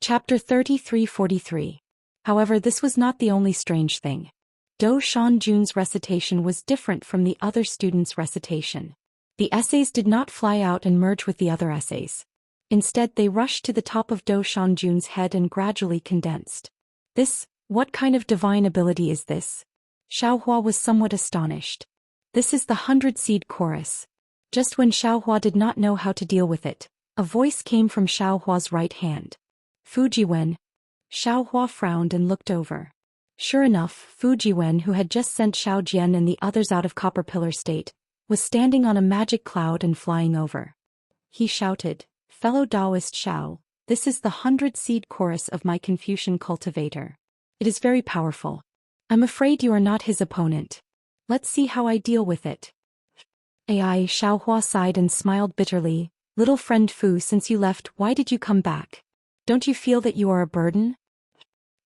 Chapter 3343. However, this was not the only strange thing. Do Shanjun's recitation was different from the other students' recitation. The essays did not fly out and merge with the other essays. Instead, they rushed to the top of Do Shanjun's head and gradually condensed. What kind of divine ability is this? Xiaohua was somewhat astonished. This is the 100-seed chorus. Just when Xiaohua did not know how to deal with it, a voice came from Xiaohua's right hand. Fujiwen. Xiaohua frowned and looked over. Sure enough, Fujiwen, who had just sent Xiao Jian and the others out of Copper Pillar State, was standing on a magic cloud and flying over. He shouted, "Fellow Taoist Xiao, this is the 100-seed chorus of my Confucian cultivator. It is very powerful. I'm afraid you are not his opponent. Let's see how I deal with it." Ai Xiaohua sighed and smiled bitterly. "Little friend Fu, since you left, why did you come back? Don't you feel that you are a burden?"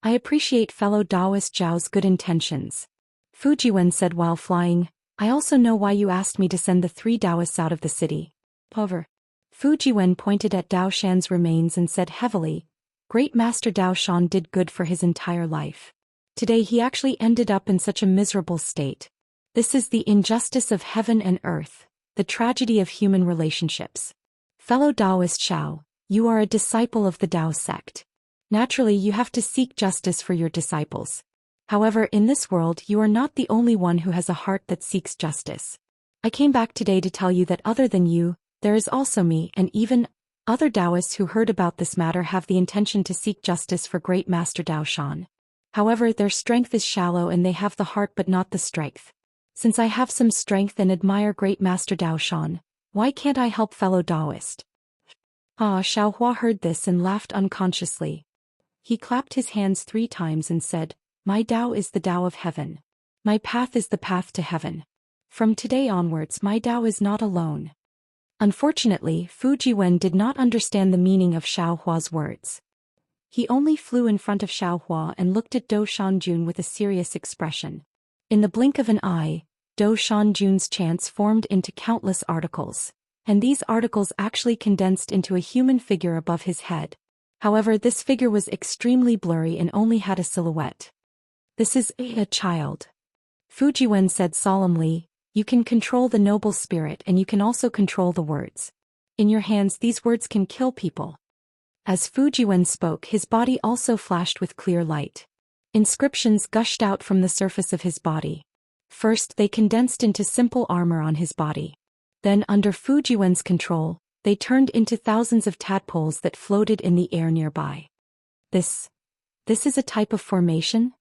"I appreciate fellow Taoist Zhao's good intentions," Fujiwen said while flying. "I also know why you asked me to send the 3 Taoists out of the city." However, Fujiwen pointed at Dao Shan's remains and said heavily, "Great Master Dao Shan did good for his entire life. Today he actually ended up in such a miserable state. This is the injustice of heaven and earth, the tragedy of human relationships. Fellow Taoist Xiao, you are a disciple of the Tao sect. Naturally, you have to seek justice for your disciples. However, in this world you are not the only one who has a heart that seeks justice. I came back today to tell you that other than you, there is also me, and even other Taoists who heard about this matter have the intention to seek justice for Great Master Dao Shan. However, their strength is shallow and they have the heart but not the strength. Since I have some strength and admire Great Master Dao Shan, why can't I help fellow Taoist?" Xiaohua heard this and laughed unconsciously. He clapped his hands 3 times and said, "My Tao is the Tao of heaven. My path is the path to heaven. From today onwards my Tao is not alone." Unfortunately, Fujiwen did not understand the meaning of Xiaohua's words. He only flew in front of Xiaohua and looked at Do Shanjun with a serious expression. In the blink of an eye, Do Shanjun's chants formed into countless articles, and these articles actually condensed into a human figure above his head. However, this figure was extremely blurry and only had a silhouette. "This is a child," Fujiwen said solemnly. "You can control the noble spirit and you can also control the words. In your hands these words can kill people." As Fujiwen spoke, his body also flashed with clear light. Inscriptions gushed out from the surface of his body. First, they condensed into simple armor on his body. Then, under Fujiwen's control, they turned into thousands of tadpoles that floated in the air nearby. This is a type of formation?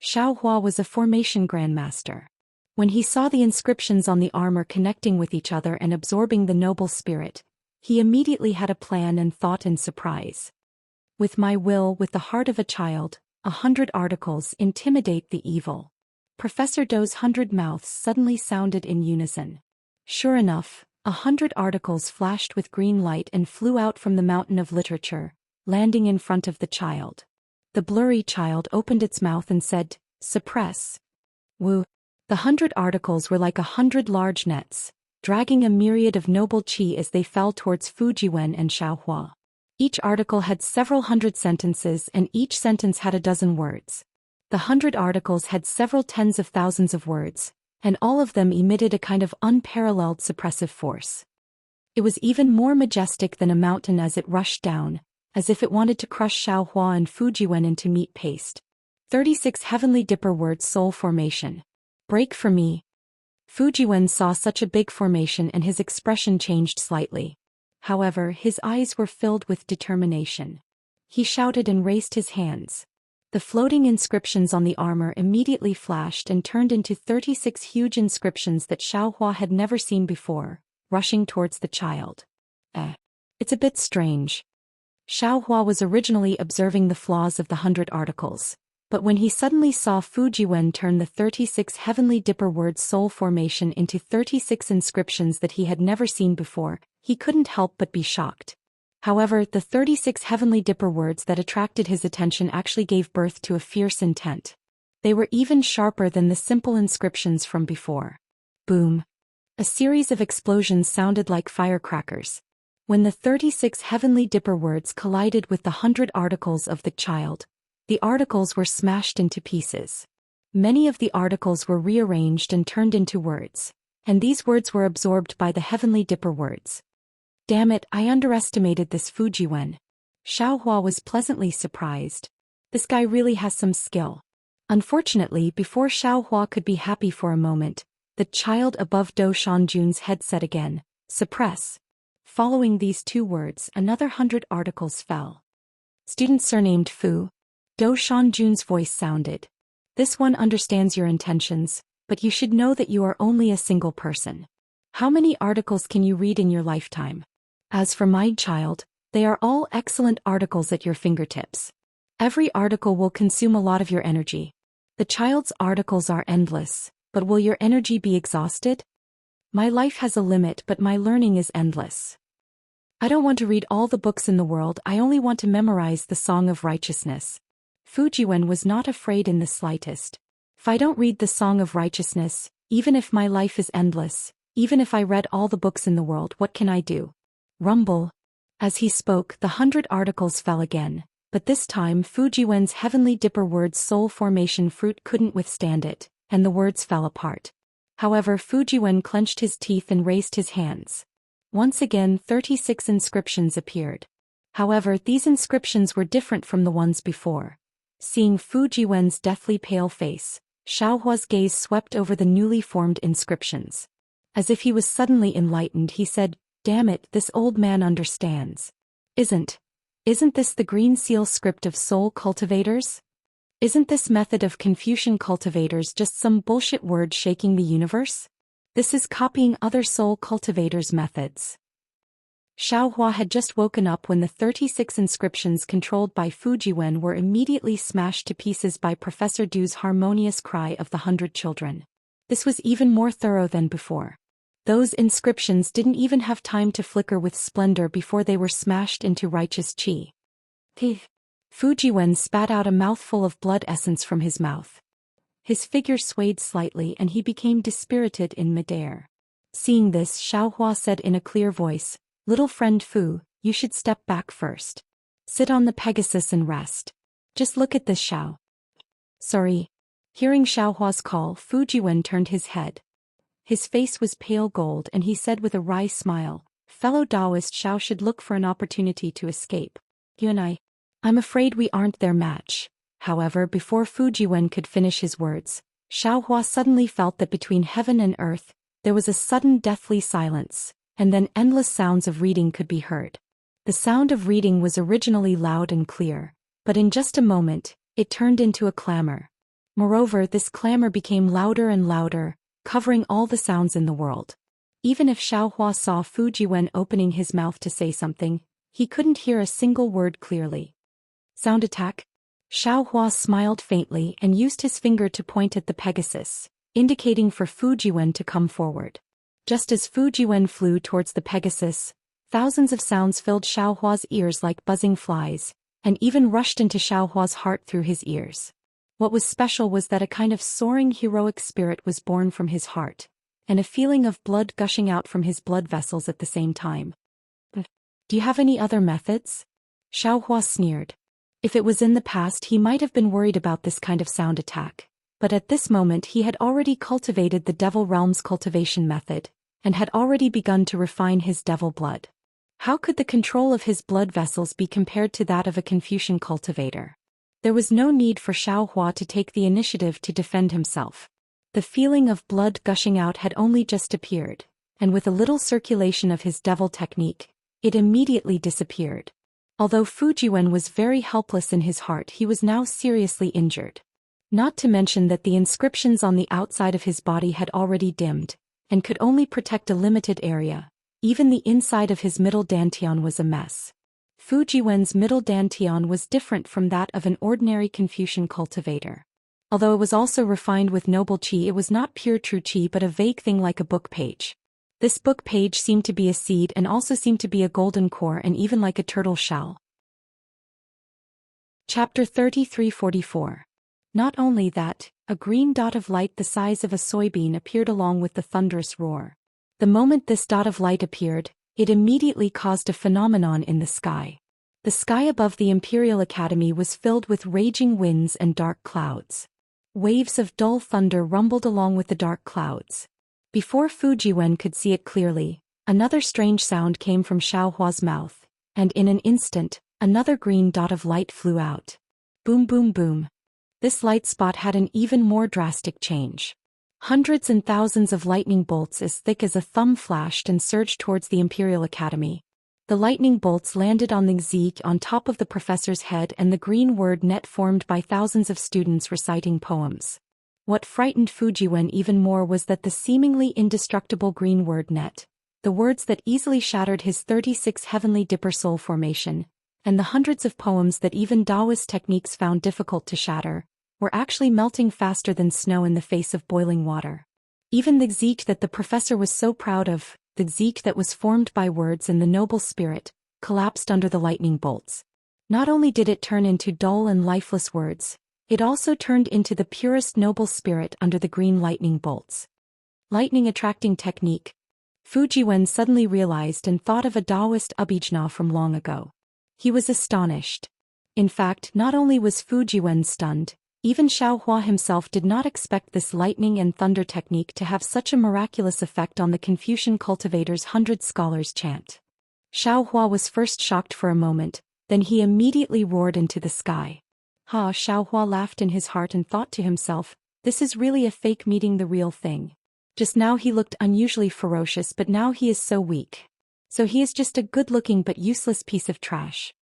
Xiaohua was a formation grandmaster. When he saw the inscriptions on the armor connecting with each other and absorbing the noble spirit, he immediately had a plan and thought in surprise. "With my will, with the heart of a child, 100 articles intimidate the evil." Professor Do's 100 mouths suddenly sounded in unison. Sure enough, 100 articles flashed with green light and flew out from the mountain of literature, landing in front of the child. The blurry child opened its mouth and said, "Suppress." Woo! The 100 articles were like 100 large nets, dragging a myriad of noble qi as they fell towards Fujiwen and Xiaohua. Each article had several hundred sentences and each sentence had a dozen words. The 100 articles had several tens of thousands of words, and all of them emitted a kind of unparalleled suppressive force. It was even more majestic than a mountain as it rushed down, as if it wanted to crush Xiaohua and Fujiwen into meat paste. 36 Heavenly Dipper Words Soul Formation. "Break for me." Fujiwen saw such a big formation and his expression changed slightly. However, his eyes were filled with determination. He shouted and raised his hands. The floating inscriptions on the armor immediately flashed and turned into 36 huge inscriptions that Xiaohua had never seen before, rushing towards the child. It's a bit strange. Xiaohua was originally observing the flaws of the 100 articles, but when he suddenly saw Fujiwen turn the 36 Heavenly Dipper Words Soul Formation into 36 inscriptions that he had never seen before, he couldn't help but be shocked. However, the 36 Heavenly Dipper words that attracted his attention actually gave birth to a fierce intent. They were even sharper than the simple inscriptions from before. Boom! A series of explosions sounded like firecrackers. When the 36 heavenly dipper words collided with the 100 articles of the child, the articles were smashed into pieces. Many of the articles were rearranged and turned into words, and these words were absorbed by the heavenly dipper words. Damn it, I underestimated this Fujiwen. Xiaohua was pleasantly surprised. This guy really has some skill. Unfortunately, before Xiaohua could be happy for a moment, the child above Do Shanjun's head said again, suppress. Following these two words, another 100 articles fell. Student surnamed Fu. Do Shanjun's voice sounded. This one understands your intentions, but you should know that you are only a single person. How many articles can you read in your lifetime? As for my child, they are all excellent articles at your fingertips. Every article will consume a lot of your energy. The child's articles are endless, but will your energy be exhausted? My life has a limit, but my learning is endless. I don't want to read all the books in the world, I only want to memorize the Song of Righteousness. Fujiwen was not afraid in the slightest. If I don't read the Song of Righteousness, even if my life is endless, even if I read all the books in the world, what can I do? Rumble. As he spoke, the 100 articles fell again, but this time Fujiwen's heavenly dipper word's soul formation fruit couldn't withstand it, and the words fell apart. However, Fujiwen clenched his teeth and raised his hands. Once again 36 inscriptions appeared. However, these inscriptions were different from the ones before. Seeing Fujiwen's deathly pale face, Xiaohua's gaze swept over the newly formed inscriptions. As if he was suddenly enlightened, he said, damn it, this old man understands. Isn't this the green seal script of soul cultivators? Isn't this method of Confucian cultivators just some bullshit word shaking the universe? This is copying other soul cultivators' methods. Xiaohua had just woken up when the 36 inscriptions controlled by Fujiwen were immediately smashed to pieces by Professor Du's harmonious cry of the 100 children. This was even more thorough than before. Those inscriptions didn't even have time to flicker with splendor before they were smashed into righteous qi. Fujiwen spat out a mouthful of blood essence from his mouth. His figure swayed slightly and he became dispirited in midair. Seeing this, Xiaohua said in a clear voice, little friend Fu, you should step back first. Sit on the Pegasus and rest. Just look at this Xiao. Sorry. Hearing Xiaohua's call, Fujiwen turned his head. His face was pale gold and he said with a wry smile, fellow Taoist Xiao should look for an opportunity to escape. You and I'm afraid we aren't their match. However, before Fujiwen could finish his words, Xiaohua suddenly felt that between heaven and earth, there was a sudden deathly silence, and then endless sounds of reading could be heard. The sound of reading was originally loud and clear, but in just a moment, it turned into a clamor. Moreover, this clamor became louder and louder, covering all the sounds in the world. Even if Xiaohua saw Fujiwen opening his mouth to say something, he couldn't hear a single word clearly. Sound attack? Xiaohua smiled faintly and used his finger to point at the Pegasus, indicating for Fujiwen to come forward. Just as Fujiwen flew towards the Pegasus, thousands of sounds filled Xiaohua's ears like buzzing flies, and even rushed into Xiaohua's heart through his ears. What was special was that a kind of soaring heroic spirit was born from his heart, and a feeling of blood gushing out from his blood vessels at the same time. Do you have any other methods? Xiaohua sneered. If it was in the past, he might have been worried about this kind of sound attack, but at this moment he had already cultivated the Devil Realm's cultivation method, and had already begun to refine his devil blood. How could the control of his blood vessels be compared to that of a Confucian cultivator? There was no need for Xiaohua to take the initiative to defend himself. The feeling of blood gushing out had only just appeared, and with a little circulation of his devil technique, it immediately disappeared. Although Fujiwen was very helpless in his heart, he was now seriously injured. Not to mention that the inscriptions on the outside of his body had already dimmed, and could only protect a limited area. Even the inside of his middle dantian was a mess. Fujiwen's middle dantian was different from that of an ordinary Confucian cultivator. Although it was also refined with noble qi, it was not pure true qi but a vague thing like a book page. This book page seemed to be a seed and also seemed to be a golden core and even like a turtle shell. Chapter 3344. Not only that, a green dot of light the size of a soybean appeared along with the thunderous roar. The moment this dot of light appeared, It immediately caused a phenomenon in the sky. The sky above the Imperial Academy was filled with raging winds and dark clouds. Waves of dull thunder rumbled along with the dark clouds. Before Fujiwen could see it clearly, another strange sound came from Xiaohua's mouth, and in an instant, another green dot of light flew out. Boom boom boom. This light spot had an even more drastic change. Hundreds and thousands of lightning bolts as thick as a thumb flashed and surged towards the Imperial Academy. The lightning bolts landed on the Zeke on top of the professor's head, and the green word net formed by thousands of students reciting poems. What frightened Fujiwen even more was that the seemingly indestructible green word net, the words that easily shattered his 36 heavenly dipper soul formation, and the hundreds of poems that even Taoist techniques found difficult to shatter, were actually melting faster than snow in the face of boiling water. Even the Zeke that the professor was so proud of, the Zeke that was formed by words and the noble spirit, collapsed under the lightning bolts. Not only did it turn into dull and lifeless words, it also turned into the purest noble spirit under the green lightning bolts. Lightning attracting technique. Fujiwen suddenly realized and thought of a Taoist abhijna from long ago. He was astonished. In fact, not only was Fujiwen stunned, even Xiaohua himself did not expect this lightning and thunder technique to have such a miraculous effect on the Confucian cultivator's 100 scholars chant. Xiaohua was first shocked for a moment, then he immediately roared into the sky. Ha! Xiaohua laughed in his heart and thought to himself, this is really a fake meeting the real thing. Just now he looked unusually ferocious, but now he is so weak. So he is just a good-looking but useless piece of trash.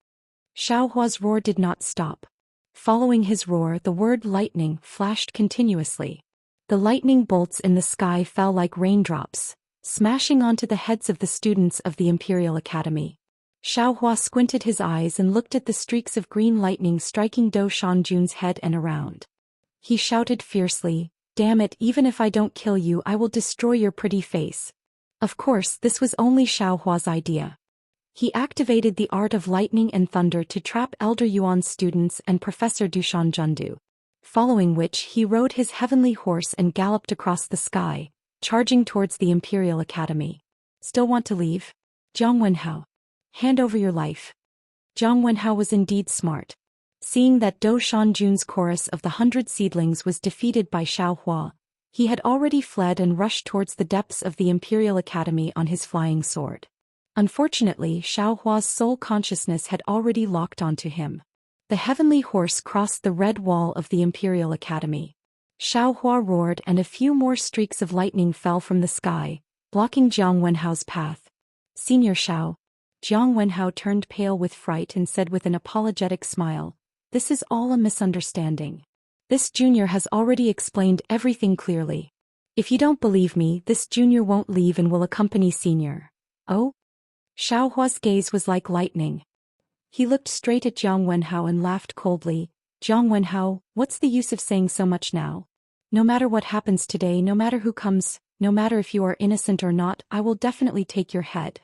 Xiaohua's roar did not stop. Following his roar, the word lightning flashed continuously. The lightning bolts in the sky fell like raindrops, smashing onto the heads of the students of the Imperial Academy. Xiaohua squinted his eyes and looked at the streaks of green lightning striking Do Shanjun's head and around. He shouted fiercely, "Damn it, even if I don't kill you, I will destroy your pretty face." Of course, this was only Xiaohua's idea. He activated the art of lightning and thunder to trap Elder Yuan's students and Professor Dushan Jundu. Following which he rode his heavenly horse and galloped across the sky, charging towards the Imperial Academy. Still want to leave? Jiang Wenhao. Hand over your life. Jiang Wenhao was indeed smart. Seeing that Do Shanjun's chorus of the 100 seedlings was defeated by Xiaohua, he had already fled and rushed towards the depths of the Imperial Academy on his flying sword. Unfortunately, Xiaohua's soul consciousness had already locked onto him. The heavenly horse crossed the red wall of the Imperial Academy. Xiaohua roared and a few more streaks of lightning fell from the sky, blocking Jiang Wenhao's path. Senior Xiao. Jiang Wenhao turned pale with fright and said with an apologetic smile, "This is all a misunderstanding. This junior has already explained everything clearly. If you don't believe me, this junior won't leave and will accompany senior." Oh? Xiaohua's gaze was like lightning. He looked straight at Jiang Wenhao and laughed coldly. "Jiang Wenhao, what's the use of saying so much now? No matter what happens today, no matter who comes, no matter if you are innocent or not, I will definitely take your head."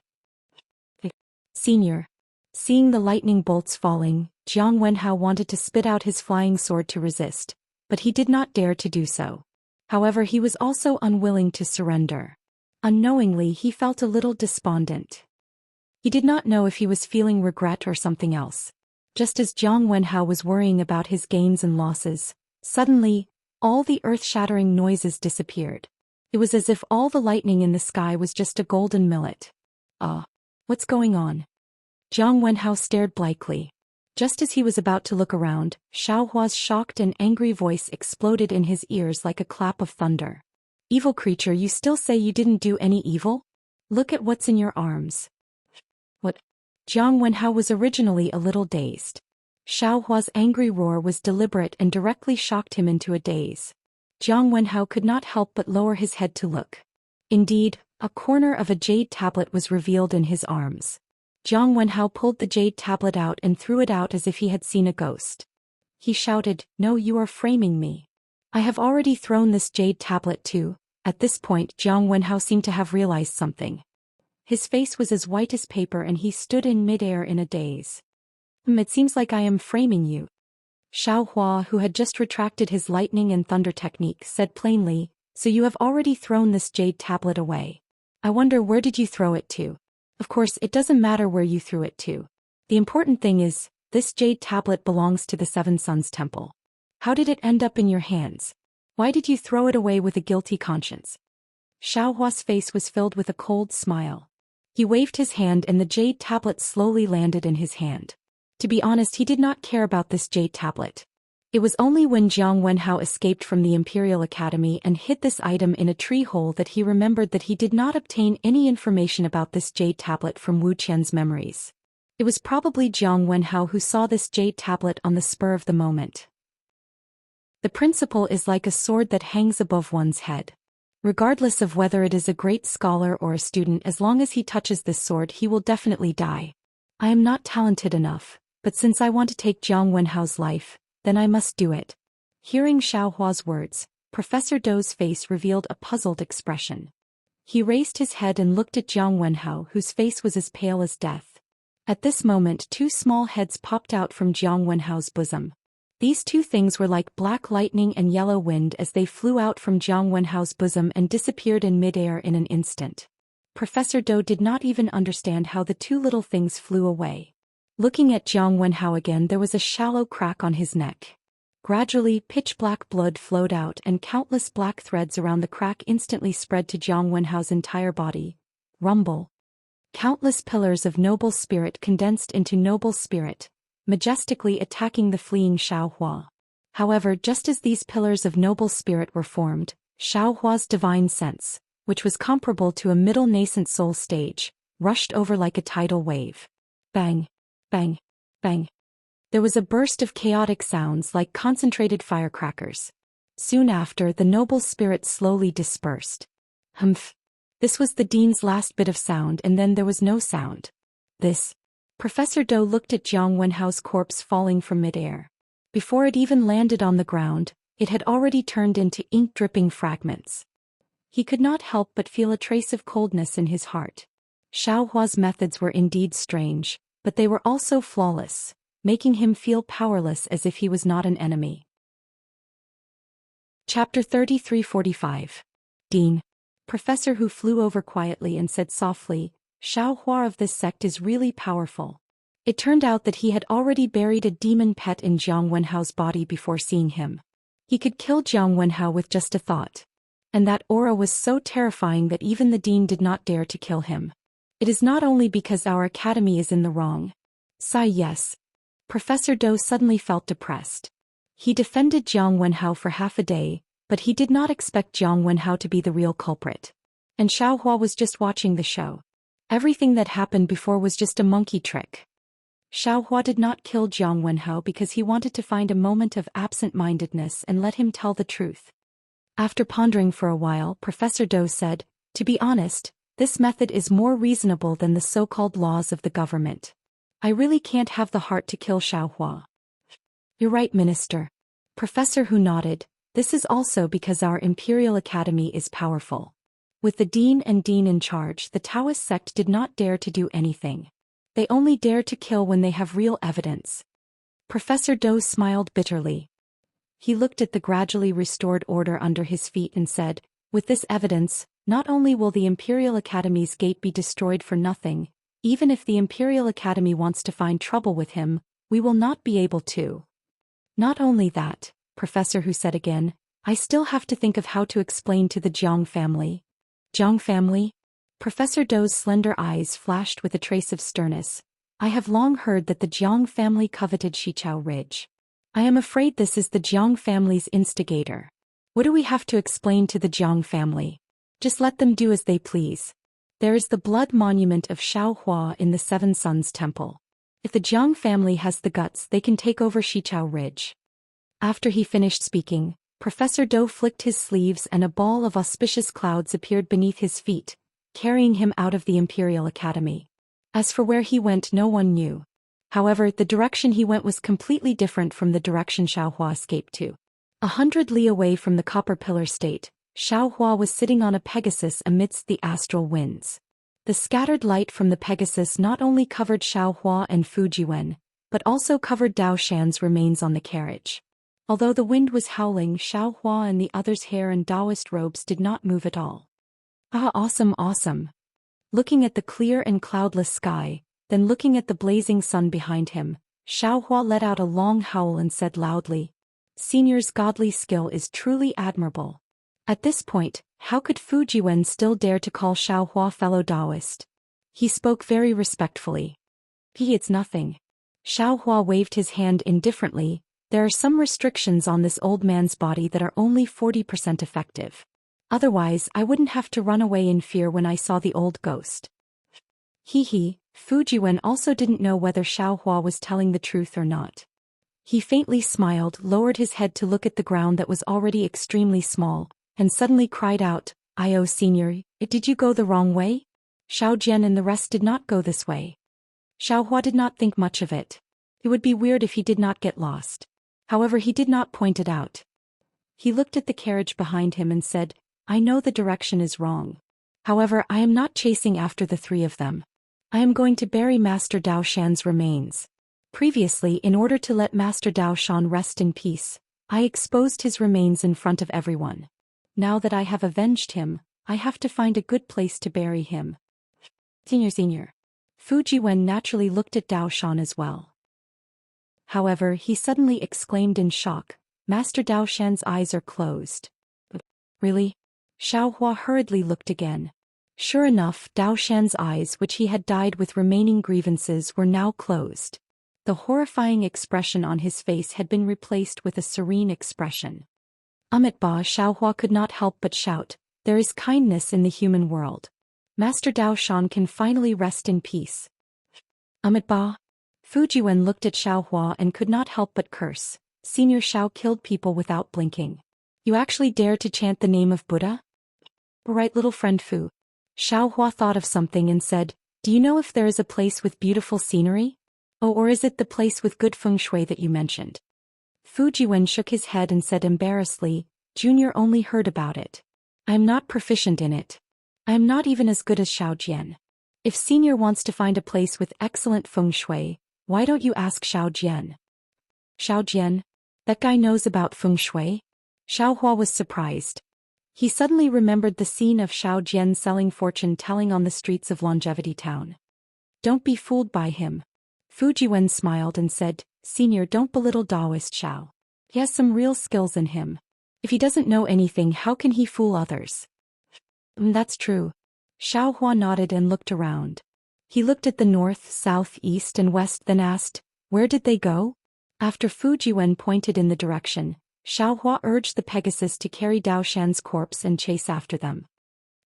Senior. Seeing the lightning bolts falling, Jiang Wenhao wanted to spit out his flying sword to resist, but he did not dare to do so. However, he was also unwilling to surrender. Unknowingly, he felt a little despondent. He did not know if he was feeling regret or something else. Just as Jiang Wenhao was worrying about his gains and losses, suddenly, all the earth-shattering noises disappeared. It was as if all the lightning in the sky was just a golden millet. What's going on? Jiang Wenhao stared blankly. Just as he was about to look around, Xiaohua's shocked and angry voice exploded in his ears like a clap of thunder. "Evil creature, you still say you didn't do any evil? Look at what's in your arms." What? Jiang Wenhao was originally a little dazed. Xiaohua's angry roar was deliberate and directly shocked him into a daze. Jiang Wenhao could not help but lower his head to look. Indeed, a corner of a jade tablet was revealed in his arms. Jiang Wenhao pulled the jade tablet out and threw it out as if he had seen a ghost. He shouted, "No, you are framing me. I have already thrown this jade tablet too." At this point, Jiang Wenhao seemed to have realized something. His face was as white as paper and he stood in midair in a daze. It seems like I am framing you." Xiaohua, who had just retracted his lightning and thunder technique, said plainly, "So you have already thrown this jade tablet away. I wonder, where did you throw it to?" Of course, it doesn't matter where you threw it to. The important thing is, this jade tablet belongs to the Seven Suns Temple. How did it end up in your hands? Why did you throw it away with a guilty conscience? Xiaohua's face was filled with a cold smile. He waved his hand and the jade tablet slowly landed in his hand. To be honest, he did not care about this jade tablet. It was only when Jiang Wenhao escaped from the Imperial Academy and hid this item in a tree hole that he remembered that he did not obtain any information about this jade tablet from Wu Qian's memories. It was probably Jiang Wenhao who saw this jade tablet on the spur of the moment. The principle is like a sword that hangs above one's head. Regardless of whether it is a great scholar or a student, as long as he touches this sword he will definitely die. I am not talented enough, but since I want to take Jiang Wenhao's life, then I must do it. Hearing Xiaohua's words, Professor Dou's face revealed a puzzled expression. He raised his head and looked at Jiang Wenhao, whose face was as pale as death. At this moment, two small heads popped out from Jiang Wenhao's bosom. These two things were like black lightning and yellow wind as they flew out from Jiang Wenhao's bosom and disappeared in midair in an instant. Professor Dou did not even understand how the two little things flew away. Looking at Jiang Wenhao again, there was a shallow crack on his neck. Gradually, pitch-black blood flowed out and countless black threads around the crack instantly spread to Jiang Wenhao's entire body. Rumble. Countless pillars of noble spirit condensed into noble spirit, majestically attacking the fleeing Xiaohua. However, just as these pillars of noble spirit were formed, Xiaohua's divine sense, which was comparable to a middle nascent soul stage, rushed over like a tidal wave. Bang! Bang! Bang! There was a burst of chaotic sounds like concentrated firecrackers. Soon after, the noble spirit slowly dispersed. Humph! This was the dean's last bit of sound, and then there was no sound. This. Professor Dou looked at Jiang Wenhao's corpse falling from midair. Before it even landed on the ground, it had already turned into ink-dripping fragments. He could not help but feel a trace of coldness in his heart. Xiaohua's methods were indeed strange, but they were also flawless, making him feel powerless as if he was not an enemy. Chapter 3345. Dean. Professor Hu flew over quietly and said softly, Xiaohua of this sect is really powerful. It turned out that he had already buried a demon pet in Jiang Wenhao's body before seeing him. He could kill Jiang Wenhao with just a thought. And that aura was so terrifying that even the dean did not dare to kill him. It is not only because our academy is in the wrong. Sigh yes. Professor Dou suddenly felt depressed. He defended Jiang Wenhao for half a day, but he did not expect Jiang Wenhao to be the real culprit. And Xiaohua was just watching the show. Everything that happened before was just a monkey trick. Xiaohua did not kill Jiang Wenhao because he wanted to find a moment of absent-mindedness and let him tell the truth. After pondering for a while, Professor Dou said, to be honest, this method is more reasonable than the so-called laws of the government. I really can't have the heart to kill Xiaohua. You're right, Minister. Professor Hu nodded. This is also because our Imperial Academy is powerful. With the Dean and Dean in charge, the Taoist sect did not dare to do anything. They only dare to kill when they have real evidence. Professor Dou smiled bitterly. He looked at the gradually restored order under his feet and said, with this evidence, not only will the Imperial Academy's gate be destroyed for nothing, even if the Imperial Academy wants to find trouble with him, we will not be able to. Not only that, Professor Hu said again, I still have to think of how to explain to the Jiang family. Jiang family? Professor Dou's slender eyes flashed with a trace of sternness. I have long heard that the Jiang family coveted Xichao Ridge. I am afraid this is the Jiang family's instigator. What do we have to explain to the Jiang family? Just let them do as they please. There is the blood monument of Xiaohua in the Seven Suns Temple. If the Jiang family has the guts, they can take over Xichao Ridge. After he finished speaking, Professor Dou flicked his sleeves and a ball of auspicious clouds appeared beneath his feet, carrying him out of the Imperial Academy. As for where he went, no one knew. However, the direction he went was completely different from the direction Xiaohua escaped to. 100 li away from the Copper Pillar State, Xiaohua was sitting on a Pegasus amidst the astral winds. The scattered light from the Pegasus not only covered Xiaohua and Fujiwen, but also covered Dao Shan's remains on the carriage. Although the wind was howling, Xiaohua and the others' hair and Taoist robes did not move at all. Ah, awesome, awesome. Looking at the clear and cloudless sky, then looking at the blazing sun behind him, Xiaohua let out a long howl and said loudly, "Senior's godly skill is truly admirable." At this point, how could Fu Jiwen still dare to call Xiaohua fellow Taoist? He spoke very respectfully. It's nothing. Xiaohua waved his hand indifferently. There are some restrictions on this old man's body that are only 40% effective. Otherwise, I wouldn't have to run away in fear when I saw the old ghost. Fu Jiwen also didn't know whether Xiaohua was telling the truth or not. He faintly smiled, lowered his head to look at the ground that was already extremely small, and suddenly cried out, Senior, did you go the wrong way? Xiao Jian and the rest did not go this way." Xiaohua did not think much of it. It would be weird if he did not get lost. However, he did not point it out. He looked at the carriage behind him and said, "I know the direction is wrong. However, I am not chasing after the three of them. I am going to bury Master Dao Shan's remains. Previously, in order to let Master Dao Shan rest in peace, I exposed his remains in front of everyone. Now that I have avenged him, I have to find a good place to bury him." Senior. Fu Jiwen naturally looked at Dao Shan as well. However, he suddenly exclaimed in shock, "Master Dao Shan's eyes are closed." "Really?" Xiaohua hurriedly looked again. Sure enough, Dao Shan's eyes, which he had dyed with remaining grievances, were now closed. The horrifying expression on his face had been replaced with a serene expression. Ba, Xiaohua could not help but shout, "There is kindness in the human world. Master Dao Shan can finally rest in peace." Ba. Fu Jiwen looked at Xiaohua and could not help but curse. "Senior Xiao killed people without blinking. You actually dare to chant the name of Buddha?" "Right, little friend Fu." Xiaohua thought of something and said, "Do you know if there is a place with beautiful scenery? Or is it the place with good feng shui that you mentioned?" Fu Jiwen shook his head and said embarrassedly, "Junior only heard about it. I am not proficient in it. I am not even as good as Xiao Jian. If Senior wants to find a place with excellent feng shui, why don't you ask Xiao Jian?" "Xiao Jian? That guy knows about feng shui?" Xiaohua was surprised. He suddenly remembered the scene of Xiao Jian selling fortune-telling on the streets of Longevity Town. "Don't be fooled by him." Fu Jiwen smiled and said, "Senior, don't belittle Taoist Xiao. He has some real skills in him. If he doesn't know anything, how can he fool others?" That's true." Xiaohua nodded and looked around. He looked at the north, south, east and west, then asked, "Where did they go?" After Fu Jiwen pointed in the direction, Xiaohua urged the Pegasus to carry Dao Shan's corpse and chase after them.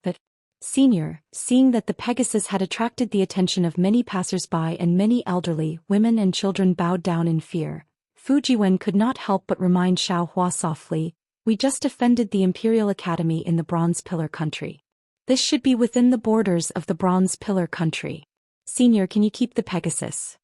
But, Senior, seeing that the Pegasus had attracted the attention of many passers-by and many elderly, women and children bowed down in fear, Fu Jiwen could not help but remind Xiaohua softly, "We just offended the Imperial Academy in the Bronze Pillar Country. This should be within the borders of the Bronze Pillar Country. Senior, can you keep the Pegasus?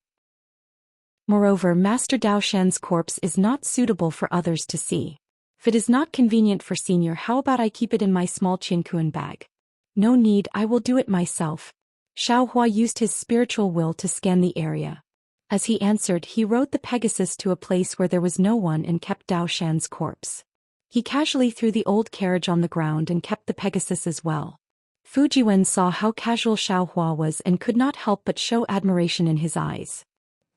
Moreover, Master Dao Shan's corpse is not suitable for others to see. If it is not convenient for Senior, how about I keep it in my small Qinkuan bag?" "No need, I will do it myself." Xiaohua used his spiritual will to scan the area. As he answered, he rode the Pegasus to a place where there was no one and kept Dao Shan's corpse. He casually threw the old carriage on the ground and kept the Pegasus as well. Fu Jiwen saw how casual Xiaohua was and could not help but show admiration in his eyes.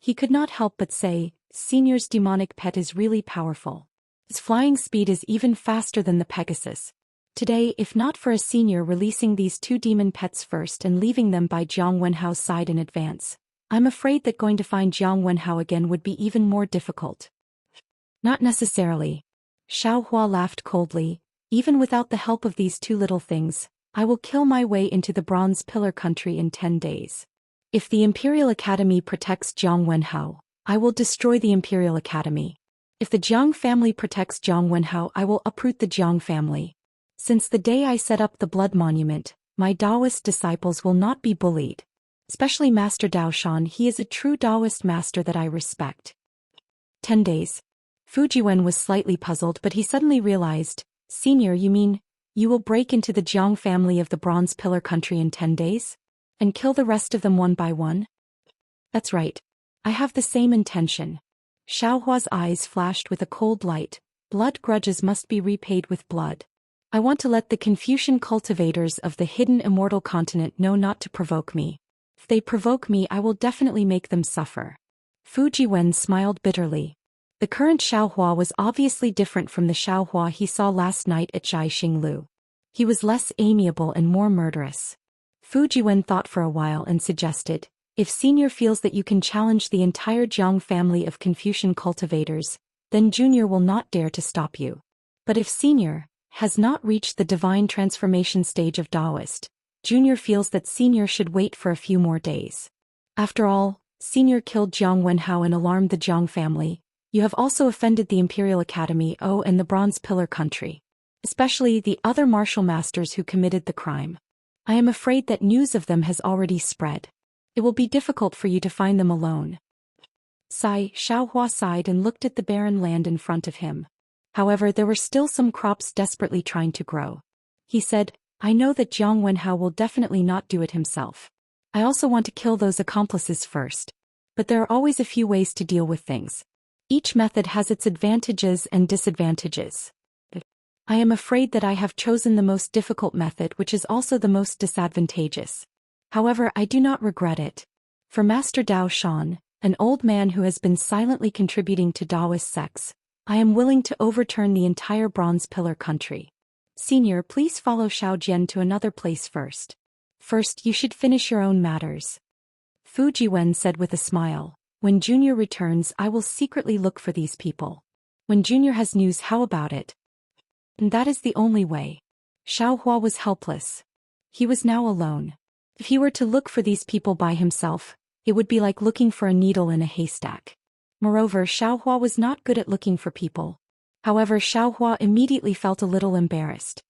He could not help but say, "Senior's demonic pet is really powerful. Its flying speed is even faster than the Pegasus. Today, if not for a Senior releasing these two demon pets first and leaving them by Jiang Wenhao's side in advance, I'm afraid that going to find Jiang Wenhao again would be even more difficult." "Not necessarily." Xiaohua laughed coldly. "Even without the help of these two little things, I will kill my way into the Bronze Pillar Country in 10 days. If the Imperial Academy protects Jiang Wenhao, I will destroy the Imperial Academy. If the Jiang family protects Jiang Wenhao, I will uproot the Jiang family. Since the day I set up the Blood Monument, my Taoist disciples will not be bullied. Especially Master Dao Shan, he is a true Taoist master that I respect." 10 days. Fu Jiwen was slightly puzzled, but he suddenly realized, "Senior, you mean, you will break into the Jiang family of the Bronze Pillar Country in 10 days? And kill the rest of them one by one?" "That's right. I have the same intention." Xiaohua's eyes flashed with a cold light. "Blood grudges must be repaid with blood. I want to let the Confucian cultivators of the hidden immortal continent know not to provoke me. If they provoke me, I will definitely make them suffer. Fu Jiwen smiled bitterly. The current Xiaohua was obviously different from the Xiaohua he saw last night at Zhai Xinglu. He was less amiable and more murderous. Fu Jiwen thought for a while and suggested, if Senior feels that you can challenge the entire Jiang family of Confucian cultivators, then Junior will not dare to stop you. But if Senior has not reached the divine transformation stage of Taoist, Junior feels that Senior should wait for a few more days. After all, Senior killed Jiang Wenhao and alarmed the Jiang family. You have also offended the Imperial Academy and the Bronze Pillar country, especially the other martial masters who committed the crime. I am afraid that news of them has already spread. It will be difficult for you to find them alone. Xiaohua sighed and looked at the barren land in front of him. However, there were still some crops desperately trying to grow. He said, I know that Jiang Wenhao will definitely not do it himself. I also want to kill those accomplices first. But there are always a few ways to deal with things. Each method has its advantages and disadvantages. I am afraid that I have chosen the most difficult method, which is also the most disadvantageous. However, I do not regret it. For Master Dao Shan, an old man who has been silently contributing to Taoist sects, I am willing to overturn the entire Bronze Pillar country. Senior, please follow Xiao Jian to another place first. First, you should finish your own matters. Fu Jiwen said with a smile, when Junior returns, I will secretly look for these people. When Junior has news, how about it? And that is the only way. Xiaohua was helpless. He was now alone. If he were to look for these people by himself, it would be like looking for a needle in a haystack. Moreover, Xiaohua was not good at looking for people. However, Xiaohua immediately felt a little embarrassed.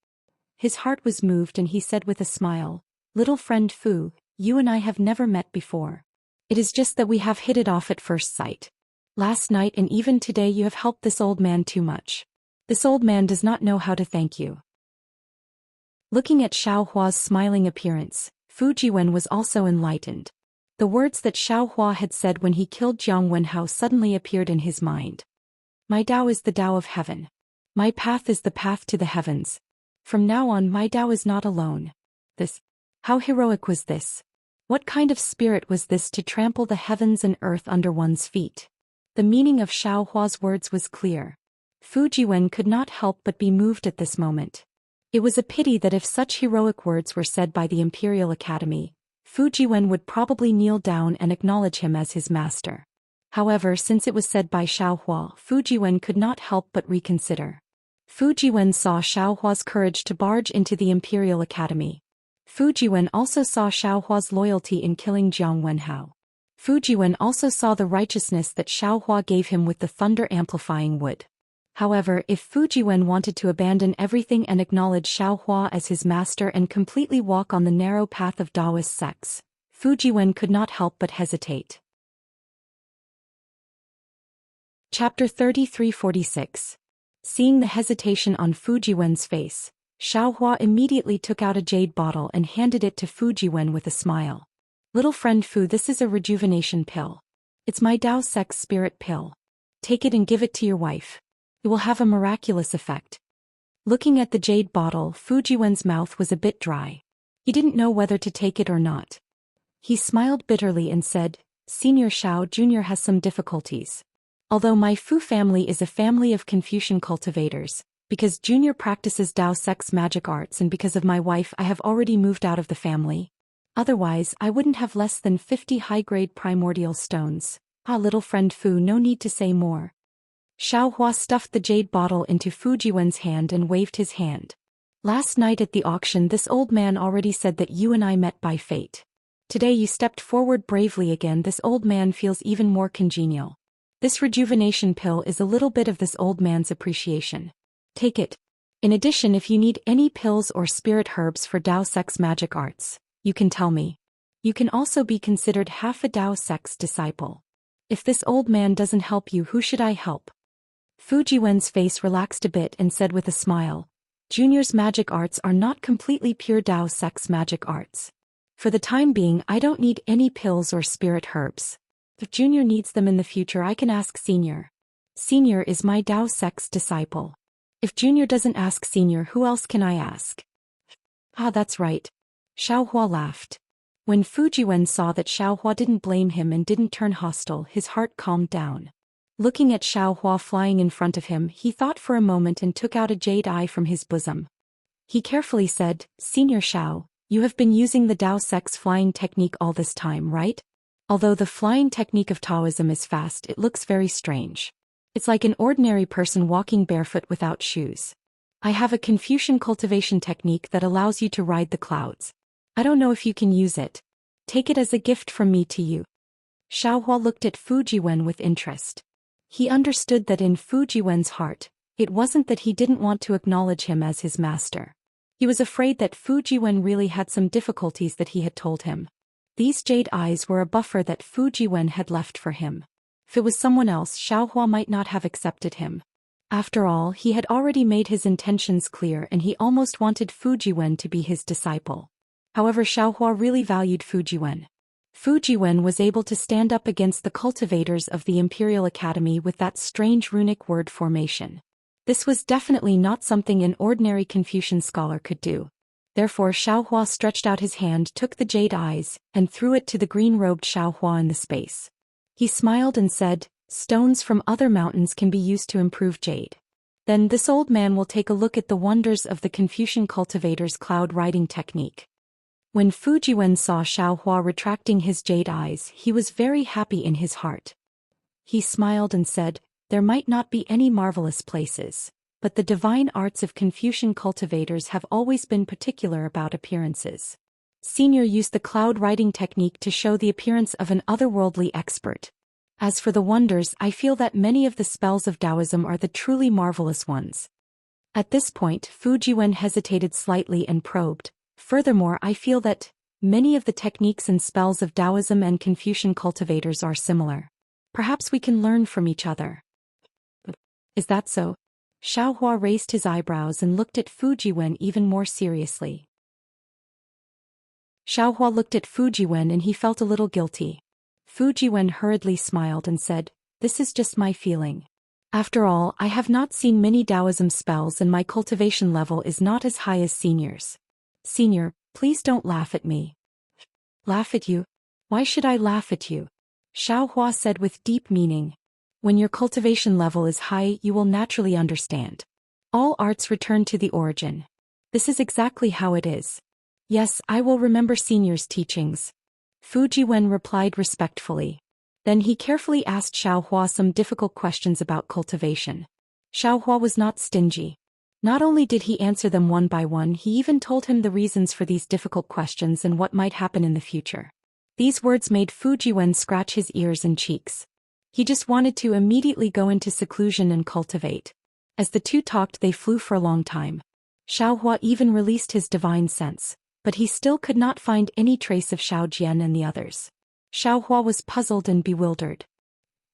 His heart was moved and he said with a smile, Little friend Fu, you and I have never met before. It is just that we have hit it off at first sight. Last night and even today you have helped this old man too much. This old man does not know how to thank you. Looking at Xiaohua's smiling appearance, Fu Jiwen was also enlightened. The words that Xiaohua had said when he killed Jiang Wenhao suddenly appeared in his mind. My Tao is the Tao of heaven. My path is the path to the heavens. From now on my Tao is not alone. How heroic was this? What kind of spirit was this to trample the heavens and earth under one's feet? The meaning of Xiaohua's words was clear. Fu Jiwen could not help but be moved at this moment. It was a pity that if such heroic words were said by the Imperial Academy, Fu Jiwen would probably kneel down and acknowledge him as his master. However, since it was said by Xiaohua, Fu Jiwen could not help but reconsider. Fu Jiwen saw Xiaohua's courage to barge into the Imperial Academy. Fu Jiwen also saw Xiaohua's loyalty in killing Jiang Wenhao. Fu Jiwen also saw the righteousness that Xiaohua gave him with the thunder-amplifying wood. However, if Fu Jiwen wanted to abandon everything and acknowledge Xiaohua as his master and completely walk on the narrow path of Taoist sects, Fu Jiwen could not help but hesitate. Chapter 3346. Seeing the hesitation on Fu Jiwen's face, Xiaohua immediately took out a jade bottle and handed it to Fu Jiwen with a smile. Little friend Fu, this is a rejuvenation pill. It's my Tao Sex spirit pill. Take it and give it to your wife. It will have a miraculous effect. Looking at the jade bottle, Fu Jiwen's mouth was a bit dry. He didn't know whether to take it or not. He smiled bitterly and said, Senior Xiao Jr. has some difficulties. Although my Fu family is a family of Confucian cultivators, because Junior practices Tao Sex magic arts and because of my wife I have already moved out of the family. Otherwise I wouldn't have less than 50 high-grade primordial stones. Little friend Fu, no need to say more. Xiaohua stuffed the jade bottle into Fu Jiwen's hand and waved his hand. Last night at the auction this old man already said that you and I met by fate. Today you stepped forward bravely again. This old man feels even more congenial. This rejuvenation pill is a little bit of this old man's appreciation. Take it. In addition, if you need any pills or spirit herbs for Tao Sex magic arts, you can tell me. You can also be considered half a Tao Sex disciple. If this old man doesn't help you, who should I help? Fu Jiwen's face relaxed a bit and said with a smile, Junior's magic arts are not completely pure Tao Sex magic arts. For the time being I don't need any pills or spirit herbs. If Junior needs them in the future I can ask Senior. Senior is my Tao Sex disciple. If Junior doesn't ask Senior, who else can I ask? Ah, that's right. Xiaohua laughed. When Fujiwen saw that Xiaohua didn't blame him and didn't turn hostile, his heart calmed down. Looking at Xiaohua flying in front of him, he thought for a moment and took out a jade eye from his bosom. He carefully said, Senior Xiao, you have been using the Dao Sex flying technique all this time, right? Although the flying technique of Taoism is fast, it looks very strange. It's like an ordinary person walking barefoot without shoes. I have a Confucian cultivation technique that allows you to ride the clouds. I don't know if you can use it. Take it as a gift from me to you. Xiaohua looked at Fujiwen with interest. He understood that in Fujiwen's heart, it wasn't that he didn't want to acknowledge him as his master. He was afraid that Fujiwen really had some difficulties that he had told him. These jade eyes were a buffer that Fujiwen had left for him. If it was someone else, Xiaohua might not have accepted him. After all, he had already made his intentions clear and he almost wanted Fujiwen to be his disciple. However, Xiaohua really valued Fujiwen. Fujiwen was able to stand up against the cultivators of the Imperial Academy with that strange runic word formation. This was definitely not something an ordinary Confucian scholar could do. Therefore Xiaohua stretched out his hand, took the jade eyes, and threw it to the green-robed Xiaohua in the space. He smiled and said, stones from other mountains can be used to improve jade. Then this old man will take a look at the wonders of the Confucian cultivator's cloud riding technique. When Fujiwen saw Xiaohua retracting his jade eyes, he was very happy in his heart. He smiled and said, there might not be any marvelous places, but the divine arts of Confucian cultivators have always been particular about appearances. Senior used the cloud riding technique to show the appearance of an otherworldly expert. As for the wonders, I feel that many of the spells of Taoism are the truly marvelous ones. At this point, Fujiwen hesitated slightly and probed. Furthermore, I feel that many of the techniques and spells of Taoism and Confucian cultivators are similar. Perhaps we can learn from each other. Is that so? Xiaohua raised his eyebrows and looked at Fujiwen even more seriously. Xiaohua looked at Fujiwen and he felt a little guilty. Fujiwen hurriedly smiled and said, this is just my feeling. After all, I have not seen many Taoism spells and my cultivation level is not as high as Senior's. Senior, please don't laugh at me. Laugh at you? Why should I laugh at you? Xiaohua said with deep meaning. When your cultivation level is high, you will naturally understand. All arts return to the origin. This is exactly how it is. Yes, I will remember Senior's teachings. Fujiwen replied respectfully. Then he carefully asked Xiaohua some difficult questions about cultivation. Xiaohua was not stingy. Not only did he answer them one by one, he even told him the reasons for these difficult questions and what might happen in the future. These words made Fujiwen scratch his ears and cheeks. He just wanted to immediately go into seclusion and cultivate. As the two talked, they flew for a long time. Xiaohua even released his divine sense, but he still could not find any trace of Xiao Jian and the others. Xiaohua was puzzled and bewildered.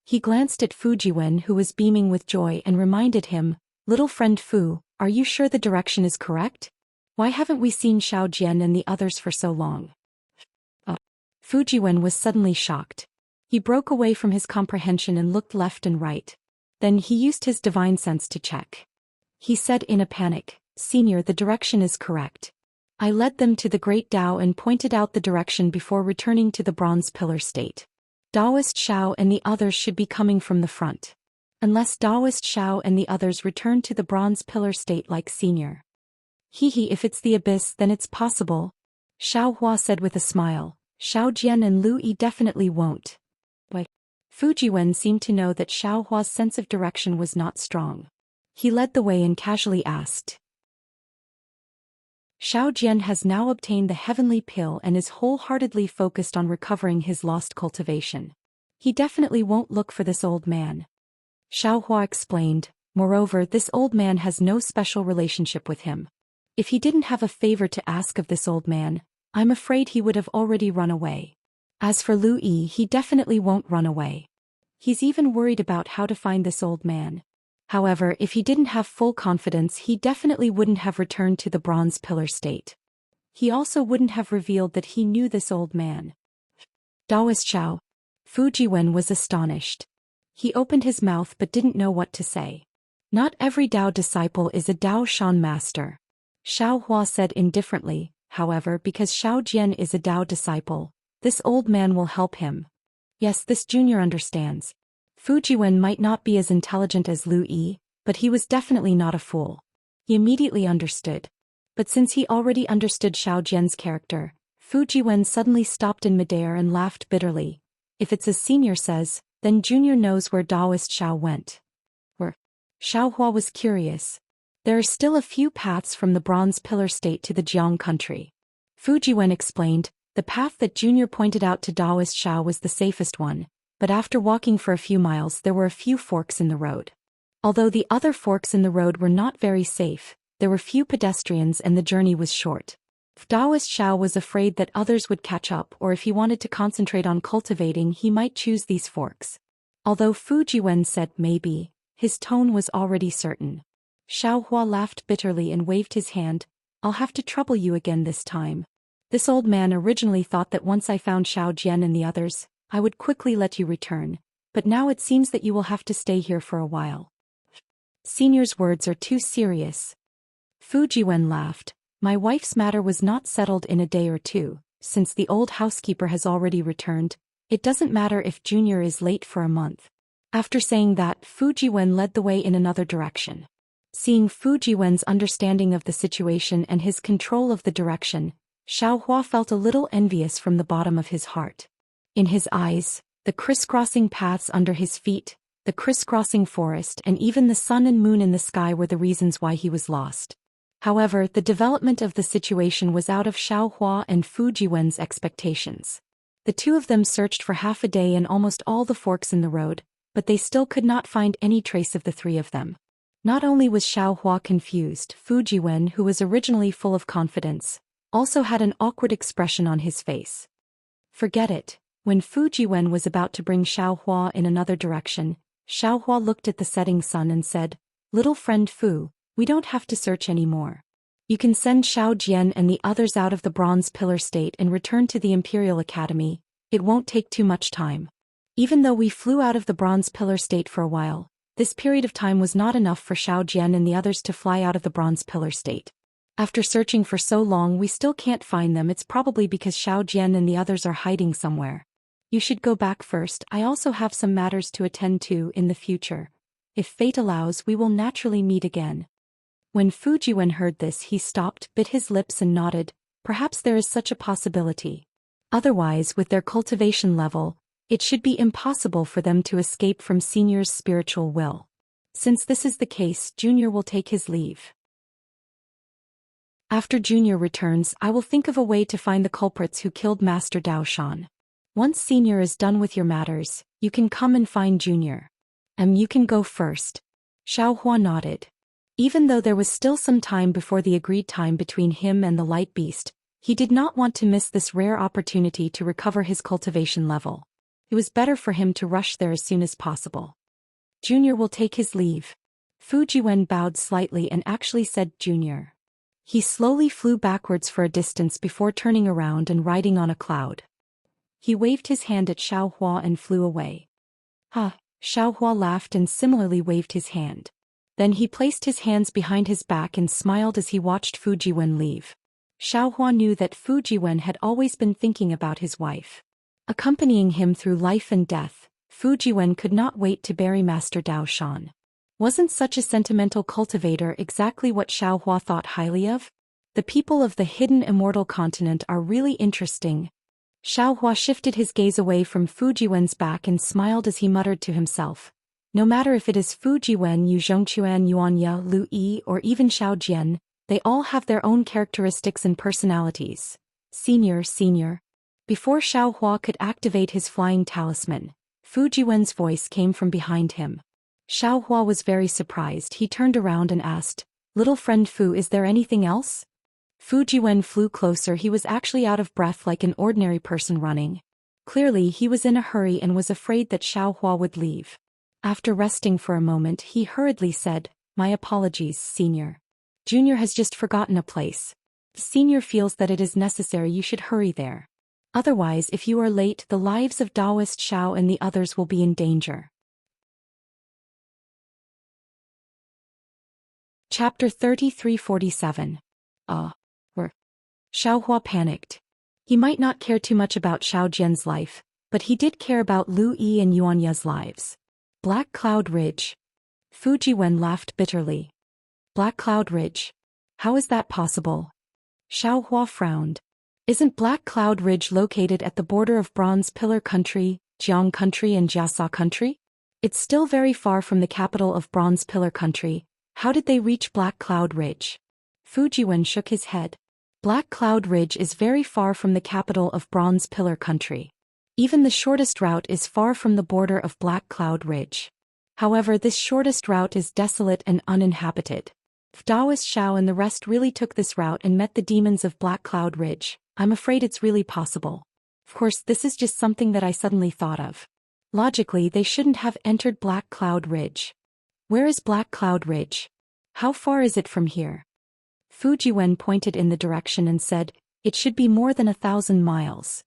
He glanced at Fujiwen, who was beaming with joy, and reminded him, little friend Fu, are you sure the direction is correct? Why haven't we seen Xiao Jian and the others for so long? Fujiwen was suddenly shocked. He broke away from his comprehension and looked left and right. Then he used his divine sense to check. He said in a panic, Senior, the direction is correct. I led them to the Great Tao and pointed out the direction before returning to the bronze pillar state. Taoist Xiao and the others should be coming from the front. Unless Taoist Xiao and the others return to the bronze pillar state like Senior. If it's the abyss, then it's possible. Xiaohua said with a smile. Xiao Jian and Lu Yi definitely won't. But Fujiwen seemed to know that Xiaohua's sense of direction was not strong. He led the way and casually asked. Xiao Jian has now obtained the heavenly pill and is wholeheartedly focused on recovering his lost cultivation. He definitely won't look for this old man. Xiaohua explained, moreover, this old man has no special relationship with him. If he didn't have a favor to ask of this old man, I'm afraid he would have already run away. As for Lu Yi, he definitely won't run away. He's even worried about how to find this old man. However, if he didn't have full confidence, he definitely wouldn't have returned to the bronze pillar state. He also wouldn't have revealed that he knew this old man. Taoist Xiao. Fujiwen was astonished. He opened his mouth but didn't know what to say. Not every Dao disciple is a Dao Shan master. Xiao Hua said indifferently, however, because Xiao Jian is a Dao disciple, this old man will help him. Yes, this junior understands. Fu Jiwen might not be as intelligent as Lu Yi, but he was definitely not a fool. He immediately understood. But since he already understood Xiao Jian's character, Fu Jiwen suddenly stopped in midair and laughed bitterly. If it's as senior says, then junior knows where Daoist Xiao went. Where? Xiao Hua was curious. There are still a few paths from the Bronze Pillar State to the Jiang country. Fu Jiwen explained, the path that junior pointed out to Daoist Xiao was the safest one, but after walking for a few miles there were a few forks in the road. Although the other forks in the road were not very safe, there were few pedestrians and the journey was short. If Daoist Xiao was afraid that others would catch up or if he wanted to concentrate on cultivating, he might choose these forks. Although Fu Jiwen said maybe, his tone was already certain. Xiao Hua laughed bitterly and waved his hand. I'll have to trouble you again this time. This old man originally thought that once I found Xiao Jian and the others, I would quickly let you return, but now it seems that you will have to stay here for a while. Senior's words are too serious. Fu Jiwen laughed. My wife's matter was not settled in a day or two, since the old housekeeper has already returned. It doesn't matter if junior is late for a month. After saying that, Fu Jiwen led the way in another direction. Seeing Fu Jiwen's understanding of the situation and his control of the direction, Xiao Hua felt a little envious from the bottom of his heart. In his eyes, the crisscrossing paths under his feet, the crisscrossing forest and even the sun and moon in the sky were the reasons why he was lost. However, the development of the situation was out of Xiao Hua and Fu Jiwen's expectations. The two of them searched for half a day in almost all the forks in the road, but they still could not find any trace of the three of them. Not only was Xiao Hua confused, Fu Jiwen, who was originally full of confidence, also had an awkward expression on his face. Forget it. When Fu Jiwen was about to bring Xiao Hua in another direction, Xiao Hua looked at the setting sun and said, Little friend Fu, we don't have to search anymore. You can send Xiao Jian and the others out of the Bronze Pillar State and return to the Imperial Academy. It won't take too much time. Even though we flew out of the Bronze Pillar State for a while, this period of time was not enough for Xiao Jian and the others to fly out of the Bronze Pillar State. After searching for so long we still can't find them. It's probably because Xiao Jian and the others are hiding somewhere. You should go back first. I also have some matters to attend to in the future. If fate allows, we will naturally meet again. When Fu Jiwen heard this, he stopped, bit his lips and nodded. Perhaps there is such a possibility. Otherwise, with their cultivation level, it should be impossible for them to escape from Senior's spiritual will. Since this is the case, Junior will take his leave. After Junior returns, I will think of a way to find the culprits who killed Master Dao Shan. Once Senior is done with your matters, you can come and find Junior. You can go first. Xiao Hua nodded. Even though there was still some time before the agreed time between him and the light beast, he did not want to miss this rare opportunity to recover his cultivation level. It was better for him to rush there as soon as possible. Junior will take his leave. Fu Jiwen bowed slightly and actually said Junior. He slowly flew backwards for a distance before turning around and riding on a cloud. He waved his hand at Xiao Hua and flew away. Ha! Xiao Hua laughed and similarly waved his hand. Then he placed his hands behind his back and smiled as he watched Fu Jiwen leave. Xiao Hua knew that Fu Jiwen had always been thinking about his wife. Accompanying him through life and death, Fu Jiwen could not wait to bury Master Dao Shan. Wasn't such a sentimental cultivator exactly what Xiao Hua thought highly of? The people of the hidden immortal continent are really interesting. Xiao Hua shifted his gaze away from Fu Jiwen's back and smiled as he muttered to himself. No matter if it is Fu Jiwen, Yu Zhongquan, Yuanya, Lu Yi, or even Xiao Jian, they all have their own characteristics and personalities. Senior. Before Xiao Hua could activate his flying talisman, Fu Jiwen's voice came from behind him. Xiao Hua was very surprised. He turned around and asked, Little friend Fu, is there anything else? Fu Jiwen flew closer. He was actually out of breath like an ordinary person running. Clearly he was in a hurry and was afraid that Xiao Hua would leave. After resting for a moment, he hurriedly said, My apologies, Senior. Junior has just forgotten a place. Senior feels that it is necessary you should hurry there. Otherwise, if you are late, the lives of Daoist Xiao and the others will be in danger. Chapter 3347. Where? Xiaohua panicked. He might not care too much about Xiao Jian's life, but he did care about Lu Yi and Yuan Ye's lives. Black Cloud Ridge. Fu Jiwen laughed bitterly. Black Cloud Ridge. How is that possible? Xiaohua frowned. Isn't Black Cloud Ridge located at the border of Bronze Pillar Country, Jiang Country and Jiasa Country? It's still very far from the capital of Bronze Pillar Country. How did they reach Black Cloud Ridge? Fu Jiwen shook his head. Black Cloud Ridge is very far from the capital of Bronze Pillar Country. Even the shortest route is far from the border of Black Cloud Ridge. However, this shortest route is desolate and uninhabited. If Daoist Xiao and the rest really took this route and met the demons of Black Cloud Ridge, I'm afraid it's really possible. Of course, this is just something that I suddenly thought of. Logically, they shouldn't have entered Black Cloud Ridge. Where is Black Cloud Ridge? How far is it from here? Fu Jiwen pointed in the direction and said, it should be more than 1,000 miles.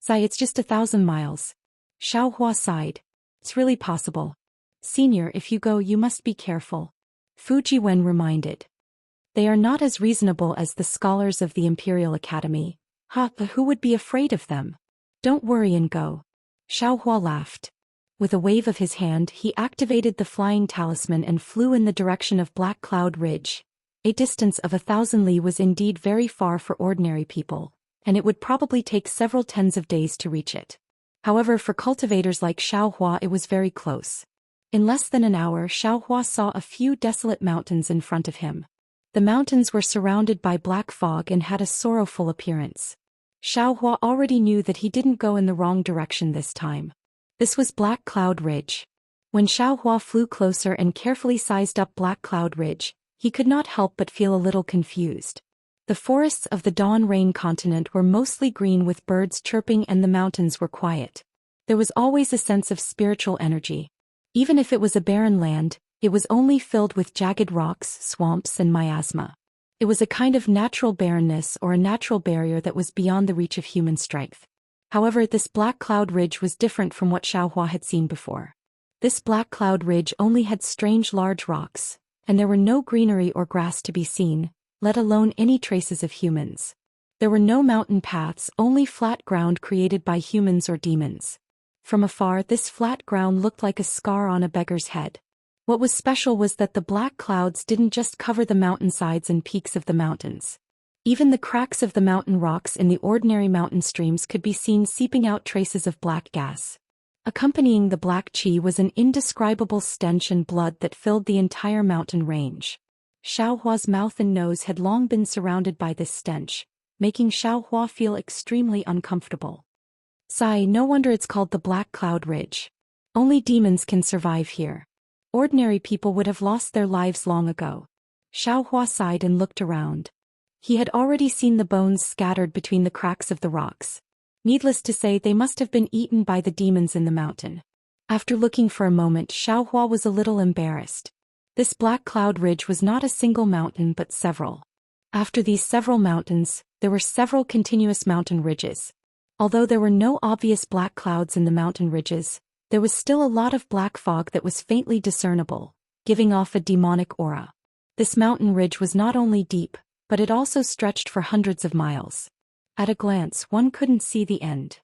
Sai, it's just 1,000 miles. Xiaohua sighed. It's really possible. Senior, if you go, you must be careful. Fu Jiwen reminded. They are not as reasonable as the scholars of the Imperial Academy. But who would be afraid of them? Don't worry and go. Xiaohua laughed. With a wave of his hand, he activated the flying talisman and flew in the direction of Black Cloud Ridge. A distance of 1,000 li was indeed very far for ordinary people, and it would probably take several tens of days to reach it. However, for cultivators like Xiaohua it was very close. In less than an hour, Xiaohua saw a few desolate mountains in front of him. The mountains were surrounded by black fog and had a sorrowful appearance. Xiaohua already knew that he didn't go in the wrong direction this time. This was Black Cloud Ridge. When Xiaohua flew closer and carefully sized up Black Cloud Ridge, he could not help but feel a little confused. The forests of the Dawn Rain continent were mostly green with birds chirping and the mountains were quiet. There was always a sense of spiritual energy. Even if it was a barren land, it was only filled with jagged rocks, swamps and miasma. It was a kind of natural barrenness or a natural barrier that was beyond the reach of human strength. However, this Black Cloud Ridge was different from what Xiaohua had seen before. This Black Cloud Ridge only had strange large rocks, and there were no greenery or grass to be seen, let alone any traces of humans. There were no mountain paths, only flat ground created by humans or demons. From afar, this flat ground looked like a scar on a beggar's head. What was special was that the black clouds didn't just cover the mountainsides and peaks of the mountains. Even the cracks of the mountain rocks in the ordinary mountain streams could be seen seeping out traces of black gas. Accompanying the black qi was an indescribable stench and blood that filled the entire mountain range. Xiaohua's mouth and nose had long been surrounded by this stench, making Xiaohua feel extremely uncomfortable. Sigh, no wonder it's called the Black Cloud Ridge. Only demons can survive here. Ordinary people would have lost their lives long ago. Xiaohua sighed and looked around. He had already seen the bones scattered between the cracks of the rocks. Needless to say, they must have been eaten by the demons in the mountain. After looking for a moment, Xiaohua was a little embarrassed. This Black Cloud Ridge was not a single mountain but several. After these several mountains, there were several continuous mountain ridges. Although there were no obvious black clouds in the mountain ridges, there was still a lot of black fog that was faintly discernible, giving off a demonic aura. This mountain ridge was not only deep, but it also stretched for hundreds of miles. At a glance, one couldn't see the end.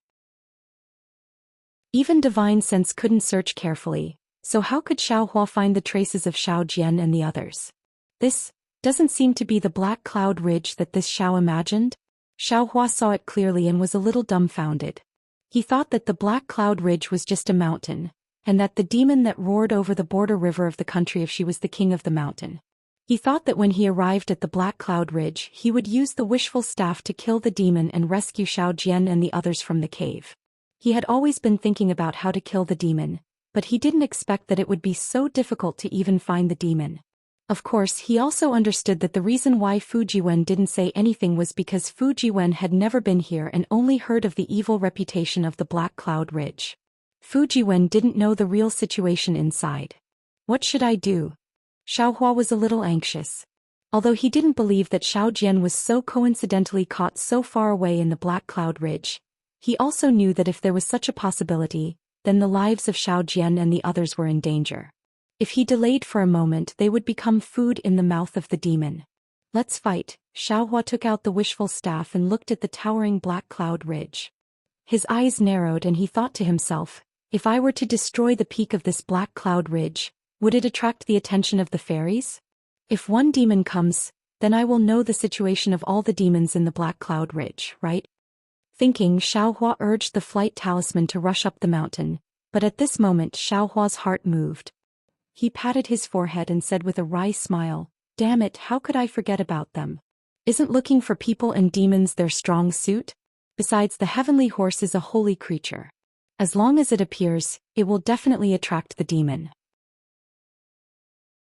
Even divine sense couldn't search carefully, so how could Xiaohua find the traces of Xiao Jian and the others? This doesn't seem to be the Black Cloud Ridge that this Xiao imagined. Xiaohua saw it clearly and was a little dumbfounded. He thought that the Black Cloud Ridge was just a mountain, and that the demon that roared over the border river of the country if she was the king of the mountain. He thought that when he arrived at the Black Cloud Ridge, he would use the wishful staff to kill the demon and rescue Xiao Jian and the others from the cave. He had always been thinking about how to kill the demon, but he didn't expect that it would be so difficult to even find the demon. Of course, he also understood that the reason why Fu Jiwen didn't say anything was because Fu Jiwen had never been here and only heard of the evil reputation of the Black Cloud Ridge. Fu Jiwen didn't know the real situation inside. What should I do? Xiaohua was a little anxious. Although he didn't believe that Xiao Jian was so coincidentally caught so far away in the Black Cloud Ridge, he also knew that if there was such a possibility, then the lives of Xiao Jian and the others were in danger. If he delayed for a moment, they would become food in the mouth of the demon. Let's fight. Xiaohua took out the wishful staff and looked at the towering black cloud ridge. His eyes narrowed and he thought to himself, if I were to destroy the peak of this black cloud ridge, would it attract the attention of the fairies? If one demon comes, then I will know the situation of all the demons in the black cloud ridge, right? Thinking, Xiaohua urged the flight talisman to rush up the mountain, but at this moment Xiaohua's heart moved. He patted his forehead and said with a wry smile, damn it, how could I forget about them? Isn't looking for people and demons their strong suit? Besides, the heavenly horse is a holy creature. As long as it appears, it will definitely attract the demon.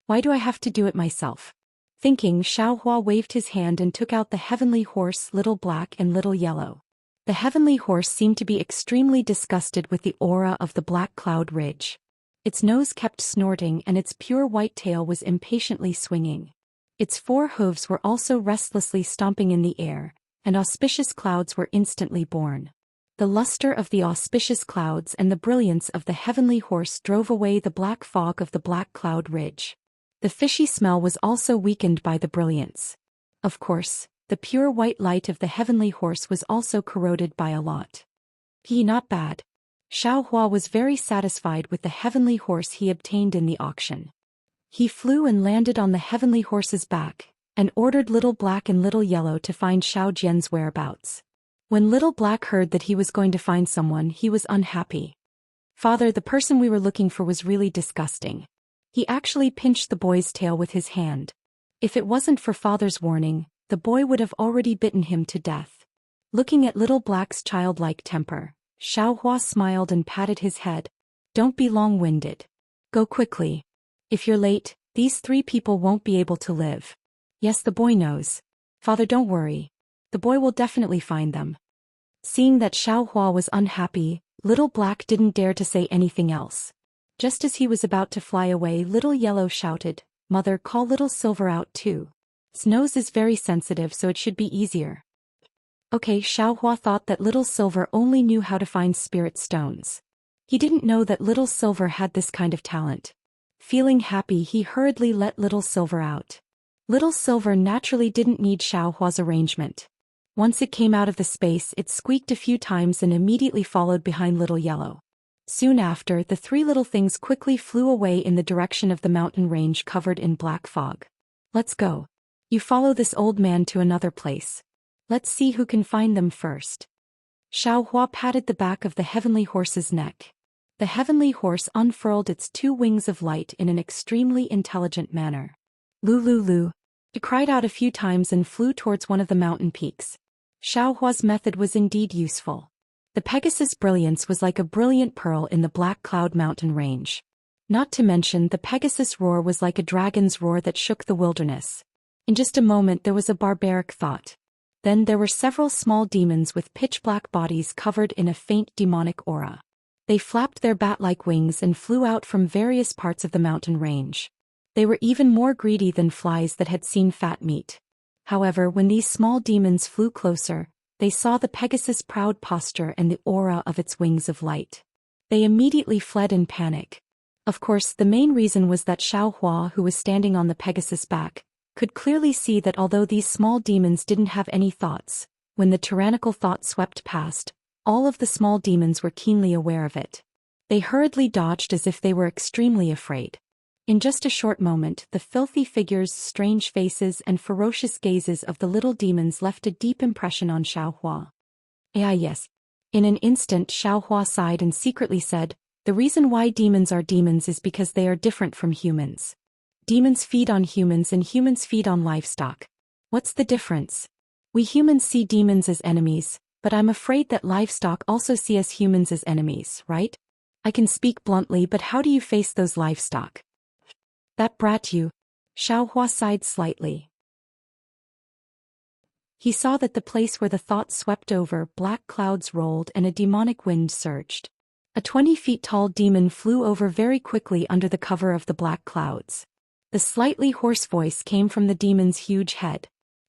Why do I have to do it myself? Thinking, Xiaohua waved his hand and took out the heavenly horse, Little Black and Little Yellow. The heavenly horse seemed to be extremely disgusted with the aura of the black cloud ridge. Its nose kept snorting and its pure white tail was impatiently swinging. Its 4 hooves were also restlessly stomping in the air, and auspicious clouds were instantly born. The luster of the auspicious clouds and the brilliance of the heavenly horse drove away the black fog of the black cloud ridge. The fishy smell was also weakened by the brilliance. Of course, the pure white light of the heavenly horse was also corroded by a lot. Not bad. Xiaohua was very satisfied with the heavenly horse he obtained in the auction. He flew and landed on the heavenly horse's back, and ordered Little Black and Little Yellow to find Xiao Jian's whereabouts. When Little Black heard that he was going to find someone, he was unhappy. Father, the person we were looking for was really disgusting. He actually pinched the boy's tail with his hand. If it wasn't for Father's warning, the boy would have already bitten him to death. Looking at Little Black's childlike temper, Xiaohua smiled and patted his head. Don't be long-winded. Go quickly. If you're late, these 3 people won't be able to live. Yes, the boy knows. Father, don't worry. The boy will definitely find them. Seeing that Xiaohua was unhappy, Little Black didn't dare to say anything else. Just as he was about to fly away, Little Yellow shouted, Mother, call Little Silver out too. His nose is very sensitive, so it should be easier. Okay, Xiaohua thought that Little Silver only knew how to find spirit stones. He didn't know that Little Silver had this kind of talent. Feeling happy, he hurriedly let Little Silver out. Little Silver naturally didn't need Xiaohua's arrangement. Once it came out of the space, it squeaked a few times and immediately followed behind Little Yellow. Soon after, the 3 little things quickly flew away in the direction of the mountain range covered in black fog. Let's go. You follow this old man to another place. Let's see who can find them first. Xiaohua patted the back of the heavenly horse's neck. The heavenly horse unfurled its 2 wings of light in an extremely intelligent manner. Lu. It cried out a few times and flew towards one of the mountain peaks. Xiaohua's method was indeed useful. The Pegasus brilliance was like a brilliant pearl in the Black Cloud mountain range. Not to mention, the Pegasus roar was like a dragon's roar that shook the wilderness. In just a moment there was a barbaric thought. Then there were several small demons with pitch-black bodies covered in a faint demonic aura. They flapped their bat-like wings and flew out from various parts of the mountain range. They were even more greedy than flies that had seen fat meat. However, when these small demons flew closer, they saw the Pegasus' proud posture and the aura of its wings of light. They immediately fled in panic. Of course, the main reason was that Xiaohua, who was standing on the Pegasus' back, could clearly see that although these small demons didn't have any thoughts, when the tyrannical thought swept past, all of the small demons were keenly aware of it. They hurriedly dodged as if they were extremely afraid. In just a short moment, the filthy figures, strange faces and ferocious gazes of the little demons left a deep impression on Xiaohua. Yes. In an instant Xiaohua sighed and secretly said, the reason why demons are demons is because they are different from humans. Demons feed on humans and humans feed on livestock. What's the difference? We humans see demons as enemies, but I'm afraid that livestock also see us humans as enemies, right? I can speak bluntly, but how do you face those livestock? That brat you. Xiaohua sighed slightly. He saw that the place where the thought swept over, black clouds rolled and a demonic wind surged. A 20 feet tall demon flew over very quickly under the cover of the black clouds. The slightly hoarse voice came from the demon's huge head.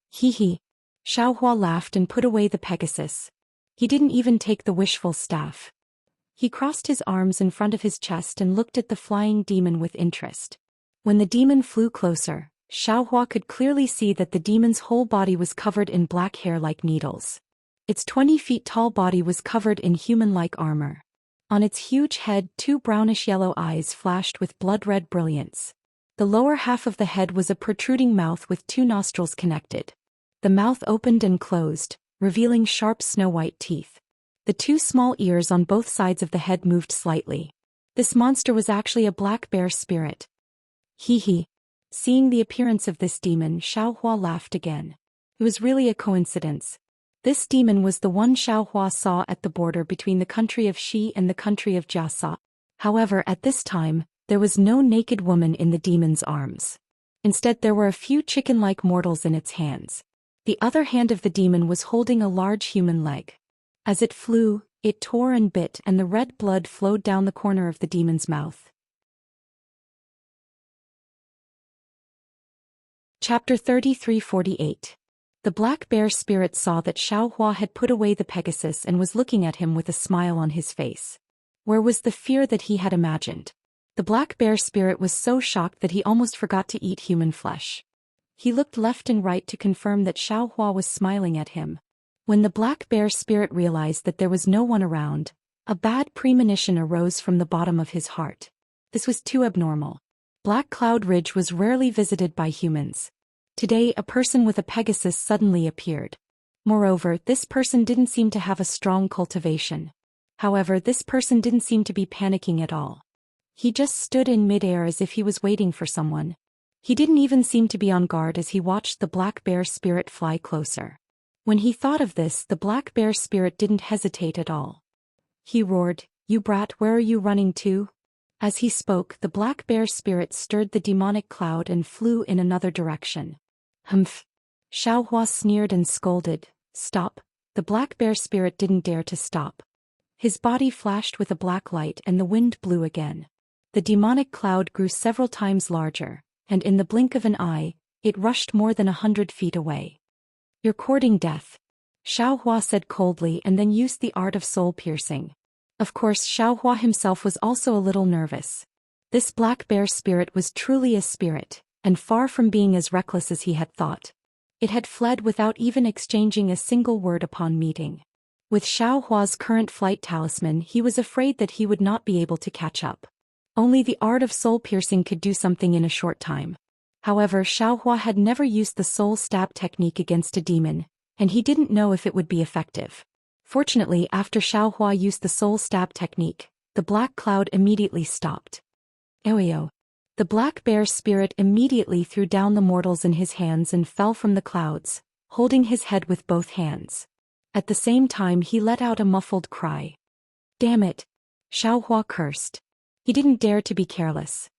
Hee. Xiaohua laughed and put away the Pegasus. He didn't even take the wishful staff. He crossed his arms in front of his chest and looked at the flying demon with interest. When the demon flew closer, Xiaohua could clearly see that the demon's whole body was covered in black hair like needles. Its 20 feet tall body was covered in human-like armor. On its huge head, 2 brownish-yellow eyes flashed with blood-red brilliance. The lower half of the head was a protruding mouth with 2 nostrils connected. The mouth opened and closed, revealing sharp snow-white teeth. The 2 small ears on both sides of the head moved slightly. This monster was actually a black bear spirit. Hee hee. Seeing the appearance of this demon, Xiaohua laughed again. It was really a coincidence. This demon was the one Xiaohua saw at the border between the country of Xi and the country of Jiasa. However, at this time, there was no naked woman in the demon's arms. Instead, there were a few chicken-like mortals in its hands. The other hand of the demon was holding a large human leg. As it flew, it tore and bit, and the red blood flowed down the corner of the demon's mouth. Chapter 33:48. The black bear spirit saw that Xiaohua had put away the Pegasus and was looking at him with a smile on his face. Where was the fear that he had imagined? The black bear spirit was so shocked that he almost forgot to eat human flesh. He looked left and right to confirm that Xiaohua was smiling at him. When the black bear spirit realized that there was no one around, a bad premonition arose from the bottom of his heart. This was too abnormal. Black Cloud Ridge was rarely visited by humans. Today, a person with a Pegasus suddenly appeared. Moreover, this person didn't seem to have a strong cultivation. However, this person didn't seem to be panicking at all. He just stood in midair as if he was waiting for someone. He didn't even seem to be on guard as he watched the black bear spirit fly closer. When he thought of this, the black bear spirit didn't hesitate at all. He roared, "You brat, where are you running to?" As he spoke, the black bear spirit stirred the demonic cloud and flew in another direction. Humph! Xiaohua sneered and scolded. "Stop!" The black bear spirit didn't dare to stop. His body flashed with a black light and the wind blew again. The demonic cloud grew several times larger, and in the blink of an eye, it rushed more than 100 feet away. "You're courting death," Xiaohua said coldly and then used the art of soul piercing. Of course, Xiaohua himself was also a little nervous. This black bear spirit was truly a spirit, and far from being as reckless as he had thought. It had fled without even exchanging a single word upon meeting. With Xiaohua's current flight talisman, he was afraid that he would not be able to catch up. Only the art of soul piercing could do something in a short time. However, Xiaohua had never used the soul stab technique against a demon, and he didn't know if it would be effective. Fortunately, after Xiaohua used the soul stab technique, the black cloud immediately stopped. Oyo! The black bear spirit immediately threw down the mortals in his hands and fell from the clouds, holding his head with both hands. At the same time he let out a muffled cry. "Damn it!" Xiaohua cursed. He didn't dare to be careless.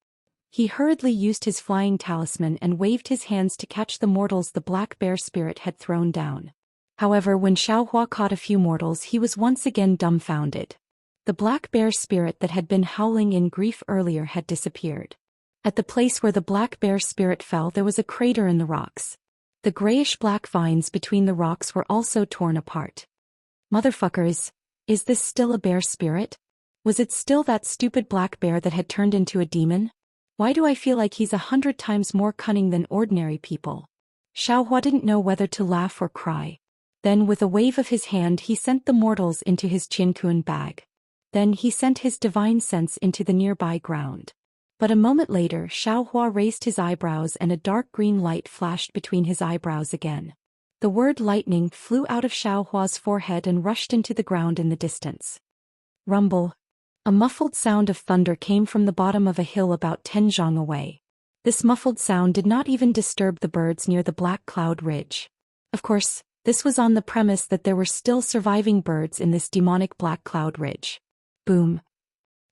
He hurriedly used his flying talisman and waved his hands to catch the mortals the black bear spirit had thrown down. However, when Xiaohua caught a few mortals, he was once again dumbfounded. The black bear spirit that had been howling in grief earlier had disappeared. At the place where the black bear spirit fell, there was a crater in the rocks. The grayish-black vines between the rocks were also torn apart. Motherfuckers, is this still a bear spirit? Was it still that stupid black bear that had turned into a demon? Why do I feel like he's 100 times more cunning than ordinary people? Xiaohua didn't know whether to laugh or cry. Then with a wave of his hand he sent the mortals into his Qinkuan bag. Then he sent his divine sense into the nearby ground. But a moment later Xiaohua raised his eyebrows and a dark green light flashed between his eyebrows again. The word lightning flew out of Xiaohua's forehead and rushed into the ground in the distance. Rumble. A muffled sound of thunder came from the bottom of a hill about 10 zhang away. This muffled sound did not even disturb the birds near the Black Cloud Ridge. Of course, this was on the premise that there were still surviving birds in this demonic Black Cloud Ridge. Boom.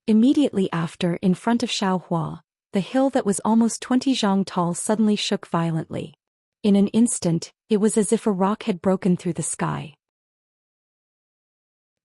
Immediately after, in front of Xiaohua, the hill that was almost 20 zhang tall suddenly shook violently. In an instant, it was as if a rock had broken through the sky.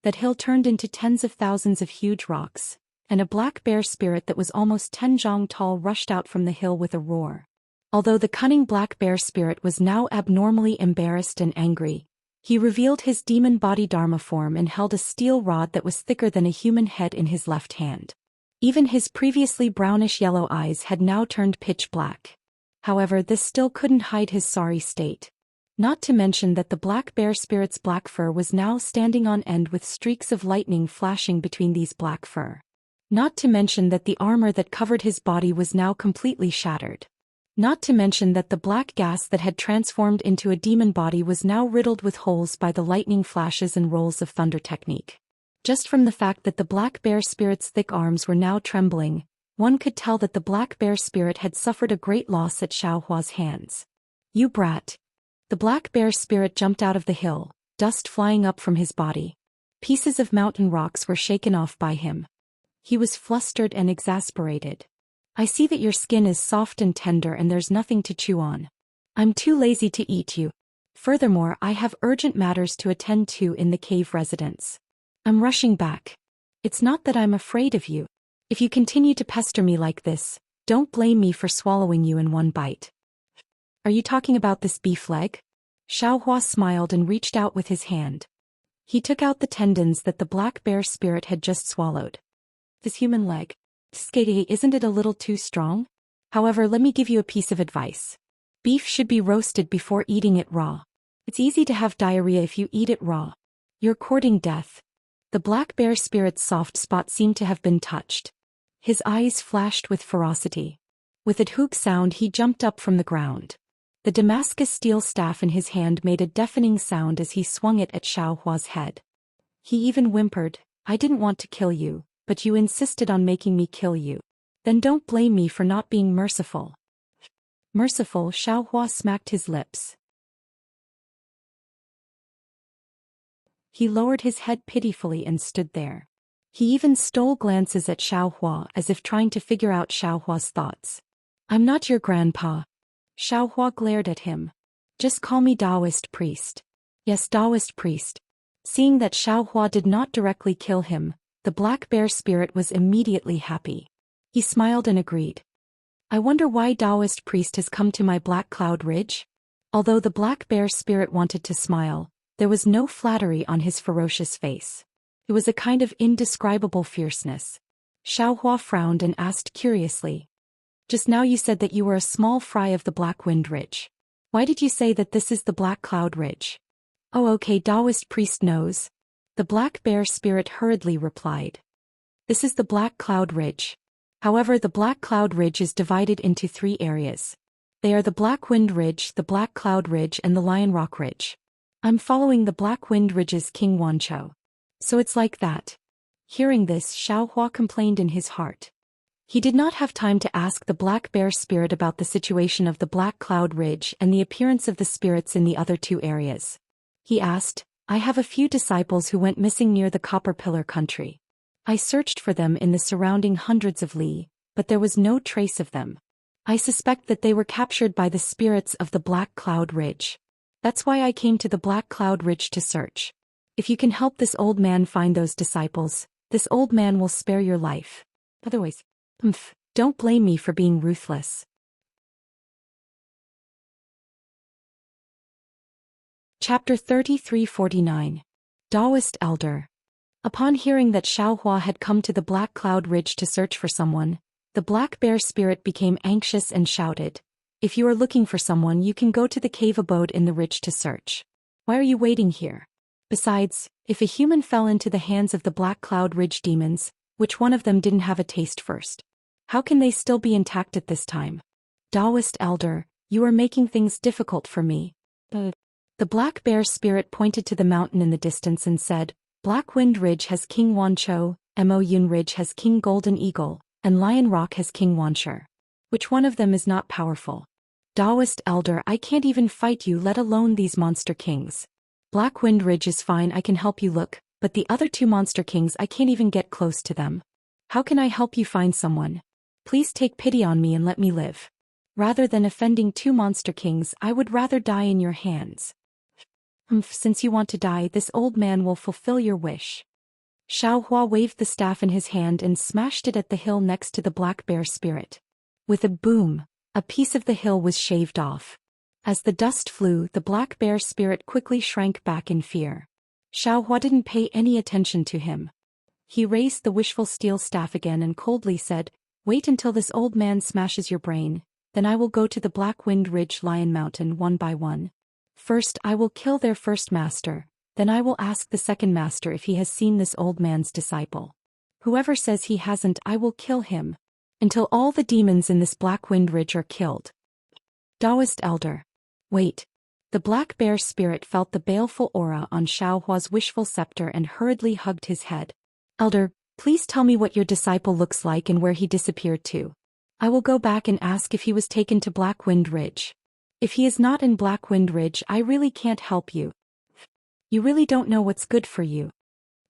That hill turned into tens of thousands of huge rocks, and a black bear spirit that was almost 10 zhang tall rushed out from the hill with a roar. Although the cunning black bear spirit was now abnormally embarrassed and angry, He revealed his demon body Dharma form and held a steel rod that was thicker than a human head in his left hand. Even his previously brownish-yellow eyes had now turned pitch black. However, this still couldn't hide his sorry state. Not to mention that the black bear spirit's black fur was now standing on end with streaks of lightning flashing between these black fur. Not to mention that the armor that covered his body was now completely shattered. Not to mention that the black gas that had transformed into a demon body was now riddled with holes by the lightning flashes and rolls of thunder technique. Just from the fact that the black bear spirit's thick arms were now trembling, one could tell that the black bear spirit had suffered a great loss at Xiaohua's hands. "You brat." The black bear spirit jumped out of the hill, dust flying up from his body. Pieces of mountain rocks were shaken off by him. He was flustered and exasperated. "I see that your skin is soft and tender and there's nothing to chew on. I'm too lazy to eat you. Furthermore, I have urgent matters to attend to in the cave residence. I'm rushing back. It's not that I'm afraid of you. If you continue to pester me like this, don't blame me for swallowing you in one bite." "Are you talking about this beef leg?" Xiaohua smiled and reached out with his hand. He took out the tendons that the black bear spirit had just swallowed. "This human leg. Skady, isn't it a little too strong? However, let me give you a piece of advice. Beef should be roasted before eating it raw. It's easy to have diarrhea if you eat it raw. You're courting death." The black bear spirit's soft spot seemed to have been touched. His eyes flashed with ferocity. With a hook sound, he jumped up from the ground. The Damascus steel staff in his hand made a deafening sound as he swung it at Xiaohua's head. He even whimpered, "I didn't want to kill you, but you insisted on making me kill you. Then don't blame me for not being merciful." "Merciful?" Xiaohua smacked his lips. He lowered his head pitifully and stood there. He even stole glances at Xiaohua as if trying to figure out Xiaohua's thoughts. "I'm not your grandpa." Xiaohua glared at him. "Just call me Taoist priest." "Yes, Taoist priest." Seeing that Xiaohua did not directly kill him, the black bear spirit was immediately happy. He smiled and agreed. "I wonder why Taoist priest has come to my Black Cloud Ridge?" Although the black bear spirit wanted to smile, there was no flattery on his ferocious face. It was a kind of indescribable fierceness. Xiaohua frowned and asked curiously, "Just now you said that you were a small fry of the Black Wind Ridge. Why did you say that this is the Black Cloud Ridge?" "Oh, okay, Taoist priest knows." The black bear spirit hurriedly replied. "This is the Black Cloud Ridge. However, the Black Cloud Ridge is divided into 3 areas. They are the Black Wind Ridge, the Black Cloud Ridge and the Lion Rock Ridge. I'm following the Black Wind Ridge's King Wancho. So it's like that." Hearing this, Xiaohua complained in his heart. He did not have time to ask the black bear spirit about the situation of the Black Cloud Ridge and the appearance of the spirits in the other 2 areas. He asked, "I have a few disciples who went missing near the Copper Pillar country. I searched for them in the surrounding hundreds of li, but there was no trace of them. I suspect that they were captured by the spirits of the Black Cloud Ridge. That's why I came to the Black Cloud Ridge to search. If you can help this old man find those disciples, this old man will spare your life. Otherwise, don't blame me for being ruthless." Chapter 3349. Taoist Elder. Upon hearing that Xiaohua had come to the Black Cloud Ridge to search for someone, the black bear spirit became anxious and shouted, "If you are looking for someone, you can go to the cave abode in the ridge to search. Why are you waiting here? Besides, if a human fell into the hands of the Black Cloud Ridge demons, which one of them didn't have a taste first? How can they still be intact at this time? Taoist Elder, you are making things difficult for me." The black bear spirit pointed to the mountain in the distance and said, "Black Wind Ridge has King Wancho, Moyun Ridge has King Golden Eagle, and Lion Rock has King Wancher. Which one of them is not powerful? Taoist Elder, I can't even fight you, let alone these monster kings. Black Wind Ridge is fine, I can help you look, but the other 2 monster kings, I can't even get close to them. How can I help you find someone? Please take pity on me and let me live. Rather than offending 2 monster kings, I would rather die in your hands." Since you want to die, this old man will fulfill your wish." Xiaohua waved the staff in his hand and smashed it at the hill next to the black bear spirit. With a boom, a piece of the hill was shaved off. As the dust flew, the black bear spirit quickly shrank back in fear. Xiaohua didn't pay any attention to him. He raised the wishful steel staff again and coldly said, "Wait until this old man smashes your brain, then I will go to the Black Wind Ridge Lion Mountain one by one. First I will kill their first master, then I will ask the second master if he has seen this old man's disciple. Whoever says he hasn't, I will kill him, until all the demons in this Black Wind Ridge are killed." Taoist Elder. Wait. The black bear spirit felt the baleful aura on Xiaohua's wishful scepter and hurriedly hugged his head. "Elder, please tell me what your disciple looks like and where he disappeared to. I will go back and ask if he was taken to Black Wind Ridge. If he is not in Black Wind Ridge, I really can't help you. You really don't know what's good for you."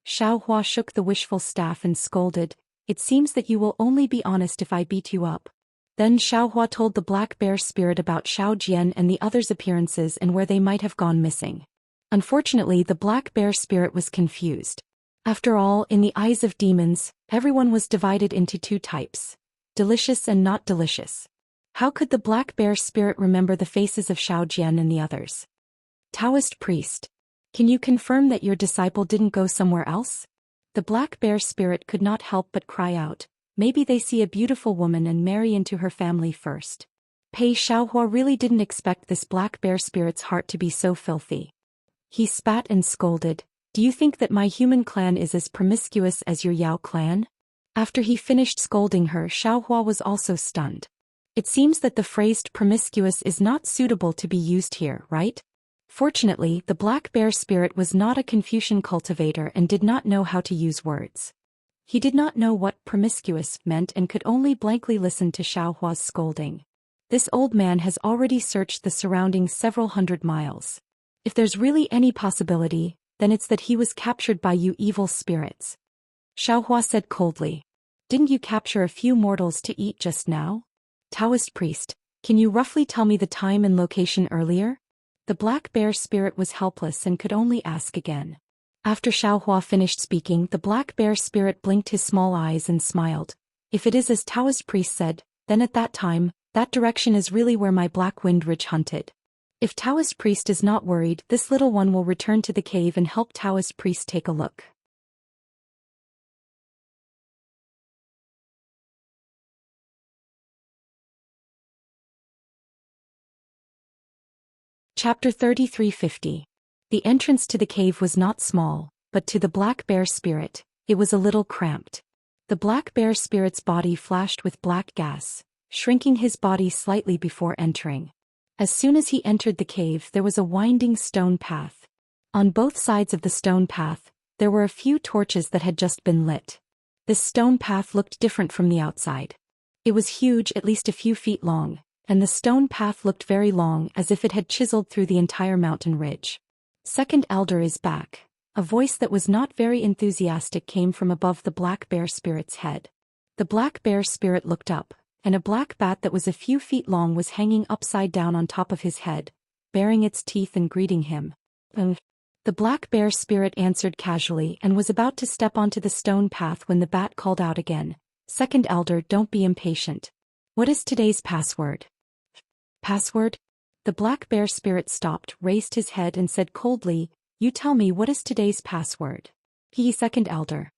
Xiaohua shook the wishful staff and scolded, "It seems that you will only be honest if I beat you up." Then Xiaohua told the black bear spirit about Xiao Jian and the others' appearances and where they might have gone missing. Unfortunately, the black bear spirit was confused. After all, in the eyes of demons, everyone was divided into two types: delicious and not delicious. How could the black bear spirit remember the faces of Xiao Jian and the others? Taoist priest. Can you confirm that your disciple didn't go somewhere else? The black bear spirit could not help but cry out, "Maybe they see a beautiful woman and marry into her family first." Pei Xiaohua really didn't expect this black bear spirit's heart to be so filthy. He spat and scolded, "Do you think that my human clan is as promiscuous as your Yao clan?" After he finished scolding her, Xiaohua was also stunned. It seems that the phrase promiscuous is not suitable to be used here, right? Fortunately, the black bear spirit was not a Confucian cultivator and did not know how to use words. He did not know what promiscuous meant and could only blankly listen to Xiaohua's scolding. This old man has already searched the surroundings several hundred miles. If there's really any possibility, then it's that he was captured by you evil spirits. Xiaohua said coldly. "Didn't you capture a few mortals to eat just now?" Taoist priest, can you roughly tell me the time and location earlier? The black bear spirit was helpless and could only ask again. After Xiaohua finished speaking, the black bear spirit blinked his small eyes and smiled. "If it is as Taoist priest said, then at that time, that direction is really where my Black Wind Ridge hunted. If Taoist priest is not worried, this little one will return to the cave and help Taoist priest take a look." Chapter 3350. The entrance to the cave was not small, but to the black bear spirit, it was a little cramped. The black bear spirit's body flashed with black gas, shrinking his body slightly before entering. As soon as he entered the cave, there was a winding stone path. On both sides of the stone path, there were a few torches that had just been lit. This stone path looked different from the outside. It was huge, at least a few feet long, and the stone path looked very long, as if it had chiseled through the entire mountain ridge. "Second elder is back." A voice that was not very enthusiastic came from above the black bear spirit's head. The black bear spirit looked up, and a black bat that was a few feet long was hanging upside down on top of his head, baring its teeth and greeting him. The black bear spirit answered casually and was about to step onto the stone path when the bat called out again, "Second elder, don't be impatient. What is today's password?" "Password?" The black bear spirit stopped, raised his head and said coldly, "You tell me, what is today's password?" Second elder."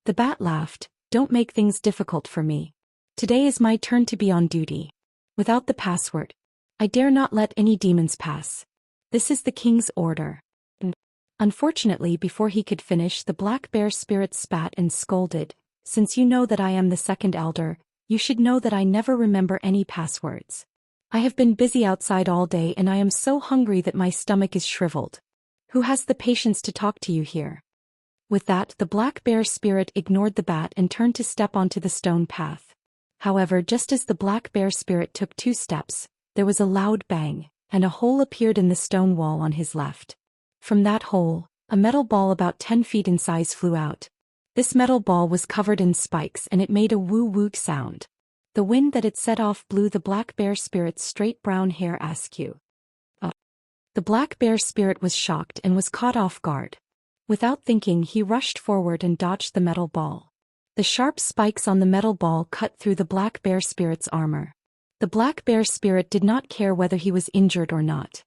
The bat laughed, "Don't make things difficult for me. Today is my turn to be on duty. Without the password, I dare not let any demons pass. This is the king's order." Unfortunately, before he could finish, the black bear spirit spat and scolded, "Since you know that I am the second elder, you should know that I never remember any passwords. I have been busy outside all day and I am so hungry that my stomach is shriveled. Who has the patience to talk to you here?" With that, the black bear spirit ignored the bat and turned to step onto the stone path. However, just as the black bear spirit took 2 steps, there was a loud bang, and a hole appeared in the stone wall on his left. From that hole, a metal ball about 10 feet in size flew out. This metal ball was covered in spikes and it made a woo-woo sound. The wind that it set off blew the black bear spirit's straight brown hair askew. The black bear spirit was shocked and was caught off guard. Without thinking, he rushed forward and dodged the metal ball. The sharp spikes on the metal ball cut through the black bear spirit's armor. The black bear spirit did not care whether he was injured or not.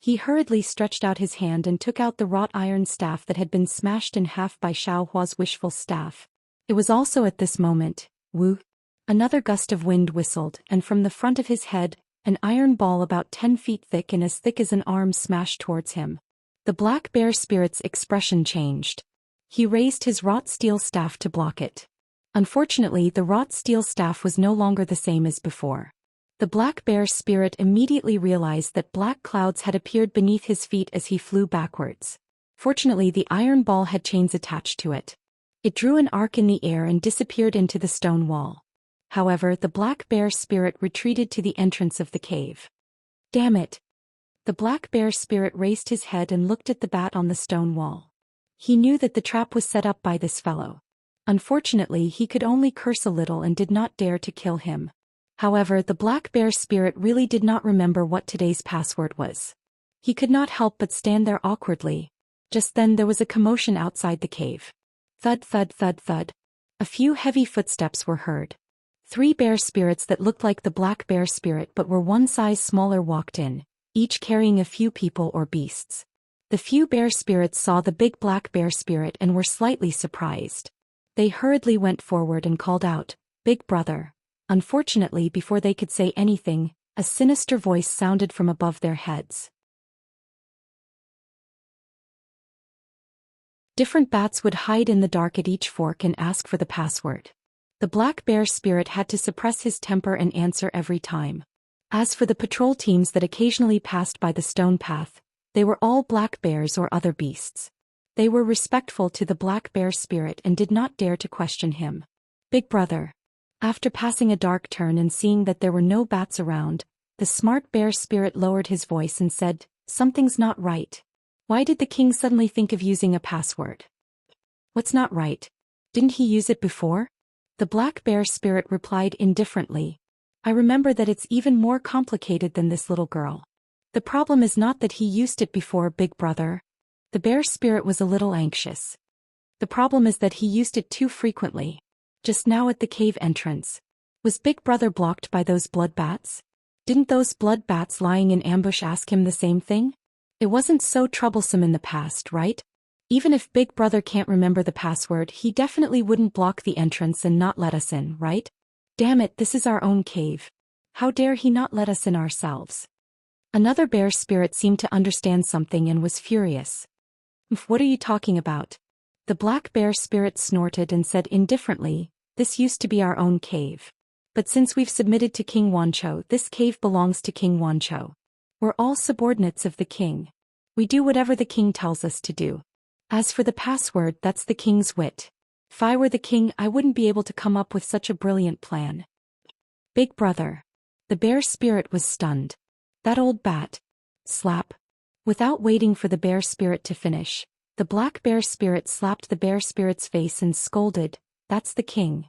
He hurriedly stretched out his hand and took out the wrought iron staff that had been smashed in half by Xiao Hua's wishful staff. It was also at this moment, woo! Another gust of wind whistled, and from the front of his head, an iron ball about 10 feet thick and as thick as an arm smashed towards him. The black bear spirit's expression changed. He raised his wrought steel staff to block it. Unfortunately, the wrought steel staff was no longer the same as before. The black bear spirit immediately realized that black clouds had appeared beneath his feet as he flew backwards. Fortunately, the iron ball had chains attached to it. It drew an arc in the air and disappeared into the stone wall. However, the black bear spirit retreated to the entrance of the cave. Damn it! The black bear spirit raised his head and looked at the bat on the stone wall. He knew that the trap was set up by this fellow. Unfortunately, he could only curse a little and did not dare to kill him. However, the black bear spirit really did not remember what today's password was. He could not help but stand there awkwardly. Just then there was a commotion outside the cave. Thud thud thud thud. A few heavy footsteps were heard. 3 bear spirits that looked like the black bear spirit but were one size smaller walked in, each carrying a few people or beasts. The few bear spirits saw the big black bear spirit and were slightly surprised. They hurriedly went forward and called out, "Big brother." Unfortunately, before they could say anything, a sinister voice sounded from above their heads. Different bats would hide in the dark at each fork and ask for the password. The black bear spirit had to suppress his temper and answer every time. As for the patrol teams that occasionally passed by the stone path, they were all black bears or other beasts. They were respectful to the black bear spirit and did not dare to question him. "Big brother." After passing a dark turn and seeing that there were no bats around, the smart bear spirit lowered his voice and said, "Something's not right. Why did the king suddenly think of using a password?" "What's not right? Didn't he use it before?" The black bear spirit replied indifferently. "I remember that it's even more complicated than this little girl. The problem is not that he used it before, big brother." The bear spirit was a little anxious. "The problem is that he used it too frequently. Just now at the cave entrance. Was big brother blocked by those blood bats? Didn't those blood bats lying in ambush ask him the same thing? It wasn't so troublesome in the past, right? Even if big brother can't remember the password, he definitely wouldn't block the entrance and not let us in, right? Damn it, this is our own cave. How dare he not let us in ourselves?" Another bear spirit seemed to understand something and was furious. "What are you talking about?" The black bear spirit snorted and said indifferently, "This used to be our own cave. But since we've submitted to King Wancho, this cave belongs to King Wancho. We're all subordinates of the king. We do whatever the king tells us to do. As for the password, that's the king's wit. If I were the king, I wouldn't be able to come up with such a brilliant plan." "Big brother." The bear spirit was stunned. "That old bat." Slap. Without waiting for the bear spirit to finish, the black bear spirit slapped the bear spirit's face and scolded, "That's the king."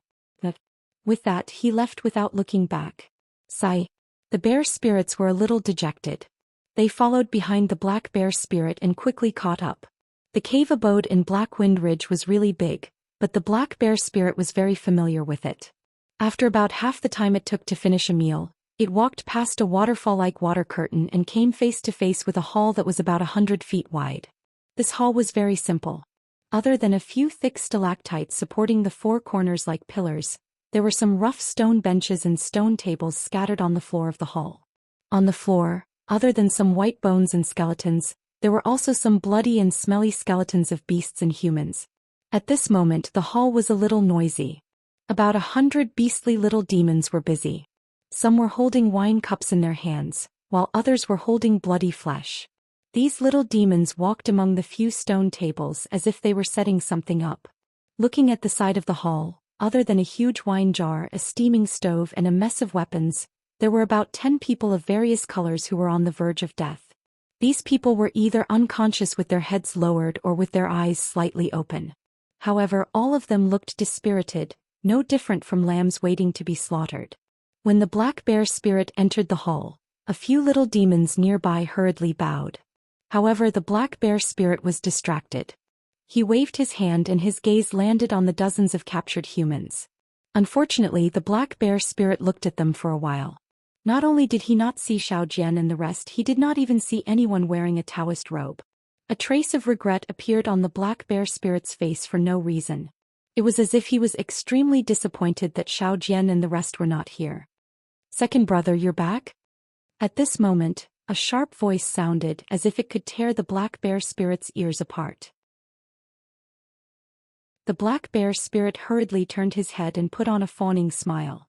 With that, he left without looking back. Sigh. The bear spirits were a little dejected. They followed behind the black bear spirit and quickly caught up. The cave abode in Black Wind Ridge was really big, but the black bear spirit was very familiar with it. After about half the time it took to finish a meal, it walked past a waterfall-like water curtain and came face to face with a hall that was about 100 feet wide. This hall was very simple. Other than a few thick stalactites supporting the 4 corners like pillars, there were some rough stone benches and stone tables scattered on the floor of the hall. On the floor, other than some white bones and skeletons, there were also some bloody and smelly skeletons of beasts and humans. At this moment the hall was a little noisy. About 100 beastly little demons were busy. Some were holding wine cups in their hands, while others were holding bloody flesh. These little demons walked among the few stone tables as if they were setting something up. Looking at the side of the hall, other than a huge wine jar, a steaming stove and a mess of weapons, there were about 10 people of various colors who were on the verge of death. These people were either unconscious with their heads lowered or with their eyes slightly open. However, all of them looked dispirited, no different from lambs waiting to be slaughtered. When the black bear spirit entered the hall, a few little demons nearby hurriedly bowed. However, the black bear spirit was distracted. He waved his hand and his gaze landed on the dozens of captured humans. Unfortunately, the black bear spirit looked at them for a while. Not only did he not see Xiao Jian and the rest, he did not even see anyone wearing a Taoist robe. A trace of regret appeared on the black bear spirit's face for no reason. It was as if he was extremely disappointed that Xiao Jian and the rest were not here. "Second brother, you're back?" At this moment, a sharp voice sounded as if it could tear the black bear spirit's ears apart. The black bear spirit hurriedly turned his head and put on a fawning smile.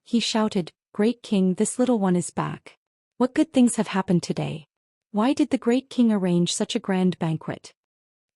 He shouted, "Great King, this little one is back. What good things have happened today? Why did the Great King arrange such a grand banquet?"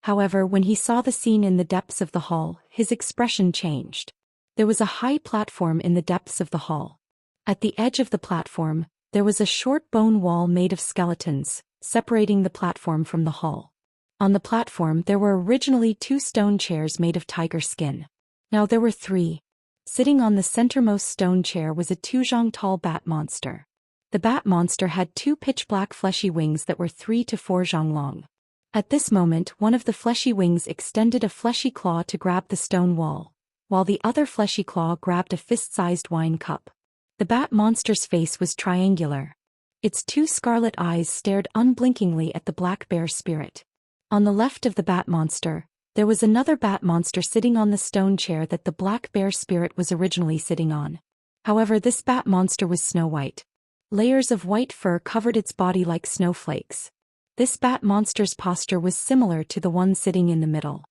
However, when he saw the scene in the depths of the hall, his expression changed. There was a high platform in the depths of the hall. At the edge of the platform, there was a short bone wall made of skeletons, separating the platform from the hall. On the platform there were originally 2 stone chairs made of tiger skin. Now there were 3. Sitting on the centermost stone chair was a 2-zhang-tall bat monster. The bat monster had 2 pitch-black fleshy wings that were 3 to 4 zhang long. At this moment, one of the fleshy wings extended a fleshy claw to grab the stone wall, while the other fleshy claw grabbed a fist-sized wine cup. The bat monster's face was triangular. Its 2 scarlet eyes stared unblinkingly at the black bear spirit. On the left of the bat monster, there was another bat monster sitting on the stone chair that the black bear spirit was originally sitting on. However, this bat monster was snow white. Layers of white fur covered its body like snowflakes. This bat monster's posture was similar to the one sitting in the middle.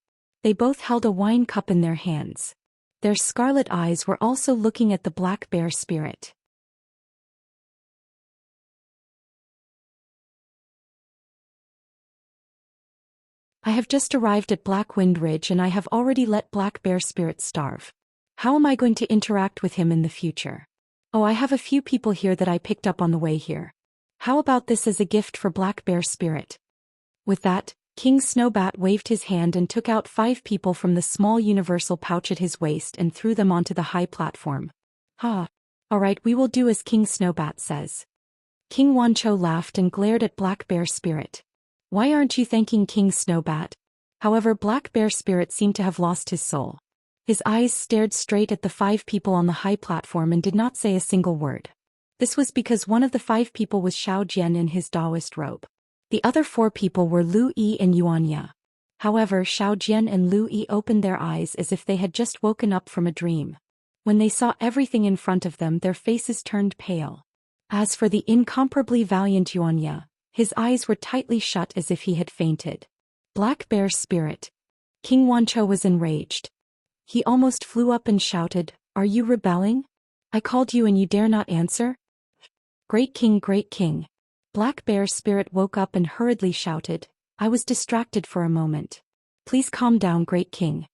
They both held a wine cup in their hands. Their scarlet eyes were also looking at the black bear spirit. "I have just arrived at Black Wind Ridge and I have already let Black Bear Spirit starve. How am I going to interact with him in the future? Oh, I have a few people here that I picked up on the way here. How about this as a gift for Black Bear Spirit?" With that, King Snowbat waved his hand and took out 5 people from the small universal pouch at his waist and threw them onto the high platform. "Ha! Alright, we will do as King Snowbat says." King Wancho laughed and glared at Black Bear Spirit. "Why aren't you thanking King Snowbat?" However, Black Bear Spirit seemed to have lost his soul. His eyes stared straight at the 5 people on the high platform and did not say a single word. This was because one of the 5 people was Xiao Jian in his Taoist robe. The other 4 people were Lu Yi and Yuanya. However, Xiao Jian and Lu Yi opened their eyes as if they had just woken up from a dream. When they saw everything in front of them, their faces turned pale. As for the incomparably valiant Yuanya, his eyes were tightly shut as if he had fainted. Black Bear Spirit. King Wancho was enraged. He almost flew up and shouted, "Are you rebelling? I called you and you dare not answer?" Great King, Great King." Black Bear Spirit woke up and hurriedly shouted, "I was distracted for a moment. Please calm down, Great King."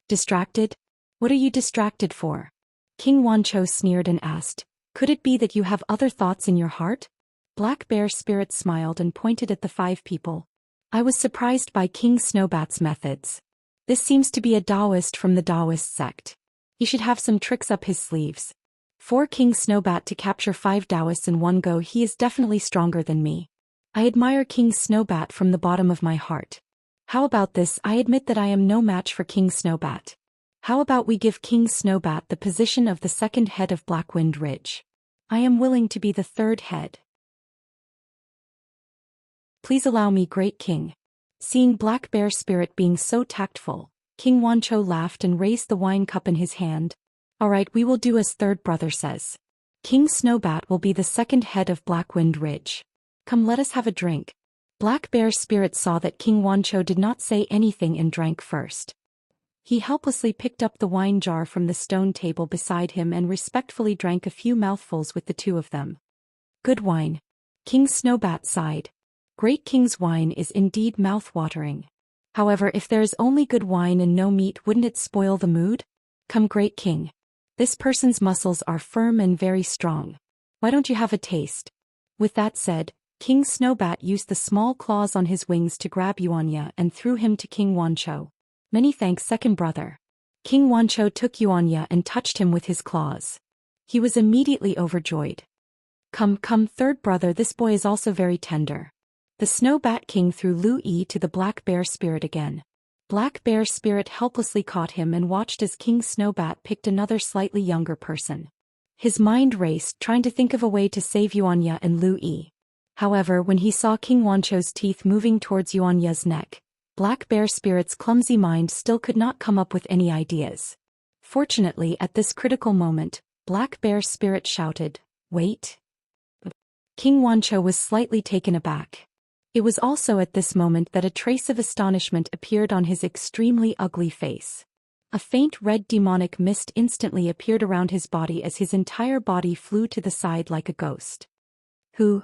"Distracted? What are you distracted for?" King Wancho sneered and asked, "Could it be that you have other thoughts in your heart?" Black Bear Spirit smiled and pointed at the 5 people. "I was surprised by King Snowbat's methods. This seems to be a Taoist from the Taoist sect. He should have some tricks up his sleeves. For King Snowbat to capture 5 Taoists in one go, he is definitely stronger than me. I admire King Snowbat from the bottom of my heart. How about this? I admit that I am no match for King Snowbat. How about we give King Snowbat the position of the 2nd head of Blackwind Ridge? I am willing to be the 3rd head. Please allow me, Great King." Seeing Black Bear Spirit being so tactful, King Wancho laughed and raised the wine cup in his hand. "Alright, we will do as 3rd brother says. King Snowbat will be the 2nd head of Blackwind Ridge. Come, let us have a drink." Black Bear Spirit saw that King Wancho did not say anything and drank first. He helplessly picked up the wine jar from the stone table beside him and respectfully drank a few mouthfuls with the 2 of them. "Good wine." King Snowbat sighed. Great King's wine is indeed mouth-watering. However, if there is only good wine and no meat, wouldn't it spoil the mood? Come, Great King. This person's muscles are firm and very strong. Why don't you have a taste? With that said, King Snowbat used the small claws on his wings to grab Yuanya and threw him to King Wancho. "Many thanks, 2nd brother." King Wancho took Yuanya and touched him with his claws. He was immediately overjoyed. Come, 3rd brother, this boy is also very tender." The Snow Bat King threw Lu Yi to the Black Bear Spirit again. Black Bear Spirit helplessly caught him and watched as King Snowbat picked another slightly younger person. His mind raced, trying to think of a way to save Yuanya and Lu Yi. However, when he saw King Wancho's teeth moving towards Yuanya's neck, Black Bear Spirit's clumsy mind still could not come up with any ideas. Fortunately, at this critical moment, Black Bear Spirit shouted, "Wait!" King Wancho was slightly taken aback. It was also at this moment that a trace of astonishment appeared on his extremely ugly face. A faint red demonic mist instantly appeared around his body as his entire body flew to the side like a ghost. "Who?"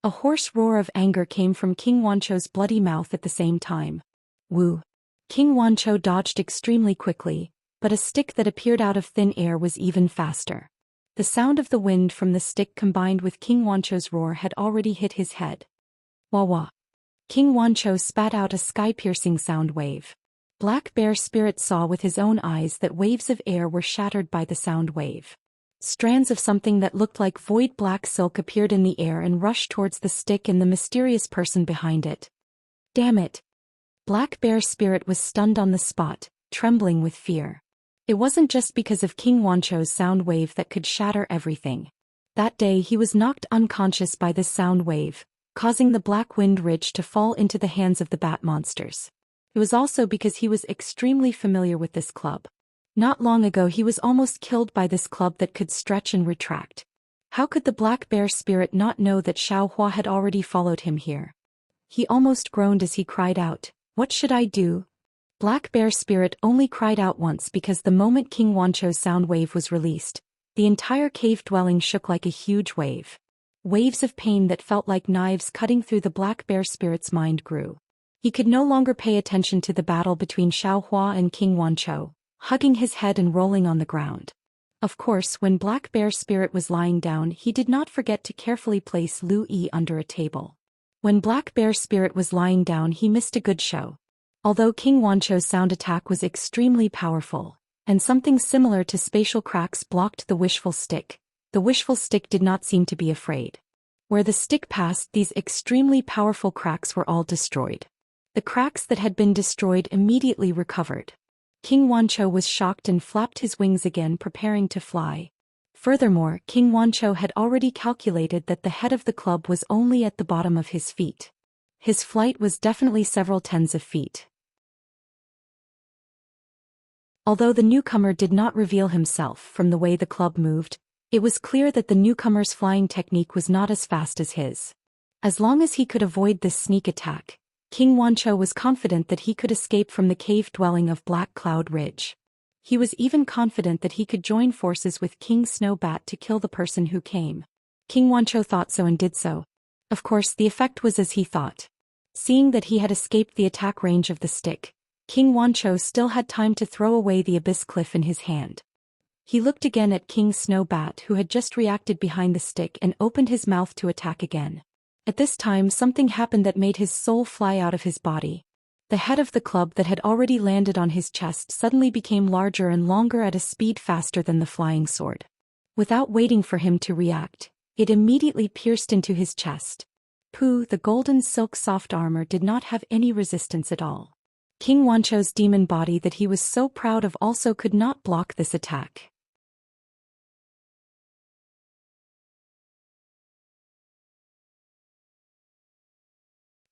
A hoarse roar of anger came from King Wancho's bloody mouth at the same time. "Wu." King Wancho dodged extremely quickly, but a stick that appeared out of thin air was even faster. The sound of the wind from the stick combined with King Wancho's roar had already hit his head. Wah wah. King Wancho spat out a sky-piercing sound wave. Black Bear Spirit saw with his own eyes that waves of air were shattered by the sound wave. Strands of something that looked like void black silk appeared in the air and rushed towards the stick and the mysterious person behind it. Damn it! Black Bear Spirit was stunned on the spot, trembling with fear. It wasn't just because of King Wancho's sound wave that could shatter everything. That day he was knocked unconscious by this sound wave, causing the Black Wind Ridge to fall into the hands of the bat monsters. It was also because he was extremely familiar with this club. Not long ago he was almost killed by this club that could stretch and retract. How could the Black Bear Spirit not know that Xiao Hua had already followed him here? He almost groaned as he cried out, "What should I do?" Black Bear Spirit only cried out once because the moment King Wancho's sound wave was released, the entire cave dwelling shook like a huge wave. Waves of pain that felt like knives cutting through the Black Bear Spirit's mind grew. He could no longer pay attention to the battle between Xiao Hua and King Wancho, hugging his head and rolling on the ground. Of course, when Black Bear Spirit was lying down, he did not forget to carefully place Lu Yi under a table. When Black Bear Spirit was lying down, he missed a good show. Although King Wancho's sound attack was extremely powerful, and something similar to spatial cracks blocked the wishful stick, the wishful stick did not seem to be afraid. Where the stick passed, these extremely powerful cracks were all destroyed. The cracks that had been destroyed immediately recovered. King Wancho was shocked and flapped his wings again, preparing to fly. Furthermore, King Wancho had already calculated that the head of the club was only at the bottom of his feet. His flight was definitely several tens of feet. Although the newcomer did not reveal himself from the way the club moved, it was clear that the newcomer's flying technique was not as fast as his. As long as he could avoid this sneak attack, King Wancho was confident that he could escape from the cave dwelling of Black Cloud Ridge. He was even confident that he could join forces with King Snowbat to kill the person who came. King Wancho thought so and did so. Of course, the effect was as he thought. Seeing that he had escaped the attack range of the stick, King Wancho still had time to throw away the abyss cliff in his hand. He looked again at King Snowbat, who had just reacted behind the stick, and opened his mouth to attack again. At this time something happened that made his soul fly out of his body. The head of the club that had already landed on his chest suddenly became larger and longer at a speed faster than the flying sword. Without waiting for him to react, it immediately pierced into his chest. Pooh, the golden silk soft armor did not have any resistance at all. King Wancho's demon body that he was so proud of also could not block this attack.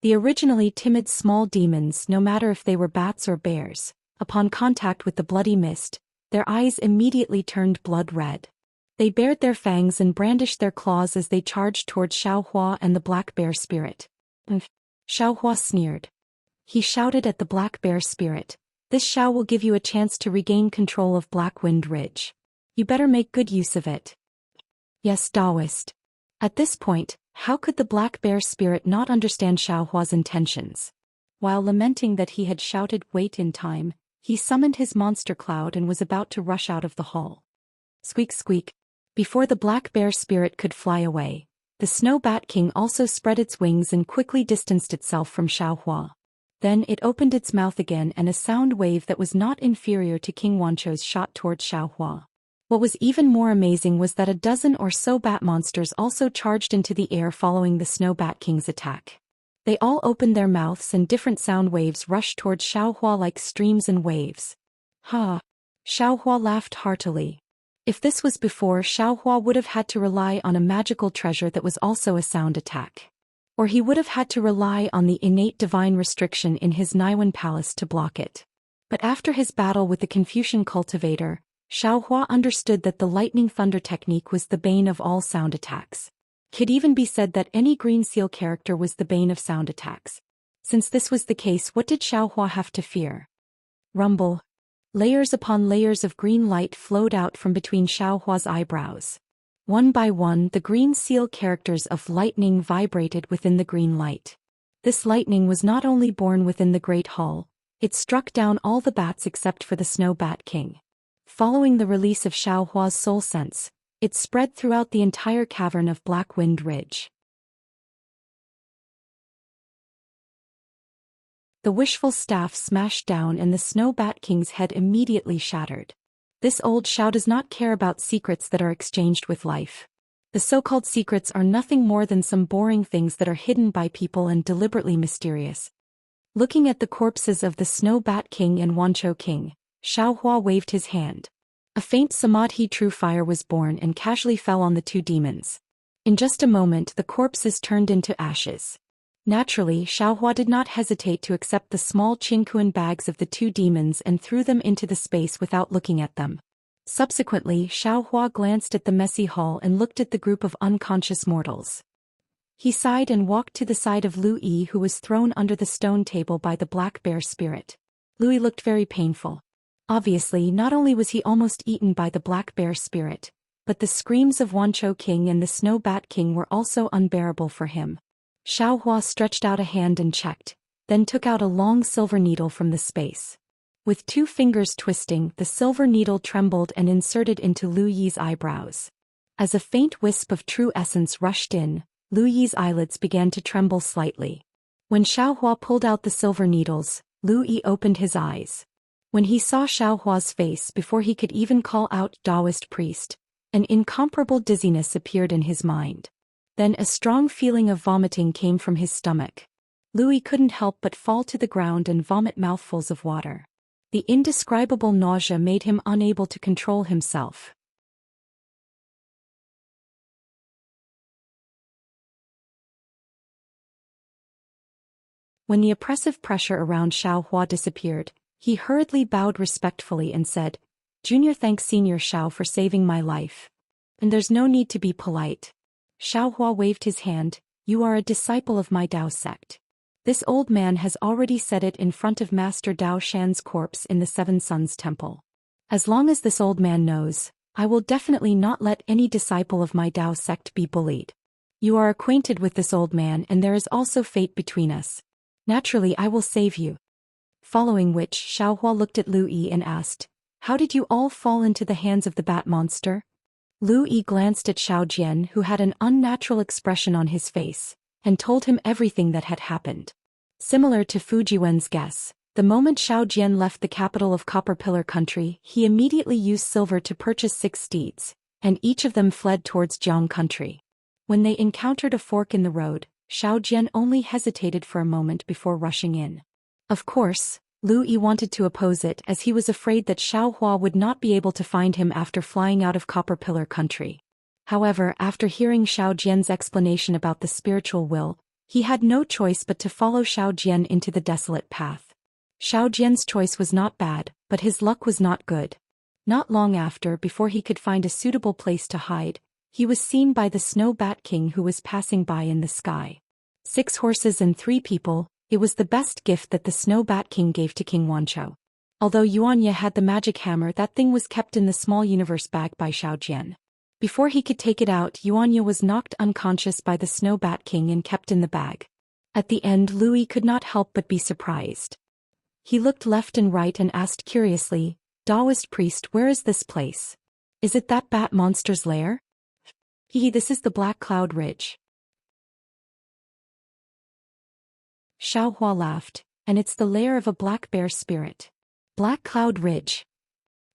The originally timid small demons, no matter if they were bats or bears, upon contact with the bloody mist, their eyes immediately turned blood red. They bared their fangs and brandished their claws as they charged towards Xiao Hua and the Black Bear Spirit. Xiao Hua sneered. He shouted at the Black Bear Spirit, "This Xiao will give you a chance to regain control of Black Wind Ridge. You better make good use of it." Yes, Taoist. At this point, how could the Black Bear Spirit not understand Xiao Hua's intentions? While lamenting that he had shouted "wait" in time, he summoned his monster cloud and was about to rush out of the hall. Squeak squeak. Before the Black Bear Spirit could fly away, the Snow Bat King also spread its wings and quickly distanced itself from Xiao Hua. Then it opened its mouth again and a sound wave that was not inferior to King Wancho's shot towards Xiao Hua. What was even more amazing was that a dozen or so bat monsters also charged into the air following the Snow Bat King's attack. They all opened their mouths and different sound waves rushed towards Xiao Hua like streams and waves. Ha! Xiao Hua laughed heartily. If this was before, Xiaohua would have had to rely on a magical treasure that was also a sound attack. Or he would have had to rely on the innate divine restriction in his Naiwan palace to block it. But after his battle with the Confucian cultivator, Xiaohua understood that the lightning thunder technique was the bane of all sound attacks. Could even be said that any green seal character was the bane of sound attacks. Since this was the case, what did Xiaohua have to fear? Rumble. Layers upon layers of green light flowed out from between Xiaohua's eyebrows. One by one, the green seal characters of lightning vibrated within the green light. This lightning was not only born within the Great Hall, it struck down all the bats except for the Snow Bat King. Following the release of Xiaohua's soul sense, it spread throughout the entire cavern of Black Wind Ridge. The wishful staff smashed down and the Snow Bat King's head immediately shattered. This old Xiao does not care about secrets that are exchanged with life. The so-called secrets are nothing more than some boring things that are hidden by people and deliberately mysterious. Looking at the corpses of the Snow Bat King and Wancho King, Xiaohua waved his hand. A faint samadhi true fire was born and casually fell on the two demons. In just a moment the corpses turned into ashes. Naturally, Xiaohua did not hesitate to accept the small Qingkuan bags of the two demons and threw them into the space without looking at them. Subsequently, Xiaohua glanced at the messy hall and looked at the group of unconscious mortals. He sighed and walked to the side of Lu Yi, who was thrown under the stone table by the black bear spirit. Lu Yi looked very painful. Obviously, not only was he almost eaten by the black bear spirit, but the screams of Wancho King and the Snow Bat King were also unbearable for him. Xiaohua stretched out a hand and checked, then took out a long silver needle from the space. With 2 fingers twisting, the silver needle trembled and inserted into Lu Yi's eyebrows. As a faint wisp of true essence rushed in, Lu Yi's eyelids began to tremble slightly. When Xiaohua pulled out the silver needles, Lu Yi opened his eyes. When he saw Xiaohua's face before he could even call out Taoist priest, an incomparable dizziness appeared in his mind. Then a strong feeling of vomiting came from his stomach. Lu Yi couldn't help but fall to the ground and vomit mouthfuls of water. The indescribable nausea made him unable to control himself. When the oppressive pressure around Xiaohua disappeared, he hurriedly bowed respectfully and said, "Junior, thanks Senior Xiao for saving my life. And there's no need to be polite." Xiaohua waved his hand, "You are a disciple of my Dao sect. This old man has already said it in front of Master Dao Shan's corpse in the Seven Suns Temple. As long as this old man knows, I will definitely not let any disciple of my Dao sect be bullied. You are acquainted with this old man and there is also fate between us. Naturally I will save you." Following which, Xiaohua looked at Lu Yi and asked, "How did you all fall into the hands of the bat monster?" Lu Yi glanced at Xiao Jian, who had an unnatural expression on his face, and told him everything that had happened. Similar to Fu Jiwen's guess, the moment Xiao Jian left the capital of Copper Pillar Country, he immediately used silver to purchase 6 steeds, and each of them fled towards Jiang Country. When they encountered a fork in the road, Xiao Jian only hesitated for a moment before rushing in. Of course, Lu Yi wanted to oppose it as he was afraid that Xiaohua would not be able to find him after flying out of Copper Pillar Country. However, after hearing Xiao Jian's explanation about the spiritual will, he had no choice but to follow Xiao Jian into the desolate path. Xiao Jian's choice was not bad, but his luck was not good. Not long after, before he could find a suitable place to hide, he was seen by the Snow Bat King who was passing by in the sky. 6 horses and 3 people. It was the best gift that the Snow Bat King gave to King Wancho. Although Yuanya had the magic hammer, that thing was kept in the small universe bag by Xiao Jian. Before he could take it out, Yuanya was knocked unconscious by the Snow Bat King and kept in the bag. At the end, Lu Yi could not help but be surprised. He looked left and right and asked curiously, "Taoist priest, where is this place? Is it that bat monster's lair?" This is the Black Cloud Ridge." Xiaohua laughed, "And it's the lair of a black bear spirit. Black Cloud Ridge."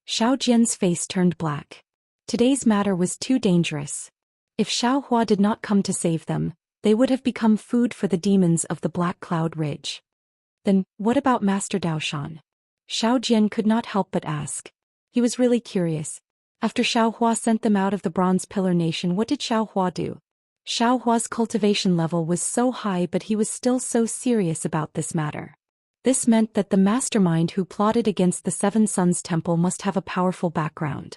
Xiao Jian's face turned black. Today's matter was too dangerous. If Xiaohua did not come to save them, they would have become food for the demons of the Black Cloud Ridge. Then, what about Master Dao Shan? Xiao Jian could not help but ask. He was really curious. After Xiaohua sent them out of the Bronze Pillar Nation, what did Xiaohua do? Xiaohua's cultivation level was so high, but he was still so serious about this matter. This meant that the mastermind who plotted against the Seven Suns Temple must have a powerful background.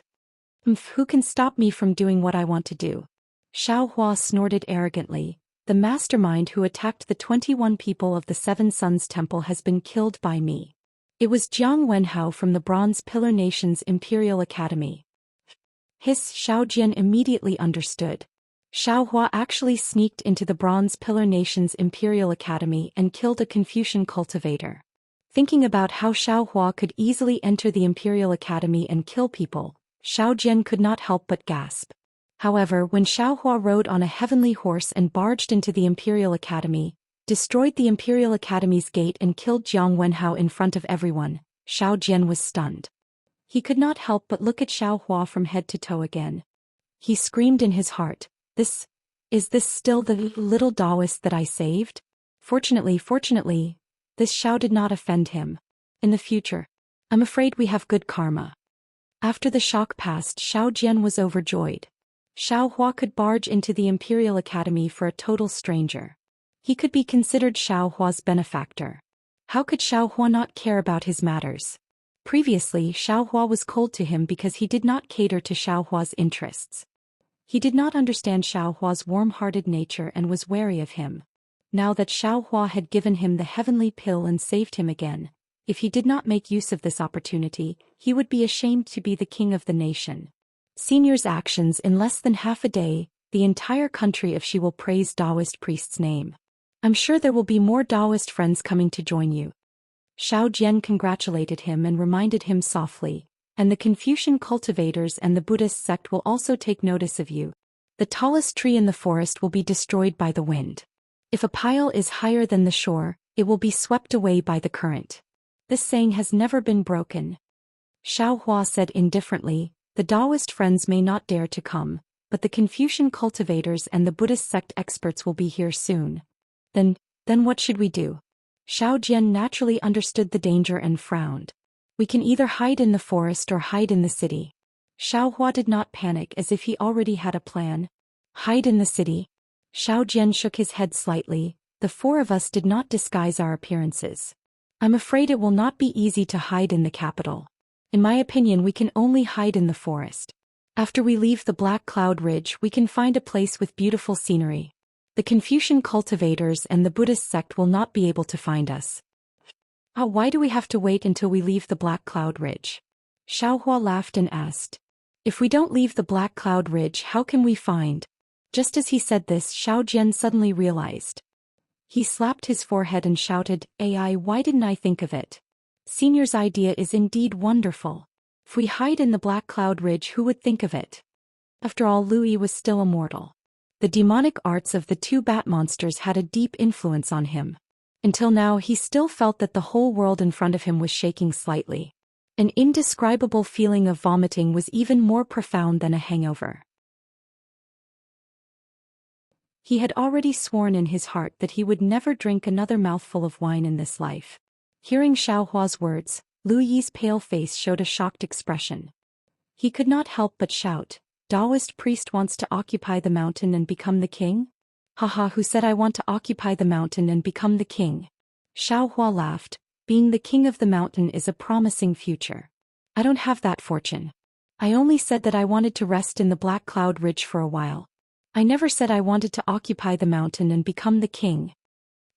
Who can stop me from doing what I want to do? Xiaohua snorted arrogantly. The mastermind who attacked the 21 people of the Seven Suns Temple has been killed by me. It was Jiang Wenhao from the Bronze Pillar Nation's Imperial Academy. Xiao Jian immediately understood. Xiaohua actually sneaked into the Bronze Pillar Nation's Imperial Academy and killed a Confucian cultivator. Thinking about how Xiaohua could easily enter the Imperial Academy and kill people, Xiao Jian could not help but gasp. However, when Xiaohua rode on a heavenly horse and barged into the Imperial Academy, destroyed the Imperial Academy's gate and killed Jiang Wenhao in front of everyone, Xiao Jian was stunned. He could not help but look at Xiaohua from head to toe again. He screamed in his heart, Is this still the little Taoist that I saved? Fortunately, this Xiao did not offend him. In the future, I'm afraid we have good karma. After the shock passed, Xiao Jian was overjoyed. Xiaohua could barge into the Imperial Academy for a total stranger. He could be considered Xiaohua's benefactor. How could Xiaohua not care about his matters? Previously, Xiaohua was cold to him because he did not cater to Xiaohua's interests. He did not understand Xiaohua's warm-hearted nature and was wary of him. Now that Xiaohua had given him the heavenly pill and saved him again, if he did not make use of this opportunity, he would be ashamed to be the king of the nation. Senior's actions in less than half a day, the entire country of Xi will praise Taoist priest's name. I'm sure there will be more Taoist friends coming to join you. Xiao Jian congratulated him and reminded him softly, and the Confucian cultivators and the Buddhist sect will also take notice of you. The tallest tree in the forest will be destroyed by the wind. If a pile is higher than the shore, it will be swept away by the current. This saying has never been broken. Xiaohua said indifferently, the Taoist friends may not dare to come, but the Confucian cultivators and the Buddhist sect experts will be here soon. Then what should we do? Xiao Jian naturally understood the danger and frowned. We can either hide in the forest or hide in the city. Xiaohua did not panic as if he already had a plan. Hide in the city? Xiao Jian shook his head slightly. The four of us did not disguise our appearances. I'm afraid it will not be easy to hide in the capital. In my opinion, we can only hide in the forest. After we leave the Black Cloud Ridge, we can find a place with beautiful scenery. The Confucian cultivators and the Buddhist sect will not be able to find us. Why do we have to wait until we leave the Black Cloud Ridge? Xiaohua laughed and asked. If we don't leave the Black Cloud Ridge, how can we find? Just as he said this, Xiao Jian suddenly realized. He slapped his forehead and shouted, why didn't I think of it? Senior's idea is indeed wonderful. If we hide in the Black Cloud Ridge, who would think of it? After all, Louis was still immortal. The demonic arts of the two bat monsters had a deep influence on him. Until now, he still felt that the whole world in front of him was shaking slightly. An indescribable feeling of vomiting was even more profound than a hangover. He had already sworn in his heart that he would never drink another mouthful of wine in this life. Hearing Xiaohua's words, Lu Yi's pale face showed a shocked expression. He could not help but shout, Taoist priest wants to occupy the mountain and become the king? Haha, who said I want to occupy the mountain and become the king? Xiaohua laughed. Being the king of the mountain is a promising future. I don't have that fortune. I only said that I wanted to rest in the Black Cloud Ridge for a while. I never said I wanted to occupy the mountain and become the king.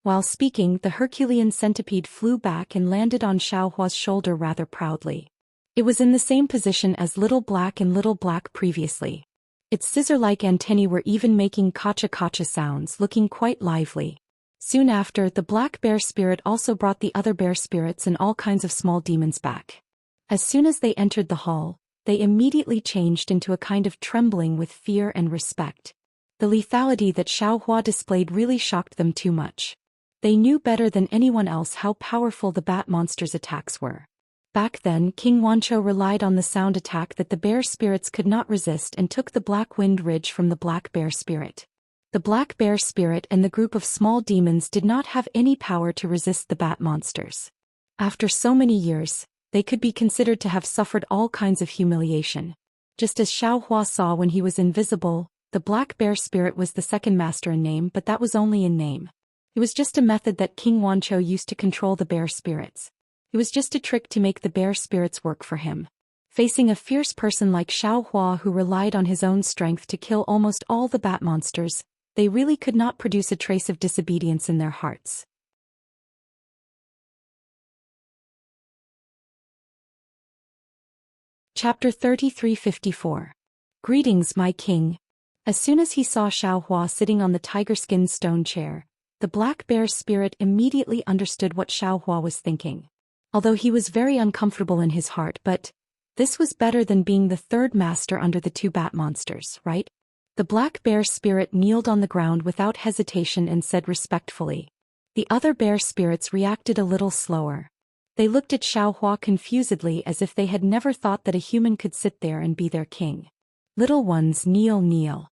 While speaking, the Herculean centipede flew back and landed on Xiaohua's shoulder rather proudly. It was in the same position as Little Black and Little Black previously. Its scissor-like antennae were even making kacha-kacha sounds, looking quite lively. Soon after, the black bear spirit also brought the other bear spirits and all kinds of small demons back. As soon as they entered the hall, they immediately changed into a kind of trembling with fear and respect. The lethality that Xiaohua displayed really shocked them too much. They knew better than anyone else how powerful the bat monster's attacks were. Back then, King Wancho relied on the sound attack that the bear spirits could not resist and took the Black Wind Ridge from the black bear spirit. The black bear spirit and the group of small demons did not have any power to resist the bat monsters. After so many years, they could be considered to have suffered all kinds of humiliation. Just as Xiao Hua saw when he was invisible, the black bear spirit was the second master in name, but that was only in name. It was just a method that King Wancho used to control the bear spirits. It was just a trick to make the bear spirits work for him. Facing a fierce person like Xiao Hua who relied on his own strength to kill almost all the bat monsters, they really could not produce a trace of disobedience in their hearts. Chapter 3354. Greetings, my king. As soon as he saw Xiao Hua sitting on the tiger-skin stone chair, the black bear spirit immediately understood what Xiao Hua was thinking. Although he was very uncomfortable in his heart, but this was better than being the third master under the two bat monsters, right? The black bear spirit kneeled on the ground without hesitation and said respectfully. The other bear spirits reacted a little slower. They looked at Xiao Hua confusedly as if they had never thought that a human could sit there and be their king. Little ones, kneel, kneel.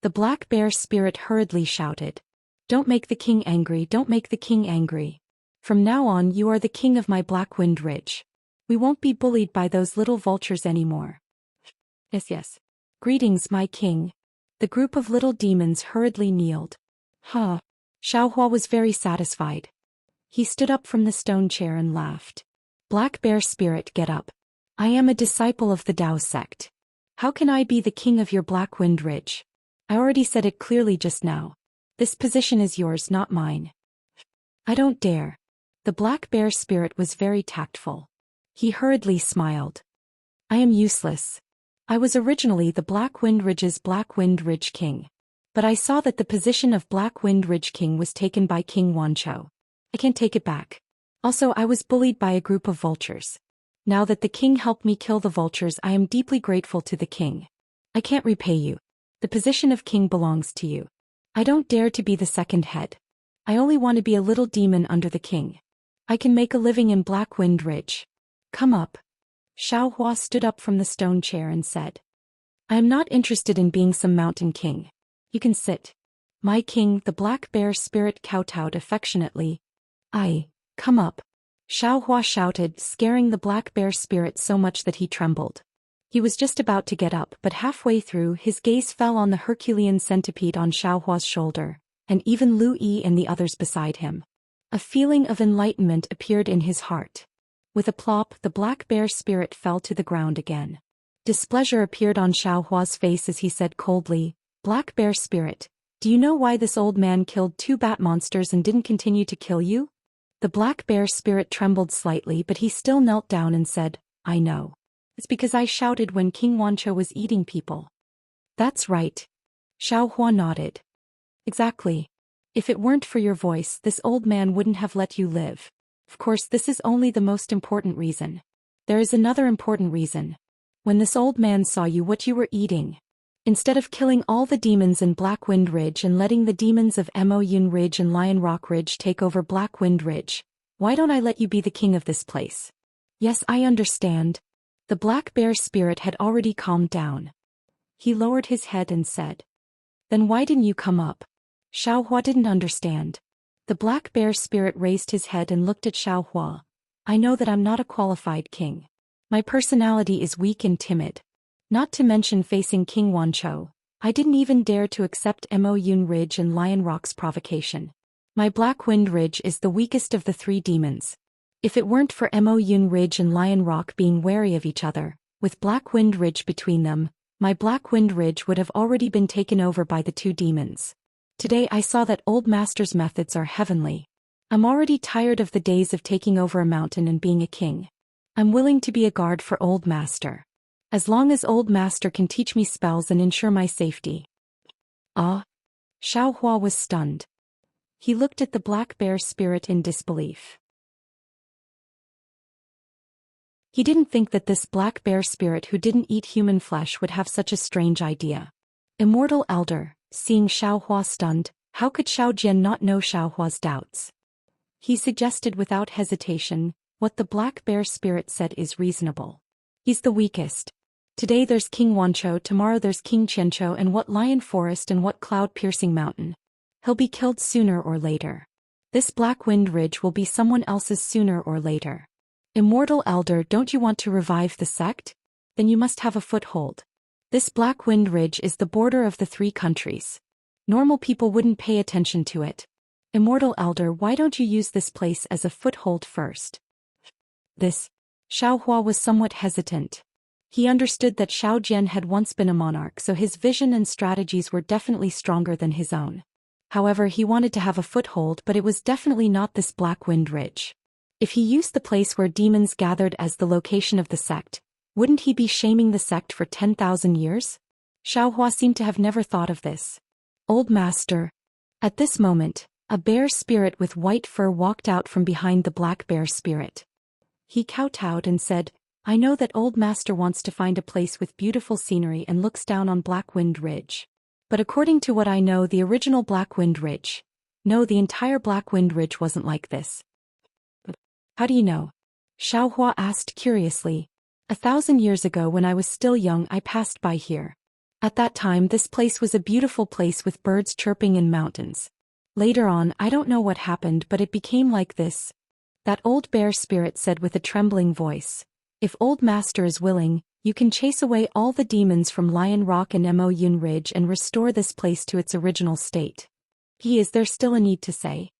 The black bear spirit hurriedly shouted. Don't make the king angry, don't make the king angry. From now on you are the king of my Black Wind Ridge. We won't be bullied by those little vultures anymore. Yes, yes. Greetings, my king. The group of little demons hurriedly kneeled. Huh. Xiao Hua was very satisfied. He stood up from the stone chair and laughed. Black bear spirit, get up. I am a disciple of the Tao sect. How can I be the king of your Black Wind Ridge? I already said it clearly just now. This position is yours, not mine. I don't dare. The black bear spirit was very tactful. He hurriedly smiled. I am useless. I was originally the Black Wind Ridge's Black Wind Ridge king. But I saw that the position of Black Wind Ridge king was taken by King Wancho. I can't take it back. Also, I was bullied by a group of vultures. Now that the king helped me kill the vultures, I am deeply grateful to the king. I can't repay you. The position of king belongs to you. I don't dare to be the second head. I only want to be a little demon under the king. I can make a living in Black Wind Ridge. Come up. Xiao Hua stood up from the stone chair and said. I am not interested in being some mountain king. You can sit. My king, the black bear spirit kowtowed affectionately. Come up. Xiao Hua shouted, scaring the black bear spirit so much that he trembled. He was just about to get up, but halfway through his gaze fell on the Herculean centipede on Xiao Hua's shoulder, and even Lu Yi and the others beside him. A feeling of enlightenment appeared in his heart. With a plop, the black bear spirit fell to the ground again. Displeasure appeared on Xiao Hua's face as he said coldly, Black bear spirit, do you know why this old man killed 2 bat monsters and didn't continue to kill you? The black bear spirit trembled slightly, but he still knelt down and said, I know. It's because I shouted when King Wancho was eating people. That's right. Xiao Hua nodded. Exactly. If it weren't for your voice, this old man wouldn't have let you live. Of course, this is only the most important reason. There is another important reason. When this old man saw you what you were eating, instead of killing all the demons in Black Wind Ridge and letting the demons of Mo Yun Ridge and Lion Rock Ridge take over Black Wind Ridge, why don't I let you be the king of this place? Yes, I understand. The black bear spirit had already calmed down. He lowered his head and said. Then why didn't you come up? Xiao Hua didn't understand. The black bear spirit raised his head and looked at Xiao Hua. I know that I'm not a qualified king. My personality is weak and timid. Not to mention facing King Wancho, I didn't even dare to accept Mo Yun Ridge and Lion Rock's provocation. My Black Wind Ridge is the weakest of the 3 demons. If it weren't for Mo Yun Ridge and Lion Rock being wary of each other, with Black Wind Ridge between them, my Black Wind Ridge would have already been taken over by the 2 demons. Today I saw that Old Master's methods are heavenly. I'm already tired of the days of taking over a mountain and being a king. I'm willing to be a guard for Old Master. As long as Old Master can teach me spells and ensure my safety. Ah! Xiao Hua was stunned. He looked at the black bear spirit in disbelief. He didn't think that this black bear spirit who didn't eat human flesh would have such a strange idea. Immortal Elder, seeing Xiao Hua stunned, how could Xiao Jian not know Xiao Hua's doubts? He suggested without hesitation, what the black bear spirit said is reasonable. He's the weakest. Today there's King Wancho, tomorrow there's King Qiancho, and what lion forest and what cloud-piercing mountain. He'll be killed sooner or later. This Black Wind Ridge will be someone else's sooner or later. Immortal Elder, don't you want to revive the sect? Then you must have a foothold. This Black Wind Ridge is the border of the 3 countries. Normal people wouldn't pay attention to it. Immortal Elder, why don't you use this place as a foothold first? This. Xiao Hua was somewhat hesitant. He understood that Xiao Jian had once been a monarch, so his vision and strategies were definitely stronger than his own. However, he wanted to have a foothold, but it was definitely not this Black Wind Ridge. If he used the place where demons gathered as the location of the sect, wouldn't he be shaming the sect for 10,000 years? Xiao Hua seemed to have never thought of this. Old Master. At this moment, a bear spirit with white fur walked out from behind the black bear spirit. He kowtowed and said, I know that Old Master wants to find a place with beautiful scenery and looks down on Black Wind Ridge. But according to what I know, the original Black Wind Ridge. No, the entire Black Wind Ridge wasn't like this. How do you know? Xiao Hua asked curiously. 1,000 years ago when I was still young I passed by here. At that time this place was a beautiful place with birds chirping in mountains. Later on I don't know what happened but it became like this. That old bear spirit said with a trembling voice. If Old Master is willing, you can chase away all the demons from Lion Rock and Mo Yun Ridge and restore this place to its original state. Is there still a need to say?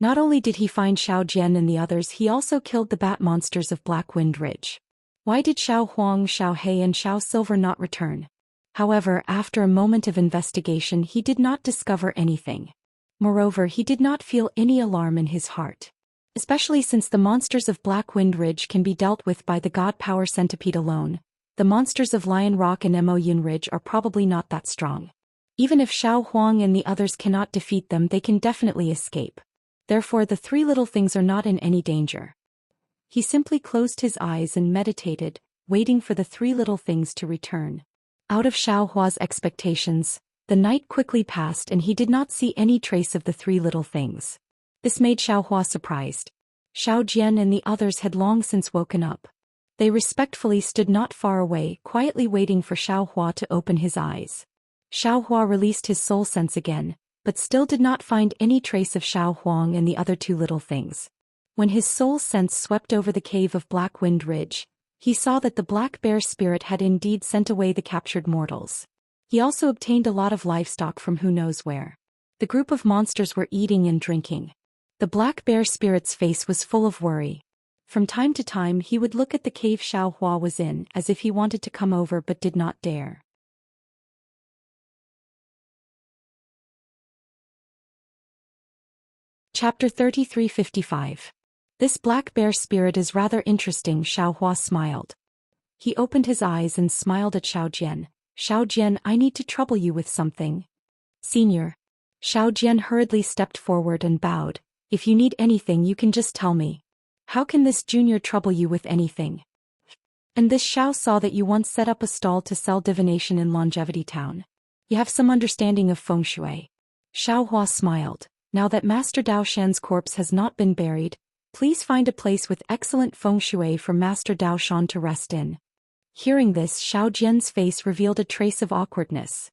Not only did he find Xiao Jian and the others, he also killed the bat monsters of Black Wind Ridge. Why did Xiao Huang, Xiao He and Xiao Silver not return? However, after a moment of investigation he did not discover anything. Moreover, he did not feel any alarm in his heart. Especially since the monsters of Black Wind Ridge can be dealt with by the God Power Centipede alone, the monsters of Lion Rock and Mo Yun Ridge are probably not that strong. Even if Xiao Huang and the others cannot defeat them, they can definitely escape. Therefore the 3 little things are not in any danger. He simply closed his eyes and meditated, waiting for the 3 little things to return. Out of Xiao Hua's expectations, the night quickly passed and he did not see any trace of the 3 little things. This made Xiao Hua surprised. Xiao Jian and the others had long since woken up. They respectfully stood not far away, quietly waiting for Xiao Hua to open his eyes. Xiao Hua released his soul sense again, but still did not find any trace of Xiao Huang and the other 2 little things. When his soul sense swept over the cave of Black Wind Ridge, he saw that the black bear spirit had indeed sent away the captured mortals. He also obtained a lot of livestock from who knows where. The group of monsters were eating and drinking. The black bear spirit's face was full of worry. From time to time he would look at the cave Xiao Hua was in as if he wanted to come over but did not dare. Chapter 3355. This black bear spirit is rather interesting, Xiao Hua smiled. He opened his eyes and smiled at Xiao Jian. Xiao Jian, I need to trouble you with something. Senior. Xiao Jian hurriedly stepped forward and bowed. If you need anything you can just tell me. How can this junior trouble you with anything? And this Xiao saw that you once set up a stall to sell divination in Longevity Town. You have some understanding of feng shui. Xiao Hua smiled. Now that Master Dao Shan's corpse has not been buried, please find a place with excellent feng shui for Master Dao Shan to rest in. Hearing this, Xiao Jian's face revealed a trace of awkwardness.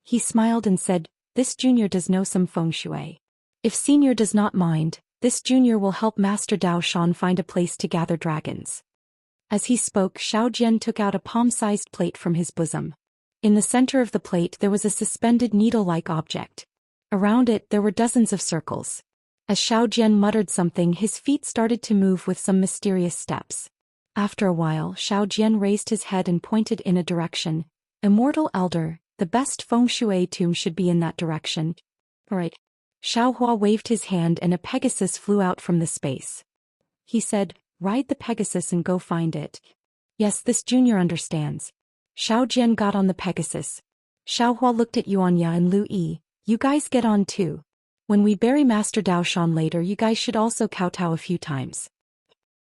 He smiled and said, this junior does know some feng shui. If senior does not mind, this junior will help Master Dao Shan find a place to gather dragons. As he spoke, Xiao Jian took out a palm-sized plate from his bosom. In the center of the plate there was a suspended needle-like object. Around it there were dozens of circles. As Xiao Jian muttered something, his feet started to move with some mysterious steps. After a while, Xiao Jian raised his head and pointed in a direction. Immortal Elder, the best feng shui tomb should be in that direction. Right. Xiao Hua waved his hand and a Pegasus flew out from the space. He said, ride the Pegasus and go find it. Yes, this junior understands. Xiao Jian got on the Pegasus. Xiao Hua looked at Yuanya and Lu Yi. You guys get on too. When we bury Master Dao Shan later you guys should also kowtow a few times.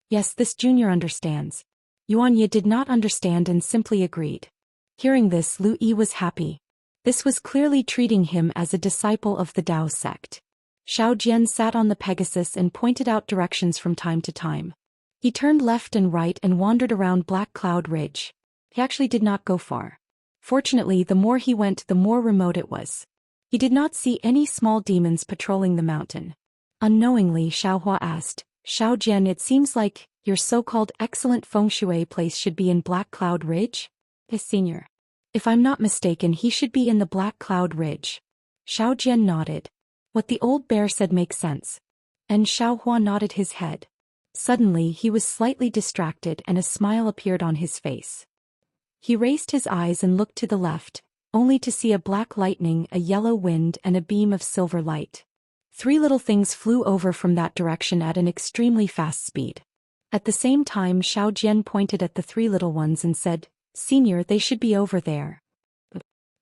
Yes, this junior understands. Yuanya did not understand and simply agreed. Hearing this, Lu Yi was happy. This was clearly treating him as a disciple of the Dao sect. Xiao Jian sat on the Pegasus and pointed out directions from time to time. He turned left and right and wandered around Black Cloud Ridge. He actually did not go far. Fortunately, the more he went the more remote it was. He did not see any small demons patrolling the mountain. Unknowingly, Xiaohua asked, Xiao Jian, it seems like your so-called excellent feng shui place should be in Black Cloud Ridge? Senior. If I'm not mistaken, he should be in the Black Cloud Ridge. Xiao Jian nodded. What the old bear said makes sense. And Xiaohua nodded his head. Suddenly he was slightly distracted and a smile appeared on his face. He raised his eyes and looked to the left, only to see a black lightning, a yellow wind and a beam of silver light. 3 little things flew over from that direction at an extremely fast speed. At the same time, Xiao Jian pointed at the 3 little ones and said, Senior, they should be over there.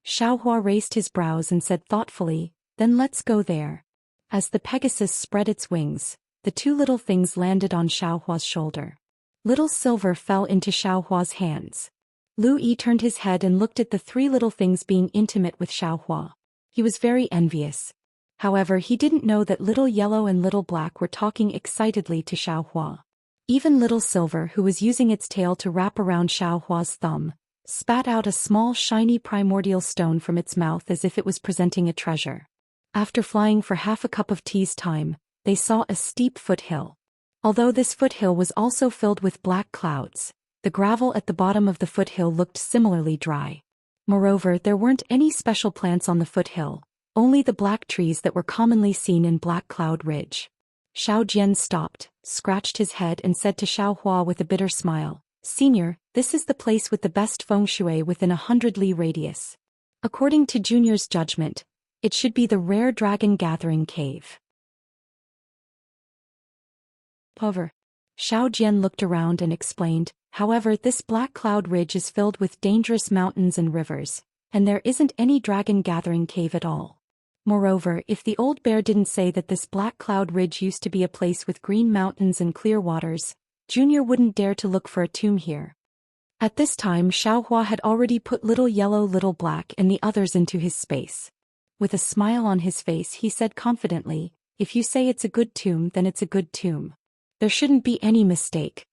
Xiaohua raised his brows and said thoughtfully, then let's go there. As the Pegasus spread its wings, the 2 little things landed on Xiaohua's shoulder. Little silver fell into Xiaohua's hands. Lu Yi turned his head and looked at the 3 little things being intimate with Xiaohua. He was very envious. However, he didn't know that Little Yellow and Little Black were talking excitedly to Xiaohua. Even Little Silver, who was using its tail to wrap around Xiaohua's thumb, spat out a small shiny primordial stone from its mouth as if it was presenting a treasure. After flying for half a cup of tea's time, they saw a steep foothill. Although this foothill was also filled with black clouds, the gravel at the bottom of the foothill looked similarly dry. Moreover, there weren't any special plants on the foothill, only the black trees that were commonly seen in Black Cloud Ridge. Xiao Jian stopped, scratched his head and said to Xiaohua with a bitter smile, Senior, this is the place with the best feng shui within 100 li radius. According to Junior's judgment, it should be the rare dragon gathering cave. However, Xiao Jian looked around and explained, however, this Black Cloud Ridge is filled with dangerous mountains and rivers, and there isn't any dragon gathering cave at all. Moreover, if the old bear didn't say that this Black Cloud Ridge used to be a place with green mountains and clear waters, Junior wouldn't dare to look for a tomb here. At this time, Xiaohua had already put Little Yellow, Little Black and the others into his space. With a smile on his face, he said confidently, if you say it's a good tomb, then it's a good tomb. There shouldn't be any mistake.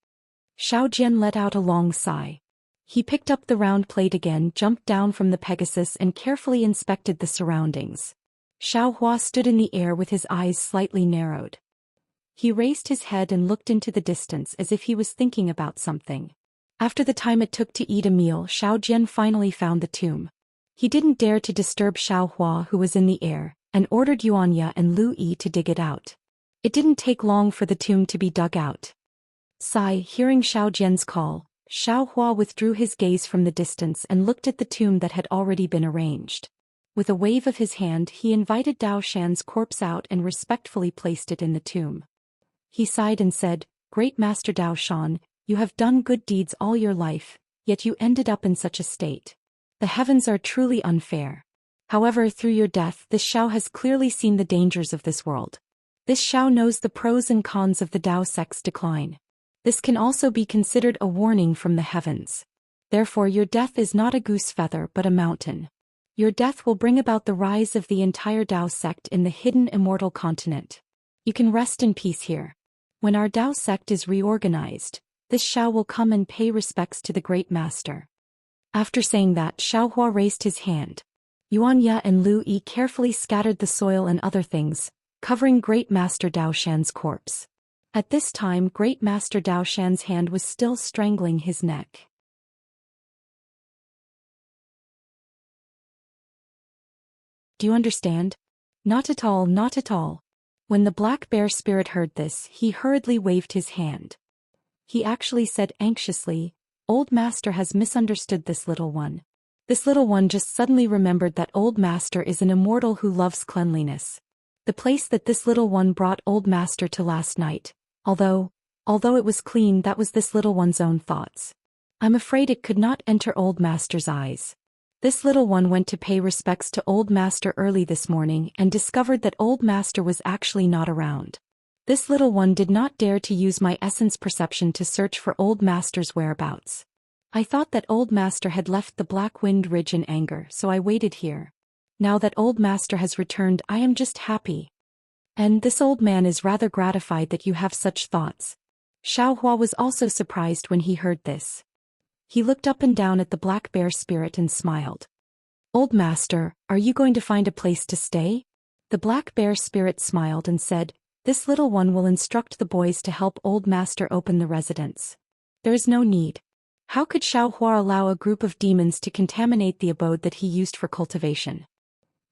Xiao Jian let out a long sigh. He picked up the round plate again, jumped down from the Pegasus and carefully inspected the surroundings. Xiaohua stood in the air with his eyes slightly narrowed. He raised his head and looked into the distance as if he was thinking about something. After the time it took to eat a meal, Xiao Jian finally found the tomb. He didn't dare to disturb Xiaohua, who was in the air, and ordered Yuanya and Lu Yi to dig it out. It didn't take long for the tomb to be dug out. Sigh, hearing Xiao Jian's call, Xiaohua withdrew his gaze from the distance and looked at the tomb that had already been arranged. With a wave of his hand, he invited Dao Shan's corpse out and respectfully placed it in the tomb. He sighed and said, Great Master Dao Shan, you have done good deeds all your life, yet you ended up in such a state. The heavens are truly unfair. However, through your death, this Xiao has clearly seen the dangers of this world. This Xiao knows the pros and cons of the Dao sect's decline. This can also be considered a warning from the heavens. Therefore, your death is not a goose feather but a mountain. Your death will bring about the rise of the entire Dao sect in the hidden immortal continent. You can rest in peace here. When our Dao sect is reorganized, this Xiao will come and pay respects to the great master. After saying that, Xiaohua raised his hand. Yuanya and Lu Yi carefully scattered the soil and other things, covering Great Master Dao Shan's corpse. At this time, Great Master Dao Shan's hand was still strangling his neck. Do you understand? Not at all, not at all. When the black bear spirit heard this, he hurriedly waved his hand. He actually said anxiously, Old Master has misunderstood this little one. This little one just suddenly remembered that Old Master is an immortal who loves cleanliness. The place that this little one brought Old Master to last night, although it was clean, that was this little one's own thoughts. I'm afraid it could not enter Old Master's eyes. This little one went to pay respects to Old Master early this morning and discovered that Old Master was actually not around. This little one did not dare to use my essence perception to search for Old Master's whereabouts. I thought that Old Master had left the Black Wind Ridge in anger, so I waited here. Now that Old Master has returned, I am just happy. And this old man is rather gratified that you have such thoughts. Xiaohua was also surprised when he heard this. He looked up and down at the black bear spirit and smiled. Old Master, are you going to find a place to stay? The black bear spirit smiled and said, This little one will instruct the boys to help old master open the residence. There is no need. How could Xiaohua allow a group of demons to contaminate the abode that he used for cultivation?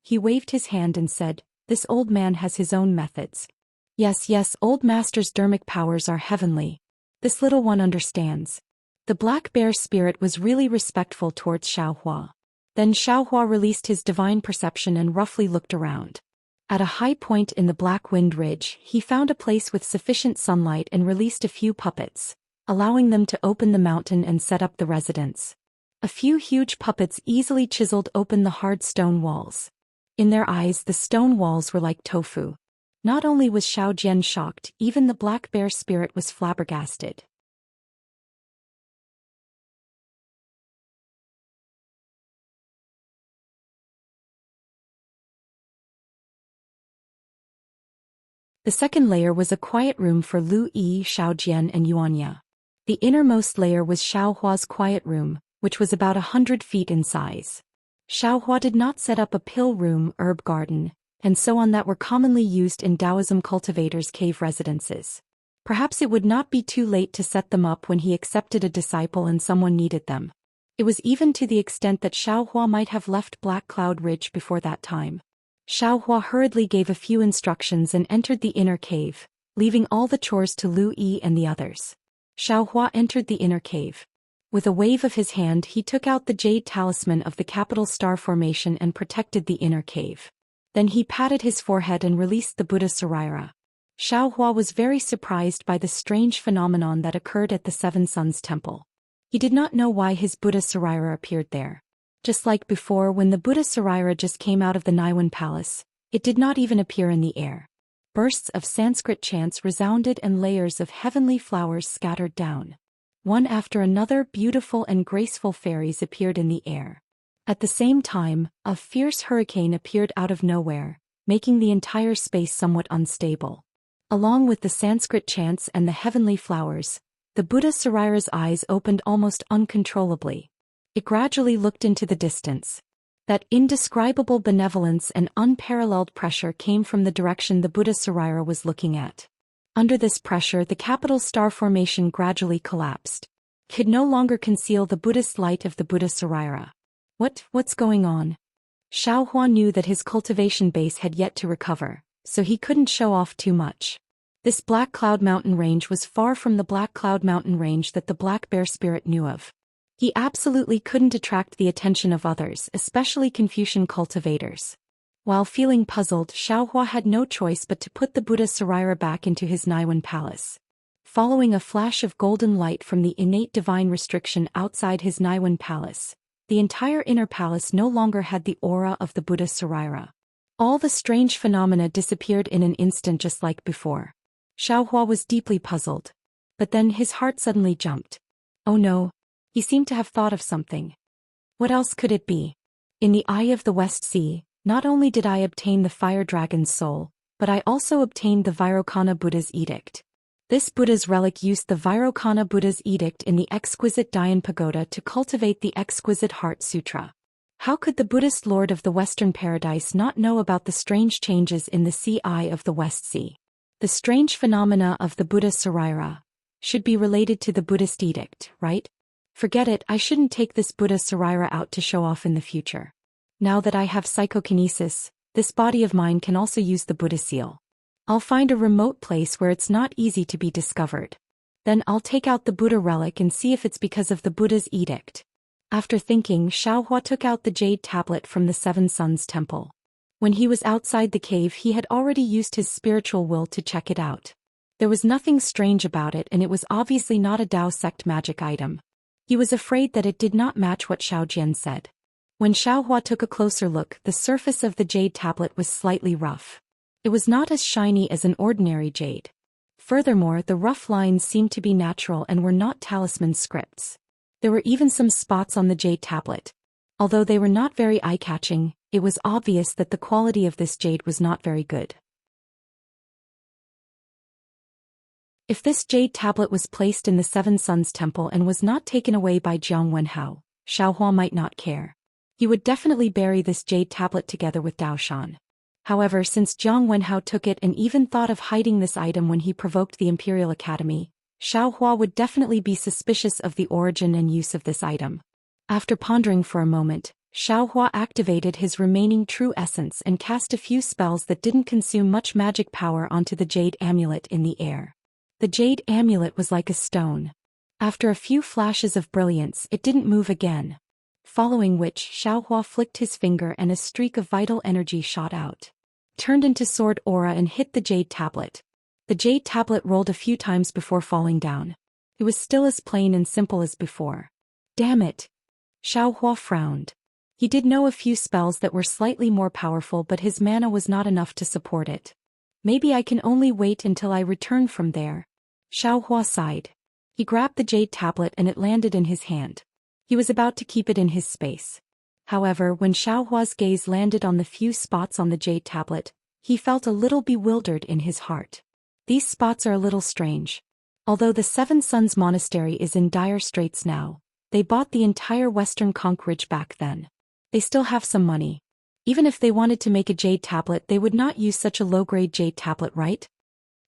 He waved his hand and said, "This old man has his own methods. Yes, old master's dermic powers are heavenly. This little one understands." The black bear spirit was really respectful towards Xiaohua. Then Xiaohua released his divine perception and roughly looked around. At a high point in the Black Wind Ridge, he found a place with sufficient sunlight and released a few puppets, allowing them to open the mountain and set up the residence. A few huge puppets easily chiseled open the hard stone walls. In their eyes, the stone walls were like tofu. Not only was Xiao Jian shocked, even the black bear spirit was flabbergasted. The second layer was a quiet room for Lu Yi, Xiao Jian and Yuanya. The innermost layer was Xiaohua's quiet room, which was about 100 feet in size. Xiaohua did not set up a pill room, herb garden, and so on that were commonly used in Taoism cultivators' cave residences. Perhaps it would not be too late to set them up when he accepted a disciple and someone needed them. It was even to the extent that Xiaohua might have left Black Cloud Ridge before that time. Xiaohua hurriedly gave a few instructions and entered the inner cave, leaving all the chores to Lu Yi and the others. Xiaohua entered the inner cave. With a wave of his hand he took out the jade talisman of the capital star formation and protected the inner cave. Then he patted his forehead and released the Buddha Saraira. Xiaohua was very surprised by the strange phenomenon that occurred at the Seven Suns Temple. He did not know why his Buddha Saraira appeared there. Just like before when the Buddha Saraira just came out of the Naiwan Palace, it did not even appear in the air. Bursts of Sanskrit chants resounded and layers of heavenly flowers scattered down. One after another beautiful and graceful fairies appeared in the air. At the same time, a fierce hurricane appeared out of nowhere, making the entire space somewhat unstable. Along with the Sanskrit chants and the heavenly flowers, the Buddha Saraira's eyes opened almost uncontrollably. It gradually looked into the distance. That indescribable benevolence and unparalleled pressure came from the direction the Buddha Saraira was looking at. Under this pressure the capital star formation gradually collapsed. Could no longer conceal the Buddhist light of the Buddha Saraira. What's going on? Xiaohua knew that his cultivation base had yet to recover, so he couldn't show off too much. This Black Cloud Mountain range was far from the Black Cloud Mountain range that the Black Bear spirit knew of. He absolutely couldn't attract the attention of others, especially Confucian cultivators. While feeling puzzled, Xiaohua had no choice but to put the Buddha Saraira back into his Naiwan palace. Following a flash of golden light from the innate divine restriction outside his Naiwan palace, the entire inner palace no longer had the aura of the Buddha Saraira. All the strange phenomena disappeared in an instant just like before. Xiaohua was deeply puzzled. But then his heart suddenly jumped. Oh no! He seemed to have thought of something. What else could it be? In the eye of the West Sea, not only did I obtain the fire dragon's soul, but I also obtained the Vairocana Buddha's edict. This Buddha's relic used the Vairocana Buddha's edict in the exquisite Dayan Pagoda to cultivate the exquisite Heart Sutra. How could the Buddhist Lord of the Western Paradise not know about the strange changes in the sea eye of the West Sea? The strange phenomena of the Buddha Saraira should be related to the Buddhist edict, right? Forget it, I shouldn't take this Buddha Saraira out to show off in the future. Now that I have psychokinesis, this body of mine can also use the Buddha seal. I'll find a remote place where it's not easy to be discovered. Then I'll take out the Buddha relic and see if it's because of the Buddha's edict. After thinking, Xiaohua took out the jade tablet from the Seven Suns Temple. When he was outside the cave he had already used his spiritual will to check it out. There was nothing strange about it and it was obviously not a Dao sect magic item. He was afraid that it did not match what Xiao Jian said. When Xiaohua took a closer look, the surface of the jade tablet was slightly rough. It was not as shiny as an ordinary jade. Furthermore, the rough lines seemed to be natural and were not talisman scripts. There were even some spots on the jade tablet. Although they were not very eye-catching, it was obvious that the quality of this jade was not very good. If this jade tablet was placed in the Seven Suns Temple and was not taken away by Jiang Wenhao, Xiaohua might not care. He would definitely bury this jade tablet together with Daoshan. However, since Jiang Wenhao took it and even thought of hiding this item when he provoked the Imperial Academy, Xiaohua would definitely be suspicious of the origin and use of this item. After pondering for a moment, Xiaohua activated his remaining true essence and cast a few spells that didn't consume much magic power onto the jade amulet in the air. The jade amulet was like a stone. After a few flashes of brilliance, it didn't move again. Following which, Xiaohua flicked his finger and a streak of vital energy shot out, turned into sword aura and hit the jade tablet. The jade tablet rolled a few times before falling down. It was still as plain and simple as before. Damn it! Xiaohua frowned. He did know a few spells that were slightly more powerful, but his mana was not enough to support it. Maybe I can only wait until I return from there. Xiaohua sighed. He grabbed the jade tablet and it landed in his hand. He was about to keep it in his space. However, when Xiaohua's gaze landed on the few spots on the jade tablet, he felt a little bewildered in his heart. These spots are a little strange. Although the Seven Suns Monastery is in dire straits now, they bought the entire Western Conch Ridge back then. They still have some money. Even if they wanted to make a jade tablet, they would not use such a low-grade jade tablet, right?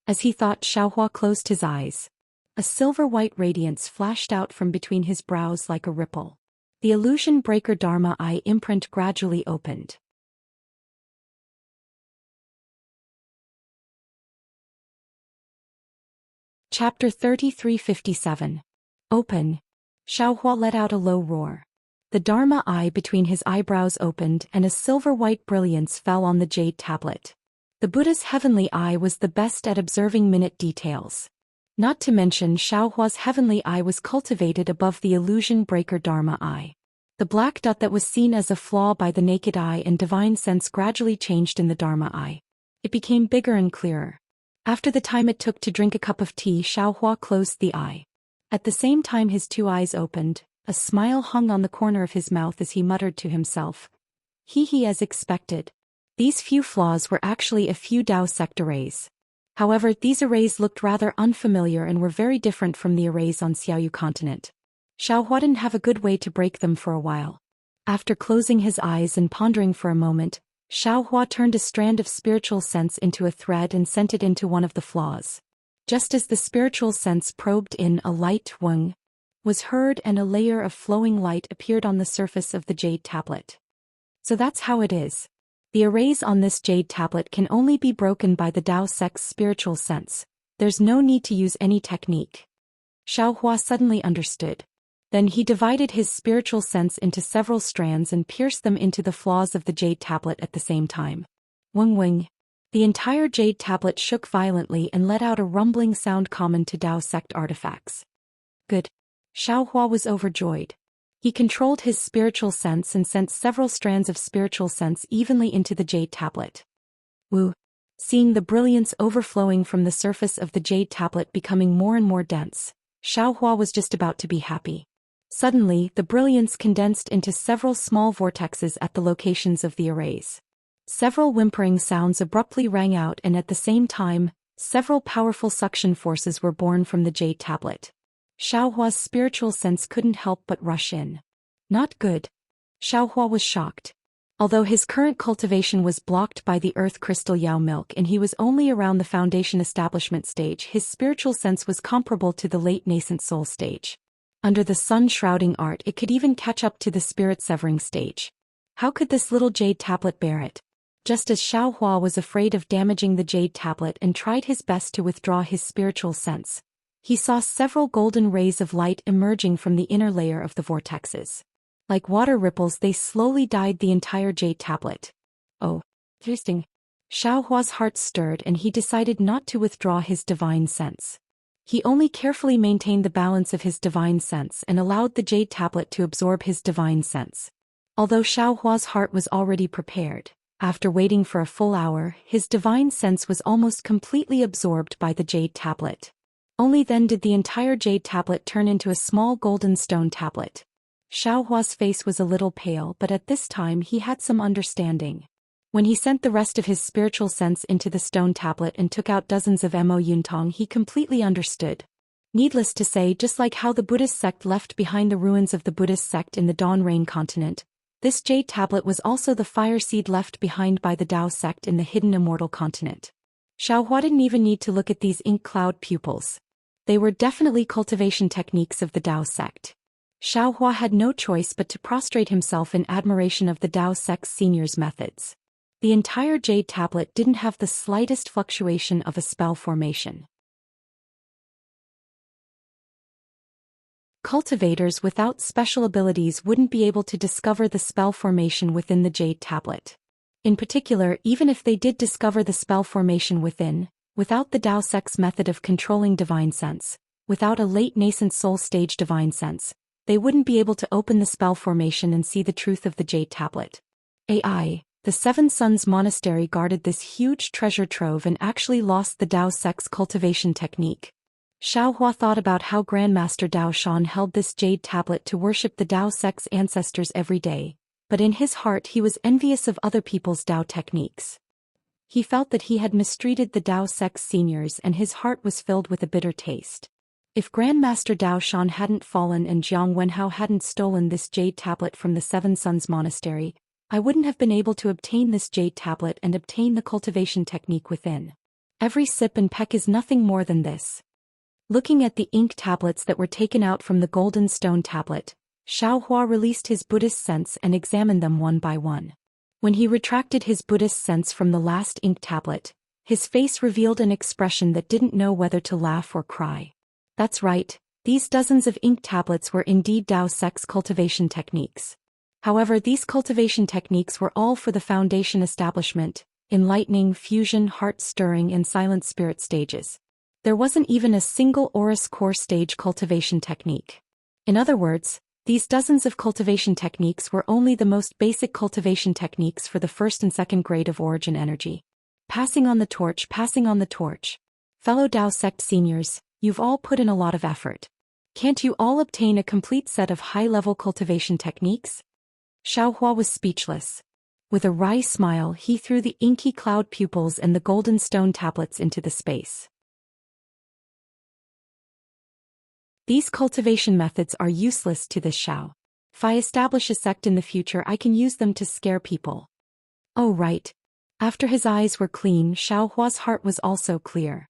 As he thought, Xiaohua closed his eyes. A silver-white radiance flashed out from between his brows like a ripple. The illusion breaker Dharma Eye imprint gradually opened. Chapter 3357. Open. Xiaohua let out a low roar. The Dharma Eye between his eyebrows opened and a silver-white brilliance fell on the jade tablet. The Buddha's heavenly eye was the best at observing minute details. Not to mention Xiaohua's heavenly eye was cultivated above the illusion breaker Dharma Eye. The black dot that was seen as a flaw by the naked eye and divine sense gradually changed in the Dharma Eye. It became bigger and clearer. After the time it took to drink a cup of tea, Xiaohua closed the eye. At the same time his two eyes opened. A smile hung on the corner of his mouth as he muttered to himself. He as expected. These few flaws were actually a few Dao sect arrays. However, these arrays looked rather unfamiliar and were very different from the arrays on Xiaoyu continent. Xiaohua didn't have a good way to break them for a while. After closing his eyes and pondering for a moment, Xiaohua turned a strand of spiritual sense into a thread and sent it into one of the flaws. Just as the spiritual sense probed in, a light wung was heard and a layer of flowing light appeared on the surface of the jade tablet. So that's how it is. The arrays on this jade tablet can only be broken by the Dao sect's spiritual sense. There's no need to use any technique. Xiaohua suddenly understood. Then he divided his spiritual sense into several strands and pierced them into the flaws of the jade tablet at the same time. Wing wing. The entire jade tablet shook violently and let out a rumbling sound common to Dao sect artifacts. Good. Xiaohua was overjoyed. He controlled his spiritual sense and sent several strands of spiritual sense evenly into the jade tablet. Woo! Seeing the brilliance overflowing from the surface of the jade tablet becoming more and more dense, Xiaohua was just about to be happy. Suddenly, the brilliance condensed into several small vortexes at the locations of the arrays. Several whimpering sounds abruptly rang out, and at the same time, several powerful suction forces were born from the jade tablet. Xiaohua's spiritual sense couldn't help but rush in. Not good. Xiaohua was shocked. Although his current cultivation was blocked by the earth crystal Yao milk and he was only around the foundation establishment stage, his spiritual sense was comparable to the late nascent soul stage. Under the sun-shrouding art, it could even catch up to the spirit-severing stage. How could this little jade tablet bear it? Just as Xiaohua was afraid of damaging the jade tablet and tried his best to withdraw his spiritual sense, he saw several golden rays of light emerging from the inner layer of the vortexes. Like water ripples, they slowly dyed the entire jade tablet. Oh, interesting. Xiaohua's heart stirred and he decided not to withdraw his divine sense. He only carefully maintained the balance of his divine sense and allowed the jade tablet to absorb his divine sense. Although Xiaohua's heart was already prepared, after waiting for a full hour, his divine sense was almost completely absorbed by the jade tablet. Only then did the entire jade tablet turn into a small golden stone tablet. Xiaohua's face was a little pale, but at this time he had some understanding. When he sent the rest of his spiritual sense into the stone tablet and took out dozens of Mo Yuntong, he completely understood. Needless to say, just like how the Buddhist sect left behind the ruins of the Buddhist sect in the Dawn Rain continent, This jade tablet was also the fire seed left behind by the Dao sect in the hidden immortal continent. Xiaohua didn't even need to look at these ink cloud pupils. They were definitely cultivation techniques of the Dao sect. Xiaohua had no choice but to prostrate himself in admiration of the Dao sect's senior's methods. The entire jade tablet didn't have the slightest fluctuation of a spell formation. Cultivators without special abilities wouldn't be able to discover the spell formation within the jade tablet. In particular, even if they did discover the spell formation without the Dao sect's method of controlling divine sense, without a late nascent soul stage divine sense, they wouldn't be able to open the spell formation and see the truth of the jade tablet. The Seven Sons Monastery guarded this huge treasure trove and actually lost the Dao sect's cultivation technique. Xiaohua thought about how Grandmaster Dao Shan held this jade tablet to worship the Dao sect's ancestors every day, but in his heart he was envious of other people's Dao techniques. He felt that he had mistreated the Dao sect's seniors and his heart was filled with a bitter taste. If Grandmaster Dao Shan hadn't fallen and Jiang Wenhao hadn't stolen this jade tablet from the Seven Sons Monastery, I wouldn't have been able to obtain this jade tablet and obtain the cultivation technique within. Every sip and peck is nothing more than this. Looking at the ink tablets that were taken out from the golden stone tablet, Xiaohua released his Buddhist sense and examined them one by one. When he retracted his Buddhist sense from the last ink tablet, his face revealed an expression that didn't know whether to laugh or cry. That's right, these dozens of ink tablets were indeed Dao sect's cultivation techniques. However, these cultivation techniques were all for the foundation establishment, enlightening, fusion, heart-stirring, and silent spirit stages. There wasn't even a single Aurus core stage cultivation technique. In other words, these dozens of cultivation techniques were only the most basic cultivation techniques for the first and second grade of origin energy. Passing on the torch. Fellow Dao sect seniors, you've all put in a lot of effort. Can't you all obtain a complete set of high-level cultivation techniques? Xiaohua was speechless. With a wry smile, he threw the inky cloud pupils and the golden stone tablets into the space. These cultivation methods are useless to this Xiao. If I establish a sect in the future, I can use them to scare people. Oh right. After his eyes were clean, Xiaohua's heart was also clear.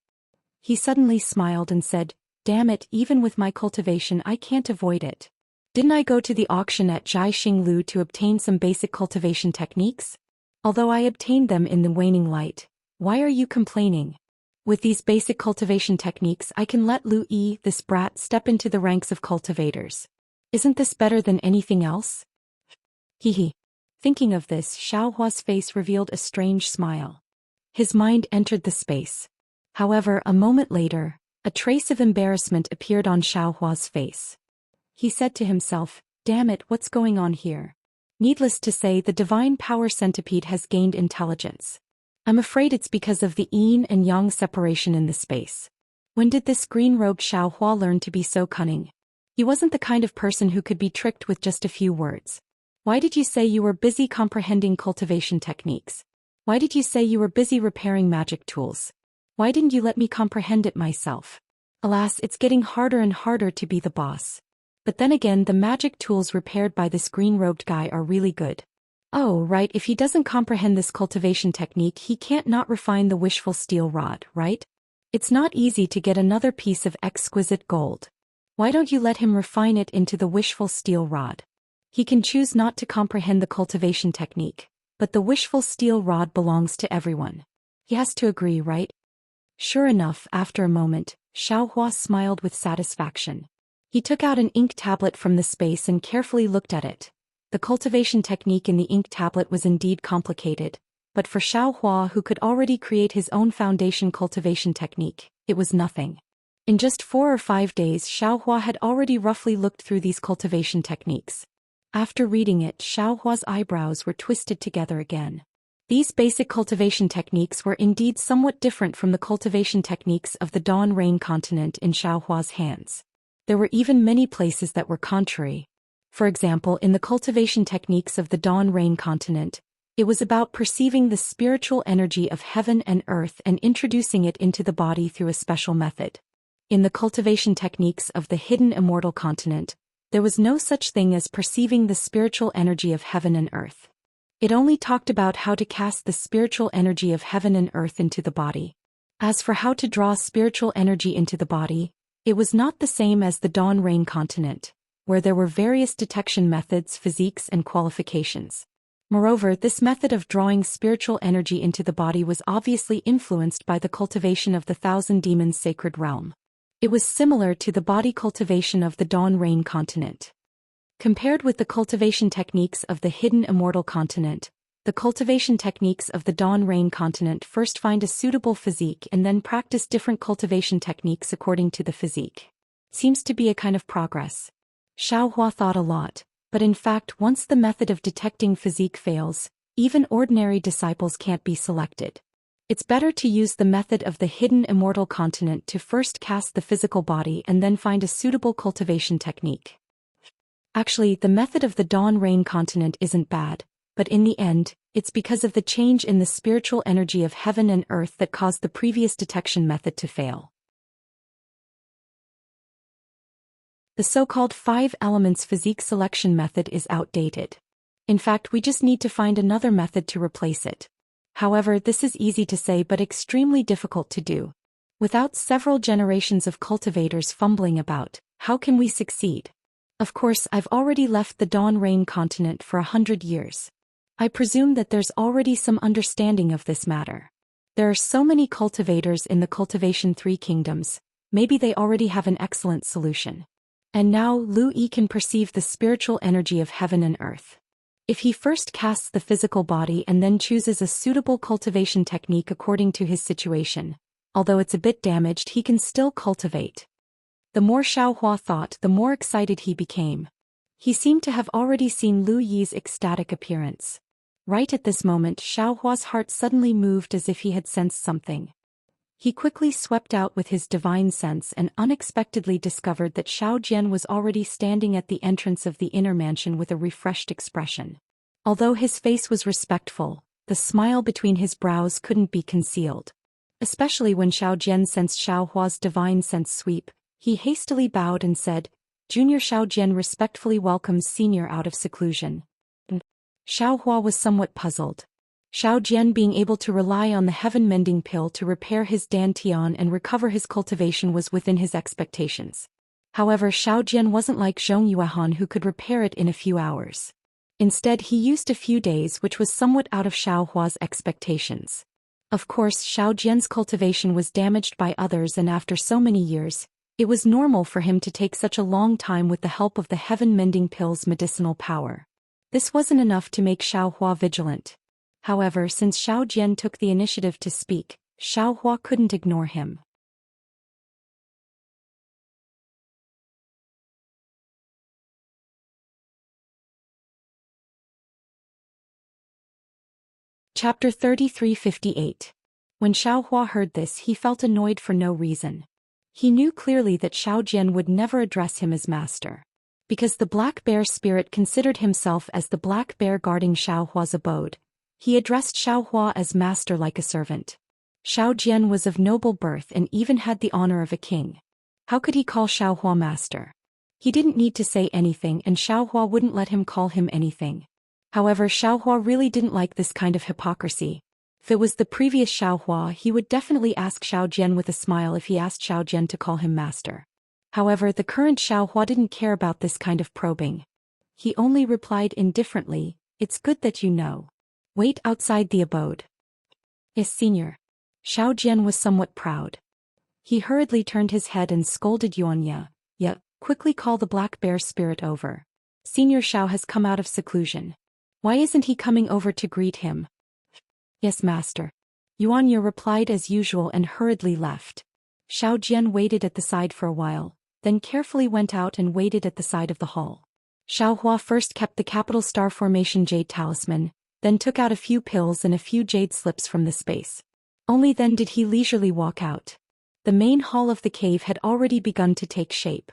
He suddenly smiled and said, "Damn it, even with my cultivation I can't avoid it. Didn't I go to the auction at Jiaxing Lu to obtain some basic cultivation techniques? Although I obtained them in the waning light, why are you complaining? With these basic cultivation techniques I can let Lu Yi, this brat, step into the ranks of cultivators. Isn't this better than anything else?" Hehe. Thinking of this, Xiaohua's face revealed a strange smile. His mind entered the space. However, a moment later, a trace of embarrassment appeared on Xiaohua's face. He said to himself, "Damn it, what's going on here?" Needless to say, the divine power centipede has gained intelligence. I'm afraid it's because of the yin and yang separation in the space. When did this green-robed Xiaohua learn to be so cunning? He wasn't the kind of person who could be tricked with just a few words. Why did you say you were busy comprehending cultivation techniques? Why did you say you were busy repairing magic tools? Why didn't you let me comprehend it myself? Alas, it's getting harder and harder to be the boss. But then again, the magic tools repaired by this green-robed guy are really good. Oh, right, if he doesn't comprehend this cultivation technique, he can't not refine the wishful steel rod, right? It's not easy to get another piece of exquisite gold. Why don't you let him refine it into the wishful steel rod? He can choose not to comprehend the cultivation technique, but the wishful steel rod belongs to everyone. He has to agree, right? Sure enough, after a moment, Xiaohua smiled with satisfaction. He took out an ink tablet from the space and carefully looked at it. The cultivation technique in the ink tablet was indeed complicated, but for Xiaohua, who could already create his own foundation cultivation technique, it was nothing. In just 4 or 5 days, Xiaohua had already roughly looked through these cultivation techniques. After reading it, Xiaohua's eyebrows were twisted together again. These basic cultivation techniques were indeed somewhat different from the cultivation techniques of the Dawn Rain continent in Xiaohua's hands. There were even many places that were contrary. For example, in the cultivation techniques of the Dawn Rain continent, it was about perceiving the spiritual energy of heaven and earth and introducing it into the body through a special method. In the cultivation techniques of the hidden immortal continent, There was no such thing as perceiving the spiritual energy of heaven and earth. It only talked about how to cast the spiritual energy of heaven and earth into the body. As for how to draw spiritual energy into the body, it was not the same as the Dawn Rain continent, where there were various detection methods, physiques, and qualifications. Moreover, this method of drawing spiritual energy into the body was obviously influenced by the cultivation of the Thousand Demons sacred realm. It was similar to the body cultivation of the Dawn Rain continent. Compared with the cultivation techniques of the hidden immortal continent, the cultivation techniques of the Dawn Rain continent first find a suitable physique and then practice different cultivation techniques according to the physique. Seems to be a kind of progress. Xiaohua thought a lot, but in fact once the method of detecting physique fails, even ordinary disciples can't be selected. It's better to use the method of the hidden immortal continent to first cast the physical body and then find a suitable cultivation technique. Actually, the method of the Dawn Rain continent isn't bad, but in the end, it's because of the change in the spiritual energy of heaven and earth that caused the previous detection method to fail. The so-called 5 elements physique selection method is outdated. In fact, we just need to find another method to replace it. However, this is easy to say but extremely difficult to do. Without several generations of cultivators fumbling about, how can we succeed? Of course, I've already left the Dawn Rain continent for 100 years. I presume that there's already some understanding of this matter. There are so many cultivators in the Cultivation 3 kingdoms, maybe they already have an excellent solution. And now Lu Yi can perceive the spiritual energy of heaven and earth. If he first casts the physical body and then chooses a suitable cultivation technique according to his situation, although it's a bit damaged, he can still cultivate. The more Xiaohua thought, the more excited he became. He seemed to have already seen Lu Yi's ecstatic appearance. Right at this moment, Xiaohua's heart suddenly moved as if he had sensed something. He quickly swept out with his divine sense and unexpectedly discovered that Xiao Jian was already standing at the entrance of the inner mansion with a refreshed expression. Although his face was respectful, the smile between his brows couldn't be concealed. Especially when Xiao Jian sensed Xiaohua's divine sense sweep, he hastily bowed and said, "Junior Xiao Jian respectfully welcomes Senior out of seclusion." Xiaohua was somewhat puzzled. Xiao Jian being able to rely on the heaven-mending pill to repair his dantian and recover his cultivation was within his expectations. However, Xiao Jian wasn't like Zhong Yuehan who could repair it in a few hours. Instead, he used a few days, which was somewhat out of Xiaohua's expectations. Of course, Xiao Jian's cultivation was damaged by others, and after so many years, it was normal for him to take such a long time with the help of the heaven-mending pill's medicinal power. This wasn't enough to make Xiaohua vigilant. However, since Xiao Jian took the initiative to speak, Xiaohua couldn't ignore him. Chapter 3358. When Xiaohua heard this, he felt annoyed for no reason. He knew clearly that Xiao Jian would never address him as master. Because the black bear spirit considered himself as the black bear guarding Xiaohua's abode, he addressed Xiaohua as master like a servant. Xiao Jian was of noble birth and even had the honor of a king. How could he call Xiaohua master? He didn't need to say anything, and Xiaohua wouldn't let him call him anything. However, Xiaohua really didn't like this kind of hypocrisy. If it was the previous Xiaohua, he would definitely ask Xiao Jian with a smile if he asked Xiao Jian to call him master. However, the current Xiaohua didn't care about this kind of probing. He only replied indifferently, "It's good that you know. Wait outside the abode." "Yes, senior." Xiao Jian was somewhat proud. He hurriedly turned his head and scolded Yuanya, quickly call the black bear spirit over. Senior Xiao has come out of seclusion. Why isn't he coming over to greet him?" "Yes, master." Yuanya replied as usual and hurriedly left. Xiao Jian waited at the side for a while, then carefully went out and waited at the side of the hall. Xiaohua first kept the capital star formation jade talisman, then took out a few pills and a few jade slips from the space. Only then did he leisurely walk out. The main hall of the cave had already begun to take shape.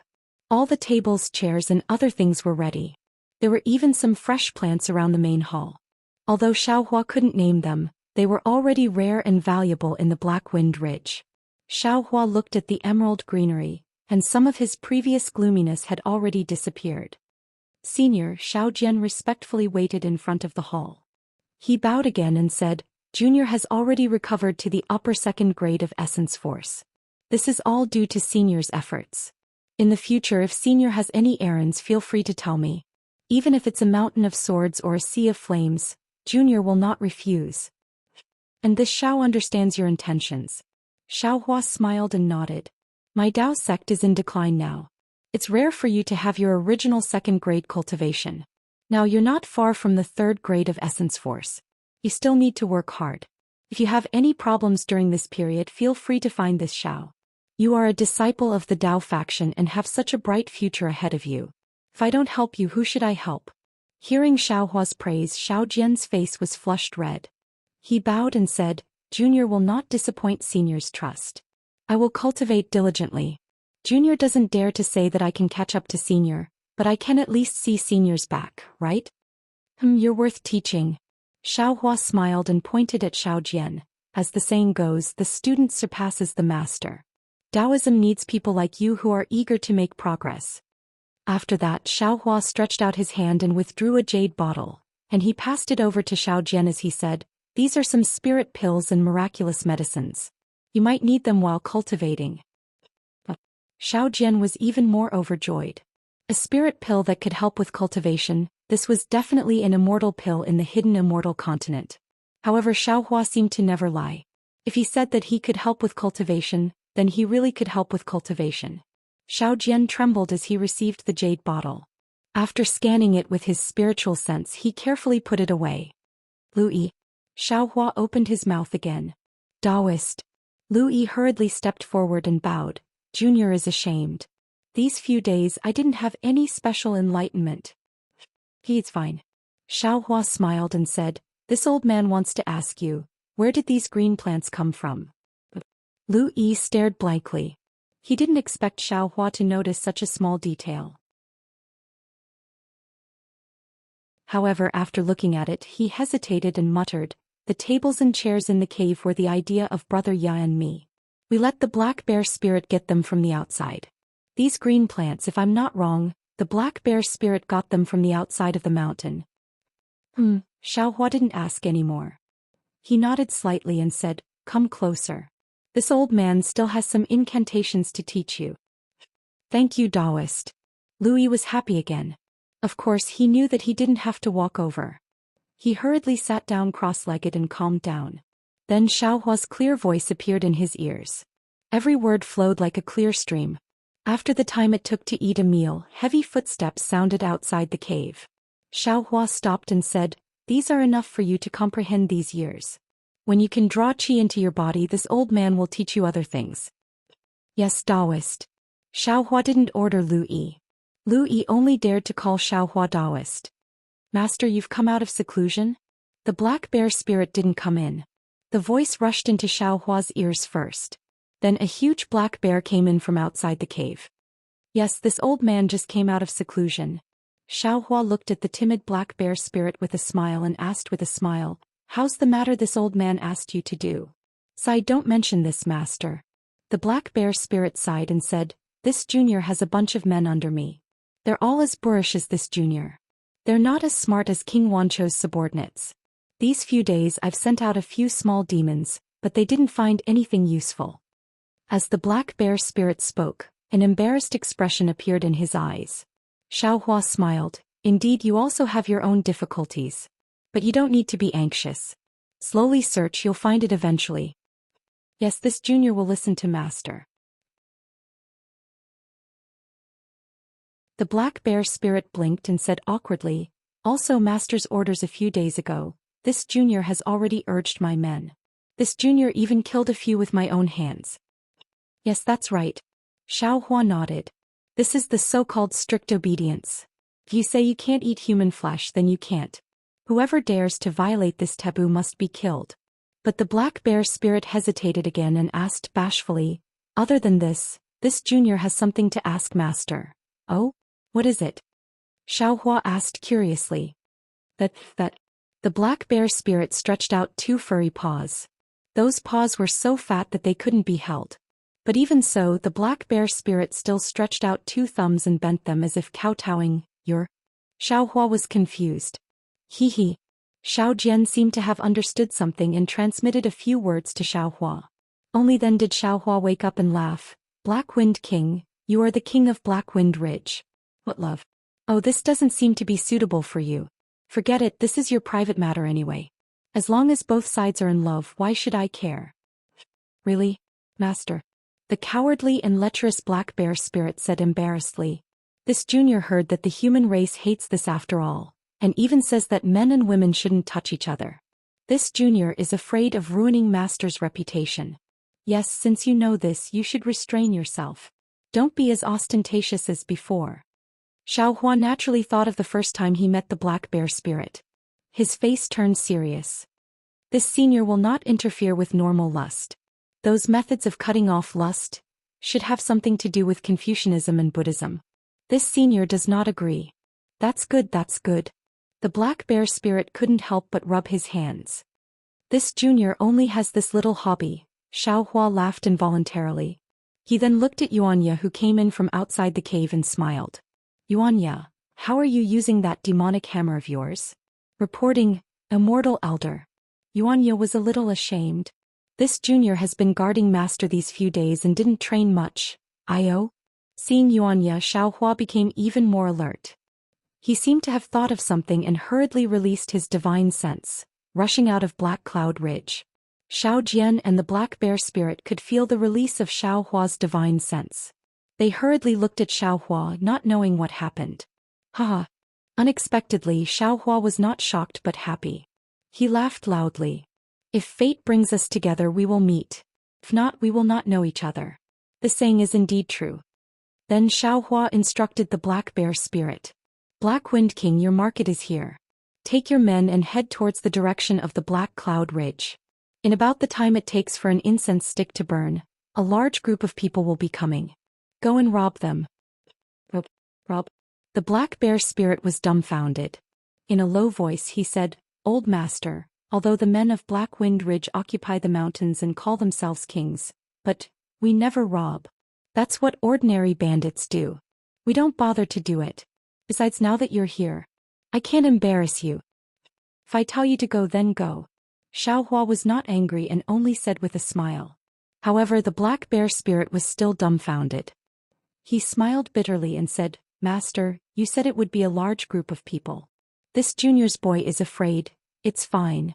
All the tables, chairs, and other things were ready. There were even some fresh plants around the main hall. Although Xiaohua couldn't name them, they were already rare and valuable in the Black Wind Ridge. Xiaohua looked at the emerald greenery, and some of his previous gloominess had already disappeared. Senior Xiao Jian respectfully waited in front of the hall. He bowed again and said, Junior has already recovered to the upper second grade of essence force. This is all due to Senior's efforts. In the future, if Senior has any errands, feel free to tell me. Even if it's a mountain of swords or a sea of flames, Junior will not refuse. And this Xiao understands your intentions. Xiao Hua smiled and nodded. My Dao sect is in decline now. It's rare for you to have your original second grade cultivation. Now you're not far from the third grade of essence force. You still need to work hard. If you have any problems during this period, feel free to find this Xiao. You are a disciple of the Dao faction and have such a bright future ahead of you. If I don't help you, who should I help? Hearing Xiao Hua's praise, Xiao Jian's face was flushed red. He bowed and said, Junior will not disappoint Senior's trust. I will cultivate diligently. Junior doesn't dare to say that I can catch up to Senior, but I can at least see Senior's back, right? You're worth teaching. Xiao Hua smiled and pointed at Xiao Jian. As the saying goes, the student surpasses the master. Taoism needs people like you who are eager to make progress. After that, Xiao Hua stretched out his hand and withdrew a jade bottle, and he passed it over to Xiao Jian as he said, These are some spirit pills and miraculous medicines. You might need them while cultivating. Xiao Jian was even more overjoyed. A spirit pill that could help with cultivation, this was definitely an immortal pill in the hidden immortal continent. However, Xiao Hua seemed to never lie. If he said that he could help with cultivation, then he really could help with cultivation. Xiao Jian trembled as he received the jade bottle. After scanning it with his spiritual sense, he carefully put it away. Lu Yi. Xiao Hua opened his mouth again. Taoist. Lu Yi hurriedly stepped forward and bowed. Junior is ashamed. These few days I didn't have any special enlightenment. He's fine. Xiao Hua smiled and said, This old man wants to ask you, where did these green plants come from? Lu Yi stared blankly. He didn't expect Xiao Hua to notice such a small detail. However, after looking at it, he hesitated and muttered, The tables and chairs in the cave were the idea of Brother Ya and me. We let the black bear spirit get them from the outside. These green plants, if I'm not wrong, the black bear spirit got them from the outside of the mountain. Xiao Hua didn't ask any more. He nodded slightly and said, Come closer. This old man still has some incantations to teach you. Thank you, Taoist. Lu Yi was happy again. Of course, he knew that he didn't have to walk over. He hurriedly sat down cross-legged and calmed down. Then Xiao Hua's clear voice appeared in his ears. Every word flowed like a clear stream. After the time it took to eat a meal, heavy footsteps sounded outside the cave. Xiao Hua stopped and said, These are enough for you to comprehend these years. When you can draw qi into your body, this old man will teach you other things. Yes, Taoist. Xiao Hua didn't order Lu Yi. Lu Yi only dared to call Xiao Hua Taoist. Master, you've come out of seclusion? The black bear spirit didn't come in. The voice rushed into Xiao Hua's ears first. Then a huge black bear came in from outside the cave. Yes, this old man just came out of seclusion. Xiao Hua looked at the timid black bear spirit with a smile and asked with a smile, How's the matter this old man asked you to do? Sigh, don't mention this, master. The black bear spirit sighed and said, This junior has a bunch of men under me. They're all as boorish as this junior. They're not as smart as King Wancho's subordinates. These few days I've sent out a few small demons, but they didn't find anything useful. As the black bear spirit spoke, an embarrassed expression appeared in his eyes. Xiao Hua smiled, Indeed, you also have your own difficulties. But you don't need to be anxious. Slowly search, you'll find it eventually. Yes, this junior will listen to master. The black bear spirit blinked and said awkwardly, Also master's orders a few days ago, this junior has already urged my men. This junior even killed a few with my own hands. Yes, that's right. Xiao Hua nodded. This is the so-called strict obedience. If you say you can't eat human flesh, then you can't. Whoever dares to violate this taboo must be killed. But the black bear spirit hesitated again and asked bashfully, Other than this junior has something to ask master. Oh? What is it? Xiao Hua asked curiously. That. The black bear spirit stretched out two furry paws. Those paws were so fat that they couldn't be held. But even so, the black bear spirit still stretched out 2 thumbs and bent them as if kowtowing. Your? Xiaohua was confused. He. Xiao Jian seemed to have understood something and transmitted a few words to Xiaohua. Only then did Xiaohua wake up and laugh. Black Wind King, you are the king of Black Wind Ridge. What love? Oh, this doesn't seem to be suitable for you. Forget it, this is your private matter anyway. As long as both sides are in love, why should I care? Really, master? The cowardly and lecherous black bear spirit said embarrassedly. This junior heard that the human race hates this after all, and even says that men and women shouldn't touch each other. This junior is afraid of ruining master's reputation. Yes, since you know this, you should restrain yourself. Don't be as ostentatious as before. Xiaohua naturally thought of the first time he met the black bear spirit. His face turned serious. This senior will not interfere with normal lust. Those methods of cutting off lust should have something to do with Confucianism and Buddhism. This senior does not agree. That's good, that's good. The black bear spirit couldn't help but rub his hands. This junior only has this little hobby. Xiaohua laughed involuntarily. He then looked at Yuanya, who came in from outside the cave, and smiled. Yuanya, how are you using that demonic hammer of yours? Reporting, Immortal Elder. Yuanya was a little ashamed. This junior has been guarding master these few days and didn't train much. Io? Seeing Yuanya, Xiaohua became even more alert. He seemed to have thought of something and hurriedly released his divine sense, rushing out of Black Cloud Ridge. Xiao Jian and the black bear spirit could feel the release of Xiaohua's divine sense. They hurriedly looked at Xiaohua, not knowing what happened. Haha. Unexpectedly, Xiaohua was not shocked but happy. He laughed loudly. If fate brings us together, we will meet. If not, we will not know each other. The saying is indeed true. Then Xiaohua instructed the black bear spirit. Black Wind King, your market is here. Take your men and head towards the direction of the Black Cloud Ridge. In about the time it takes for an incense stick to burn, a large group of people will be coming. Go and rob them. Rob? The black bear spirit was dumbfounded. In a low voice he said, Old master, although the men of Black Wind Ridge occupy the mountains and call themselves kings, but we never rob. That's what ordinary bandits do. We don't bother to do it. Besides, now that you're here, I can't embarrass you. If I tell you to go, then go. Xiaohua was not angry and only said with a smile. However, the black bear spirit was still dumbfounded. He smiled bitterly and said, Master, you said it would be a large group of people. This junior's boy is afraid. It's fine.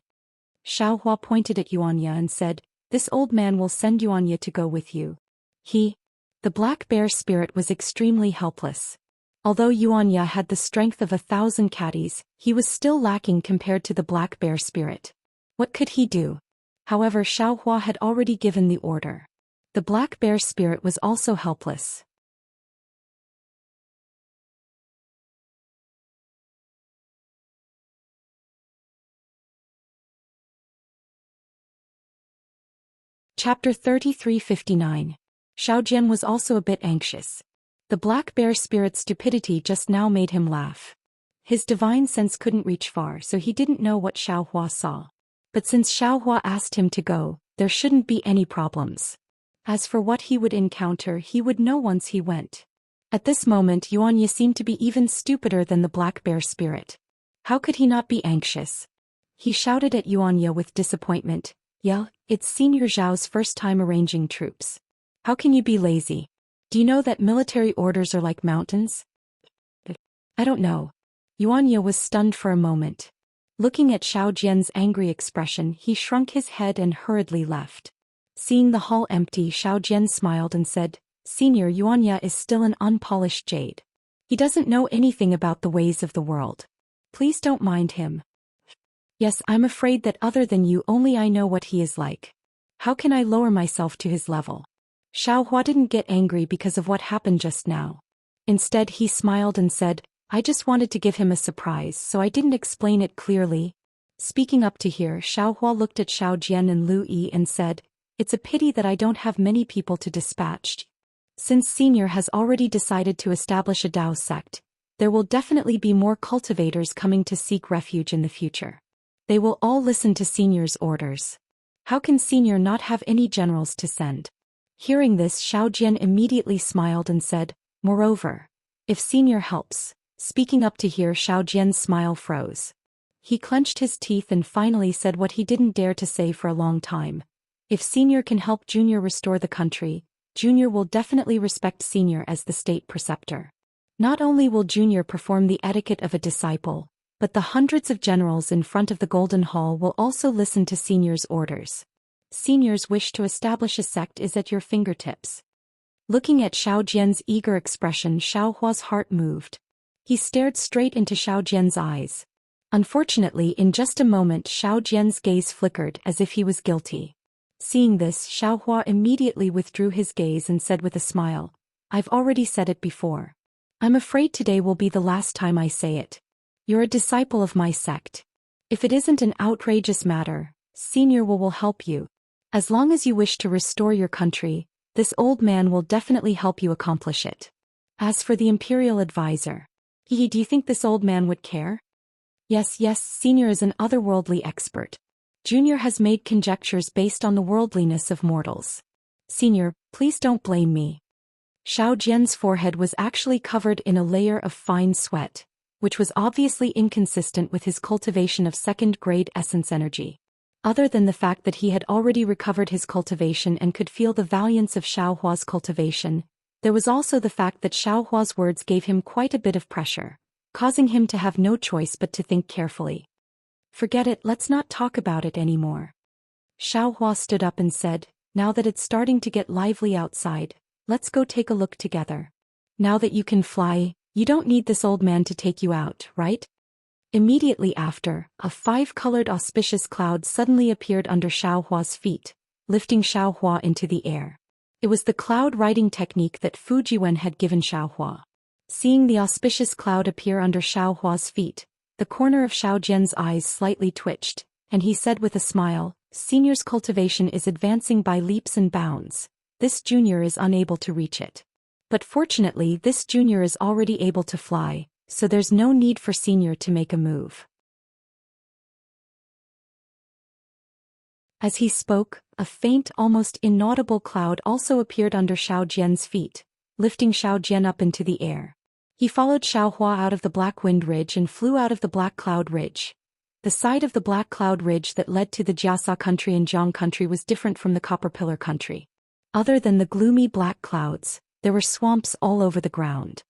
Xiaohua pointed at Yuanya and said, This old man will send Yuanya to go with you. The black bear spirit was extremely helpless. Although Yuanya had the strength of 1,000 caddies, he was still lacking compared to the black bear spirit. What could he do? However, Xiaohua had already given the order. The black bear spirit was also helpless. Chapter 3359. Xiao Jian was also a bit anxious. The black bear spirit's stupidity just now made him laugh. His divine sense couldn't reach far, so he didn't know what Xiaohua saw. But since Xiaohua asked him to go, there shouldn't be any problems. As for what he would encounter, he would know once he went. At this moment, Yuanya seemed to be even stupider than the black bear spirit. How could he not be anxious? He shouted at Yuanya with disappointment, Yeah, it's Senior Zhao's first time arranging troops. How can you be lazy? Do you know that military orders are like mountains? I don't know. Yuanya was stunned for a moment. Looking at Xiao Jian's angry expression, he shrunk his head and hurriedly left. Seeing the hall empty, Xiao Jian smiled and said, Senior Yuanya is still an unpolished jade. He doesn't know anything about the ways of the world. Please don't mind him. Yes, I'm afraid that other than you, only I know what he is like. How can I lower myself to his level? Xiaohua didn't get angry because of what happened just now. Instead, he smiled and said, I just wanted to give him a surprise, so I didn't explain it clearly. Speaking up to here, Xiaohua looked at Xiao Jian and Lu Yi and said, It's a pity that I don't have many people to dispatch. Since Senior has already decided to establish a Dao sect, there will definitely be more cultivators coming to seek refuge in the future. They will all listen to Senior's orders. How can Senior not have any generals to send? Hearing this, Xiao Jian immediately smiled and said, "Moreover, if senior helps." Speaking up to hear Xiao Jian's smile froze. He clenched his teeth and finally said what he didn't dare to say for a long time. If senior can help junior restore the country, junior will definitely respect senior as the state preceptor. Not only will junior perform the etiquette of a disciple, but the hundreds of generals in front of the Golden Hall will also listen to senior's orders. Senior's wish to establish a sect is at your fingertips. Looking at Xiao Jian's eager expression, Xiao Hua's heart moved. He stared straight into Xiao Jian's eyes. Unfortunately, in just a moment Xiao Jian's gaze flickered as if he was guilty. Seeing this, Xiao Hua immediately withdrew his gaze and said with a smile, "I've already said it before. I'm afraid today will be the last time I say it. You're a disciple of my sect. If it isn't an outrageous matter, senior will help you. As long as you wish to restore your country, this old man will definitely help you accomplish it. As for the imperial advisor, do you think this old man would care?" Yes, senior is an otherworldly expert. Junior has made conjectures based on the worldliness of mortals. Senior, please don't blame me. Xiao Jian's forehead was actually covered in a layer of fine sweat, which was obviously inconsistent with his cultivation of second-grade essence energy. Other than the fact that he had already recovered his cultivation and could feel the valiance of Xiao Hua's cultivation, there was also the fact that Xiao Hua's words gave him quite a bit of pressure, causing him to have no choice but to think carefully. "Forget it, let's not talk about it anymore." Xiao Hua stood up and said, "Now that it's starting to get lively outside, let's go take a look together. Now that you can fly, you don't need this old man to take you out, right?" Immediately after, a 5-colored auspicious cloud suddenly appeared under Xiao Hua's feet, lifting Xiao Hua into the air. It was the cloud riding technique that Fu Jiwen had given Xiao Hua. Seeing the auspicious cloud appear under Xiao Hua's feet, the corner of Xiao Jian's eyes slightly twitched, and he said with a smile, "Senior's cultivation is advancing by leaps and bounds. This junior is unable to reach it. But fortunately this junior is already able to fly, so there's no need for senior to make a move." As he spoke, a faint, almost inaudible cloud also appeared under Xiao Jian's feet, lifting Xiao Jian up into the air. He followed Xiao Hua out of the Black Wind Ridge and flew out of the Black Cloud Ridge. The side of the Black Cloud Ridge that led to the Jiasa country and Jiang country was different from the Copper Pillar country. Other than the gloomy black clouds, there were swamps all over the ground.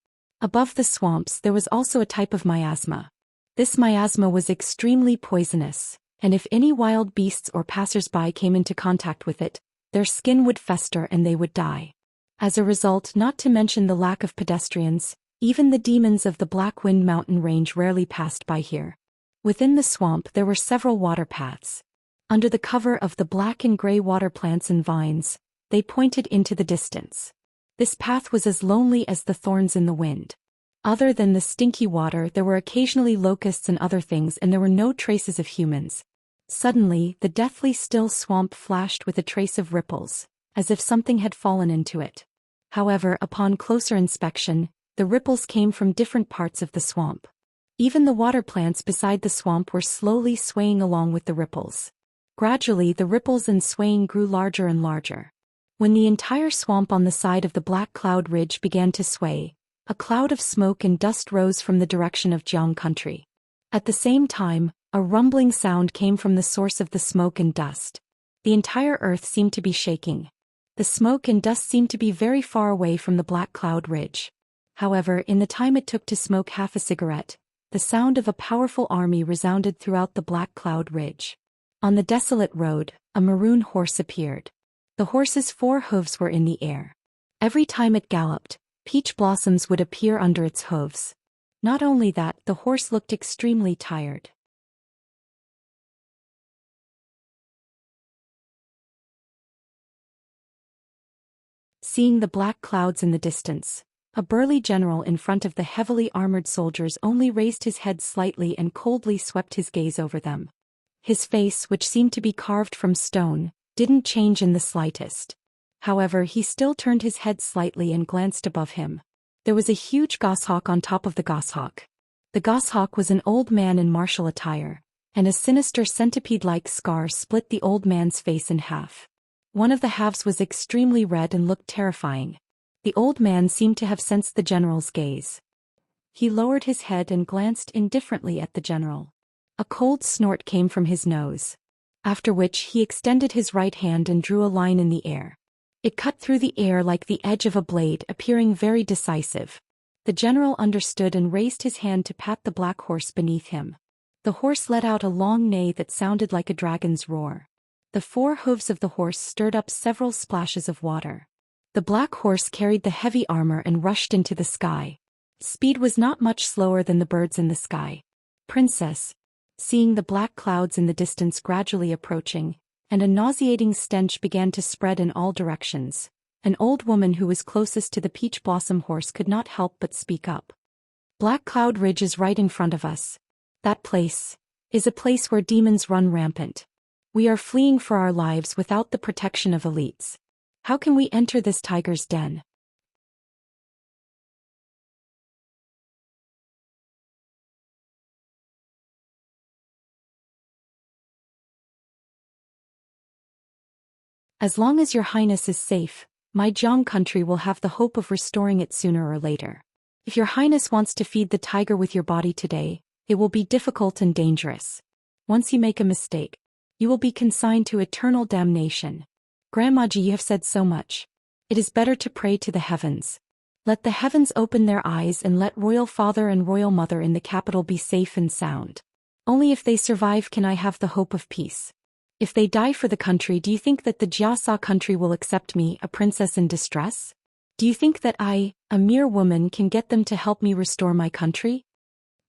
Above the swamps there was also a type of miasma. This miasma was extremely poisonous, and if any wild beasts or passers-by came into contact with it, their skin would fester and they would die. As a result, not to mention the lack of pedestrians, even the demons of the Black Wind Mountain range rarely passed by here. Within the swamp there were several water paths. Under the cover of the black and gray water plants and vines, they pointed into the distance. This path was as lonely as the thorns in the wind. Other than the stinky water, there were occasionally locusts and other things, and there were no traces of humans. Suddenly, the deathly still swamp flashed with a trace of ripples, as if something had fallen into it. However, upon closer inspection, the ripples came from different parts of the swamp. Even the water plants beside the swamp were slowly swaying along with the ripples. Gradually, the ripples and swaying grew larger and larger. When the entire swamp on the side of the Black Cloud Ridge began to sway, a cloud of smoke and dust rose from the direction of Jiang country. At the same time, a rumbling sound came from the source of the smoke and dust. The entire earth seemed to be shaking. The smoke and dust seemed to be very far away from the Black Cloud Ridge. However, in the time it took to smoke half a cigarette, the sound of a powerful army resounded throughout the Black Cloud Ridge. On the desolate road, a maroon horse appeared. The horse's 4 hooves were in the air. Every time it galloped, peach blossoms would appear under its hooves. Not only that, the horse looked extremely tired. Seeing the black clouds in the distance, a burly general in front of the heavily armored soldiers only raised his head slightly and coldly swept his gaze over them. His face, which seemed to be carved from stone, didn't change in the slightest. However, he still turned his head slightly and glanced above him. There was a huge goshawk on top of the goshawk. The goshawk was an old man in martial attire, and a sinister centipede-like scar split the old man's face in half. One of the halves was extremely red and looked terrifying. The old man seemed to have sensed the general's gaze. He lowered his head and glanced indifferently at the general. A cold snort came from his nose. After which he extended his right hand and drew a line in the air. It cut through the air like the edge of a blade, appearing very decisive. The general understood and raised his hand to pat the black horse beneath him. The horse let out a long neigh that sounded like a dragon's roar. The 4 hooves of the horse stirred up several splashes of water. The black horse carried the heavy armor and rushed into the sky. Speed was not much slower than the birds in the sky. Princess, seeing the black clouds in the distance gradually approaching, and a nauseating stench began to spread in all directions, an old woman who was closest to the peach blossom horse could not help but speak up. Black Cloud Ridge is right in front of us. That place is a place where demons run rampant. We are fleeing for our lives without the protection of elites. How can we enter this tiger's den? As long as your highness is safe, my Jiang country will have the hope of restoring it sooner or later. If your highness wants to feed the tiger with your body today, it will be difficult and dangerous. Once you make a mistake, you will be consigned to eternal damnation. Grandmaji, you have said so much. It is better to pray to the heavens. Let the heavens open their eyes and let royal father and royal mother in the capital be safe and sound. Only if they survive can I have the hope of peace. If they die for the country, do you think that the Jiasa country will accept me, a princess in distress? Do you think that I, a mere woman, can get them to help me restore my country?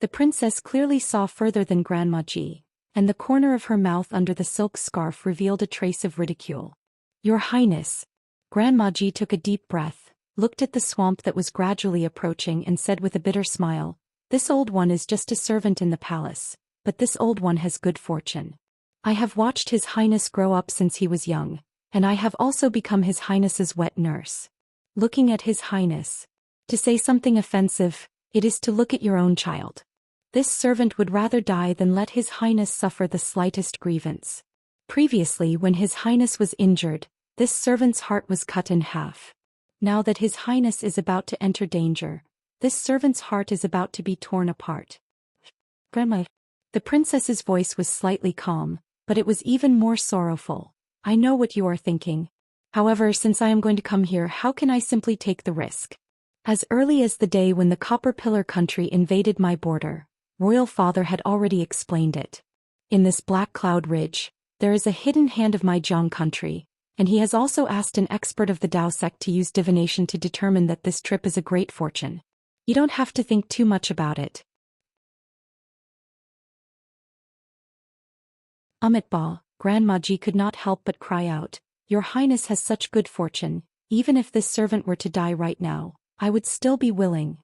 The princess clearly saw further than Grandma Ji, and the corner of her mouth under the silk scarf revealed a trace of ridicule. Your Highness. Grandma Ji took a deep breath, looked at the swamp that was gradually approaching and said with a bitter smile, this old one is just a servant in the palace, but this old one has good fortune. I have watched His Highness grow up since he was young, and I have also become His Highness's wet nurse. Looking at His Highness. To say something offensive, it is to look at your own child. This servant would rather die than let His Highness suffer the slightest grievance. Previously, when His Highness was injured, this servant's heart was cut in half. Now that His Highness is about to enter danger, this servant's heart is about to be torn apart. Grandma. The princess's voice was slightly calm, but it was even more sorrowful. I know what you are thinking. However, since I am going to come here, how can I simply take the risk? As early as the day when the Copper Pillar country invaded my border, Royal Father had already explained it. In this Black Cloud Ridge, there is a hidden hand of my Jiang country, and he has also asked an expert of the Dao sect to use divination to determine that this trip is a great fortune. You don't have to think too much about it. Amitbal, Grandma Ji could not help but cry out, Your Highness has such good fortune, even if this servant were to die right now, I would still be willing.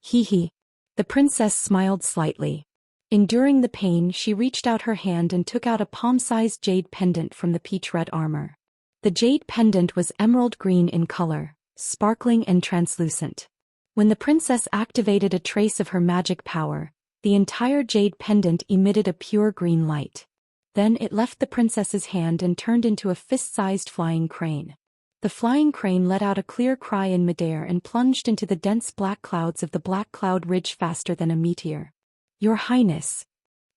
Hee hee. The princess smiled slightly. Enduring the pain, she reached out her hand and took out a palm-sized jade pendant from the peach-red armor. The jade pendant was emerald green in color, sparkling and translucent. When the princess activated a trace of her magic power, the entire jade pendant emitted a pure green light. Then it left the princess's hand and turned into a fist-sized flying crane. The flying crane let out a clear cry in midair and plunged into the dense black clouds of the Black Cloud Ridge faster than a meteor. Your Highness.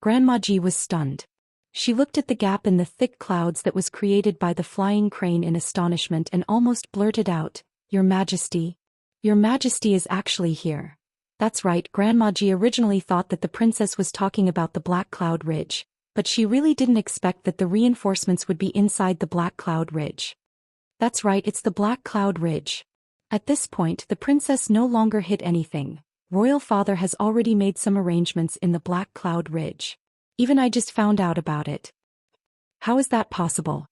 Grandma Ji was stunned. She looked at the gap in the thick clouds that was created by the flying crane in astonishment and almost blurted out, Your Majesty. Your Majesty is actually here. That's right, Grandma Ji originally thought that the princess was talking about the Black Cloud Ridge, but she really didn't expect that the reinforcements would be inside the Black Cloud Ridge. That's right, it's the Black Cloud Ridge. At this point, the princess no longer hid anything. Royal Father has already made some arrangements in the Black Cloud Ridge. Even I just found out about it. How is that possible?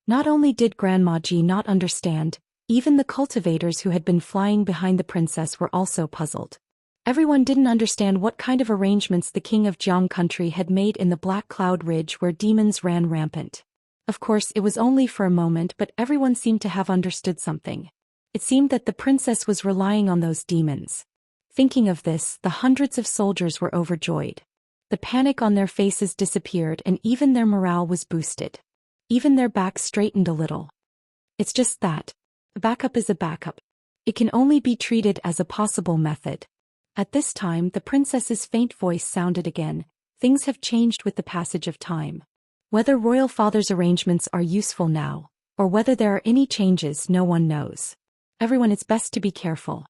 Not only did Grandma Ji not understand, even the cultivators who had been flying behind the princess were also puzzled. Everyone didn't understand what kind of arrangements the king of Jiang country had made in the Black Cloud Ridge where demons ran rampant. Of course, it was only for a moment, but everyone seemed to have understood something. It seemed that the princess was relying on those demons. Thinking of this, the hundreds of soldiers were overjoyed. The panic on their faces disappeared and even their morale was boosted. Even their backs straightened a little. It's just that. A backup is a backup. It can only be treated as a possible method. At this time, the princess's faint voice sounded again. Things have changed with the passage of time. Whether royal father's arrangements are useful now, or whether there are any changes, no one knows. Everyone, it's best to be careful.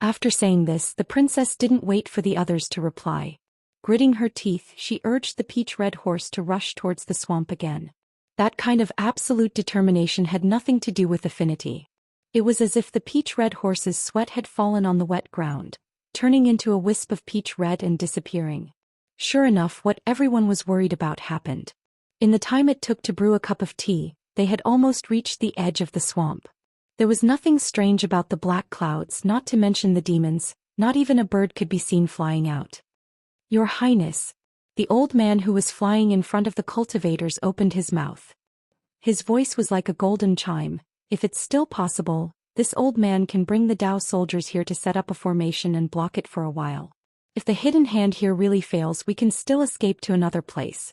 After saying this, the princess didn't wait for the others to reply. Gritting her teeth, she urged the peach-red horse to rush towards the swamp again. That kind of absolute determination had nothing to do with affinity. It was as if the peach-red horse's sweat had fallen on the wet ground, turning into a wisp of peach red and disappearing. Sure enough, what everyone was worried about happened. In the time it took to brew a cup of tea, they had almost reached the edge of the swamp. There was nothing strange about the black clouds, not to mention the demons. Not even a bird could be seen flying out. Your Highness. The old man who was flying in front of the cultivators opened his mouth. His voice was like a golden chime. If it's still possible, this old man can bring the Dao soldiers here to set up a formation and block it for a while. If the hidden hand here really fails, we can still escape to another place.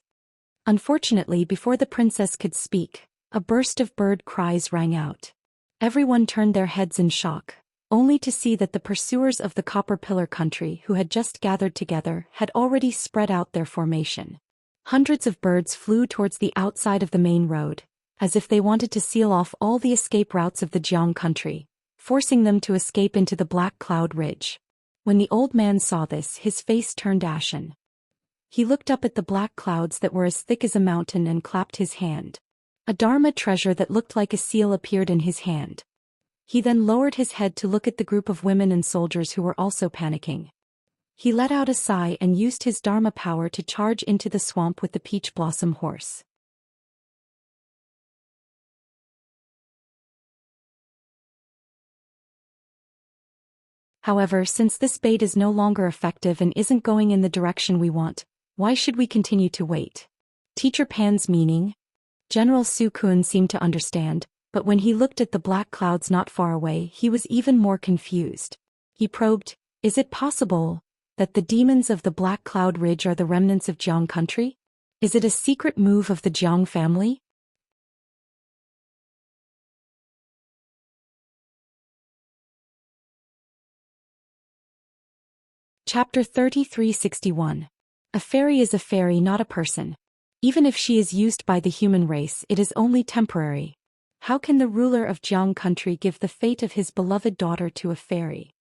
Unfortunately, before the princess could speak, a burst of bird cries rang out. Everyone turned their heads in shock, only to see that the pursuers of the Copper Pillar country who had just gathered together had already spread out their formation. Hundreds of birds flew towards the outside of the main road, as if they wanted to seal off all the escape routes of the Jiang country, forcing them to escape into the Black Cloud Ridge. When the old man saw this, his face turned ashen. He looked up at the black clouds that were as thick as a mountain and clapped his hand. A Dharma treasure that looked like a seal appeared in his hand. He then lowered his head to look at the group of women and soldiers who were also panicking. He let out a sigh and used his Dharma power to charge into the swamp with the peach blossom horse. However, since this bait is no longer effective and isn't going in the direction we want, why should we continue to wait? Teacher Pan's meaning? General Su Kun seemed to understand, but when he looked at the black clouds not far away, he was even more confused. He probed, is it possible that the demons of the Black Cloud Ridge are the remnants of Jiang country? Is it a secret move of the Jiang family? Chapter 3361. A fairy is a fairy, not a person. Even if she is used by the human race, it is only temporary. How can the ruler of Jiang country give the fate of his beloved daughter to a fairy?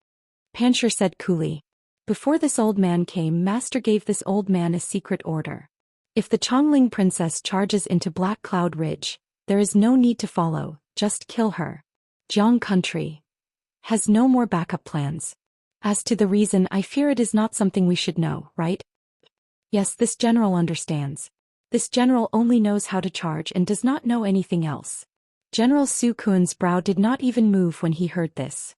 Panshir said coolly. Before this old man came, Master gave this old man a secret order. If the Chongling princess charges into Black Cloud Ridge, there is no need to follow, just kill her. Jiang country has no more backup plans. As to the reason, I fear it is not something we should know, right? Yes, this general understands. This general only knows how to charge and does not know anything else. General Su Kun's brow did not even move when he heard this.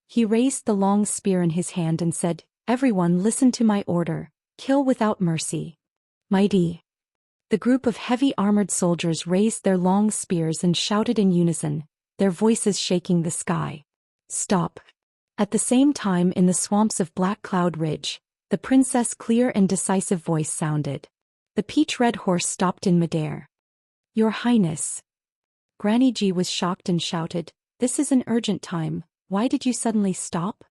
He raised the long spear in his hand and said, everyone listen to my order, kill without mercy. Mighty. The group of heavy armored soldiers raised their long spears and shouted in unison, their voices shaking the sky. Stop. At the same time, in the swamps of Black Cloud Ridge, the princess' clear and decisive voice sounded. The peach-red horse stopped in midair. Your Highness. Granny Ji was shocked and shouted, this is an urgent time, why did you suddenly stop?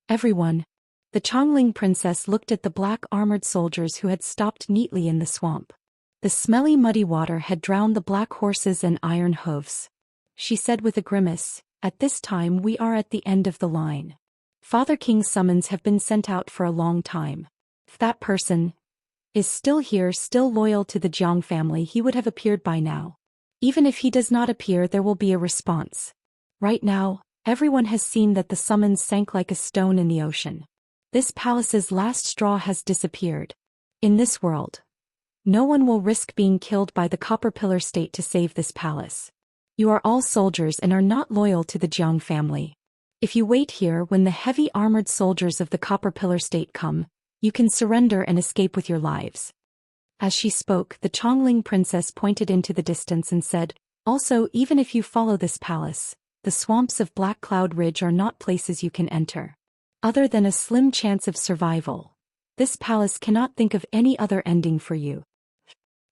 Everyone. The Chongling princess looked at the black armored soldiers who had stopped neatly in the swamp. The smelly muddy water had drowned the black horses and iron hooves. She said with a grimace, at this time we are at the end of the line. Father King's summons have been sent out for a long time. If that person is still here, still loyal to the Jiang family, he would have appeared by now. Even if he does not appear, there will be a response. Right now, everyone has seen that the summons sank like a stone in the ocean. This palace's last straw has disappeared. In this world, no one will risk being killed by the Copper Pillar state to save this palace. You are all soldiers and are not loyal to the Jiang family. If you wait here when the heavy armored soldiers of the Copper Pillar state come, you can surrender and escape with your lives. As she spoke, the Chongling princess pointed into the distance and said, also, even if you follow this palace, the swamps of Black Cloud Ridge are not places you can enter. Other than a slim chance of survival, this palace cannot think of any other ending for you.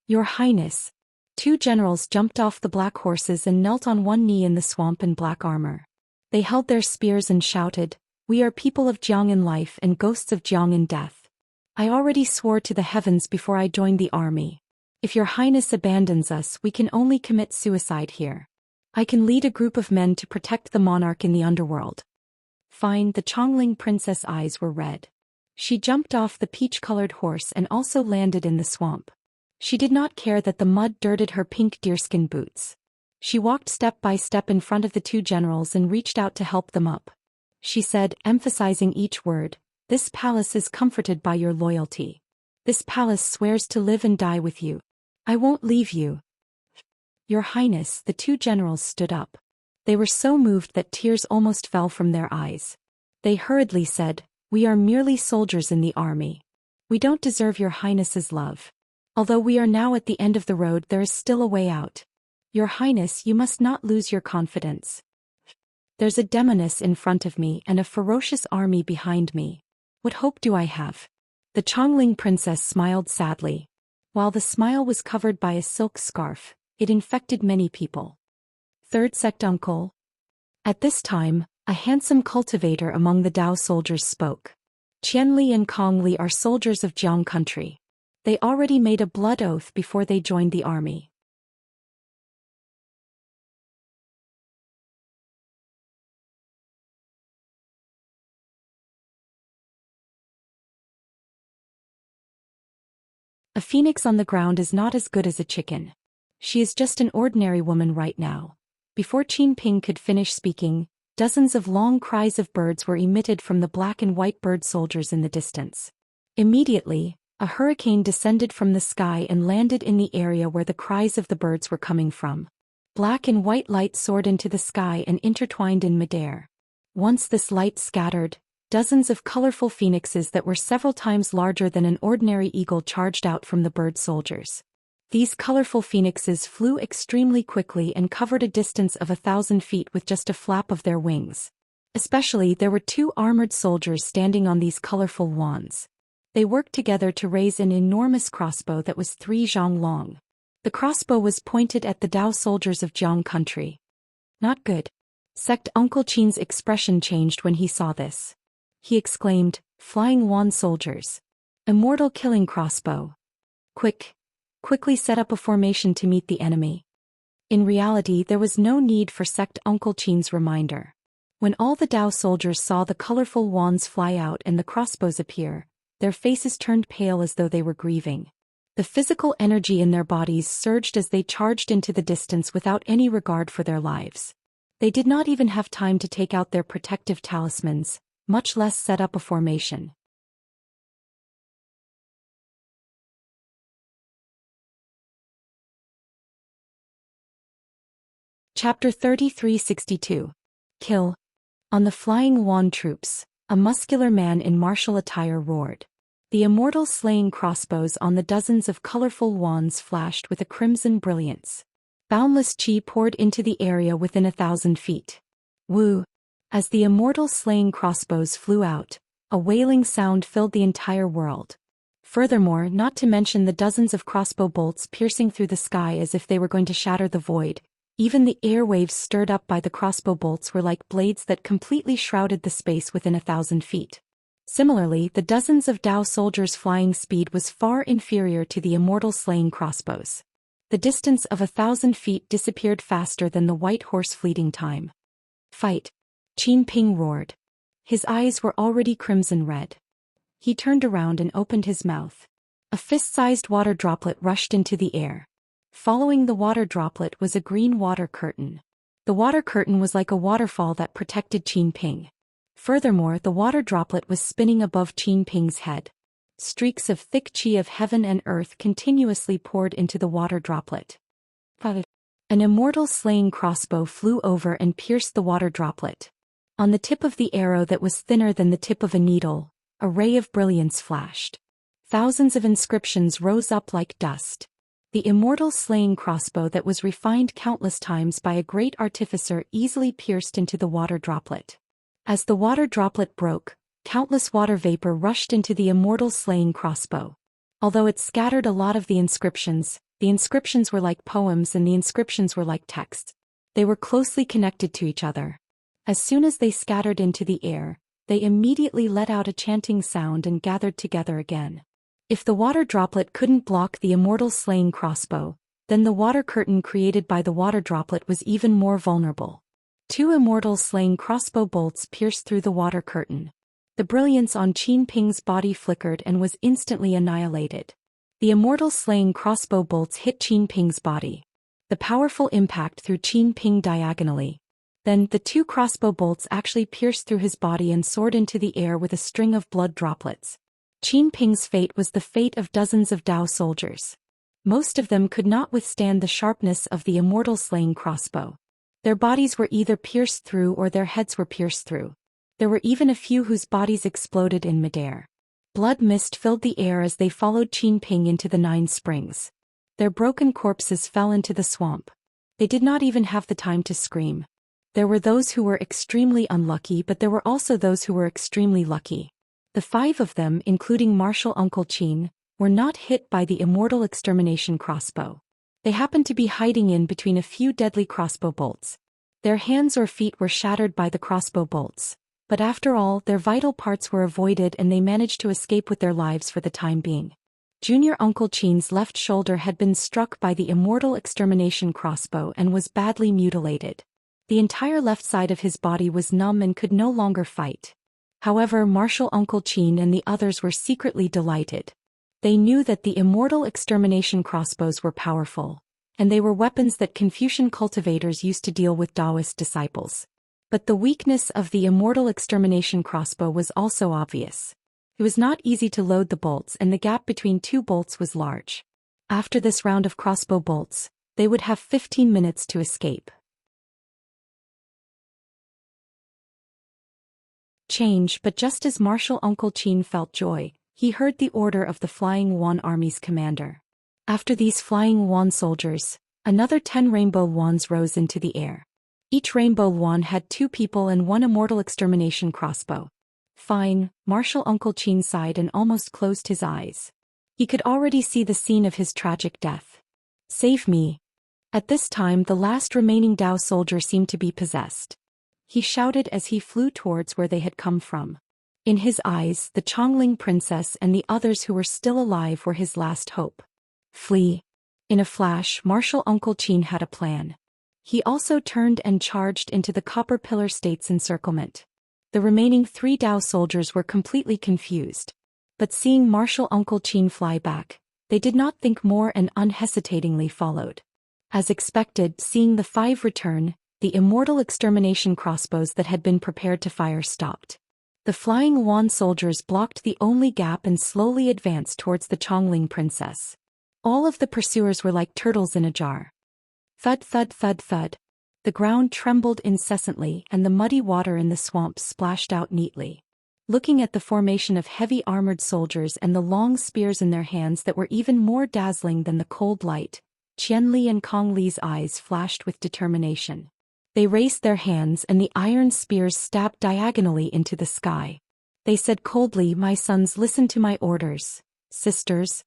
Your Highness. Two generals jumped off the black horses and knelt on one knee in the swamp in black armor. They held their spears and shouted, "We are people of Jiang in life and ghosts of Jiang in death. I already swore to the heavens before I joined the army. If your highness abandons us, we can only commit suicide here. I can lead a group of men to protect the monarch in the underworld." Fine, the Chongling princess' eyes were red. She jumped off the peach-colored horse and also landed in the swamp. She did not care that the mud dirted her pink deerskin boots. She walked step by step in front of the two generals and reached out to help them up. She said, emphasizing each word, "This palace is comforted by your loyalty. This palace swears to live and die with you. I won't leave you." "Your Highness," the two generals stood up. They were so moved that tears almost fell from their eyes. They hurriedly said, "We are merely soldiers in the army. We don't deserve your Highness's love. Although we are now at the end of the road, there is still a way out. Your Highness, you must not lose your confidence. There's a demoness in front of me and a ferocious army behind me. What hope do I have?" The Chongling princess smiled sadly. While the smile was covered by a silk scarf, it infected many people. Third sect uncle. At this time, a handsome cultivator among the Dao soldiers spoke. Qianli and Kongli are soldiers of Jiang country. They already made a blood oath before they joined the army. A phoenix on the ground is not as good as a chicken. She is just an ordinary woman right now. Before Qin Ping could finish speaking, dozens of long cries of birds were emitted from the black and white bird soldiers in the distance. Immediately, a hurricane descended from the sky and landed in the area where the cries of the birds were coming from. Black and white light soared into the sky and intertwined in midair. Once this light scattered, dozens of colorful phoenixes that were several times larger than an ordinary eagle charged out from the bird soldiers. These colorful phoenixes flew extremely quickly and covered a distance of 1,000 feet with just a flap of their wings. Especially, there were two armored soldiers standing on these colorful wands. They worked together to raise an enormous crossbow that was 3 zhang long. The crossbow was pointed at the Dao soldiers of Jiang country. "Not good." Sect Uncle Qin's expression changed when he saw this. He exclaimed, "Flying wand soldiers. Immortal killing crossbow. Quickly set up a formation to meet the enemy." In reality, there was no need for Sect Uncle Qin's reminder. When all the Dao soldiers saw the colorful wands fly out and the crossbows appear, their faces turned pale as though they were grieving. The physical energy in their bodies surged as they charged into the distance without any regard for their lives. They did not even have time to take out their protective talismans, much less set up a formation. Chapter 3362. Kill. On the flying wand troops, a muscular man in martial attire roared. The immortal slaying crossbows on the dozens of colorful wands flashed with a crimson brilliance. Boundless chi poured into the area within 1,000 feet. Woo! As the immortal slaying crossbows flew out, a wailing sound filled the entire world. Furthermore, not to mention the dozens of crossbow bolts piercing through the sky as if they were going to shatter the void, even the airwaves stirred up by the crossbow bolts were like blades that completely shrouded the space within 1,000 feet. Similarly, the dozens of Dao soldiers' flying speed was far inferior to the immortal slaying crossbows. The distance of 1,000 feet disappeared faster than the white horse fleeting time. "Fight!" Qin Ping roared. His eyes were already crimson red. He turned around and opened his mouth. A fist-sized water droplet rushed into the air. Following the water droplet was a green water curtain. The water curtain was like a waterfall that protected Qin Ping. Furthermore, the water droplet was spinning above Qin Ping's head. Streaks of thick qi of heaven and earth continuously poured into the water droplet. An immortal slaying crossbow flew over and pierced the water droplet. On the tip of the arrow that was thinner than the tip of a needle, a ray of brilliance flashed. Thousands of inscriptions rose up like dust. The immortal slaying crossbow that was refined countless times by a great artificer easily pierced into the water droplet. As the water droplet broke, countless water vapor rushed into the immortal slaying crossbow. Although it scattered a lot of the inscriptions, The inscriptions were like poems and the inscriptions were like texts. They were closely connected to each other. As soon as they scattered into the air, they immediately let out a chanting sound and gathered together again. If the water droplet couldn't block the immortal slaying crossbow, then the water curtain created by the water droplet was even more vulnerable. 2 immortal slaying crossbow bolts pierced through the water curtain. The brilliance on Qin Ping's body flickered and was instantly annihilated. The immortal slaying crossbow bolts hit Qin Ping's body. The powerful impact threw Qin Ping diagonally. Then, the 2 crossbow bolts actually pierced through his body and soared into the air with a string of blood droplets. Qin Ping's fate was the fate of dozens of Dao soldiers. Most of them could not withstand the sharpness of the immortal slaying crossbow. Their bodies were either pierced through or their heads were pierced through. There were even a few whose bodies exploded in midair. Blood mist filled the air as they followed Qin Ping into the 9 springs. Their broken corpses fell into the swamp. They did not even have the time to scream. There were those who were extremely unlucky, but there were also those who were extremely lucky. The 5 of them, including Martial Uncle Qin, were not hit by the immortal extermination crossbow. They happened to be hiding in between a few deadly crossbow bolts. Their hands or feet were shattered by the crossbow bolts. But after all, their vital parts were avoided and they managed to escape with their lives for the time being. Junior Uncle Qin's left shoulder had been struck by the immortal extermination crossbow and was badly mutilated. The entire left side of his body was numb and could no longer fight. However, Martial Uncle Qin and the others were secretly delighted. They knew that the immortal extermination crossbows were powerful, and they were weapons that Confucian cultivators used to deal with Taoist disciples. But the weakness of the immortal extermination crossbow was also obvious. It was not easy to load the bolts and the gap between 2 bolts was large. After this round of crossbow bolts, they would have 15 minutes to escape. Change, but just as Martial Uncle Qin felt joy, he heard the order of the Flying Yuan Army's commander. After these Flying Yuan soldiers, another 10 rainbow wands rose into the air. Each rainbow wand had 2 people and 1 immortal extermination crossbow. Fine, Martial Uncle Qin sighed and almost closed his eyes. He could already see the scene of his tragic death. Save me. At this time the last remaining Dao soldier seemed to be possessed. He shouted as he flew towards where they had come from. In his eyes, the Chongling princess and the others who were still alive were his last hope. Flee. In a flash, Martial Uncle Qin had a plan. He also turned and charged into the Copper Pillar State's encirclement. The remaining 3 Dao soldiers were completely confused. But seeing Martial Uncle Qin fly back, they did not think more and unhesitatingly followed. As expected, seeing the 5 return, the immortal extermination crossbows that had been prepared to fire stopped. The Flying Yuan soldiers blocked the only gap and slowly advanced towards the Chongling princess. All of the pursuers were like turtles in a jar. Thud thud thud thud. The ground trembled incessantly and the muddy water in the swamp splashed out neatly. Looking at the formation of heavy armored soldiers and the long spears in their hands that were even more dazzling than the cold light, Qianli and Kongli's eyes flashed with determination. They raised their hands and the iron spears stabbed diagonally into the sky. They said coldly, "My sons, listen to my orders, sisters."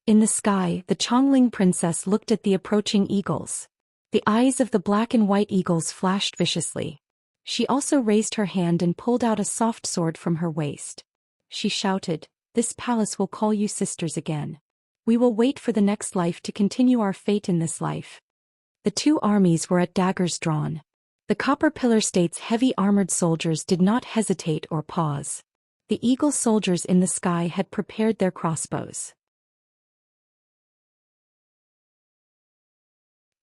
In the sky, the Chongling princess looked at the approaching eagles. The eyes of the black and white eagles flashed viciously. She also raised her hand and pulled out a soft sword from her waist. She shouted, "This palace will call you sisters again. We will wait for the next life to continue our fate in this life." The 2 armies were at daggers drawn. The Copper Pillar State's heavy armored soldiers did not hesitate or pause. The eagle soldiers in the sky had prepared their crossbows.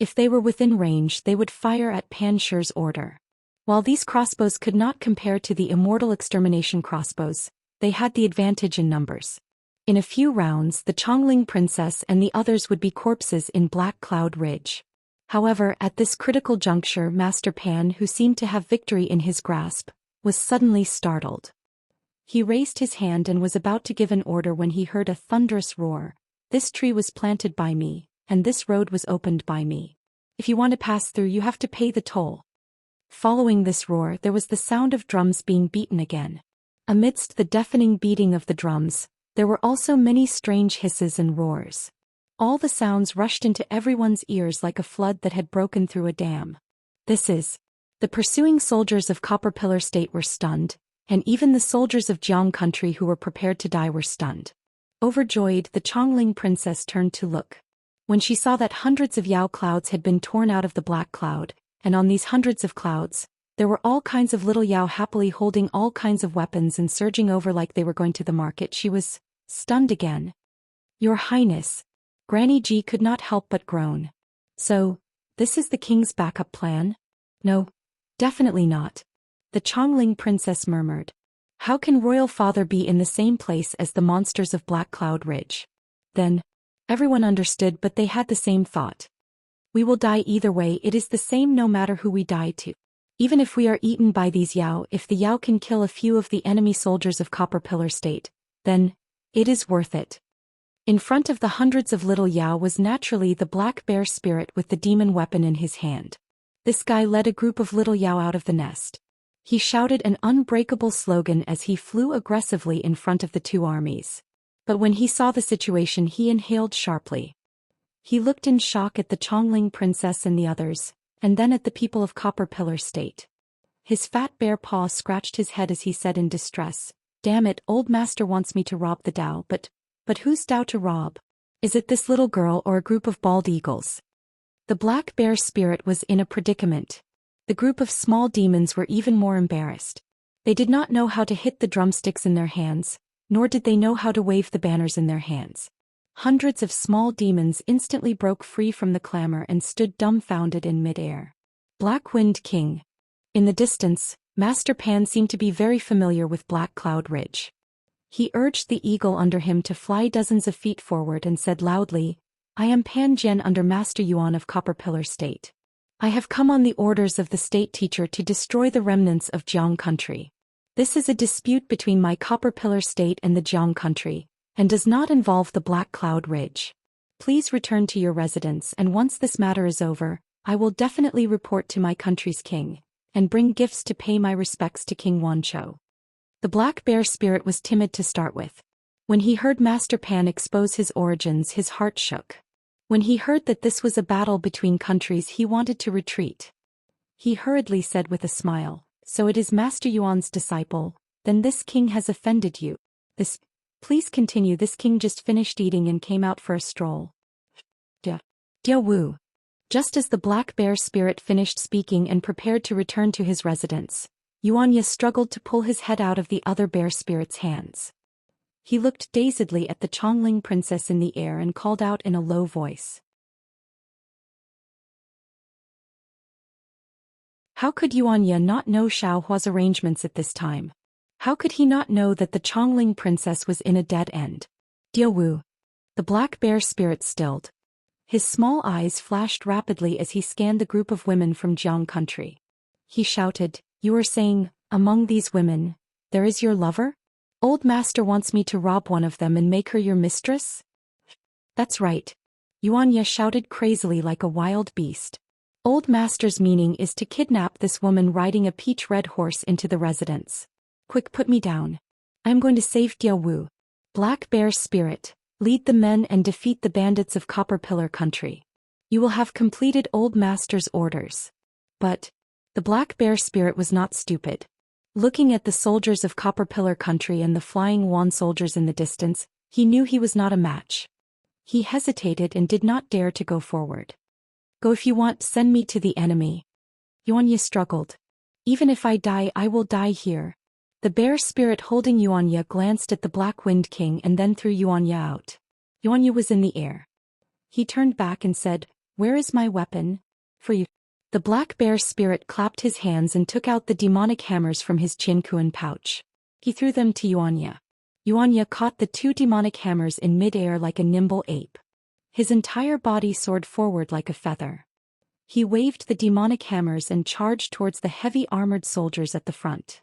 If they were within range, they would fire at Pan Shi's order. While these crossbows could not compare to the immortal extermination crossbows, they had the advantage in numbers. In a few rounds, the Chongling princess and the others would be corpses in Black Cloud Ridge. However, at this critical juncture, Master Pan, who seemed to have victory in his grasp, was suddenly startled. He raised his hand and was about to give an order when he heard a thunderous roar. "This tree was planted by me, and this road was opened by me. If you want to pass through, you have to pay the toll." Following this roar, there was the sound of drums being beaten again. Amidst the deafening beating of the drums, there were also many strange hisses and roars. All the sounds rushed into everyone's ears like a flood that had broken through a dam. This is. The pursuing soldiers of Copper Pillar State were stunned, and even the soldiers of Jiang country who were prepared to die were stunned. Overjoyed, the Chongling princess turned to look. When she saw that hundreds of Yao clouds had been torn out of the black cloud, and on these hundreds of clouds, there were all kinds of little Yao happily holding all kinds of weapons and surging over like they were going to the market, she was stunned again. Your Highness. Granny Ji could not help but groan. So, this is the king's backup plan? No. Definitely not. The Chongling princess murmured. How can royal father be in the same place as the monsters of Black Cloud Ridge? Then, everyone understood, but they had the same thought. We will die either way, it is the same no matter who we die to. Even if we are eaten by these Yao, if the Yao can kill a few of the enemy soldiers of Copper Pillar State, then, it is worth it. In front of the hundreds of little Yao was naturally the black bear spirit with the demon weapon in his hand. This guy led a group of little Yao out of the nest. He shouted an unbreakable slogan as he flew aggressively in front of the two armies. But when he saw the situation, he inhaled sharply. He looked in shock at the Chongling princess and the others, and then at the people of Copper Pillar State. His fat bear paw scratched his head as he said in distress, "Damn it, old master wants me to rob the Dao, but who's Dao to rob? Is it this little girl or a group of bald eagles?" The black bear spirit was in a predicament. The group of small demons were even more embarrassed. They did not know how to hit the drumsticks in their hands, nor did they know how to wave the banners in their hands. Hundreds of small demons instantly broke free from the clamor and stood dumbfounded in mid-air. Black Wind King. In the distance, Master Pan seemed to be very familiar with Black Cloud Ridge. He urged the eagle under him to fly dozens of feet forward and said loudly, "I am Pan Jian under Master Yuan of Copper Pillar State. I have come on the orders of the state teacher to destroy the remnants of Jiang country. This is a dispute between my Copper Pillar State and the Jiang country, and does not involve the Black Cloud Ridge. Please return to your residence, and once this matter is over, I will definitely report to my country's king, and bring gifts to pay my respects to King Wanchou." The black bear spirit was timid to start with. When he heard Master Pan expose his origins, his heart shook. When he heard that this was a battle between countries, he wanted to retreat. He hurriedly said with a smile, "So it is Master Yuan's disciple, then this king has offended you. Please continue. This king just finished eating and came out for a stroll." Dia Wu. Just as the black bear spirit finished speaking and prepared to return to his residence, Yuanya struggled to pull his head out of the other bear spirit's hands. He looked dazedly at the Chongling princess in the air and called out in a low voice. How could Yuanya not know Xiaohua's arrangements at this time? How could he not know that the Chongling princess was in a dead end? Dia Wu. The black bear spirit stilled. His small eyes flashed rapidly as he scanned the group of women from Jiang country. He shouted, "You are saying, among these women, there is your lover? Old master wants me to rob one of them and make her your mistress?" "That's right." Yuanya shouted crazily like a wild beast. "Old master's meaning is to kidnap this woman riding a peach-red horse into the residence. Quick, put me down. I am going to save Dia Wu. Black bear spirit, lead the men and defeat the bandits of Copper Pillar country. You will have completed old master's orders." But the black bear spirit was not stupid. Looking at the soldiers of Copper Pillar country and the flying Wan soldiers in the distance, he knew he was not a match. He hesitated and did not dare to go forward. "Go if you want, send me to the enemy." Yuanya struggled. "Even if I die, I will die here." The bear spirit holding Yuanya glanced at the Black Wind King and then threw Yuanya out. Yuanya was in the air. He turned back and said, "Where is my weapon? For you." The black bear spirit clapped his hands and took out the demonic hammers from his Qinkuan pouch. He threw them to Yuanya. Yuanya caught the two demonic hammers in mid-air like a nimble ape. His entire body soared forward like a feather. He waved the demonic hammers and charged towards the heavy armored soldiers at the front.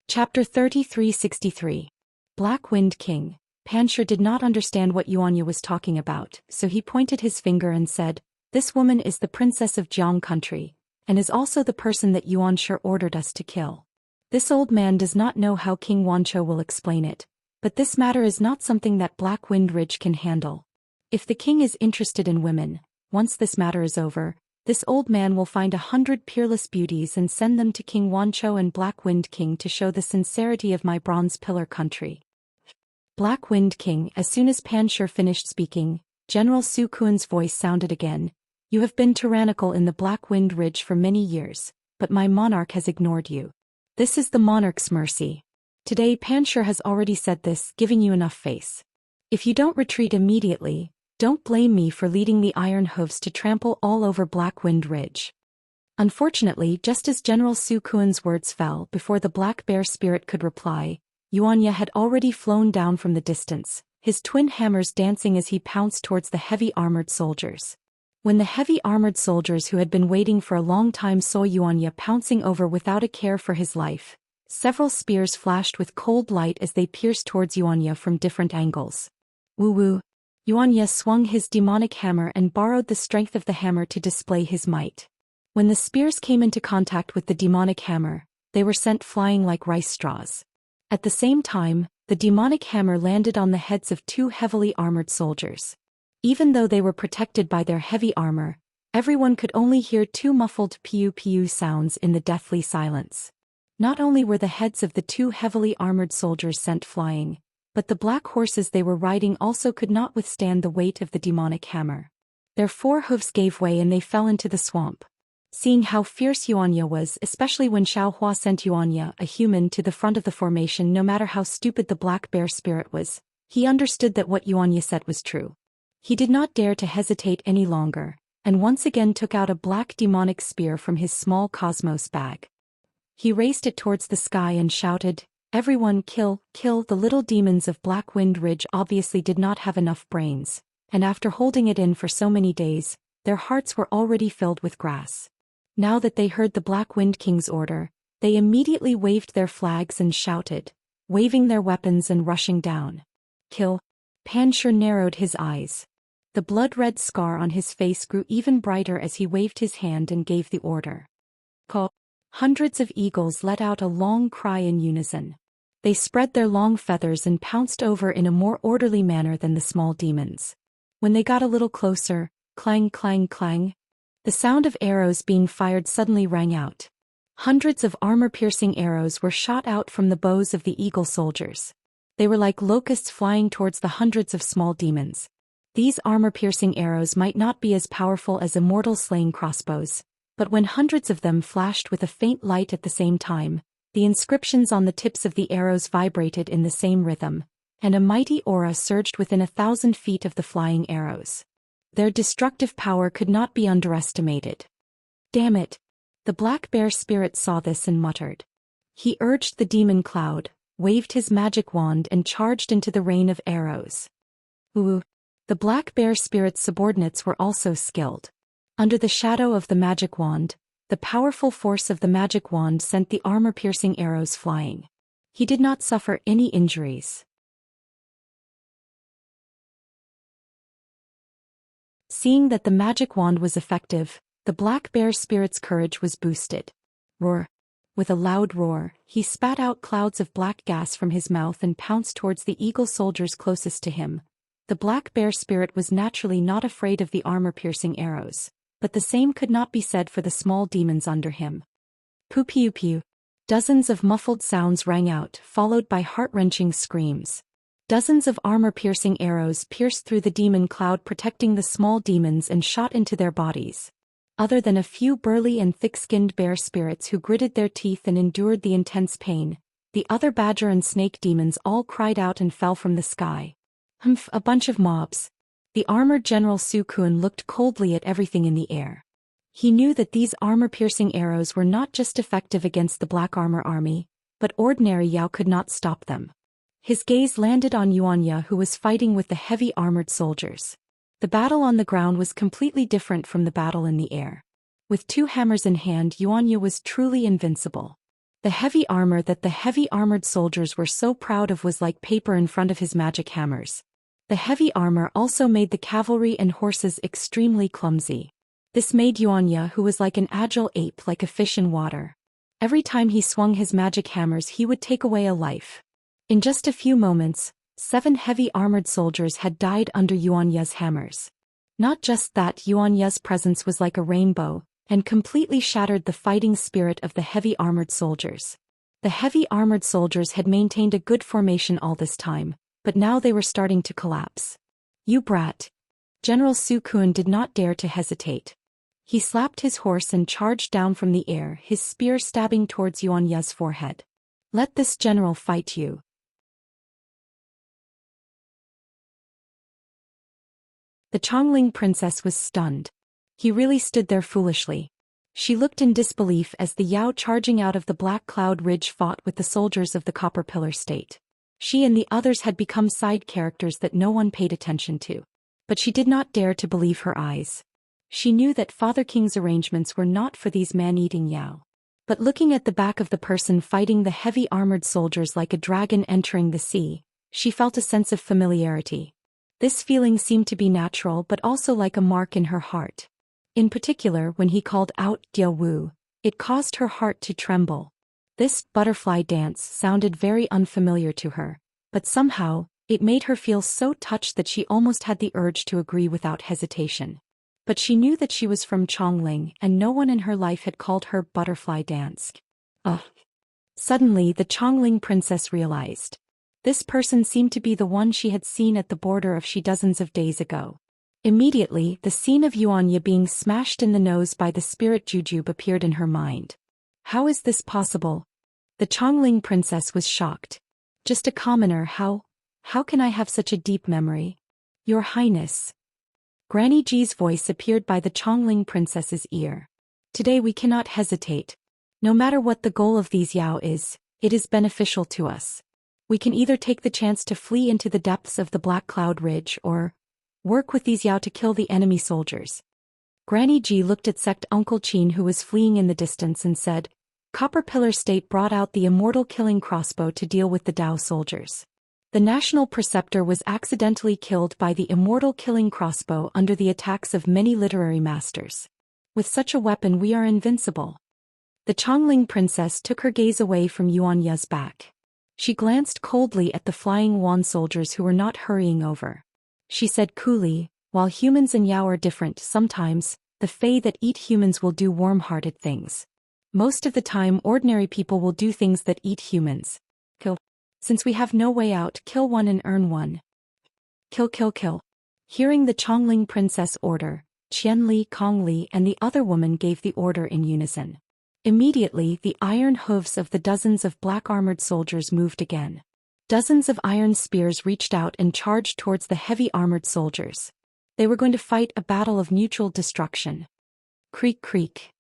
Chapter 3363. Black Wind King. Panshir did not understand what Yuanya was talking about, so he pointed his finger and said, "This woman is the princess of Jiang country, and is also the person that Yuanshi ordered us to kill. This old man does not know how King Wancho will explain it, but this matter is not something that Black Wind Ridge can handle. If the king is interested in women, once this matter is over, this old man will find 100 peerless beauties and send them to King Wancho and Black Wind King to show the sincerity of my Bronze Pillar country. Black Wind King. As soon as Panshur finished speaking, General Su Kuan's voice sounded again. You have been tyrannical in the Black Wind Ridge for many years, but my monarch has ignored you. This is the monarch's mercy. Today Panshur has already said this, giving you enough face. If you don't retreat immediately, don't blame me for leading the Iron Hooves to trample all over Black Wind Ridge. Unfortunately, just as General Su Kuan's words fell before the Black Bear spirit could reply, Yuanya had already flown down from the distance, his twin hammers dancing as he pounced towards the heavy armored soldiers. When the heavy armored soldiers who had been waiting for a long time saw Yuanya pouncing over without a care for his life, several spears flashed with cold light as they pierced towards Yuanya from different angles. Woo-woo. Yuanya swung his demonic hammer and borrowed the strength of the hammer to display his might. When the spears came into contact with the demonic hammer, they were sent flying like rice straws. At the same time, the demonic hammer landed on the heads of two heavily armored soldiers. Even though they were protected by their heavy armor, everyone could only hear two muffled pew-pew sounds in the deathly silence. Not only were the heads of the two heavily armored soldiers sent flying, but the black horses they were riding also could not withstand the weight of the demonic hammer. Their four hooves gave way and they fell into the swamp. Seeing how fierce Yuanya was, especially when Xiaohua sent Yuanya, a human, to the front of the formation no matter how stupid the black bear spirit was, he understood that what Yuanya said was true. He did not dare to hesitate any longer, and once again took out a black demonic spear from his small cosmos bag. He raced it towards the sky and shouted, "Everyone kill, kill!" The little demons of Black Wind Ridge obviously did not have enough brains, and after holding it in for so many days, their hearts were already filled with grass. Now that they heard the Black Wind King's order, they immediately waved their flags and shouted, waving their weapons and rushing down. Kill! Panshur narrowed his eyes. The blood-red scar on his face grew even brighter as he waved his hand and gave the order. Caw! Hundreds of eagles let out a long cry in unison. They spread their long feathers and pounced over in a more orderly manner than the small demons. When they got a little closer, clang clang clang, the sound of arrows being fired suddenly rang out. Hundreds of armor-piercing arrows were shot out from the bows of the eagle soldiers. They were like locusts flying towards the hundreds of small demons. These armor-piercing arrows might not be as powerful as immortal slaying crossbows, but when hundreds of them flashed with a faint light at the same time, the inscriptions on the tips of the arrows vibrated in the same rhythm, and a mighty aura surged within 1,000 feet of the flying arrows. Their destructive power could not be underestimated. Damn it! The black bear spirit saw this and muttered. He urged the demon cloud, waved his magic wand and charged into the rain of arrows. Ooh! The black bear spirit's subordinates were also skilled. Under the shadow of the magic wand, the powerful force of the magic wand sent the armor-piercing arrows flying. He did not suffer any injuries. Seeing that the magic wand was effective, the black bear spirit's courage was boosted. Roar! With a loud roar, he spat out clouds of black gas from his mouth and pounced towards the eagle soldiers closest to him. The black bear spirit was naturally not afraid of the armor-piercing arrows, but the same could not be said for the small demons under him. Pew-pew-pew. Dozens of muffled sounds rang out, followed by heart-wrenching screams. Dozens of armor-piercing arrows pierced through the demon cloud protecting the small demons and shot into their bodies. Other than a few burly and thick-skinned bear spirits who gritted their teeth and endured the intense pain, the other badger and snake demons all cried out and fell from the sky. Humph, a bunch of mobs. The armored General Su Kuan looked coldly at everything in the air. He knew that these armor-piercing arrows were not just effective against the Black Armor Army, but ordinary Yao could not stop them. His gaze landed on Yuanya, who was fighting with the heavy armored soldiers. The battle on the ground was completely different from the battle in the air. With two hammers in hand, Yuanya was truly invincible. The heavy armor that the heavy armored soldiers were so proud of was like paper in front of his magic hammers. The heavy armor also made the cavalry and horses extremely clumsy. This made Yuanya, who was like an agile ape, like a fish in water. Every time he swung his magic hammers, he would take away a life. In just a few moments, 7 heavy armored soldiers had died under Yuanya's hammers. Not just that, Yuanya's presence was like a rainbow, and completely shattered the fighting spirit of the heavy armored soldiers. The heavy armored soldiers had maintained a good formation all this time, but now they were starting to collapse. "You brat!" General Sukun did not dare to hesitate. He slapped his horse and charged down from the air, his spear stabbing towards Yuanya's forehead. "Let this general fight you." The Chongling princess was stunned. He really stood there foolishly. She looked in disbelief as the Yao charging out of the Black Cloud Ridge fought with the soldiers of the Copper Pillar State. She and the others had become side characters that no one paid attention to. But she did not dare to believe her eyes. She knew that Father King's arrangements were not for these man-eating Yao. But looking at the back of the person fighting the heavy armored soldiers like a dragon entering the sea, she felt a sense of familiarity. This feeling seemed to be natural but also like a mark in her heart. In particular, when he called out Diao Wu, it caused her heart to tremble. This butterfly dance sounded very unfamiliar to her, but somehow, it made her feel so touched that she almost had the urge to agree without hesitation. But she knew that she was from Chongling and no one in her life had called her butterfly dance. Ugh. Suddenly the Chongling princess realized. This person seemed to be the one she had seen at the border of Shi dozens of days ago. Immediately, the scene of Yuanya being smashed in the nose by the spirit Jujube appeared in her mind. How is this possible? The Chongling princess was shocked. Just a commoner, how can I have such a deep memory? Your Highness. Granny Ji's voice appeared by the Chongling princess's ear. Today we cannot hesitate. No matter what the goal of these Yao is, it is beneficial to us. We can either take the chance to flee into the depths of the Black Cloud Ridge or work with these Yao to kill the enemy soldiers. Granny Ji looked at Sect Uncle Qin, who was fleeing in the distance, and said, Copper Pillar State brought out the immortal killing crossbow to deal with the Dao soldiers. The national preceptor was accidentally killed by the immortal killing crossbow under the attacks of many literary masters. With such a weapon we are invincible. The Chongling princess took her gaze away from Yuanya's back. She glanced coldly at the flying Wan soldiers who were not hurrying over. She said coolly, while humans and Yao are different, sometimes, the Fae that eat humans will do warm-hearted things. Most of the time ordinary people will do things that eat humans. Kill. Since we have no way out, kill one and earn one. Kill kill kill. Hearing the Chongling princess order, Qian Li, Kong Li and the other woman gave the order in unison. Immediately the iron hooves of the dozens of black-armored soldiers moved again. Dozens of iron spears reached out and charged towards the heavy armored soldiers. They were going to fight a battle of mutual destruction. Creak creak.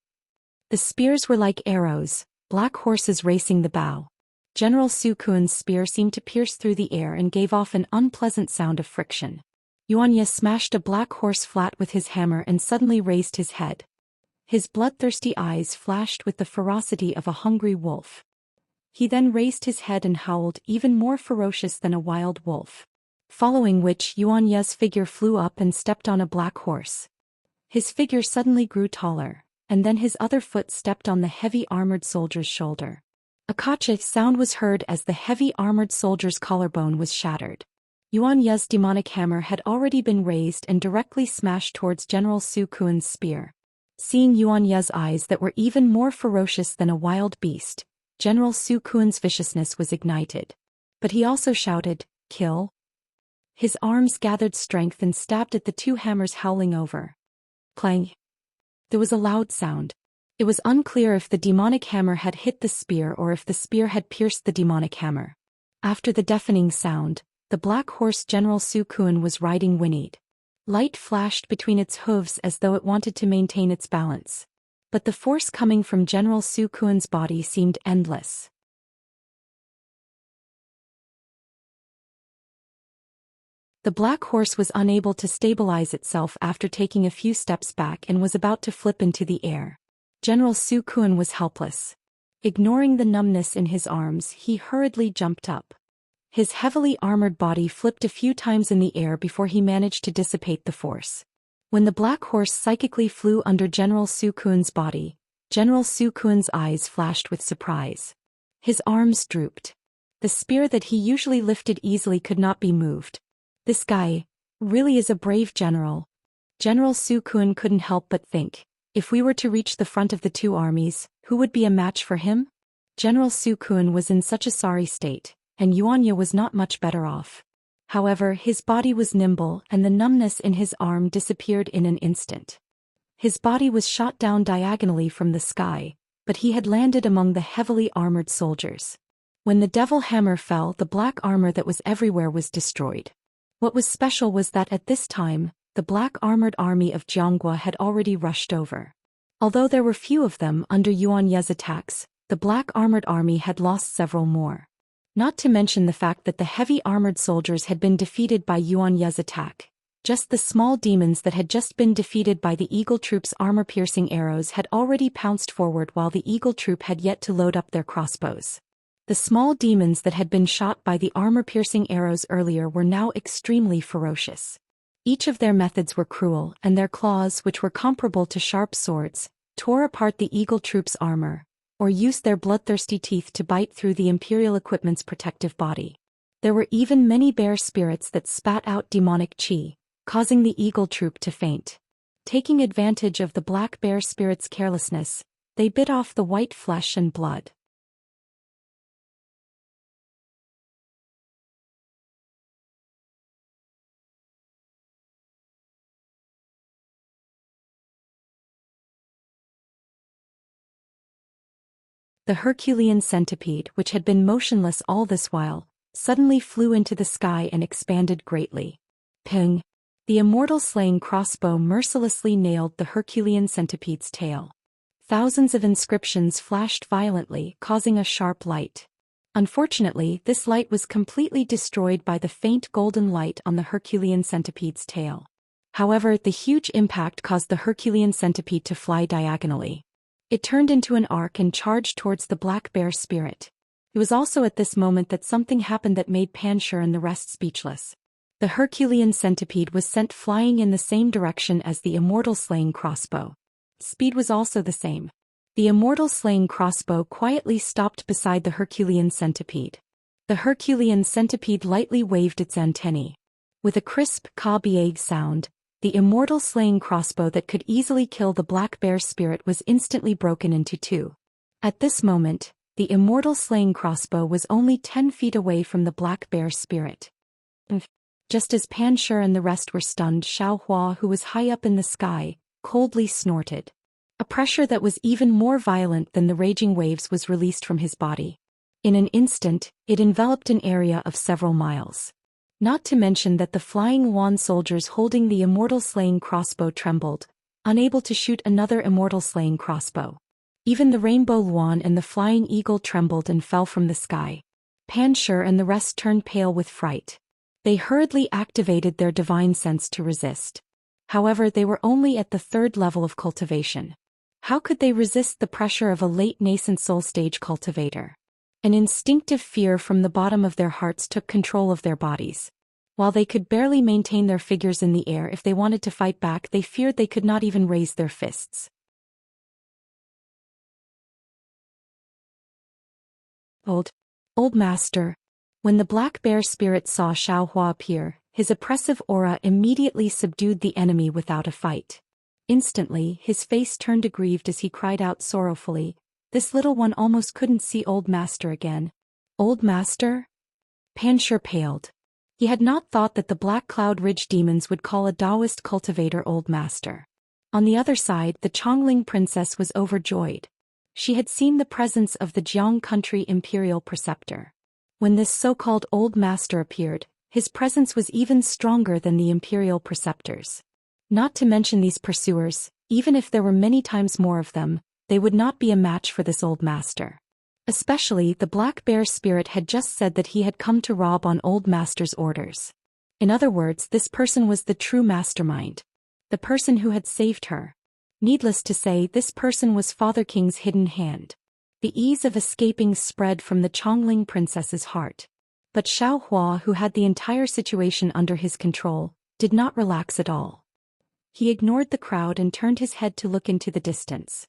The spears were like arrows, black horses racing the bow. General Su Kuan's spear seemed to pierce through the air and gave off an unpleasant sound of friction. Yuanya smashed a black horse flat with his hammer and suddenly raised his head. His bloodthirsty eyes flashed with the ferocity of a hungry wolf. He then raised his head and howled, even more ferocious than a wild wolf. Following which, Yuanya's figure flew up and stepped on a black horse. His figure suddenly grew taller, and then his other foot stepped on the heavy armored soldier's shoulder. A kacha sound was heard as the heavy armored soldier's collarbone was shattered. Yuanya's demonic hammer had already been raised and directly smashed towards General Su Kuan's spear. Seeing Yuanya's eyes that were even more ferocious than a wild beast, General Su Kuan's viciousness was ignited. But he also shouted, "Kill!" His arms gathered strength and stabbed at the two hammers howling over. Clang! There was a loud sound. It was unclear if the demonic hammer had hit the spear or if the spear had pierced the demonic hammer. After the deafening sound, the black horse General Su Kuan was riding whinnied. Light flashed between its hooves as though it wanted to maintain its balance. But the force coming from General Su Kuan's body seemed endless. The black horse was unable to stabilize itself after taking a few steps back and was about to flip into the air. General Su Kuan was helpless. Ignoring the numbness in his arms, he hurriedly jumped up. His heavily armored body flipped a few times in the air before he managed to dissipate the force. When the black horse psychically flew under General Su Kuan's body, General Su Kuan's eyes flashed with surprise. His arms drooped. The spear that he usually lifted easily could not be moved. This guy really is a brave general. General Su Kuan couldn't help but think, if we were to reach the front of the two armies, who would be a match for him? General Su Kuan was in such a sorry state, and Yuanya was not much better off. However, his body was nimble and the numbness in his arm disappeared in an instant. His body was shot down diagonally from the sky, but he had landed among the heavily armored soldiers. When the devil hammer fell, the black armor that was everywhere was destroyed. What was special was that at this time, the black armored army of Jianghua had already rushed over. Although there were few of them under Yuanya's attacks, the black armored army had lost several more. Not to mention the fact that the heavy armored soldiers had been defeated by Yuanya's attack. Just the small demons that had just been defeated by the Eagle Troop's armor-piercing arrows had already pounced forward while the Eagle Troop had yet to load up their crossbows. The small demons that had been shot by the armor-piercing arrows earlier were now extremely ferocious. Each of their methods were cruel, and their claws, which were comparable to sharp swords, tore apart the Eagle Troop's armor, or used their bloodthirsty teeth to bite through the Imperial equipment's protective body. There were even many bear spirits that spat out demonic chi, causing the Eagle Troop to faint. Taking advantage of the black bear spirit's carelessness, they bit off the white flesh and blood. The Herculean centipede, which had been motionless all this while, suddenly flew into the sky and expanded greatly. Ping! The immortal slaying crossbow mercilessly nailed the Herculean centipede's tail. Thousands of inscriptions flashed violently, causing a sharp light. Unfortunately, this light was completely destroyed by the faint golden light on the Herculean centipede's tail. However, the huge impact caused the Herculean centipede to fly diagonally. It turned into an arc and charged towards the black bear spirit. It was also at this moment that something happened that made Panshur and the rest speechless. The Herculean centipede was sent flying in the same direction as the immortal slaying crossbow. Speed was also the same. The immortal slaying crossbow quietly stopped beside the Herculean centipede. The Herculean centipede lightly waved its antennae. With a crisp ka-bieg sound, the immortal slaying crossbow that could easily kill the black bear spirit was instantly broken into two. At this moment, the immortal slaying crossbow was only 10 feet away from the black bear spirit. Just as Panshur and the rest were stunned, Xiaohua, who was high up in the sky, coldly snorted. A pressure that was even more violent than the raging waves was released from his body. In an instant, it enveloped an area of several miles. Not to mention that the flying Yuan soldiers holding the immortal slaying crossbow trembled, unable to shoot another immortal slaying crossbow. Even the rainbow Yuan and the flying eagle trembled and fell from the sky. Panshur and the rest turned pale with fright. They hurriedly activated their divine sense to resist. However, they were only at the 3rd level of cultivation. How could they resist the pressure of a late nascent soul stage cultivator? An instinctive fear from the bottom of their hearts took control of their bodies. While they could barely maintain their figures in the air if they wanted to fight back, they feared they could not even raise their fists. Old Master. When the black bear spirit saw Xiaohua appear, his oppressive aura immediately subdued the enemy without a fight. Instantly, his face turned aggrieved as he cried out sorrowfully, "This little one almost couldn't see Old Master again." Old Master? Panshur paled. He had not thought that the Black Cloud Ridge demons would call a Taoist cultivator Old Master. On the other side, the Chongling princess was overjoyed. She had seen the presence of the Jiang country imperial preceptor. When this so-called Old Master appeared, his presence was even stronger than the imperial preceptors. Not to mention these pursuers, even if there were many times more of them, they would not be a match for this Old Master. Especially, the Black Bear spirit had just said that he had come to rob on Old Master's orders. In other words, this person was the true mastermind. The person who had saved her. Needless to say, this person was Father King's hidden hand. The ease of escaping spread from the Chongling princess's heart. But Xiaohua, who had the entire situation under his control, did not relax at all. He ignored the crowd and turned his head to look into the distance.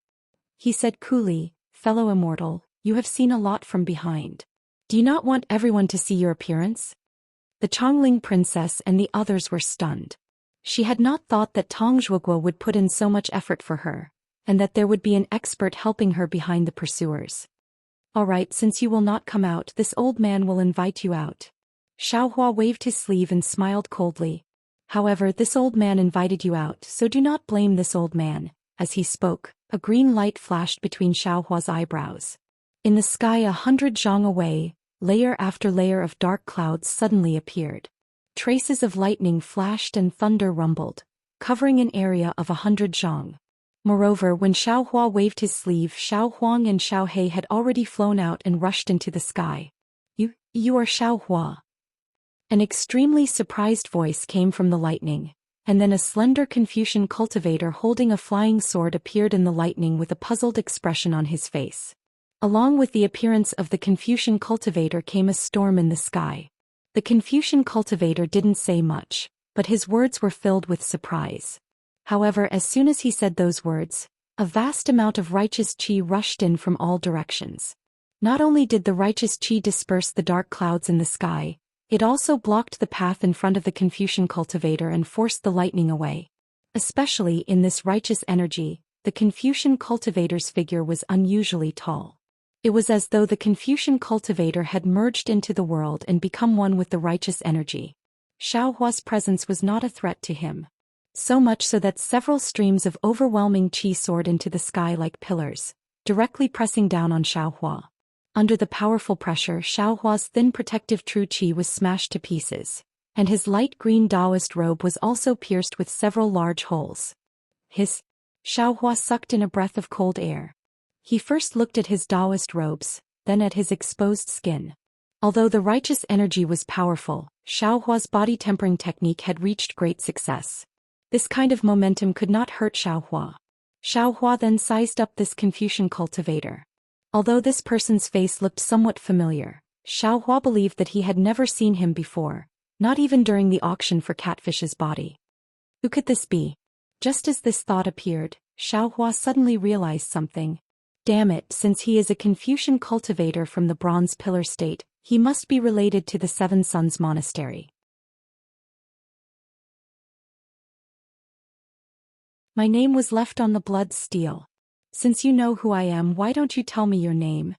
He said coolly, "Fellow immortal, you have seen a lot from behind. Do you not want everyone to see your appearance?" The Chongling princess and the others were stunned. She had not thought that Tong Zhuogguo would put in so much effort for her, and that there would be an expert helping her behind the pursuers. "All right, since you will not come out, this old man will invite you out." Xiaohua waved his sleeve and smiled coldly. "However, this old man invited you out, so do not blame this old man." As he spoke, a green light flashed between Xiaohua's eyebrows. In the sky 100 zhang away, layer after layer of dark clouds suddenly appeared. Traces of lightning flashed and thunder rumbled, covering an area of 100 zhang. Moreover, when Xiaohua waved his sleeve, Xiao Huang and Xiao He had already flown out and rushed into the sky. You are Xiaohua." An extremely surprised voice came from the lightning, and then a slender Confucian cultivator holding a flying sword appeared in the lightning with a puzzled expression on his face. Along with the appearance of the Confucian cultivator came a storm in the sky. The Confucian cultivator didn't say much, but his words were filled with surprise. However, as soon as he said those words, a vast amount of righteous qi rushed in from all directions. Not only did the righteous qi disperse the dark clouds in the sky, it also blocked the path in front of the Confucian cultivator and forced the lightning away. Especially in this righteous energy, the Confucian cultivator's figure was unusually tall. It was as though the Confucian cultivator had merged into the world and become one with the righteous energy. Xiaohua's presence was not a threat to him. So much so that several streams of overwhelming qi soared into the sky like pillars, directly pressing down on Xiaohua. Under the powerful pressure, Xiaohua's thin protective true qi was smashed to pieces, and his light green Taoist robe was also pierced with several large holes. Xiaohua sucked in a breath of cold air. He first looked at his Taoist robes, then at his exposed skin. Although the righteous energy was powerful, Xiaohua's body tempering technique had reached great success. This kind of momentum could not hurt Xiaohua. Xiaohua then sized up this Confucian cultivator. Although this person's face looked somewhat familiar, Xiaohua believed that he had never seen him before, not even during the auction for Catfish's body. Who could this be? Just as this thought appeared, Xiaohua suddenly realized something. Damn it, since he is a Confucian cultivator from the Bronze Pillar State, he must be related to the Seven Sons Monastery. My name was left on the blood steel. Since you know who I am, why don't you tell me your name?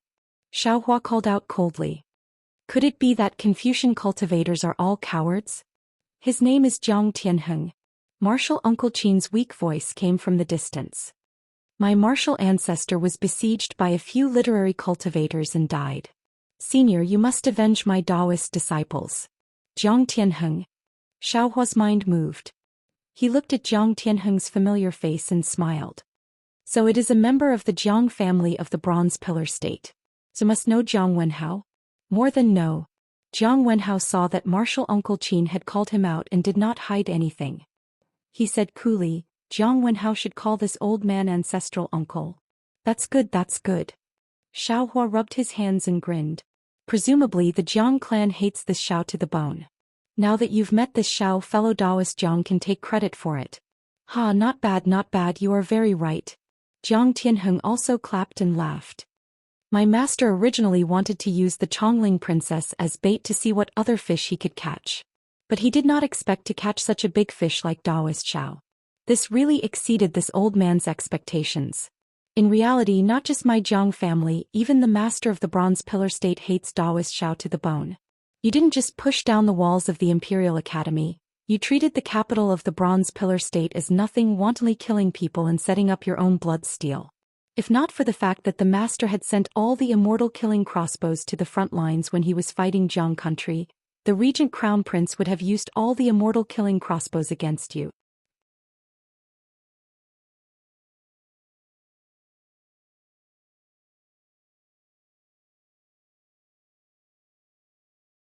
Xiaohua called out coldly. Could it be that Confucian cultivators are all cowards? His name is Jiang Tianheng. Martial Uncle Qin's weak voice came from the distance. My martial ancestor was besieged by a few literary cultivators and died. Senior, you must avenge my Taoist disciples. Jiang Tianheng. Xiaohua's mind moved. He looked at Jiang Tianheng's familiar face and smiled. So it is a member of the Jiang family of the Bronze Pillar State. So must know Jiang Wenhao? More than know. Jiang Wenhao saw that martial Uncle Qin had called him out and did not hide anything. He said coolly, Jiang Wenhao should call this old man ancestral uncle. That's good, that's good. Xiaohua rubbed his hands and grinned. Presumably the Jiang clan hates this Xiao to the bone. Now that you've met this Xiao, fellow Taoist Jiang can take credit for it. Ha, not bad, you are very right. Jiang Tianheng also clapped and laughed. My master originally wanted to use the Chongling princess as bait to see what other fish he could catch. But he did not expect to catch such a big fish like Taoist Xiao. This really exceeded this old man's expectations. In reality, not just my Jiang family, even the master of the Bronze Pillar State hates Taoist Xiao to the bone. You didn't just push down the walls of the Imperial Academy. You treated the capital of the Bronze Pillar State as nothing, wantonly killing people and setting up your own blood steel. If not for the fact that the master had sent all the immortal killing crossbows to the front lines when he was fighting Jiang country, the regent crown prince would have used all the immortal killing crossbows against you.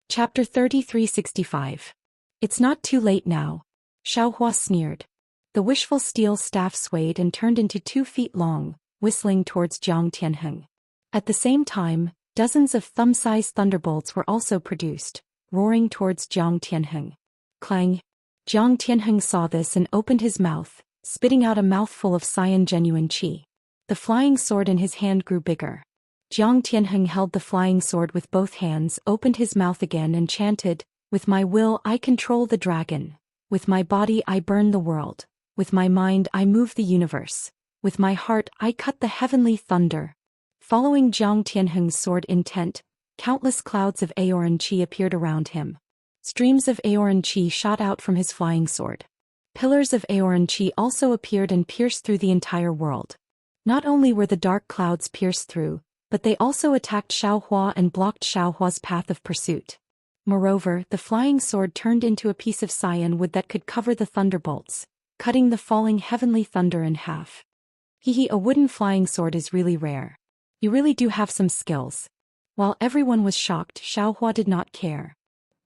Chapter 3365. It's not too late now. Xiaohua sneered. The wishful steel staff swayed and turned into 2 feet long, whistling towards Jiang Tianheng. At the same time, dozens of thumb-sized thunderbolts were also produced, roaring towards Jiang Tianheng. Clang! Jiang Tianheng saw this and opened his mouth, spitting out a mouthful of cyan genuine qi. The flying sword in his hand grew bigger. Jiang Tianheng held the flying sword with both hands, opened his mouth again and chanted, "With my will I control the dragon. With my body I burn the world. With my mind I move the universe. With my heart I cut the heavenly thunder." Following Jiang Tianheng's sword intent, countless clouds of Aoran qi appeared around him. Streams of Aoran qi shot out from his flying sword. Pillars of Aoran qi also appeared and pierced through the entire world. Not only were the dark clouds pierced through, but they also attacked Xiaohua and blocked Xiaohua's path of pursuit. Moreover, the flying sword turned into a piece of cyan wood that could cover the thunderbolts, cutting the falling heavenly thunder in half. A wooden flying sword is really rare. You really do have some skills. While everyone was shocked, Xiaohua did not care.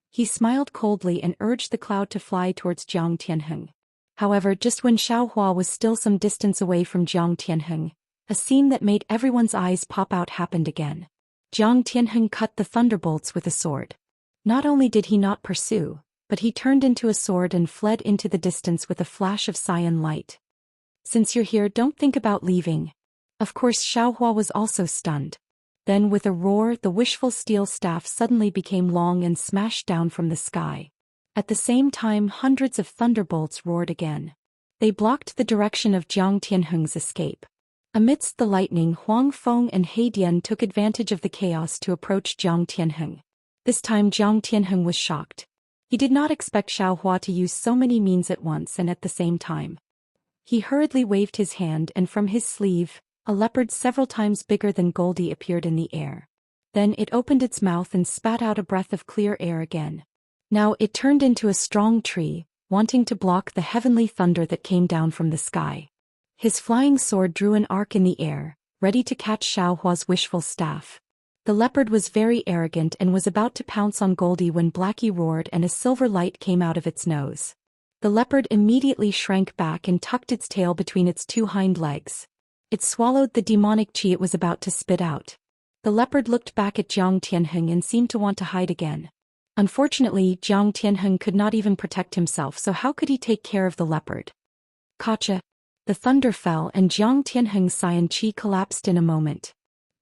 He smiled coldly and urged the cloud to fly towards Jiang Tianheng. However, just when Xiaohua was still some distance away from Jiang Tianheng, a scene that made everyone's eyes pop out happened again. Jiang Tianheng cut the thunderbolts with a sword. Not only did he not pursue, but he turned into a sword and fled into the distance with a flash of cyan light. "Since you're here, don't think about leaving." Of course, Xiaohua was also stunned. Then with a roar, the wishful steel staff suddenly became long and smashed down from the sky. At the same time, hundreds of thunderbolts roared again. They blocked the direction of Jiang Tianheng's escape. Amidst the lightning, Huang Feng and He Dian took advantage of the chaos to approach Jiang Tianheng. This time Jiang Tianheng was shocked. He did not expect Xiaohua to use so many means at once and at the same time. He hurriedly waved his hand and from his sleeve, a leopard several times bigger than Goldie appeared in the air. Then it opened its mouth and spat out a breath of clear air again. Now it turned into a strong tree, wanting to block the heavenly thunder that came down from the sky. His flying sword drew an arc in the air, ready to catch Xiaohua's wishful staff. The leopard was very arrogant and was about to pounce on Goldie when Blackie roared and a silver light came out of its nose. The leopard immediately shrank back and tucked its tail between its two hind legs. It swallowed the demonic qi it was about to spit out. The leopard looked back at Jiang Tianheng and seemed to want to hide again. Unfortunately, Jiang Tianheng could not even protect himself, so how could he take care of the leopard? Gotcha! The thunder fell and Jiang Tianheng's cyan qi collapsed in a moment.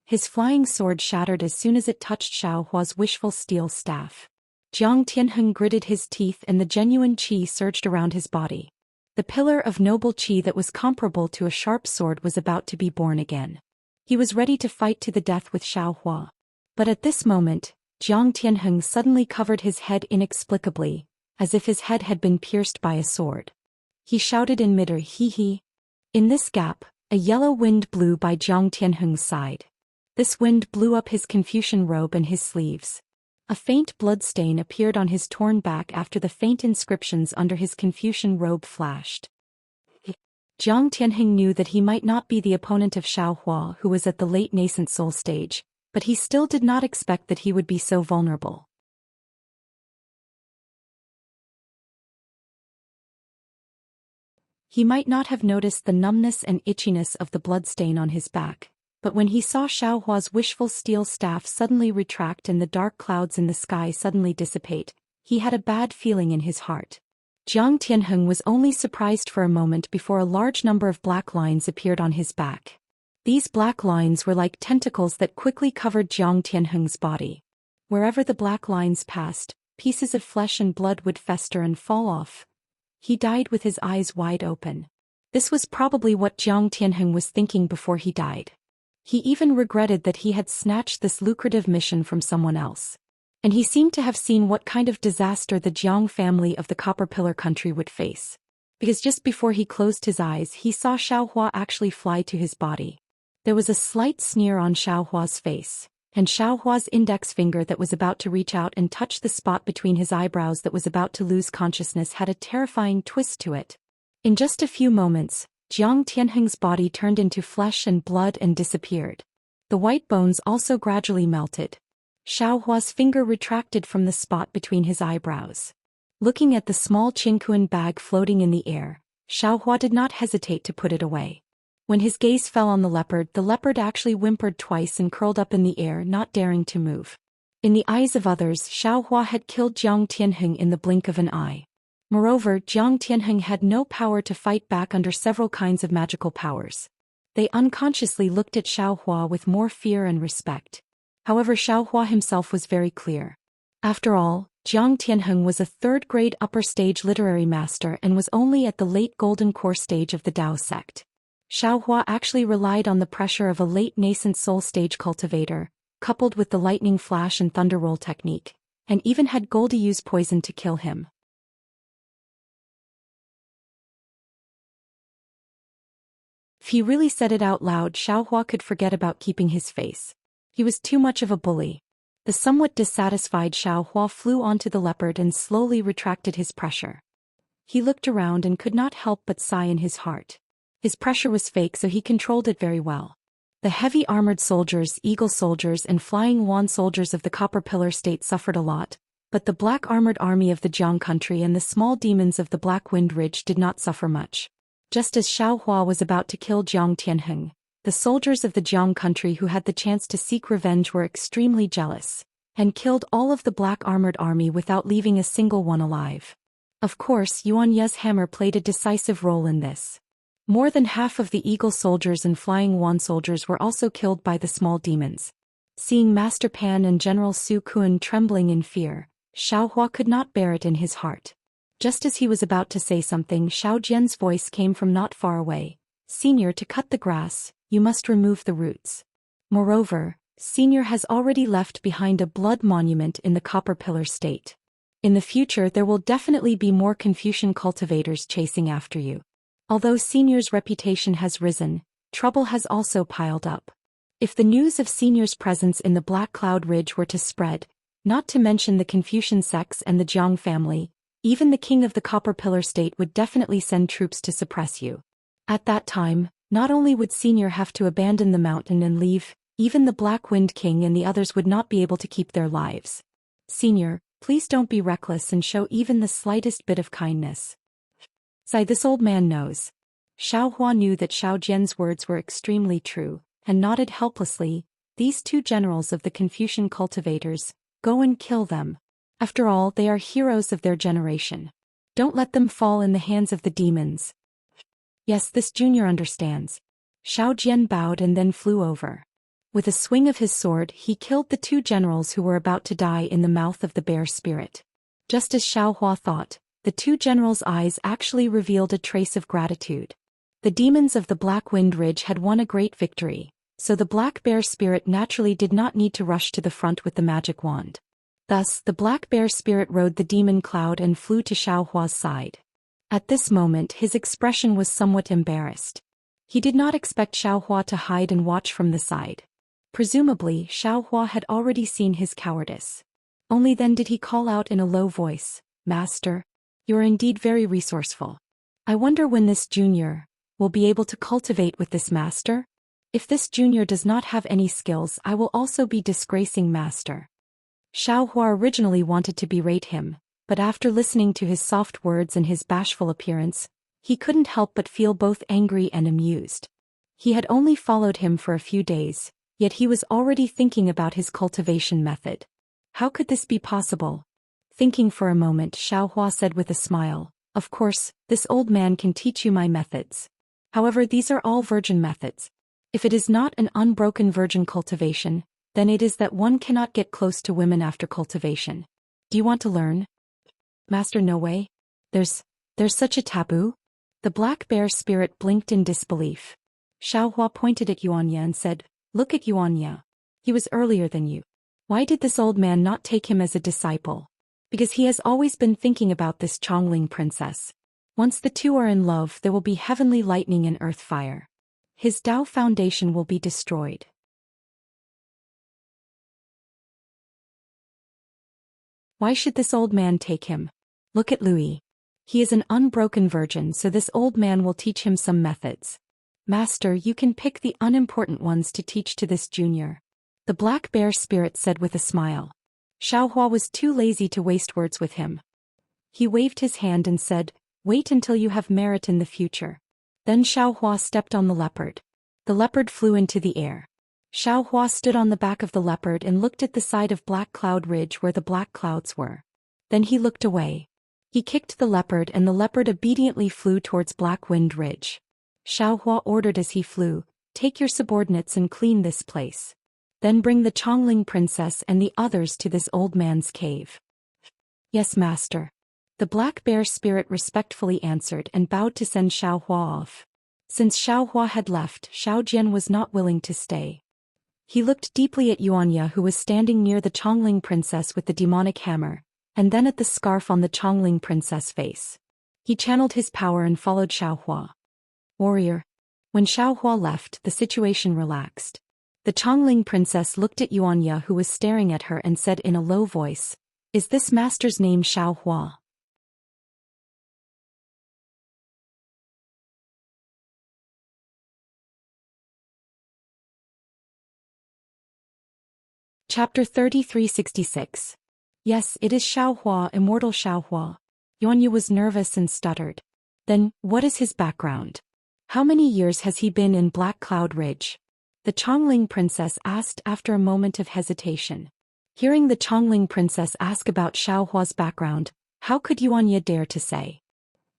His flying sword shattered as soon as it touched Xiaohua's wishful steel staff. Jiang Tianheng gritted his teeth and the genuine qi surged around his body. The pillar of noble qi that was comparable to a sharp sword was about to be born again. He was ready to fight to the death with Xiaohua. But at this moment, Jiang Tianheng suddenly covered his head inexplicably, as if his head had been pierced by a sword. He shouted in midair, "Hee." In this gap, a yellow wind blew by Jiang Tianheng's side. This wind blew up his Confucian robe and his sleeves. A faint blood stain appeared on his torn back after the faint inscriptions under his Confucian robe flashed. Jiang Tianheng knew that he might not be the opponent of Xiaohua, who was at the late nascent soul stage, but he still did not expect that he would be so vulnerable. He might not have noticed the numbness and itchiness of the bloodstain on his back, but when he saw Xiaohua's wishful steel staff suddenly retract and the dark clouds in the sky suddenly dissipate, he had a bad feeling in his heart. Jiang Tianheng was only surprised for a moment before a large number of black lines appeared on his back. These black lines were like tentacles that quickly covered Jiang Tianheng's body. Wherever the black lines passed, pieces of flesh and blood would fester and fall off. He died with his eyes wide open. This was probably what Jiang Tianheng was thinking before he died. He even regretted that he had snatched this lucrative mission from someone else. And he seemed to have seen what kind of disaster the Jiang family of the Copper Pillar country would face. Because just before he closed his eyes, he saw Xiaohua actually fly to his body. There was a slight sneer on Xiaohua's face, and Xiaohua's index finger that was about to reach out and touch the spot between his eyebrows that was about to lose consciousness had a terrifying twist to it. In just a few moments, Jiang Tianheng's body turned into flesh and blood and disappeared. The white bones also gradually melted. Xiaohua's finger retracted from the spot between his eyebrows. Looking at the small Qingquan bag floating in the air, Xiaohua did not hesitate to put it away. When his gaze fell on the leopard actually whimpered twice and curled up in the air, not daring to move. In the eyes of others, Xiaohua had killed Jiang Tianheng in the blink of an eye. Moreover, Jiang Tianheng had no power to fight back under several kinds of magical powers. They unconsciously looked at Xiaohua with more fear and respect. However, Xiaohua himself was very clear. After all, Jiang Tianheng was a third-grade upper-stage literary master and was only at the late golden core stage of the Dao sect. Xiaohua actually relied on the pressure of a late nascent soul stage cultivator, coupled with the lightning flash and thunder roll technique, and even had Goldie use poison to kill him. If he really said it out loud, Xiaohua could forget about keeping his face. He was too much of a bully. The somewhat dissatisfied Xiaohua flew onto the leopard and slowly retracted his pressure. He looked around and could not help but sigh in his heart. His pressure was fake, so he controlled it very well. The heavy armored soldiers, eagle soldiers and flying wand soldiers of the Copper Pillar State suffered a lot, but the black armored army of the Jiang country and the small demons of the Black Wind Ridge did not suffer much. Just as Xiaohua was about to kill Jiang Tianheng, the soldiers of the Jiang country who had the chance to seek revenge were extremely jealous, and killed all of the black armored army without leaving a single one alive. Of course, Yuan Ye's hammer played a decisive role in this. More than half of the eagle soldiers and flying wand soldiers were also killed by the small demons. Seeing Master Pan and General Su Kun trembling in fear, Xiaohua could not bear it in his heart. Just as he was about to say something, Xiao Jian's voice came from not far away. "Senior, to cut the grass, you must remove the roots. Moreover, Senior has already left behind a blood monument in the Copper Pillar State. In the future there will definitely be more Confucian cultivators chasing after you. Although Senior's reputation has risen, trouble has also piled up. If the news of Senior's presence in the Black Cloud Ridge were to spread, not to mention the Confucian sects and the Jiang family, even the king of the Copper Pillar State would definitely send troops to suppress you. At that time, not only would Senior have to abandon the mountain and leave, even the Black Wind King and the others would not be able to keep their lives. Senior, please don't be reckless and show even the slightest bit of kindness." "Sai, this old man knows." Xiaohua knew that Xiao Jian's words were extremely true, and nodded helplessly. "These two generals of the Confucian cultivators, go and kill them. After all, they are heroes of their generation. Don't let them fall in the hands of the demons." "Yes, this junior understands." Xiao Jian bowed and then flew over. With a swing of his sword, he killed the two generals who were about to die in the mouth of the bear spirit. Just as Xiaohua thought, the two generals' eyes actually revealed a trace of gratitude. The demons of the Black Wind Ridge had won a great victory, so the black bear spirit naturally did not need to rush to the front with the magic wand. Thus, the black bear spirit rode the demon cloud and flew to Xiaohua's side. At this moment his expression was somewhat embarrassed. He did not expect Xiaohua to hide and watch from the side. Presumably, Xiaohua had already seen his cowardice. Only then did he call out in a low voice, "Master, you are indeed very resourceful. I wonder when this junior will be able to cultivate with this master? If this junior does not have any skills, I will also be disgracing master." Xiaohua originally wanted to berate him, but after listening to his soft words and his bashful appearance, he couldn't help but feel both angry and amused. He had only followed him for a few days, yet he was already thinking about his cultivation method. How could this be possible? Thinking for a moment, Xiaohua said with a smile, "Of course, this old man can teach you my methods. However, these are all virgin methods. If it is not an unbroken virgin cultivation, then it is that one cannot get close to women after cultivation. Do you want to learn?" "Master, no way. There's such a taboo?" The black bear spirit blinked in disbelief. Xiaohua pointed at Yuanya and said, "Look at Yuanya. He was earlier than you. Why did this old man not take him as a disciple? Because he has always been thinking about this Chongling princess. Once the two are in love, there will be heavenly lightning and earth fire. His Tao foundation will be destroyed." Why should this old man take him? Look at Louis. He is an unbroken virgin, so this old man will teach him some methods. "Master, you can pick the unimportant ones to teach to this junior," the black bear spirit said with a smile. Xiaohua was too lazy to waste words with him. He waved his hand and said, "Wait until you have merit in the future." Then Xiaohua stepped on the leopard. The leopard flew into the air. Xiaohua stood on the back of the leopard and looked at the side of Black Cloud Ridge where the black clouds were. Then he looked away. He kicked the leopard and the leopard obediently flew towards Black Wind Ridge. Xiaohua ordered as he flew, "Take your subordinates and clean this place. Then bring the Chongling princess and the others to this old man's cave." "Yes, master." The black bear spirit respectfully answered and bowed to send Xiaohua off. Since Xiaohua had left, Xiaojian was not willing to stay. He looked deeply at Yuanya, who was standing near the Chongling princess with the demonic hammer, and then at the scarf on the Chongling princess' face. He channeled his power and followed Xiaohua. "Warrior." When Xiaohua left, the situation relaxed. The Chongling princess looked at Yuanya, who was staring at her, and said in a low voice, "Is this master's name Xiaohua?" Chapter 3366. "Yes, it is Xiaohua, immortal Xiaohua." Yuanya was nervous and stuttered. "Then, what is his background? How many years has he been in Black Cloud Ridge?" The Chongling princess asked after a moment of hesitation. Hearing the Chongling princess ask about Xiaohua's background, how could Yuanya dare to say?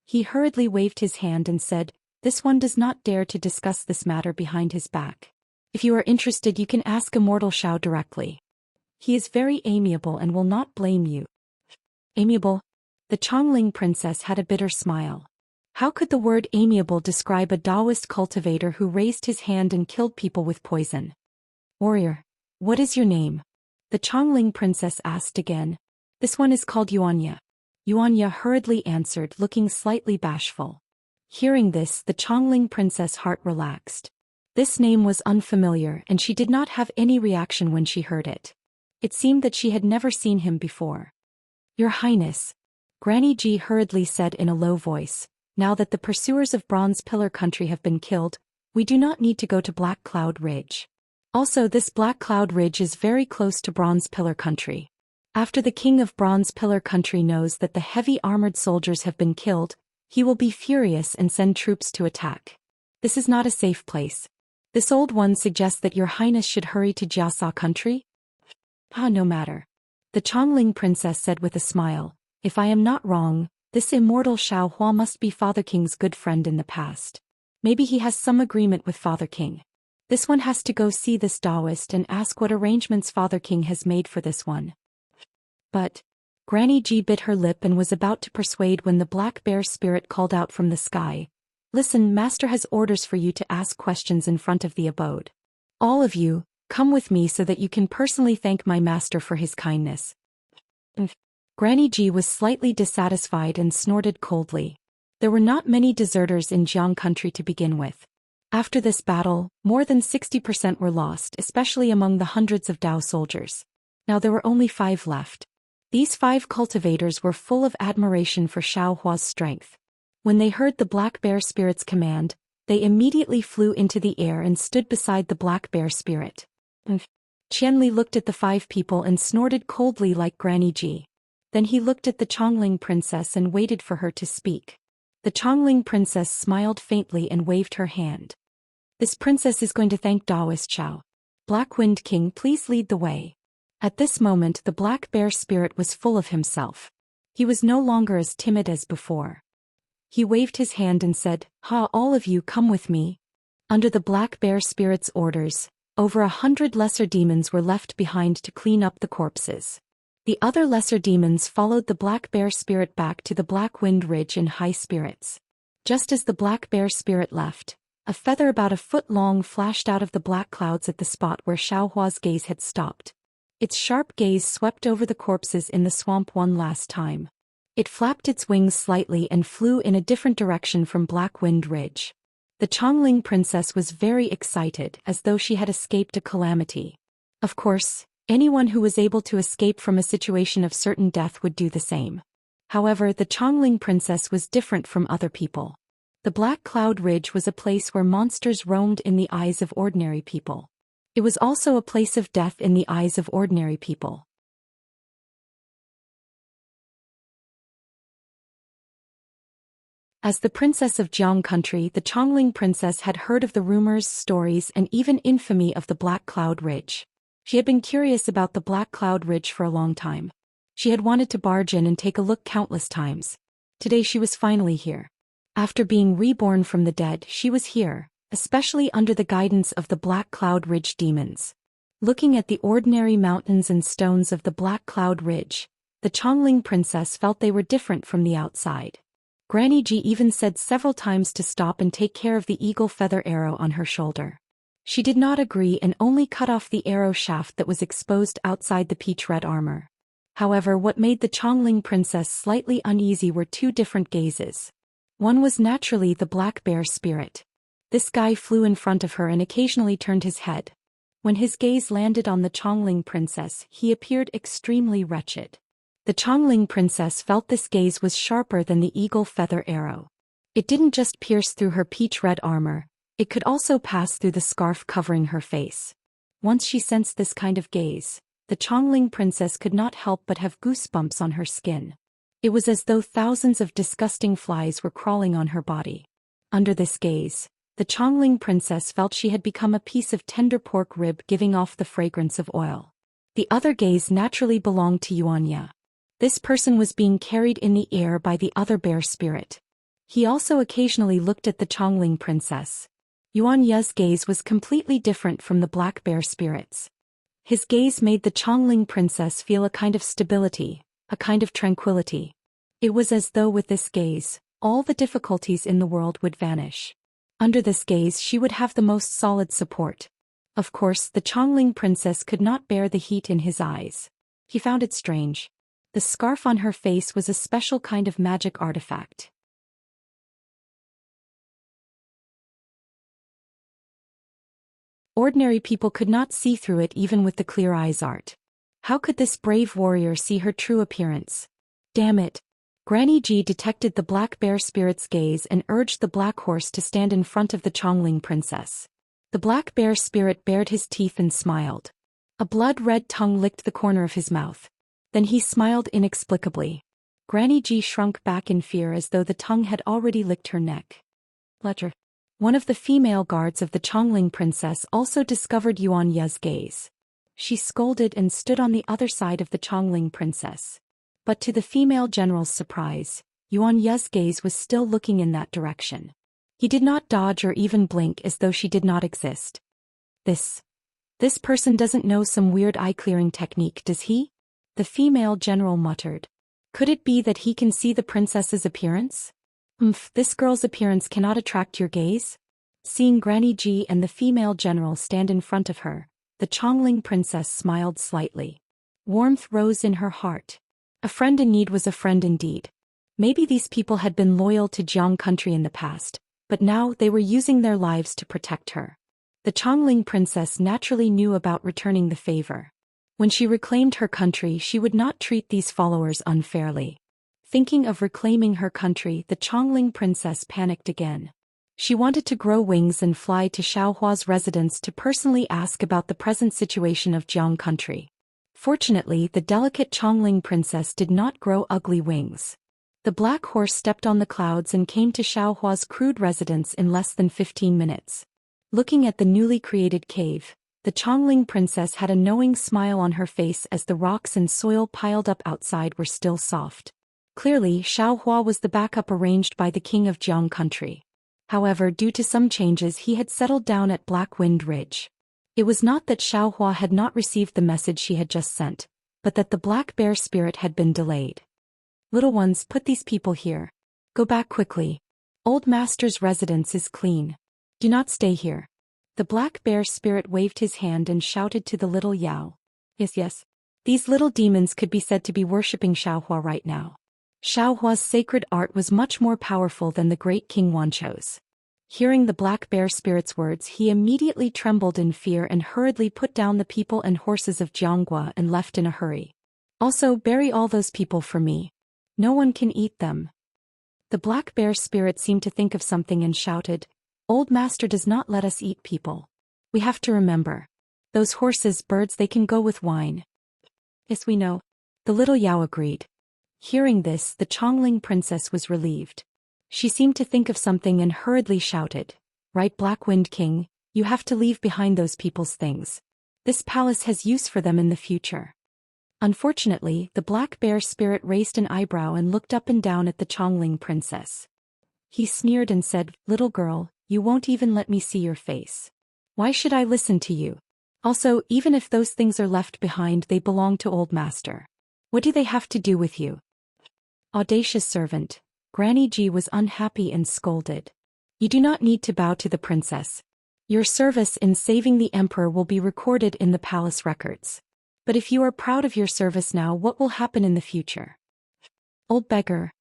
He hurriedly waved his hand and said, "This one does not dare to discuss this matter behind his back. If you are interested, you can ask Immortal Xiao directly. He is very amiable and will not blame you." Amiable? The Chongling princess had a bitter smile. How could the word amiable describe a Taoist cultivator who raised his hand and killed people with poison? "Warrior, what is your name?" The Chongling princess asked again. "This one is called Yuanya." Yuanya hurriedly answered, looking slightly bashful. Hearing this, the Chongling princess' heart relaxed. This name was unfamiliar and she did not have any reaction when she heard it. It seemed that she had never seen him before. "Your Highness," Granny Ji hurriedly said in a low voice, "now that the pursuers of Bronze Pillar Country have been killed, we do not need to go to Black Cloud Ridge. Also, this Black Cloud Ridge is very close to Bronze Pillar Country. After the king of Bronze Pillar Country knows that the heavy armored soldiers have been killed, he will be furious and send troops to attack. This is not a safe place. This old one suggests that your Highness should hurry to Jiasa Country?" No matter." The Chongling princess said with a smile, "If I am not wrong, this immortal Xiaohua must be Father King's good friend in the past. Maybe he has some agreement with Father King. This one has to go see this Taoist and ask what arrangements Father King has made for this one." But Granny Ji bit her lip and was about to persuade when the black bear spirit called out from the sky, "Listen, Master has orders for you to ask questions in front of the abode. All of you, come with me so that you can personally thank my master for his kindness." Granny Ji was slightly dissatisfied and snorted coldly. There were not many deserters in Jiang country to begin with. After this battle, more than 60% were lost, especially among the hundreds of Dao soldiers. Now there were only 5 left. These 5 cultivators were full of admiration for Xiaohua's strength. When they heard the black bear spirit's command, they immediately flew into the air and stood beside the black bear spirit. Qianli looked at the 5 people and snorted coldly like Granny Ji. Then he looked at the Chongling princess and waited for her to speak. The Chongling princess smiled faintly and waved her hand. "This princess is going to thank Taoist Xiao. Black Wind King, please lead the way." At this moment the black bear spirit was full of himself. He was no longer as timid as before. He waved his hand and said, All of you come with me." Under the black bear spirit's orders, over 100 lesser demons were left behind to clean up the corpses. The other lesser demons followed the black bear spirit back to the Black Wind Ridge in high spirits. Just as the black bear spirit left, a feather about a foot long flashed out of the black clouds at the spot where Xiaohua's gaze had stopped. Its sharp gaze swept over the corpses in the swamp one last time. It flapped its wings slightly and flew in a different direction from Black Wind Ridge. The Chongling princess was very excited, as though she had escaped a calamity. Of course, anyone who was able to escape from a situation of certain death would do the same. However, the Chongling princess was different from other people. The Black Cloud Ridge was a place where monsters roamed in the eyes of ordinary people. It was also a place of death in the eyes of ordinary people. As the princess of Jiang country, the Chongling princess had heard of the rumors, stories, and even infamy of the Black Cloud Ridge. She had been curious about the Black Cloud Ridge for a long time. She had wanted to barge in and take a look countless times, Today she was finally here. After being reborn from the dead, she was here, especially under the guidance of the Black Cloud Ridge demons. Looking at the ordinary mountains and stones of the Black Cloud Ridge, the Chongling princess felt they were different from the outside. Granny Ji even said several times to stop and take care of the eagle feather arrow on her shoulder. She did not agree and only cut off the arrow shaft that was exposed outside the peach-red armor. However, what made the Chongling princess slightly uneasy were two different gazes. One was naturally the black bear spirit. This guy flew in front of her and occasionally turned his head. When his gaze landed on the Chongling princess, he appeared extremely wretched. The Chongling princess felt this gaze was sharper than the eagle feather arrow. It didn't just pierce through her peach-red armor, it could also pass through the scarf covering her face. Once she sensed this kind of gaze, the Chongling princess could not help but have goosebumps on her skin. It was as though thousands of disgusting flies were crawling on her body. Under this gaze, the Chongling princess felt she had become a piece of tender pork rib giving off the fragrance of oil. The other gaze naturally belonged to Yuanya. This person was being carried in the air by the other bear spirit. He also occasionally looked at the Chongling princess. Yuanya's gaze was completely different from the black bear spirits. His gaze made the Chongling princess feel a kind of stability, a kind of tranquility. It was as though with this gaze, all the difficulties in the world would vanish. Under this gaze she would have the most solid support. Of course, the Chongling princess could not bear the heat in his eyes. He found it strange. The scarf on her face was a special kind of magic artifact. Ordinary people could not see through it even with the clear eyes art. How could this brave warrior see her true appearance? Damn it! Granny Ji detected the black bear spirit's gaze and urged the black horse to stand in front of the Chongling princess. The black bear spirit bared his teeth and smiled. A blood-red tongue licked the corner of his mouth. Then he smiled inexplicably. Granny Ji shrunk back in fear as though the tongue had already licked her neck. Ledger. One of the female guards of the Chongling princess also discovered Yuanya's gaze. She scolded and stood on the other side of the Chongling princess. But to the female general's surprise, Yuanya's gaze was still looking in that direction. He did not dodge or even blink as though she did not exist. This person doesn't know some weird eye-clearing technique, does he? The female general muttered. Could it be that he can see the princess's appearance? This girl's appearance cannot attract your gaze? Seeing Granny Ji and the female general stand in front of her, the Chongling princess smiled slightly. Warmth rose in her heart. A friend in need was a friend indeed. Maybe these people had been loyal to Jiang country in the past, but now they were using their lives to protect her. The Chongling princess naturally knew about returning the favor. When she reclaimed her country, she would not treat these followers unfairly. Thinking of reclaiming her country, the Chongling princess panicked again. She wanted to grow wings and fly to Xiaohua's residence to personally ask about the present situation of Jiang country. Fortunately, the delicate Chongling princess did not grow ugly wings. The black horse stepped on the clouds and came to Xiaohua's crude residence in less than 15 minutes. Looking at the newly created cave, the Chongling princess had a knowing smile on her face as the rocks and soil piled up outside were still soft. Clearly, Xiaohua was the backup arranged by the king of Jiang country. However, due to some changes, he had settled down at Black Wind Ridge. It was not that Xiaohua had not received the message she had just sent, but that the black bear spirit had been delayed. Little ones, put these people here. Go back quickly. Old master's residence is clean. Do not stay here. The black bear spirit waved his hand and shouted to the little Yao. Yes. These little demons could be said to be worshipping Xiaohua right now. Xiaohua's sacred art was much more powerful than the great King Wancho's. Hearing the black bear spirit's words, he immediately trembled in fear and hurriedly put down the people and horses of Jianghua and left in a hurry. Also, bury all those people for me. No one can eat them. The black bear spirit seemed to think of something and shouted, Old master does not let us eat people. We have to remember. Those horses, birds, they can go with wine. Yes, we know. The little Yao agreed. Hearing this, the Chongling princess was relieved. She seemed to think of something and hurriedly shouted, Right, Black Wind King, you have to leave behind those people's things. This palace has use for them in the future. Unfortunately, the black bear spirit raised an eyebrow and looked up and down at the Chongling princess. He sneered and said, "Little girl, you won't even let me see your face. Why should I listen to you? Also, even if those things are left behind, they belong to old master. What do they have to do with you?" Audacious servant, Granny G was unhappy and scolded. "You do not need to bow to the princess. Your service in saving the emperor will be recorded in the palace records. But if you are proud of your service now, what will happen in the future?" Old beggar.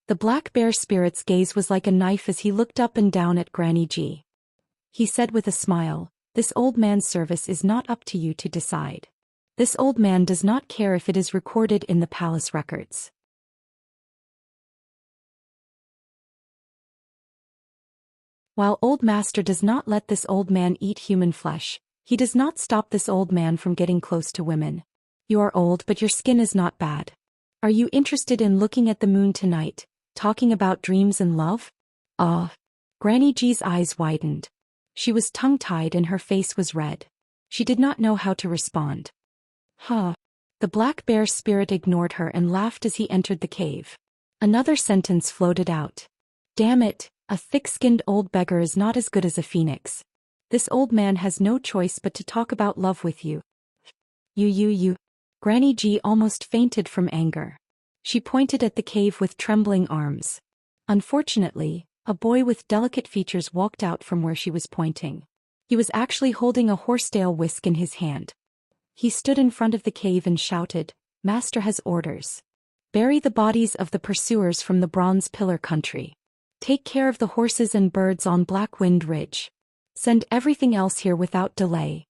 The black bear spirit's gaze was like a knife as he looked up and down at Granny G. He said with a smile, "This old man's service is not up to you to decide. This old man does not care if it is recorded in the palace records." While old master does not let this old man eat human flesh, he does not stop this old man from getting close to women. You are old, but your skin is not bad. Are you interested in looking at the moon tonight, talking about dreams and love? Granny G's eyes widened. She was tongue-tied and her face was red. She did not know how to respond. The black bear spirit ignored her and laughed as he entered the cave. Another sentence floated out. "Damn it, a thick-skinned old beggar is not as good as a phoenix. This old man has no choice but to talk about love with you." You. Granny G almost fainted from anger. She pointed at the cave with trembling arms. Unfortunately, a boy with delicate features walked out from where she was pointing. He was actually holding a horsetail whisk in his hand. He stood in front of the cave and shouted, "Master has orders. Bury the bodies of the pursuers from the Bronze Pillar country. Take care of the horses and birds on Black Wind Ridge. Send everything else here without delay."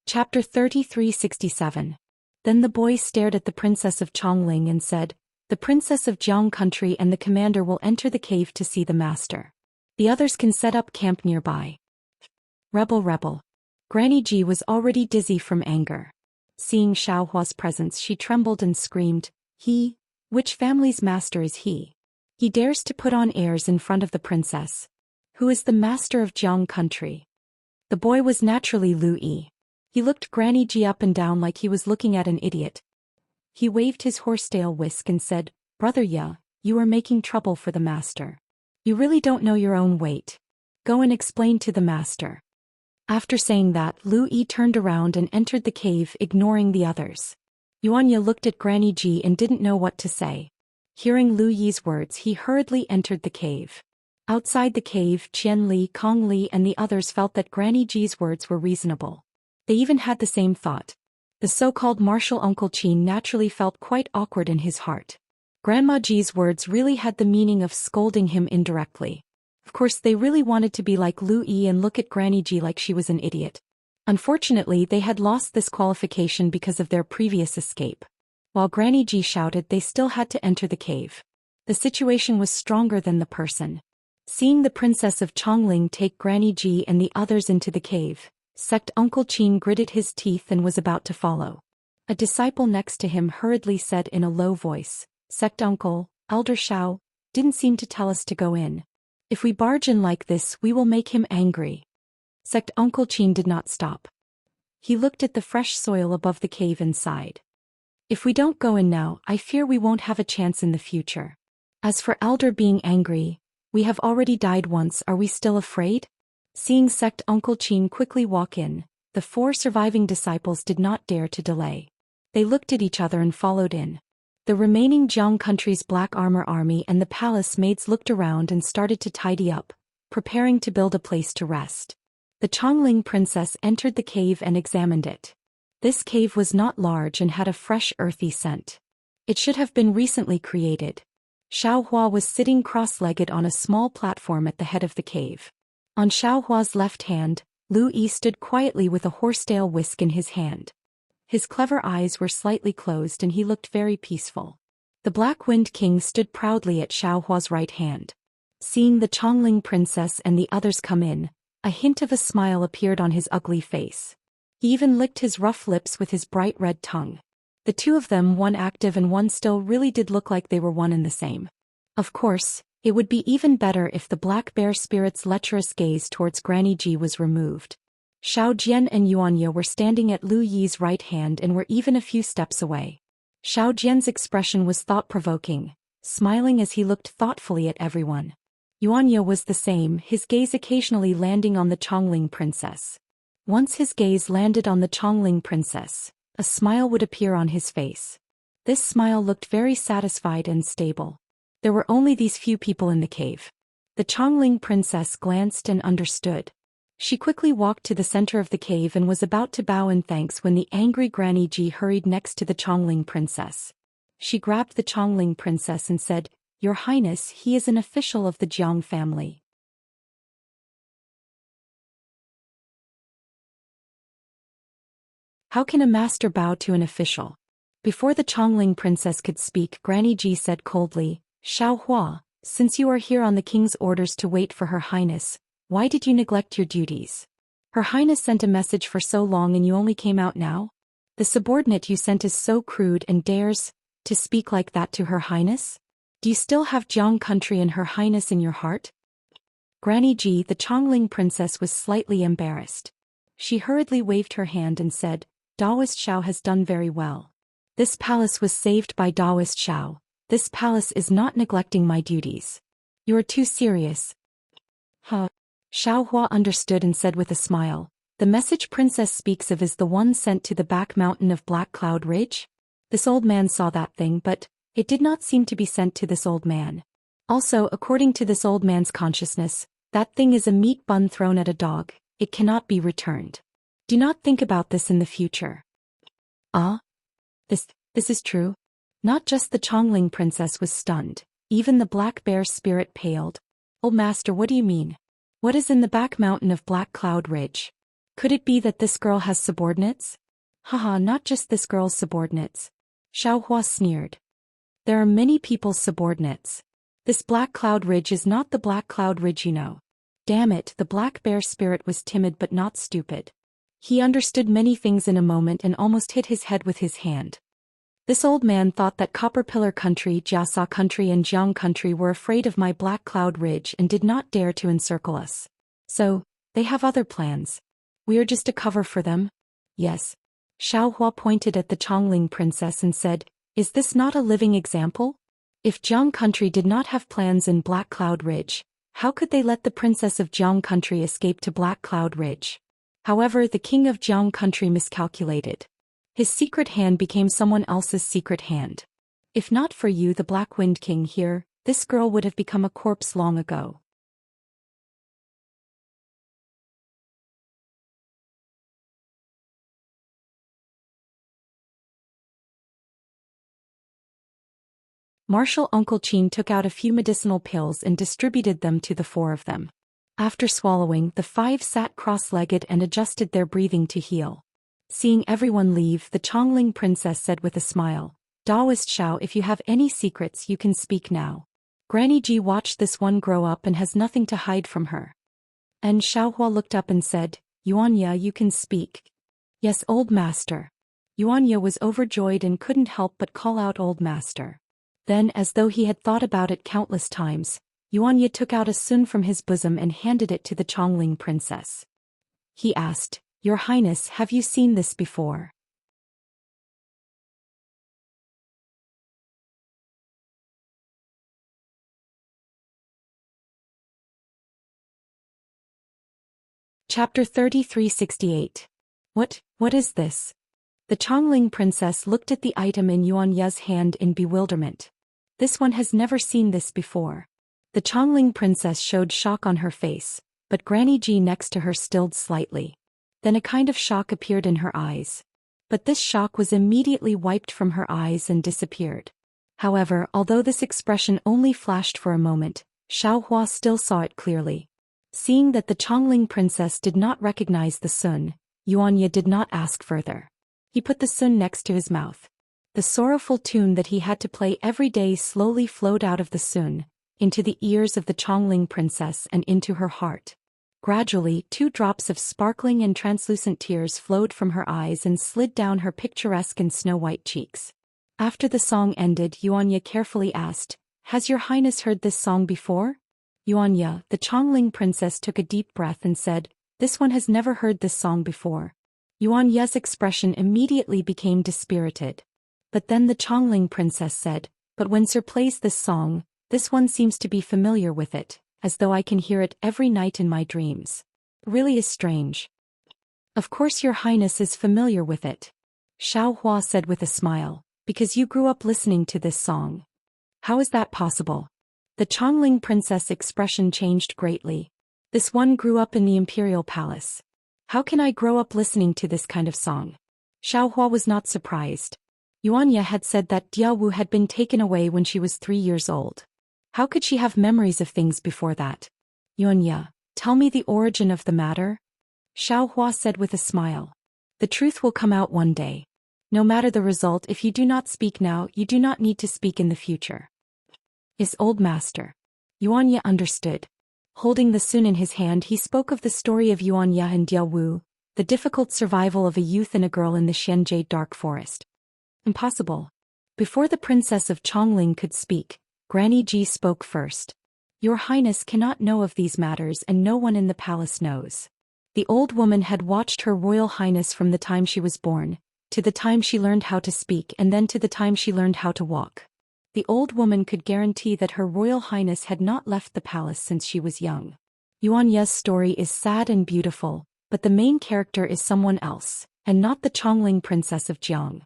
Chapter 3367. Then the boy stared at the princess of Chongling and said, "The princess of Jiang country and the commander will enter the cave to see the master. The others can set up camp nearby." Rebel. Granny G was already dizzy from anger. Seeing Xiaohua's presence, she trembled and screamed, "He? Which family's master is he? He dares to put on airs in front of the princess. Who is the master of Jiang country?" The boy was naturally Lu Yi. He looked Granny G up and down like he was looking at an idiot. He waved his horsetail whisk and said, "Brother Ya, you are making trouble for the master. You really don't know your own weight. Go and explain to the master." After saying that, Lu Yi turned around and entered the cave, ignoring the others. Yuanya looked at Granny G and didn't know what to say. Hearing Lu Yi's words, he hurriedly entered the cave. Outside the cave, Qian Li, Kong Li and the others felt that Granny G's words were reasonable. They even had the same thought. The so-called martial Uncle Qin naturally felt quite awkward in his heart. Grandma G's words really had the meaning of scolding him indirectly. Of course, they really wanted to be like Lu Yi and look at Granny G like she was an idiot. Unfortunately, they had lost this qualification because of their previous escape. While Granny G shouted, they still had to enter the cave. The situation was stronger than the person. Seeing the princess of Chongling take Granny G and the others into the cave, Sect Uncle Qin gritted his teeth and was about to follow. A disciple next to him hurriedly said in a low voice, "Sect Uncle, Elder Shao, didn't seem to tell us to go in. If we barge in like this, we will make him angry." Sect Uncle Qin did not stop. He looked at the fresh soil above the cave and sighed. "If we don't go in now, I fear we won't have a chance in the future. As for Elder being angry, we have already died once, are we still afraid?" Seeing Sect Uncle Qin quickly walk in, the 4 surviving disciples did not dare to delay. They looked at each other and followed in. The remaining Jiang country's black armor army and the palace maids looked around and started to tidy up, preparing to build a place to rest. The Chongling princess entered the cave and examined it. This cave was not large and had a fresh earthy scent. It should have been recently created. Xiaohua was sitting cross-legged on a small platform at the head of the cave. On Xiaohua's left hand, Lu Yi stood quietly with a horsetail whisk in his hand. His clever eyes were slightly closed and he looked very peaceful. The Black Wind King stood proudly at Xiaohua's right hand. Seeing the Chongling princess and the others come in, a hint of a smile appeared on his ugly face. He even licked his rough lips with his bright red tongue. The two of them, one active and one still, really did look like they were one and the same. Of course, It would be even better if the black bear spirit's lecherous gaze towards Granny Ji was removed. Xiao Jian and Yuanya were standing at Lu Yi's right hand and were even a few steps away. Xiao Jian's expression was thought-provoking, smiling as he looked thoughtfully at everyone. Yuanya was the same, his gaze occasionally landing on the Chongling princess. Once his gaze landed on the Chongling princess, a smile would appear on his face. This smile looked very satisfied and stable. There were only these few people in the cave. The Chongling princess glanced and understood. She quickly walked to the center of the cave and was about to bow in thanks when the angry Granny Ji hurried next to the Chongling princess. She grabbed the Chongling princess and said, "Your Highness, he is an official of the Jiang family." How can a master bow to an official? Before the Chongling princess could speak, Granny Ji said coldly, "Xiao Hua, since you are here on the king's orders to wait for Her Highness, why did you neglect your duties? Her Highness sent a message for so long and you only came out now? The subordinate you sent is so crude and dares to speak like that to Her Highness? Do you still have Jiang country and Her Highness in your heart?" Granny Ji, the Chongling princess, was slightly embarrassed. She hurriedly waved her hand and said, "Daoist Xiao has done very well. This palace was saved by Daoist Xiao. This palace is not neglecting my duties. You are too serious." Huh. Xiao Hua understood and said with a smile, "The message princess speaks of is the one sent to the back mountain of Black Cloud Ridge? This old man saw that thing, but it did not seem to be sent to this old man. Also, according to this old man's consciousness, that thing is a meat bun thrown at a dog. It cannot be returned. Do not think about this in the future." Ah? This is true? Not just the Chongling princess was stunned, even the black bear spirit paled. "Old master, what do you mean? What is in the back mountain of Black Cloud Ridge? Could it be that this girl has subordinates?" "Haha, not just this girl's subordinates." Xiao Hua sneered. "There are many people's subordinates. This Black Cloud Ridge is not the Black Cloud Ridge you know." Damn it, the black bear spirit was timid but not stupid. He understood many things in a moment and almost hit his head with his hand. This old man thought that Copper Pillar Country, Jiasa Country and Jiang Country were afraid of my Black Cloud Ridge and did not dare to encircle us. So, they have other plans. We are just a cover for them? Yes. Xiao Hua pointed at the Chongling princess and said, "Is this not a living example? If Jiang Country did not have plans in Black Cloud Ridge, how could they let the princess of Jiang Country escape to Black Cloud Ridge? However, the king of Jiang Country miscalculated. His secret hand became someone else's secret hand. If not for you, the Black Wind King here, this girl would have become a corpse long ago." Martial Uncle Qin took out a few medicinal pills and distributed them to the four of them. After swallowing, the five sat cross-legged and adjusted their breathing to heal. Seeing everyone leave, the Chongling princess said with a smile, "Daoist Xiao, if you have any secrets you can speak now. Granny Ji watched this one grow up and has nothing to hide from her." And Xiaohua looked up and said, "Yuanya, you can speak." "Yes, old master." Yuanya was overjoyed and couldn't help but call out old master. Then, as though he had thought about it countless times, Yuanya took out a sun from his bosom and handed it to the Chongling princess. He asked, "Your Highness, have you seen this before?" Chapter 3368. What is this? The Chongling princess looked at the item in Yuanya's hand in bewilderment. This one has never seen this before. The Chongling princess showed shock on her face, but Granny Ji next to her stilled slightly. Then a kind of shock appeared in her eyes. But this shock was immediately wiped from her eyes and disappeared. However, although this expression only flashed for a moment, Xiaohua still saw it clearly. Seeing that the Chongling princess did not recognize the sun, Yuanya did not ask further. He put the sun next to his mouth. The sorrowful tune that he had to play every day slowly flowed out of the sun, into the ears of the Chongling princess and into her heart. Gradually, 2 drops of sparkling and translucent tears flowed from her eyes and slid down her picturesque and snow-white cheeks. After the song ended, Yuanya carefully asked, has your highness heard this song before? Yuanya, the Chongling princess, took a deep breath and said, this one has never heard this song before. Yuanya's expression immediately became dispirited. But then the Chongling princess said, but when Sir plays this song, this one seems to be familiar with it, as though I can hear it every night in my dreams. Really is strange. Of course your highness is familiar with it. Xiao Hua said with a smile, because you grew up listening to this song. How is that possible? The Chongling princess' expression changed greatly. This one grew up in the imperial palace. How can I grow up listening to this kind of song? Xiao Hua was not surprised. Yuanya had said that Diawu had been taken away when she was 3 years old. How could she have memories of things before that? Yuanya, tell me the origin of the matter? Xiao Hua said with a smile. The truth will come out one day. No matter the result, if you do not speak now, you do not need to speak in the future. Is old master. Yuanya understood. Holding the sun in his hand, he spoke of the story of Yuanya and Diawu, the difficult survival of a youth and a girl in the Xianjie dark forest. Impossible. Before the princess of Chongling could speak, Granny Ji spoke first. Your highness cannot know of these matters and no one in the palace knows. The old woman had watched her royal highness from the time she was born, to the time she learned how to speak, and then to the time she learned how to walk. The old woman could guarantee that her royal highness had not left the palace since she was young. Yuanya's story is sad and beautiful, but the main character is someone else, and not the Chongling princess of Jiang.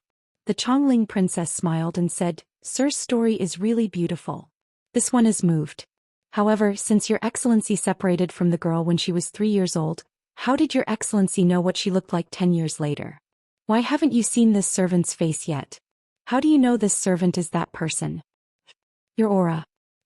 The Chongling princess smiled and said, Sir's story is really beautiful. This one is moved. However, since your excellency separated from the girl when she was 3 years old, how did your excellency know what she looked like 10 years later? Why haven't you seen this servant's face yet? How do you know this servant is that person? Your aura.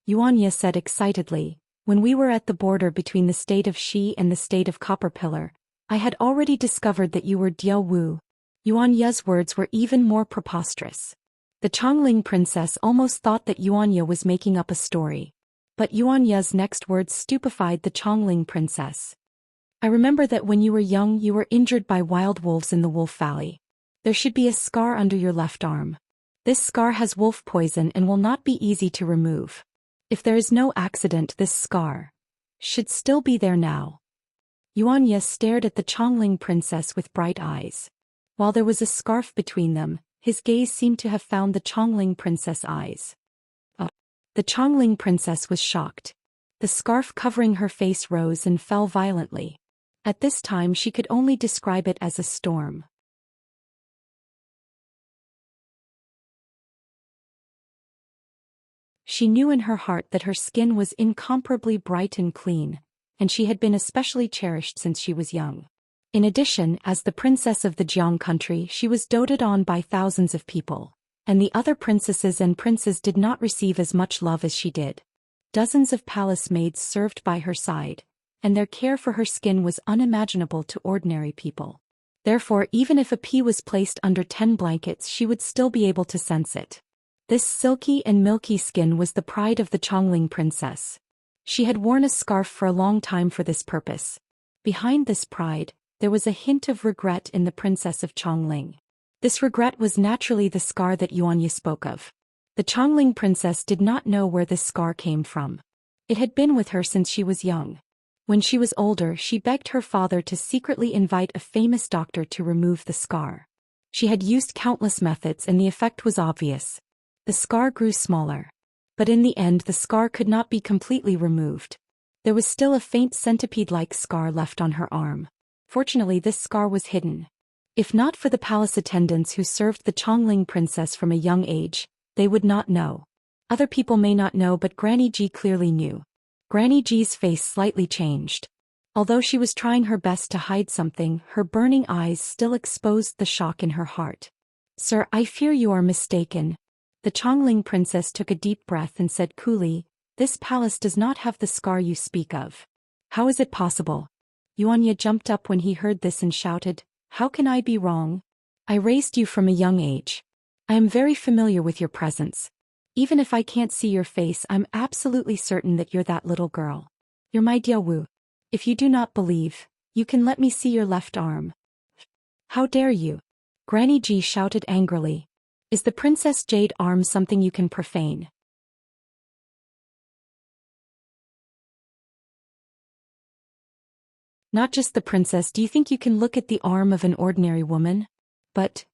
Yuanya said excitedly, when we were at the border between the state of Shi and the state of Copper Pillar, I had already discovered that you were Diao Wu. Yuanya's words were even more preposterous. The Chongling princess almost thought that Yuanya was making up a story. But Yuanya's next words stupefied the Chongling princess. I remember that when you were young you were injured by wild wolves in the Wolf Valley. There should be a scar under your left arm. This scar has wolf poison and will not be easy to remove. If there is no accident, this scar should still be there now. Yuanya stared at the Chongling princess with bright eyes. While there was a scarf between them, his gaze seemed to have found the Chongling princess' eyes. The Chongling princess was shocked. The scarf covering her face rose and fell violently. At this time she could only describe it as a storm. She knew in her heart that her skin was incomparably bright and clean, and she had been especially cherished since she was young. In addition, as the princess of the Jiang country, she was doted on by thousands of people, and the other princesses and princes did not receive as much love as she did. Dozens of palace maids served by her side, and their care for her skin was unimaginable to ordinary people. Therefore, even if a pea was placed under 10 blankets, she would still be able to sense it. This silky and milky skin was the pride of the Chongling princess. She had worn a scarf for a long time for this purpose. Behind this pride, there was a hint of regret in the princess of Chongling. This regret was naturally the scar that Yuanya spoke of. The Chongling princess did not know where this scar came from. It had been with her since she was young. When she was older, she begged her father to secretly invite a famous doctor to remove the scar. She had used countless methods and the effect was obvious. The scar grew smaller. But in the end the scar could not be completely removed. There was still a faint centipede-like scar left on her arm. Fortunately this scar was hidden. If not for the palace attendants who served the Chongling princess from a young age, they would not know. Other people may not know, but Granny Ji clearly knew. Granny Ji's face slightly changed. Although she was trying her best to hide something, her burning eyes still exposed the shock in her heart. Sir, I fear you are mistaken. The Chongling princess took a deep breath and said coolly, this palace does not have the scar you speak of. How is it possible? Yuanya jumped up when he heard this and shouted, how can I be wrong? I raised you from a young age. I am very familiar with your presence. Even if I can't see your face, I'm absolutely certain that you're that little girl. You're my Diawu. If you do not believe, you can let me see your left arm. How dare you? Granny Ji shouted angrily. Is the Princess Jade arm something you can profane? Not just the princess. Do you think you can look at the arm of an ordinary woman? But.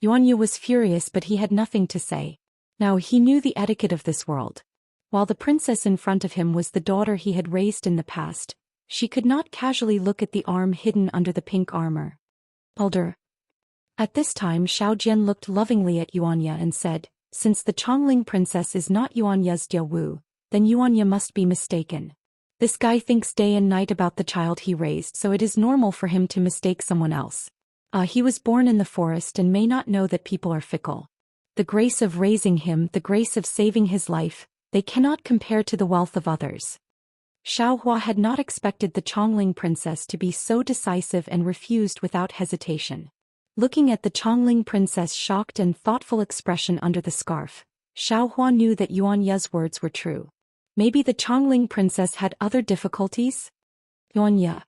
Yuanya was furious, but he had nothing to say. Now he knew the etiquette of this world. While the princess in front of him was the daughter he had raised in the past, she could not casually look at the arm hidden under the pink armor. Elder. At this time Xiao Jian looked lovingly at Yuanya and said, since the Chongling princess is not Yuanya's Diawu, then Yuanya must be mistaken. This guy thinks day and night about the child he raised, so it is normal for him to mistake someone else. He was born in the forest and may not know that people are fickle. The grace of raising him, the grace of saving his life, they cannot compare to the wealth of others. Xiaohua had not expected the Chongling princess to be so decisive and refused without hesitation. Looking at the Chongling princess' shocked and thoughtful expression under the scarf, Xiaohua knew that Yuanya's words were true. Maybe the Chongling princess had other difficulties? Yuanya.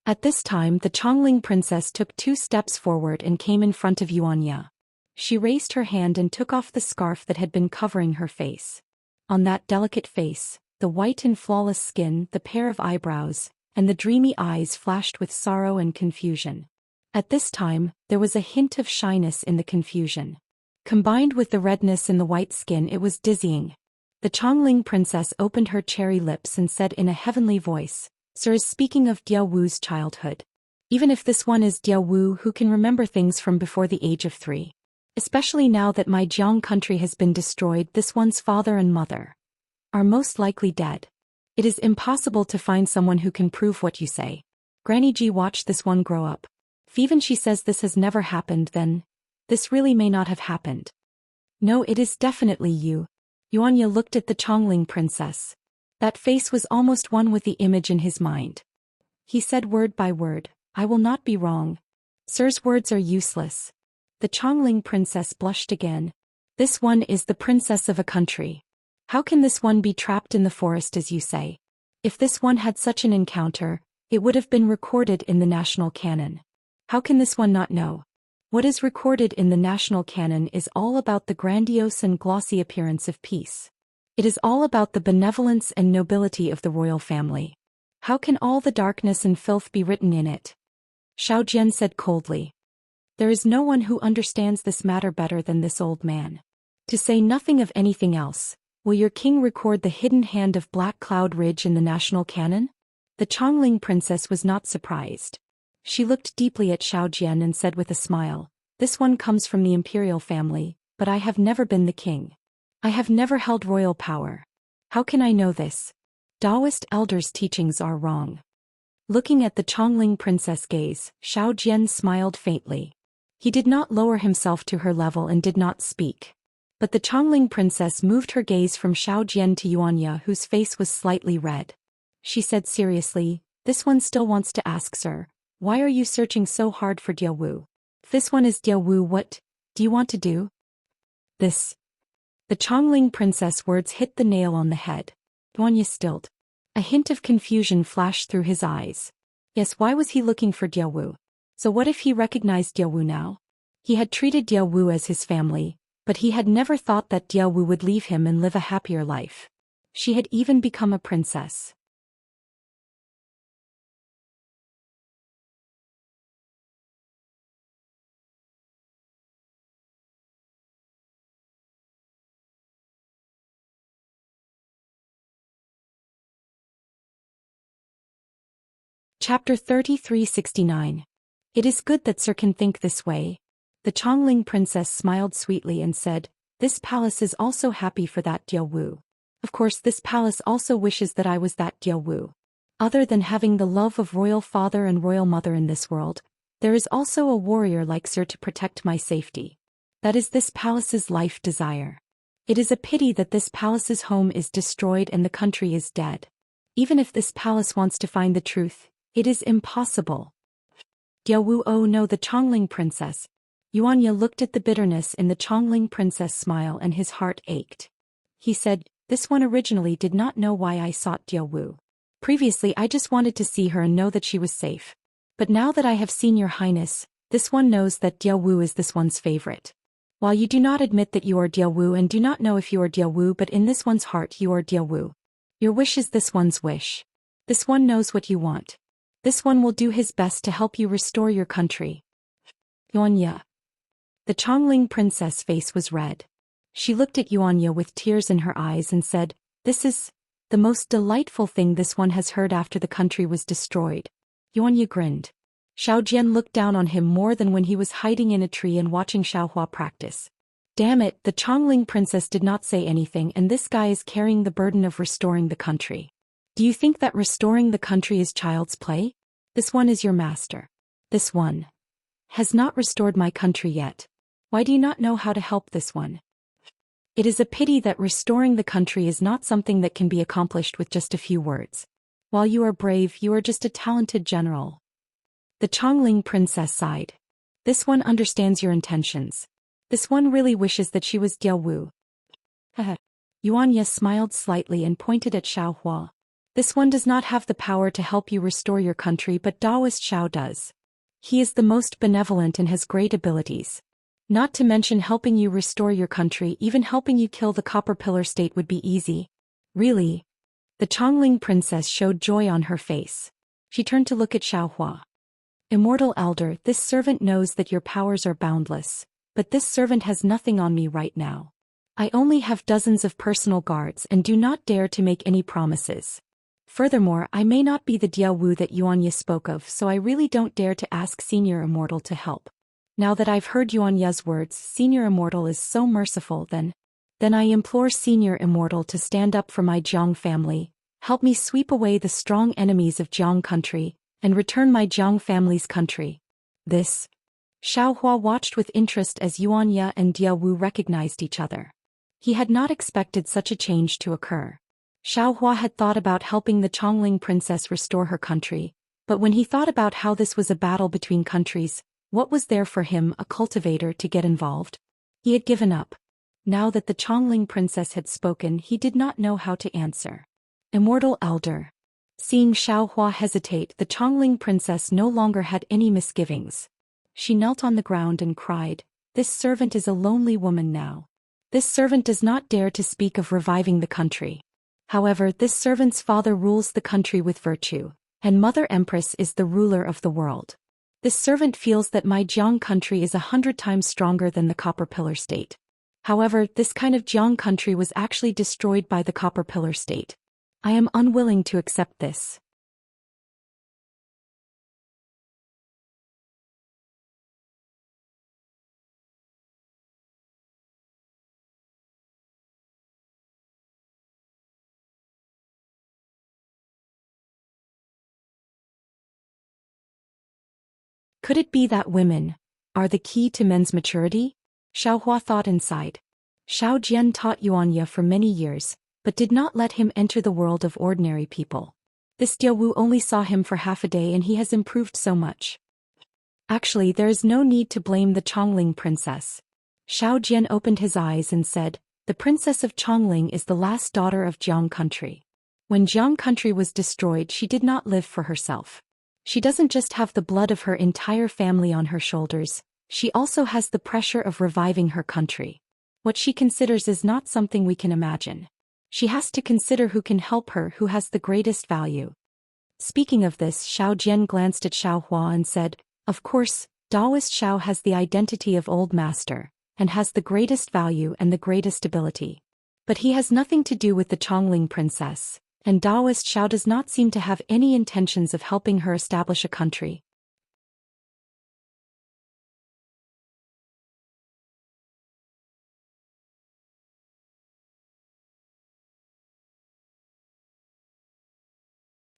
At this time the Chongling princess took 2 steps forward and came in front of Yuanya. She raised her hand and took off the scarf that had been covering her face. On that delicate face, the white and flawless skin, the pair of eyebrows, and the dreamy eyes flashed with sorrow and confusion. At this time, there was a hint of shyness in the confusion. Combined with the redness in the white skin, it was dizzying. The Chongling princess opened her cherry lips and said in a heavenly voice, Sir is speaking of Diawu's childhood. Even if this one is Diawu who can remember things from before the age of 3. Especially now that my Jiang country has been destroyed, this one's father and mother are most likely dead. It is impossible to find someone who can prove what you say. Granny Ji watched this one grow up. If even she says this has never happened, then this really may not have happened. No, it is definitely you. Yuanya looked at the Chongling princess. That face was almost one with the image in his mind. He said word by word, I will not be wrong. Sir's words are useless. The Chongling princess blushed again. This one is the princess of a country. How can this one be trapped in the forest as you say? If this one had such an encounter, it would have been recorded in the national canon. How can this one not know? What is recorded in the national canon is all about the grandiose and glossy appearance of peace. It is all about the benevolence and nobility of the royal family. How can all the darkness and filth be written in it? Xiao Jian said coldly. There is no one who understands this matter better than this old man. To say nothing of anything else, will your king record the hidden hand of Black Cloud Ridge in the national canon? The Chongling princess was not surprised. She looked deeply at Xiao Jian and said with a smile, this one comes from the imperial family, but I have never been the king. I have never held royal power. How can I know this? Taoist elders' teachings are wrong. Looking at the Chongling princess' gaze, Xiao Jian smiled faintly. He did not lower himself to her level and did not speak. But the Chongling princess moved her gaze from Xiao Jian to Yuanya, whose face was slightly red. She said seriously, this one still wants to ask, sir, why are you searching so hard for Diawu? If this one is Diawu, what do you want to do? This. The Chongling princess' words hit the nail on the head. Yuanya stilled. A hint of confusion flashed through his eyes. Yes, why was he looking for Diawu? So what if he recognized Diawu now? He had treated Diawu as his family, but he had never thought that Diawu would leave him and live a happier life. She had even become a princess. Chapter 3369. It is good that Sir can think this way. The Chongling princess smiled sweetly and said, this palace is also happy for that Diawu. Of course this palace also wishes that I was that Diawu. Other than having the love of royal father and royal mother in this world, there is also a warrior like Sir to protect my safety. That is this palace's life desire. It is a pity that this palace's home is destroyed and the country is dead. Even if this palace wants to find the truth, it is impossible. Diawu, oh no, the Chongling princess. Yuanya looked at the bitterness in the Chongling princess' smile and his heart ached. He said, this one originally did not know why I sought Diawu. Previously I just wanted to see her and know that she was safe. But now that I have seen your highness, this one knows that Diawu is this one's favorite. While you do not admit that you are Diawu and do not know if you are Diawu, but in this one's heart you are Diawu. Your wish is this one's wish. This one knows what you want. This one will do his best to help you restore your country. Yuanya. The Chongling princess' face was red. She looked at Yuanya with tears in her eyes and said, "This is the most delightful thing this one has heard after the country was destroyed." Yuanya grinned. Xiao Jian looked down on him more than when he was hiding in a tree and watching Xiaohua practice. Damn it, the Chongling princess did not say anything, and this guy is carrying the burden of restoring the country. Do you think that restoring the country is child's play? This one is your master. This one has not restored my country yet. Why do you not know how to help this one? It is a pity that restoring the country is not something that can be accomplished with just a few words. While you are brave, you are just a talented general. The Chongling princess sighed. This one understands your intentions. This one really wishes that she was Diao Wu. Yuanya smiled slightly and pointed at Xiaohua. This one does not have the power to help you restore your country, but Daoist Xiao does. He is the most benevolent and has great abilities. Not to mention helping you restore your country, even helping you kill the Copper Pillar State would be easy. Really? The Chongling princess showed joy on her face. She turned to look at Xiaohua. Immortal Elder, this servant knows that your powers are boundless, but this servant has nothing on me right now. I only have dozens of personal guards and do not dare to make any promises. Furthermore, I may not be the Diao Wu that Yuanya spoke of, so I really don't dare to ask Senior Immortal to help. Now that I've heard Yuanya's words, Senior Immortal is so merciful, then I implore Senior Immortal to stand up for my Jiang family, help me sweep away the strong enemies of Jiang country, and return my Jiang family's country. This. Xiaohua watched with interest as Yuanya and Diao Wu recognized each other. He had not expected such a change to occur. Xiaohua had thought about helping the Chongling princess restore her country, but when he thought about how this was a battle between countries, what was there for him, a cultivator, to get involved? He had given up. Now that the Chongling princess had spoken, he did not know how to answer. Immortal Elder. Seeing Xiaohua hesitate, the Chongling princess no longer had any misgivings. She knelt on the ground and cried, "This servant is a lonely woman now. This servant does not dare to speak of reviving the country. However, this servant's father rules the country with virtue, and Mother Empress is the ruler of the world. This servant feels that my Jiang country is 100 times stronger than the Copper Pillar State. However, this kind of Jiang country was actually destroyed by the Copper Pillar State. I am unwilling to accept this." Could it be that women are the key to men's maturity? Xiaohua thought inside. Xiao Jian taught Yuanya for many years, but did not let him enter the world of ordinary people. This Diao Wu only saw him for half a day and he has improved so much. Actually, there is no need to blame the Chongling princess. Xiao Jian opened his eyes and said, "The princess of Chongling is the last daughter of Jiang country. When Jiang country was destroyed, she did not live for herself. She doesn't just have the blood of her entire family on her shoulders, she also has the pressure of reviving her country. What she considers is not something we can imagine. She has to consider who can help her, who has the greatest value." Speaking of this, Xiao Jian glanced at Xiaohua and said, "Of course, Daoist Xiao has the identity of Old Master, and has the greatest value and the greatest ability. But he has nothing to do with the Chongling princess, and Daoist Xiao does not seem to have any intentions of helping her establish a country."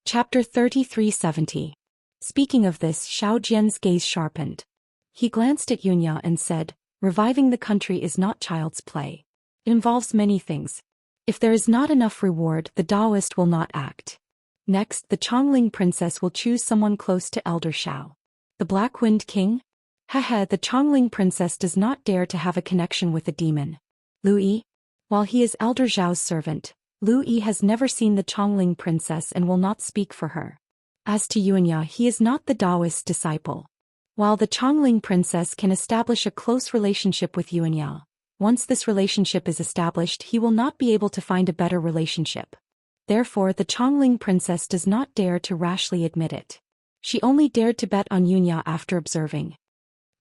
Chapter 3370. Speaking of this, Xiao Jian's gaze sharpened. He glanced at Yunya and said, "Reviving the country is not child's play. It involves many things. If there is not enough reward, the Daoist will not act. Next, the Chongling princess will choose someone close to Elder Xiao. The Black Wind King? Haha, the Chongling princess does not dare to have a connection with a demon. Lu Yi? While he is Elder Zhao's servant, Lu Yi has never seen the Chongling princess and will not speak for her. As to Yuanya, he is not the Daoist disciple. While the Chongling princess can establish a close relationship with Yuanya, once this relationship is established, he will not be able to find a better relationship. Therefore, the Chongling princess does not dare to rashly admit it. She only dared to bet on Yunya after observing.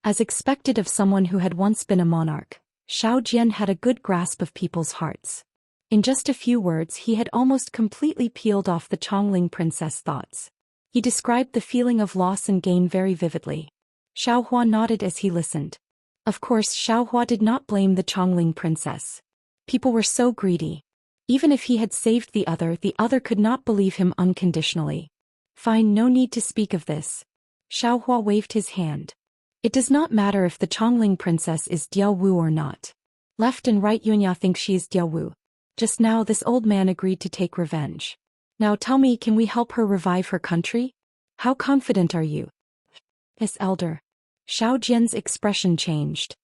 As expected of someone who had once been a monarch, Xiao Jian had a good grasp of people's hearts. In just a few words he had almost completely peeled off the Chongling princess thoughts. He described the feeling of loss and gain very vividly. Xiaohua nodded as he listened. Of course Xiaohua did not blame the Chongling princess. People were so greedy. Even if he had saved the other could not believe him unconditionally. Fine, no need to speak of this. Xiaohua waved his hand. It does not matter if the Chongling princess is Diao Wu or not. Left and right Yunya think she is Diao Wu. Just now this old man agreed to take revenge. Now tell me, can we help her revive her country? How confident are you? Yes, elder. Xiao Jian's expression changed.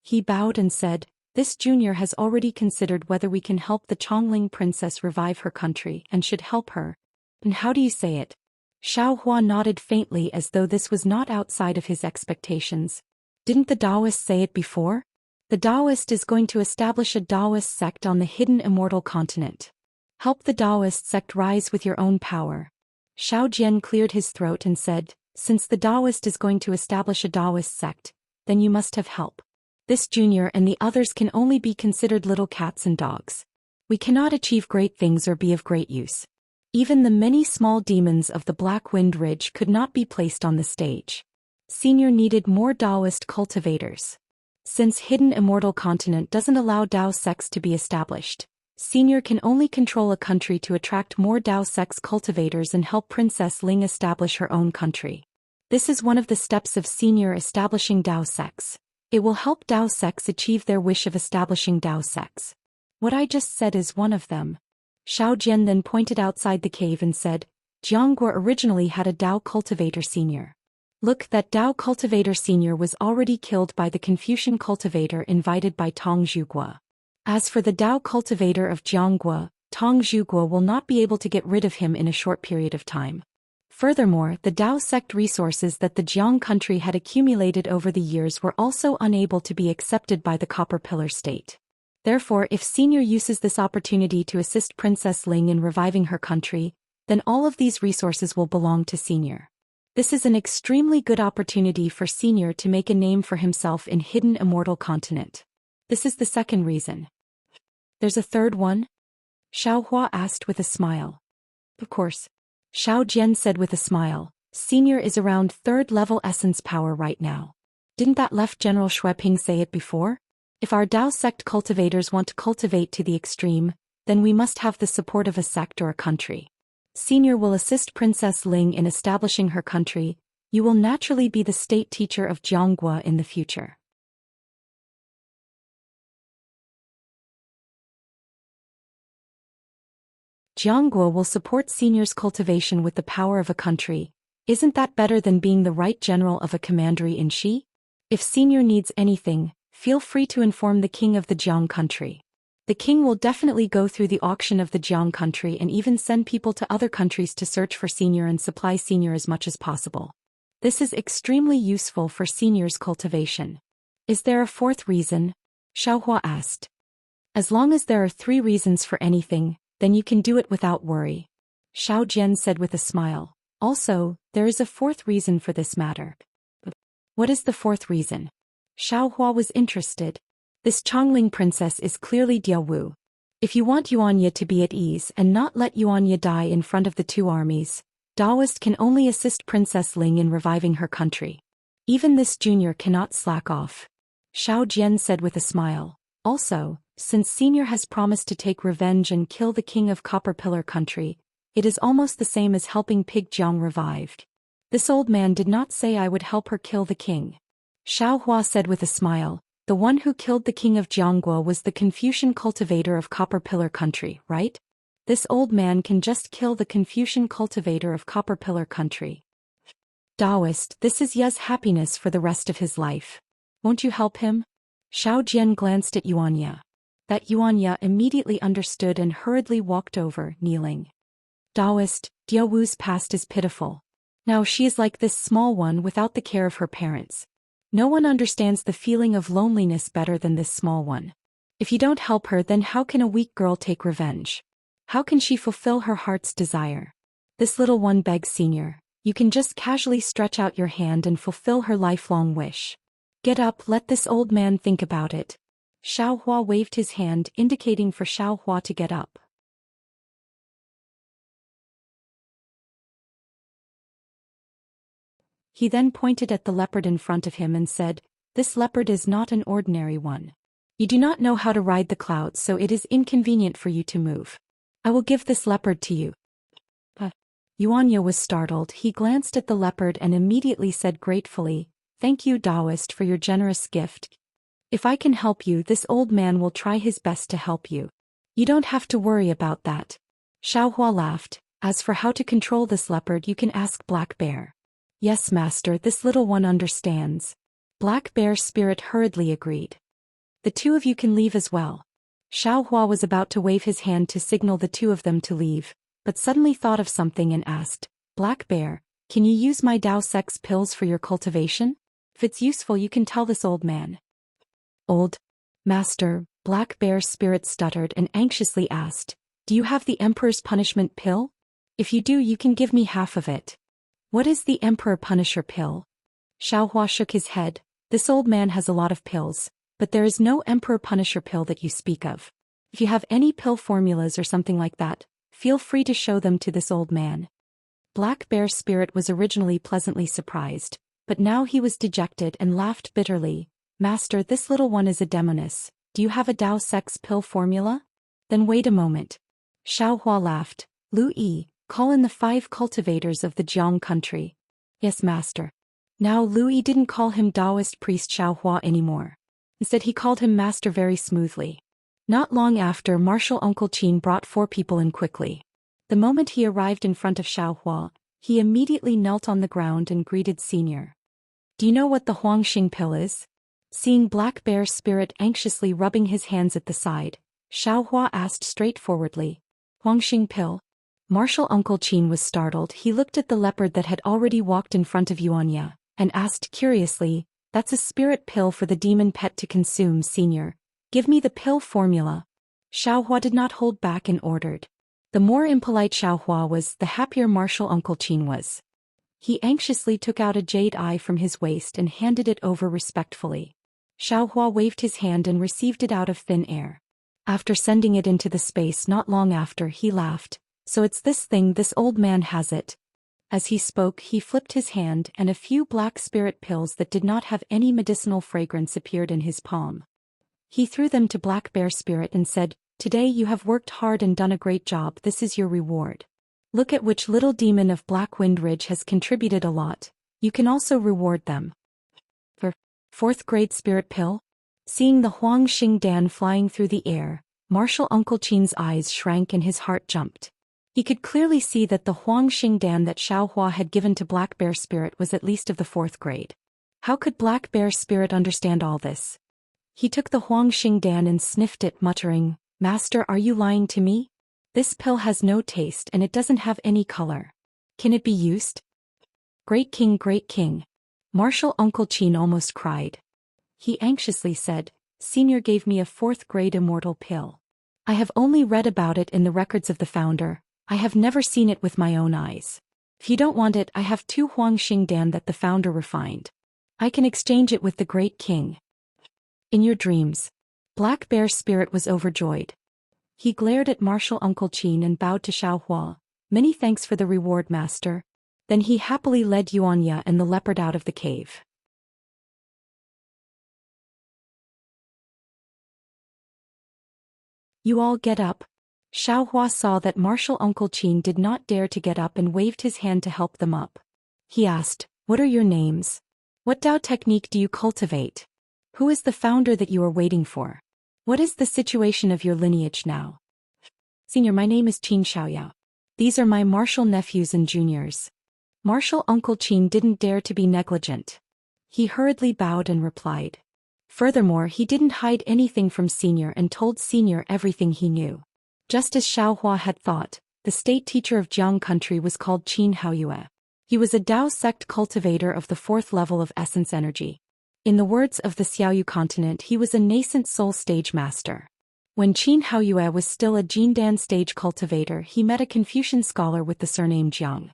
He bowed and said, this junior has already considered whether we can help the Chongling princess revive her country and should help her. And how do you say it? Xiaohua nodded faintly as though this was not outside of his expectations. Didn't the Taoist say it before? The Taoist is going to establish a Taoist sect on the hidden immortal continent. Help the Taoist sect rise with your own power. Xiao Jian cleared his throat and said, since the Taoist is going to establish a Taoist sect, then you must have help. This junior and the others can only be considered little cats and dogs. We cannot achieve great things or be of great use. Even the many small demons of the Black Wind Ridge could not be placed on the stage. Senior needed more Taoist cultivators. Since hidden immortal continent doesn't allow Tao sects to be established, Senior can only control a country to attract more Tao sects cultivators and help Princess Ling establish her own country. This is one of the steps of Senior establishing Tao sects. It will help Tao sects achieve their wish of establishing Tao sects. What I just said is one of them. Xiao Jian then pointed outside the cave and said, Jianghua originally had a Tao cultivator senior. Look, that Tao cultivator senior was already killed by the Confucian cultivator invited by Tong Zhuguo. As for the Tao cultivator of Jianghua, Tong Zhuguo will not be able to get rid of him in a short period of time. Furthermore, the Tao sect resources that the Jiang country had accumulated over the years were also unable to be accepted by the Copper Pillar state. Therefore, if Senior uses this opportunity to assist Princess Ling in reviving her country, then all of these resources will belong to Senior. This is an extremely good opportunity for Senior to make a name for himself in hidden immortal continent. This is the second reason. There's a third one? Xiaohua asked with a smile. Of course. Xiao Jian said with a smile, Senior is around third level essence power right now. Didn't that Left General Shueping say it before? If our Tao sect cultivators want to cultivate to the extreme, then we must have the support of a sect or a country. Senior will assist Princess Ling in establishing her country. You will naturally be the state teacher of Jianghua in the future. Jianghua will support Senior's cultivation with the power of a country. Isn't that better than being the right general of a commander-in-chief? If Senior needs anything, feel free to inform the king of the Jiang country. The king will definitely go through the auction of the Jiang country and even send people to other countries to search for Senior and supply Senior as much as possible. This is extremely useful for Senior's cultivation. Is there a fourth reason? Xiaohua asked. As long as there are 3 reasons for anything, then you can do it without worry. Xiao Jian said with a smile. Also, there is a 4th reason for this matter. What is the 4th reason? Xiaohua was interested. This Chongling princess is clearly Diao Wu. If you want Yuanya to be at ease and not let Yuanya die in front of the 2 armies, Taoist can only assist Princess Ling in reviving her country. Even this junior cannot slack off. Xiao Jian said with a smile. Also, since Senior has promised to take revenge and kill the king of Copper Pillar country, it is almost the same as helping Pig Jiang revived. This old man did not say I would help her kill the king. Xiaohua said with a smile. The one who killed the king of Jianghua was the Confucian cultivator of Copper Pillar country, right? This old man can just kill the Confucian cultivator of Copper Pillar country. Taoist, this is Ye's happiness for the rest of his life. Won't you help him? Xiao Jian glanced at Yuanya. That Yuanya immediately understood and hurriedly walked over, kneeling. Taoist, Diao Wu's past is pitiful. Now she is like this small one without the care of her parents. No one understands the feeling of loneliness better than this small one. If you don't help her, then how can a weak girl take revenge? How can she fulfill her heart's desire? This little one begs Senior. You can just casually stretch out your hand and fulfill her lifelong wish. Get up, let this old man think about it. Xiaohua waved his hand, indicating for Xiaohua to get up. He then pointed at the leopard in front of him and said, "This leopard is not an ordinary one. You do not know how to ride the clouds, so it is inconvenient for you to move. I will give this leopard to you." Yuanya was startled. He glanced at the leopard and immediately said gratefully, "Thank you, Taoist, for your generous gift. If I can help you, this old man will try his best to help you. You don't have to worry about that." Xiaohua laughed. "As for how to control this leopard, you can ask Black Bear." "Yes, master, this little one understands." Black Bear Spirit hurriedly agreed. "The two of you can leave as well." Xiaohua was about to wave his hand to signal the two of them to leave, but suddenly thought of something and asked, "Black Bear, can you use my Dao Sex pills for your cultivation? If it's useful, you can tell this old man." "Old master," Black Bear Spirit stuttered and anxiously asked, "Do you have the Emperor's Punishment pill? If you do, you can give me half of it." "What is the Emperor Punisher pill?" Xiaohua shook his head. "This old man has a lot of pills, but there is no Emperor Punisher pill that you speak of. If you have any pill formulas or something like that, feel free to show them to this old man." Black Bear Spirit was originally pleasantly surprised, but now he was dejected and laughed bitterly. "Master, this little one is a demoness. Do you have a Dao Sex pill formula? Then wait a moment." Xiaohua laughed. "Lu Yi, call in the 5 cultivators of the Jiang country." "Yes, master." Now Lu Yi didn't call him Taoist priest Xiaohua anymore. Instead he called him master very smoothly. Not long after, Martial Uncle Qin brought 4 people in quickly. The moment he arrived in front of Xiaohua, he immediately knelt on the ground and greeted Senior. "Do you know what the Huangxing pill is?" Seeing Black Bear Spirit anxiously rubbing his hands at the side, Xiaohua asked straightforwardly, "Huangxing pill?" Martial Uncle Qin was startled. He looked at the leopard that had already walked in front of Yuanya, and asked curiously, "That's a spirit pill for the demon pet to consume, Senior. Give me the pill formula." Xiaohua did not hold back and ordered. The more impolite Xiaohua was, the happier Martial Uncle Qin was. He anxiously took out a jade eye from his waist and handed it over respectfully. Xiaohua waved his hand and received it out of thin air. After sending it into the space not long after, he laughed. "So it's this thing, this old man has it." As he spoke, he flipped his hand and a few black spirit pills that did not have any medicinal fragrance appeared in his palm. He threw them to Black Bear Spirit and said, "Today you have worked hard and done a great job. This is your reward. Look at which little demon of Black Wind Ridge has contributed a lot. You can also reward them." For 4th grade spirit pill? Seeing the Huangxing Dan flying through the air, Martial Uncle Qin's eyes shrank and his heart jumped. He could clearly see that the Huangxing Dan that Xiaohua had given to Black Bear Spirit was at least of the 4th grade. How could Black Bear Spirit understand all this? He took the Huangxing Dan and sniffed it, muttering, "Master, are you lying to me? This pill has no taste and it doesn't have any color. Can it be used?" Great King," Martial Uncle Qin almost cried. He anxiously said, "Senior gave me a 4th grade immortal pill. I have only read about it in the records of the founder. I have never seen it with my own eyes. If you don't want it, I have 2 Huangxing Dan that the founder refined. I can exchange it with the Great King." "In your dreams." Black Bear Spirit was overjoyed. He glared at Martial Uncle Qin and bowed to Xiaohua. "Many thanks for the reward, master." Then he happily led Yuanya and the leopard out of the cave. "You all get up." Xiaohua saw that Martial Uncle Qin did not dare to get up and waved his hand to help them up. He asked, "What are your names? What Dao technique do you cultivate? Who is the founder that you are waiting for? What is the situation of your lineage now?" "Senior, my name is Qin Xiaoyao. These are my martial nephews and juniors." Martial Uncle Qin didn't dare to be negligent. He hurriedly bowed and replied. Furthermore, he didn't hide anything from Senior and told Senior everything he knew. Just as Xiaohua had thought, the state teacher of Jiang country was called Qin Haoyue. He was a Dao sect cultivator of the 4th level of essence energy. In the words of the Xiaoyu continent, he was a nascent soul stage master. When Qin Haoyue was still a Jindan stage cultivator, he met a Confucian scholar with the surname Jiang.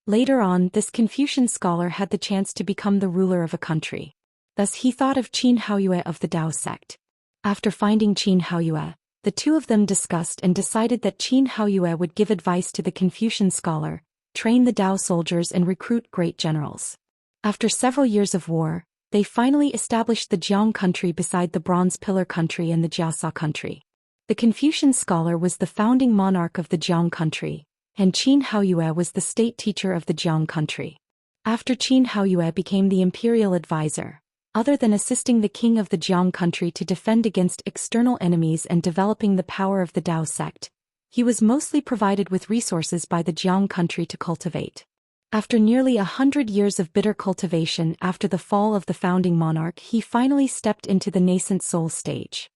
Later on, this Confucian scholar had the chance to become the ruler of a country. Thus he thought of Qin Haoyue of the Tao sect. After finding Qin Haoyue, the two of them discussed and decided that Qin Haoyue would give advice to the Confucian scholar, train the Tao soldiers and recruit great generals. After several years of war, they finally established the Jiang country beside the Bronze Pillar country and the Jiasa country. The Confucian scholar was the founding monarch of the Jiang country, and Qin Haoyue was the state teacher of the Jiang country. After Qin Haoyue became the imperial advisor, other than assisting the king of the Jiang country to defend against external enemies and developing the power of the Tao sect, he was mostly provided with resources by the Jiang country to cultivate. After nearly 100 years of bitter cultivation after the fall of the founding monarch, he finally stepped into the nascent soul stage.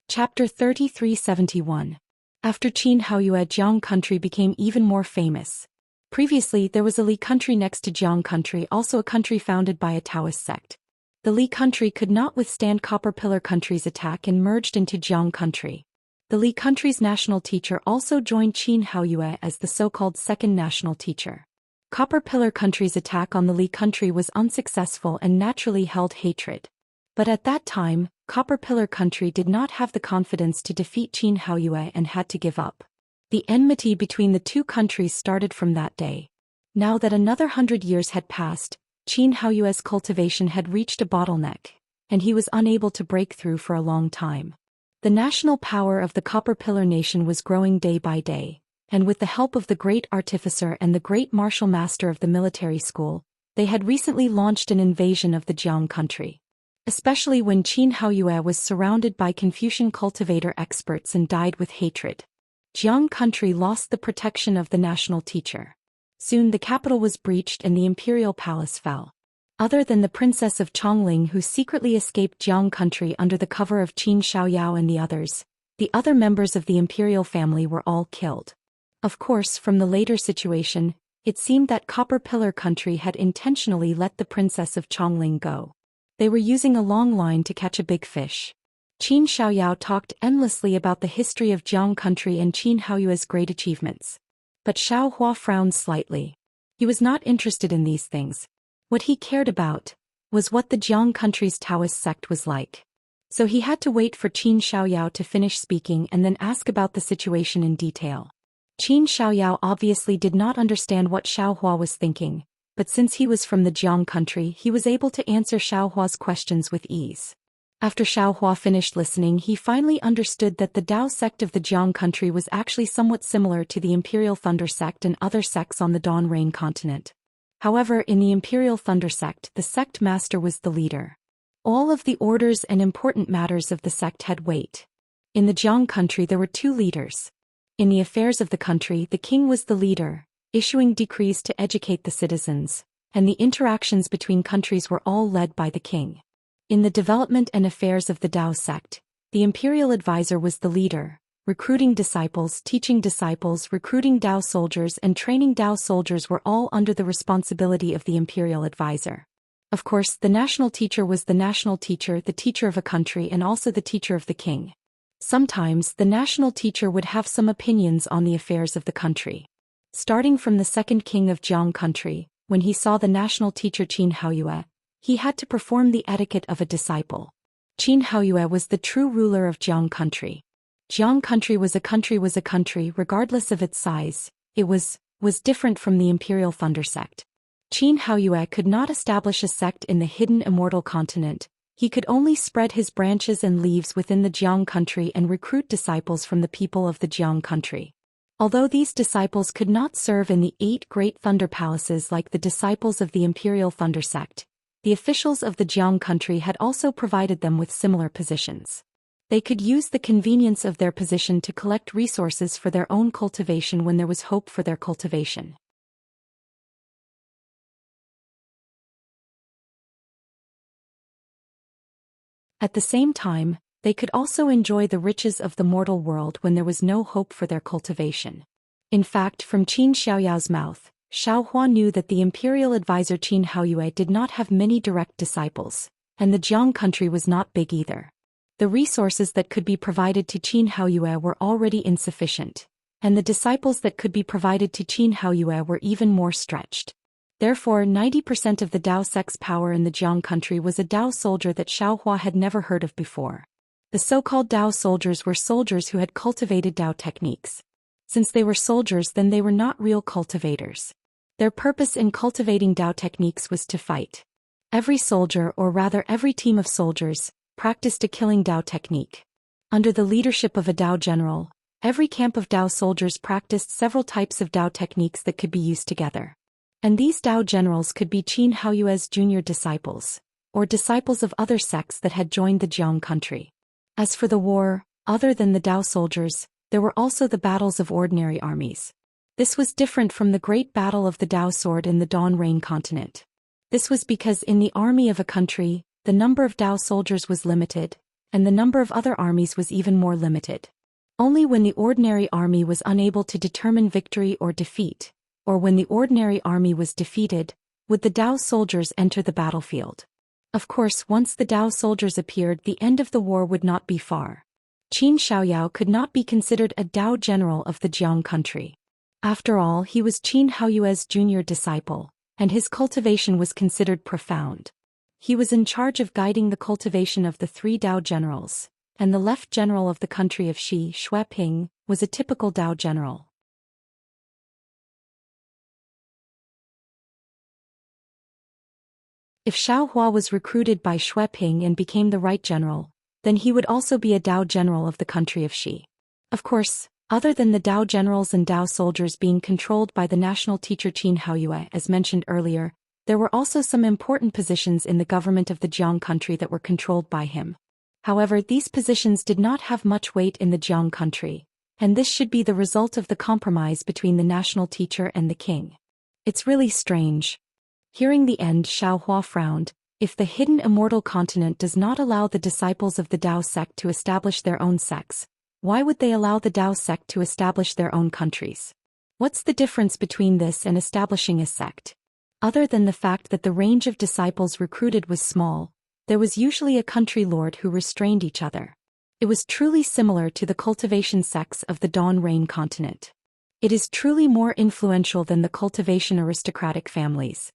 Chapter 3371. After Qin Haoyue, Jiang country became even more famous. Previously, there was a Li country next to Jiang country, also a country founded by a Taoist sect. The Li country could not withstand Copper Pillar country's attack and merged into Jiang country. The Li country's national teacher also joined Qin Haoyue as the so-called second national teacher. Copper Pillar country's attack on the Li country was unsuccessful and naturally held hatred. But at that time, Copper Pillar country did not have the confidence to defeat Qin Haoyue and had to give up. The enmity between the two countries started from that day. Now that another 100 years had passed, Qin Haoyue's cultivation had reached a bottleneck, and he was unable to break through for a long time. The national power of the Copper Pillar nation was growing day by day, and with the help of the great artificer and the great martial master of the military school, they had recently launched an invasion of the Jiang country. Especially when Qin Haoyue was surrounded by Confucian cultivator experts and died with hatred. Jiang country lost the protection of the national teacher. Soon the capital was breached and the imperial palace fell. Other than the princess of Chongling who secretly escaped Jiang country under the cover of Qin Shaoyao and the other members of the imperial family were all killed. Of course, from the later situation, it seemed that Copper Pillar country had intentionally let the princess of Chongling go. They were using a long line to catch a big fish. Qin Shaoyao talked endlessly about the history of Jiang country and Qin Haoyue's great achievements. But Xiao Hua frowned slightly. He was not interested in these things. What he cared about was what the Jiang country's Taoist sect was like. So he had to wait for Qin Shaoyao to finish speaking and then ask about the situation in detail. Qin Shaoyao obviously did not understand what Xiao Hua was thinking, but since he was from the Jiang country, he was able to answer Xiao Hua's questions with ease. After Xiao Hua finished listening, he finally understood that the Tao sect of the Jiang country was actually somewhat similar to the Imperial Thunder sect and other sects on the Dawn Rain continent. However, in the Imperial Thunder sect, the sect master was the leader. All of the orders and important matters of the sect had weight. In the Jiang country there were two leaders. In the affairs of the country, the king was the leader, issuing decrees to educate the citizens, and the interactions between countries were all led by the king. In the development and affairs of the Tao sect, the imperial advisor was the leader, recruiting disciples, teaching disciples, recruiting Tao soldiers and training Tao soldiers were all under the responsibility of the imperial advisor. Of course, the national teacher was the national teacher, the teacher of a country and also the teacher of the king. Sometimes, the national teacher would have some opinions on the affairs of the country. Starting from the second king of Jiang country, when he saw the national teacher Qin Haoyue, he had to perform the etiquette of a disciple. Qin Haoyue was the true ruler of Jiang country. Jiang country was a country regardless of its size. It was different from the Imperial Thunder sect. Qin Haoyue could not establish a sect in the hidden immortal continent. He could only spread his branches and leaves within the Jiang country and recruit disciples from the people of the Jiang country. Although these disciples could not serve in the 8 great thunder palaces like the disciples of the Imperial Thunder sect, the officials of the Jiang country had also provided them with similar positions. They could use the convenience of their position to collect resources for their own cultivation when there was hope for their cultivation. At the same time, they could also enjoy the riches of the mortal world when there was no hope for their cultivation. In fact, from Qin Xiaoyao's mouth, Xiaohua knew that the imperial advisor Qin Haoyue did not have many direct disciples, and the Jiang country was not big either. The resources that could be provided to Qin Haoyue were already insufficient, and the disciples that could be provided to Qin Haoyue were even more stretched. Therefore, 90% of the Dao sect's power in the Jiang country was a Dao soldier that Xiaohua had never heard of before. The so-called Dao soldiers were soldiers who had cultivated Dao techniques. Since they were soldiers, then they were not real cultivators. Their purpose in cultivating Dao techniques was to fight. Every soldier, or rather every team of soldiers, practiced a killing Dao technique. Under the leadership of a Dao general, every camp of Dao soldiers practiced several types of Dao techniques that could be used together. And these Dao generals could be Qin Haoyue's junior disciples, or disciples of other sects that had joined the Jiang country. As for the war, other than the Dao soldiers, there were also the battles of ordinary armies. This was different from the great battle of the Dao sword in the Dawn Rain continent. This was because in the army of a country, the number of Dao soldiers was limited, and the number of other armies was even more limited. Only when the ordinary army was unable to determine victory or defeat, or when the ordinary army was defeated, would the Dao soldiers enter the battlefield. Of course, once the Dao soldiers appeared, the end of the war would not be far. Qin Shaoyao could not be considered a Dao general of the Jiang country. After all, he was Qin Haoyue's junior disciple, and his cultivation was considered profound. He was in charge of guiding the cultivation of the 3 Dao generals, and the left general of the country of Shi, Xueping, was a typical Dao general. If Xiaohua was recruited by Xueping and became the right general, then he would also be a Dao general of the country of Shi. Of course, other than the Dao generals and Dao soldiers being controlled by the national teacher Qin Haoyue as mentioned earlier, there were also some important positions in the government of the Jiang country that were controlled by him. However, these positions did not have much weight in the Jiang country, and this should be the result of the compromise between the national teacher and the king. It's really strange. Hearing the end, Xiaohua frowned. If the hidden immortal continent does not allow the disciples of the Dao sect to establish their own sects, why would they allow the Dao sect to establish their own countries? What's the difference between this and establishing a sect? Other than the fact that the range of disciples recruited was small, there was usually a country lord who restrained each other. It was truly similar to the cultivation sects of the Dawn Rain continent. It is truly more influential than the cultivation aristocratic families.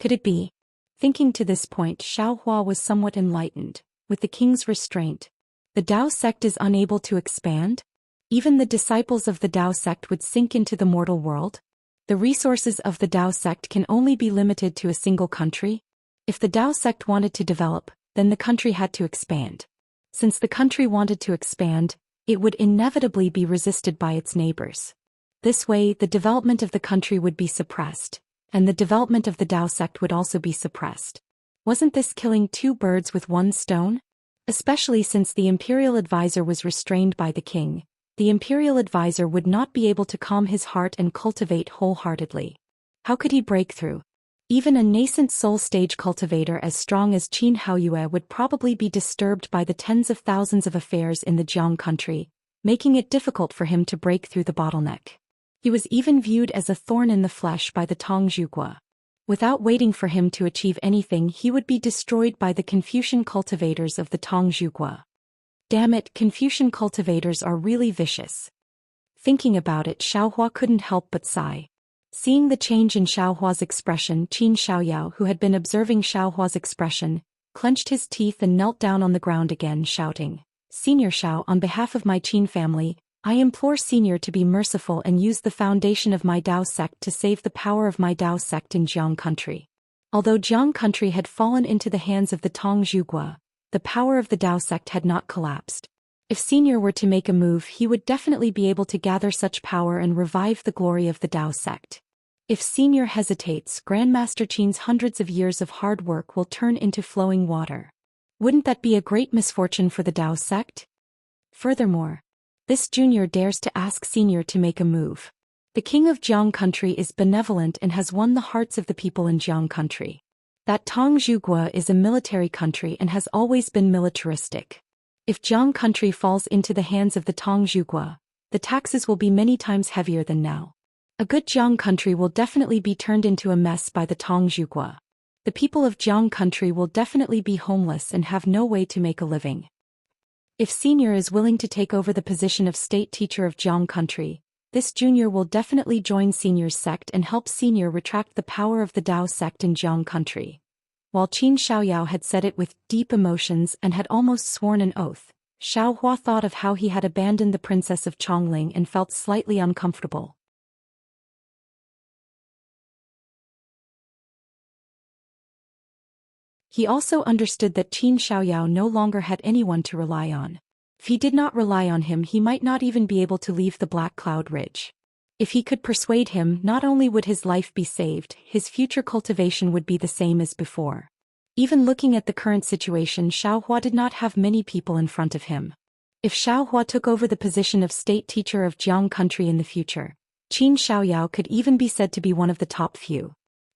Could it be? Thinking to this point, Xiaohua was somewhat enlightened. With the king's restraint, the Dao sect is unable to expand? Even the disciples of the Dao sect would sink into the mortal world? The resources of the Dao sect can only be limited to a single country? If the Dao sect wanted to develop, then the country had to expand. Since the country wanted to expand, it would inevitably be resisted by its neighbors. This way, the development of the country would be suppressed, and the development of the Dao sect would also be suppressed. Wasn't this killing 2 birds with 1 stone? Especially since the imperial advisor was restrained by the king, the imperial advisor would not be able to calm his heart and cultivate wholeheartedly. How could he break through? Even a nascent soul stage cultivator as strong as Qin Haoyue would probably be disturbed by the tens of thousands of affairs in the Jiang country, making it difficult for him to break through the bottleneck. He was even viewed as a thorn in the flesh by the Tongzhugua. Without waiting for him to achieve anything, he would be destroyed by the Confucian cultivators of the Tongzhugua. Damn it, Confucian cultivators are really vicious. Thinking about it, Xiaohua couldn't help but sigh. Seeing the change in Xiaohua's expression, Qin Shaoyao, who had been observing Xiaohua's expression, clenched his teeth and knelt down on the ground again, shouting, "Senior Xiao, on behalf of my Qin family, I implore Senior to be merciful and use the foundation of my Dao sect to save the power of my Dao sect in Jiang country." Although Jiang country had fallen into the hands of the Tongzhugua, the power of the Dao sect had not collapsed. If Senior were to make a move, he would definitely be able to gather such power and revive the glory of the Dao sect. If Senior hesitates, Grandmaster Qin's hundreds of years of hard work will turn into flowing water. Wouldn't that be a great misfortune for the Dao sect? Furthermore, this junior dares to ask Senior to make a move. The king of Jiang country is benevolent and has won the hearts of the people in Jiang country. That Tongzhugua is a military country and has always been militaristic. If Jiang country falls into the hands of the Tongzhugua, the taxes will be many times heavier than now. A good Jiang country will definitely be turned into a mess by the Tong Zhuge. The people of Jiang country will definitely be homeless and have no way to make a living. If senior is willing to take over the position of state teacher of Jiang country, this junior will definitely join senior's sect and help senior retract the power of the Dao sect in Jiang country. While Qin Xiaoyao had said it with deep emotions and had almost sworn an oath, Xiaohua thought of how he had abandoned the princess of Chongling and felt slightly uncomfortable. He also understood that Qin Xiaoyao no longer had anyone to rely on. If he did not rely on him, he might not even be able to leave the Black Cloud Ridge. If he could persuade him, not only would his life be saved, his future cultivation would be the same as before. Even looking at the current situation, Xiaohua did not have many people in front of him. If Xiaohua took over the position of state teacher of Jiang country in the future, Qin Xiaoyao could even be said to be one of the top few.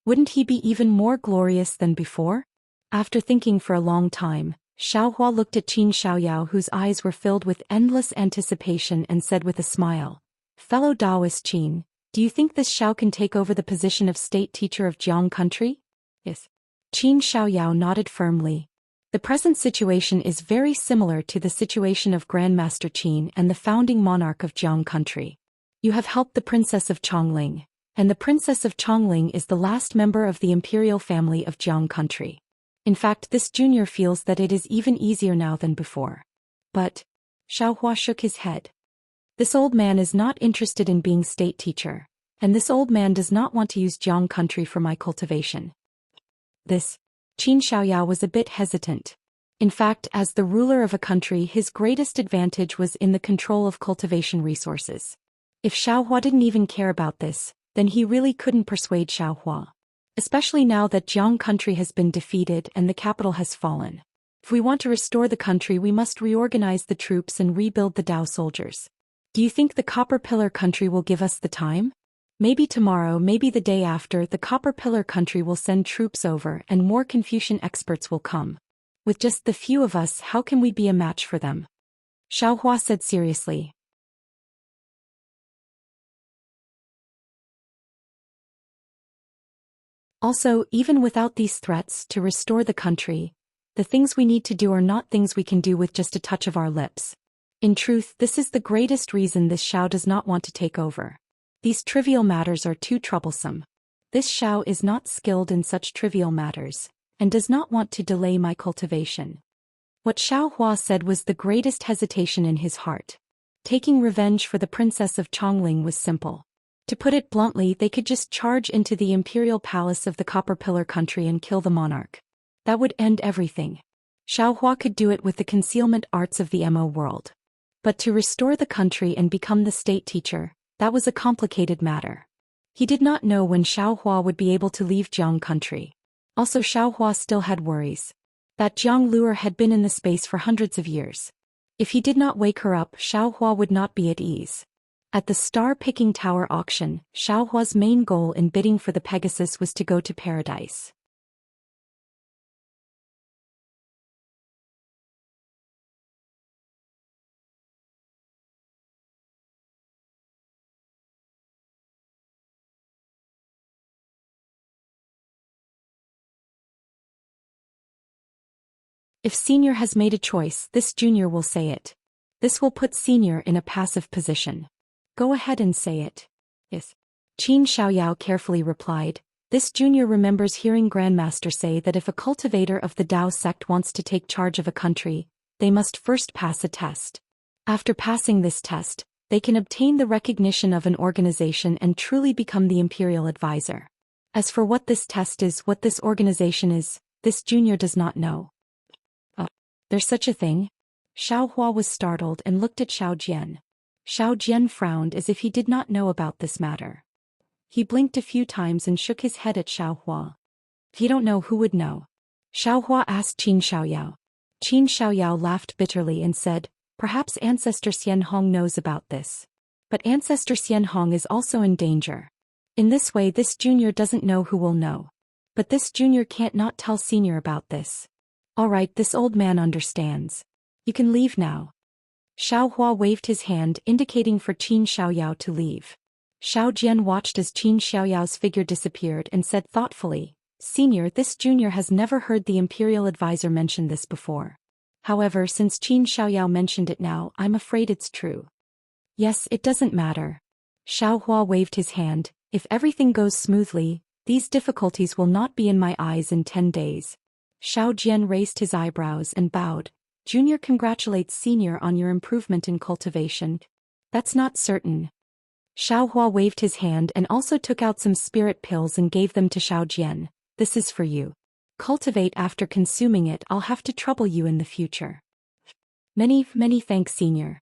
Wouldn't he be even more glorious than before? After thinking for a long time, Xiaohua looked at Qin Xiaoyao, whose eyes were filled with endless anticipation, and said with a smile, "Fellow Taoist Qin, do you think this Xiao can take over the position of state teacher of Jiang country?" Yes. Qin Xiaoyao nodded firmly. The present situation is very similar to the situation of Grandmaster Qin and the founding monarch of Jiang country. You have helped the princess of Chongling, and the princess of Chongling is the last member of the imperial family of Jiang country. In fact, this junior feels that it is even easier now than before. But Xiaohua shook his head. This old man is not interested in being state teacher, and this old man does not want to use Jiang country for my cultivation. This Qin Xiaoyao was a bit hesitant. In fact, as the ruler of a country, his greatest advantage was in the control of cultivation resources. If Xiaohua didn't even care about this, then he really couldn't persuade Xiaohua. Especially now that Jiang country has been defeated and the capital has fallen. If we want to restore the country, we must reorganize the troops and rebuild the Dao soldiers. Do you think the Copper Pillar country will give us the time? Maybe tomorrow, maybe the day after, the Copper Pillar country will send troops over and more Confucian experts will come. With just the few of us, how can we be a match for them? Xiaohua said seriously. Also, even without these threats to restore the country, the things we need to do are not things we can do with just a touch of our lips. In truth, this is the greatest reason this Xiao does not want to take over. These trivial matters are too troublesome. This Xiao is not skilled in such trivial matters, and does not want to delay my cultivation. What Xiaohua said was the greatest hesitation in his heart. Taking revenge for the princess of Chongling was simple. To put it bluntly, they could just charge into the imperial palace of the Copper Pillar country and kill the monarch. That would end everything. Xiaohua could do it with the concealment arts of the Mo world. But to restore the country and become the state teacher, that was a complicated matter. He did not know when Xiaohua would be able to leave Jiang country. Also, Xiaohua still had worries. That Jiang lure had been in the space for hundreds of years. If he did not wake her up, Xiaohua would not be at ease. At the star-picking tower auction, Xiaohua's main goal in bidding for the Pegasus was to go to paradise. If senior has made a choice, this junior will say it. This will put senior in a passive position. Go ahead and say it. Yes. Qin Xiaoyao carefully replied. This junior remembers hearing Grandmaster say that if a cultivator of the Dao sect wants to take charge of a country, they must first pass a test. After passing this test, they can obtain the recognition of an organization and truly become the imperial advisor. As for what this test is, what this organization is, this junior does not know. Oh, there's such a thing? Xiaohua was startled and looked at Xiao Jian. Xiao Jian frowned as if he did not know about this matter. He blinked a few times and shook his head at Xiaohua. If you don't know, who would know? Xiaohua asked Qin Xiaoyao. Qin Xiaoyao laughed bitterly and said, perhaps Ancestor Xian Hong knows about this. But Ancestor Xian Hong is also in danger. In this way, this junior doesn't know who will know. But this junior can't not tell senior about this. All right, this old man understands. You can leave now. Xiaohua waved his hand, indicating for Qin Xiaoyao to leave. Xiao Jian watched as Qin Xiaoyao's figure disappeared and said thoughtfully, "Senior, this junior has never heard the imperial advisor mention this before. However, since Qin Xiaoyao mentioned it now, I'm afraid it's true." "Yes, it doesn't matter." Xiao Hua waved his hand, "If everything goes smoothly, these difficulties will not be in my eyes in 10 days. Xiao Jian raised his eyebrows and bowed. "Junior congratulates Senior on your improvement in cultivation." "That's not certain." Xiao Hua waved his hand and also took out some spirit pills and gave them to Xiao Jian. "This is for you. Cultivate after consuming it. I'll have to trouble you in the future." Many thanks, Senior."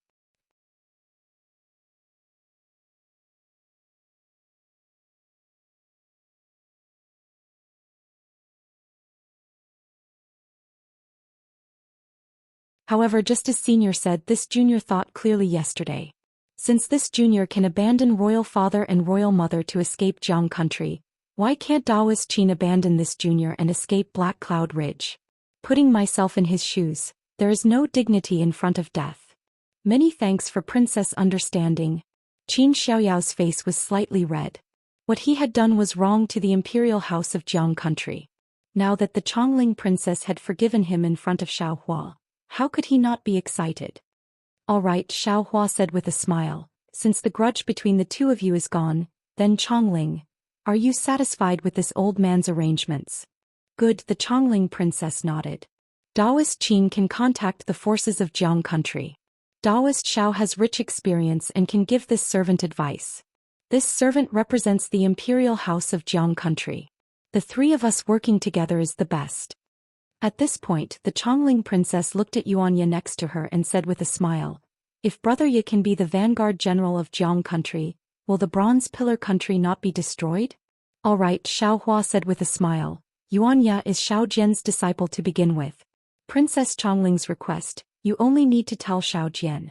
However, just as Senior said, this junior thought clearly yesterday. Since this junior can abandon royal father and royal mother to escape Jiang country, why can't Daoist Qin abandon this junior and escape Black Cloud Ridge? Putting myself in his shoes, there is no dignity in front of death. Many thanks for Princess understanding. Qin Xiaoyao's face was slightly red. What he had done was wrong to the imperial house of Jiang country. Now that the Chongling princess had forgiven him in front of Xiao Hua, how could he not be excited? "All right," Xiao Hua said with a smile, "since the grudge between the two of you is gone, then Chongling, are you satisfied with this old man's arrangements?" "Good," the Chongling princess nodded. "Daoist Qin can contact the forces of Jiang country. Daoist Xiao has rich experience and can give this servant advice. This servant represents the imperial house of Jiang country. The three of us working together is the best." At this point, the Chongling princess looked at Yuan Ye next to her and said with a smile, "If Brother Ye can be the vanguard general of Jiang country, will the Bronze Pillar country not be destroyed?" "All right," Xiao Hua said with a smile. "Yuan Ye is Xiao Jian's disciple to begin with. Princess Chongling's request, you only need to tell Xiao Jian."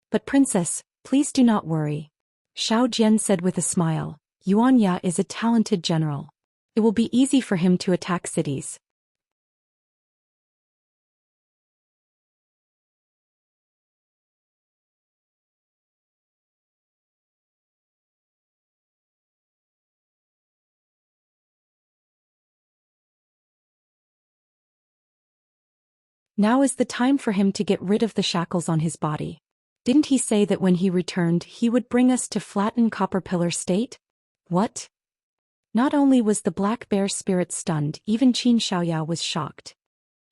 "But Princess, please do not worry." Xiao Jian said with a smile, "Yuan Ye is a talented general. It will be easy for him to attack cities." Now is the time for him to get rid of the shackles on his body. Didn't he say that when he returned he would bring us to flatten Copper Pillar State? What? Not only was the Black Bear spirit stunned, even Qin Xiaoyao was shocked.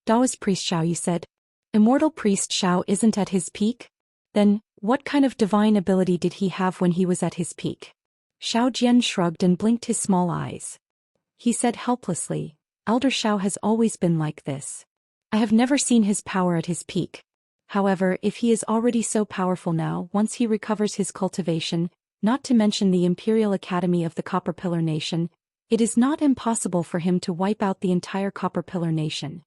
"Daoist priest Xiao, you said? Immortal priest Xiao isn't at his peak? Then, what kind of divine ability did he have when he was at his peak?" Xiao Jian shrugged and blinked his small eyes. He said helplessly, "Elder Xiao has always been like this. I have never seen his power at his peak. However, if he is already so powerful now, once he recovers his cultivation, not to mention the Imperial Academy of the Copper Pillar Nation, it is not impossible for him to wipe out the entire Copper Pillar Nation."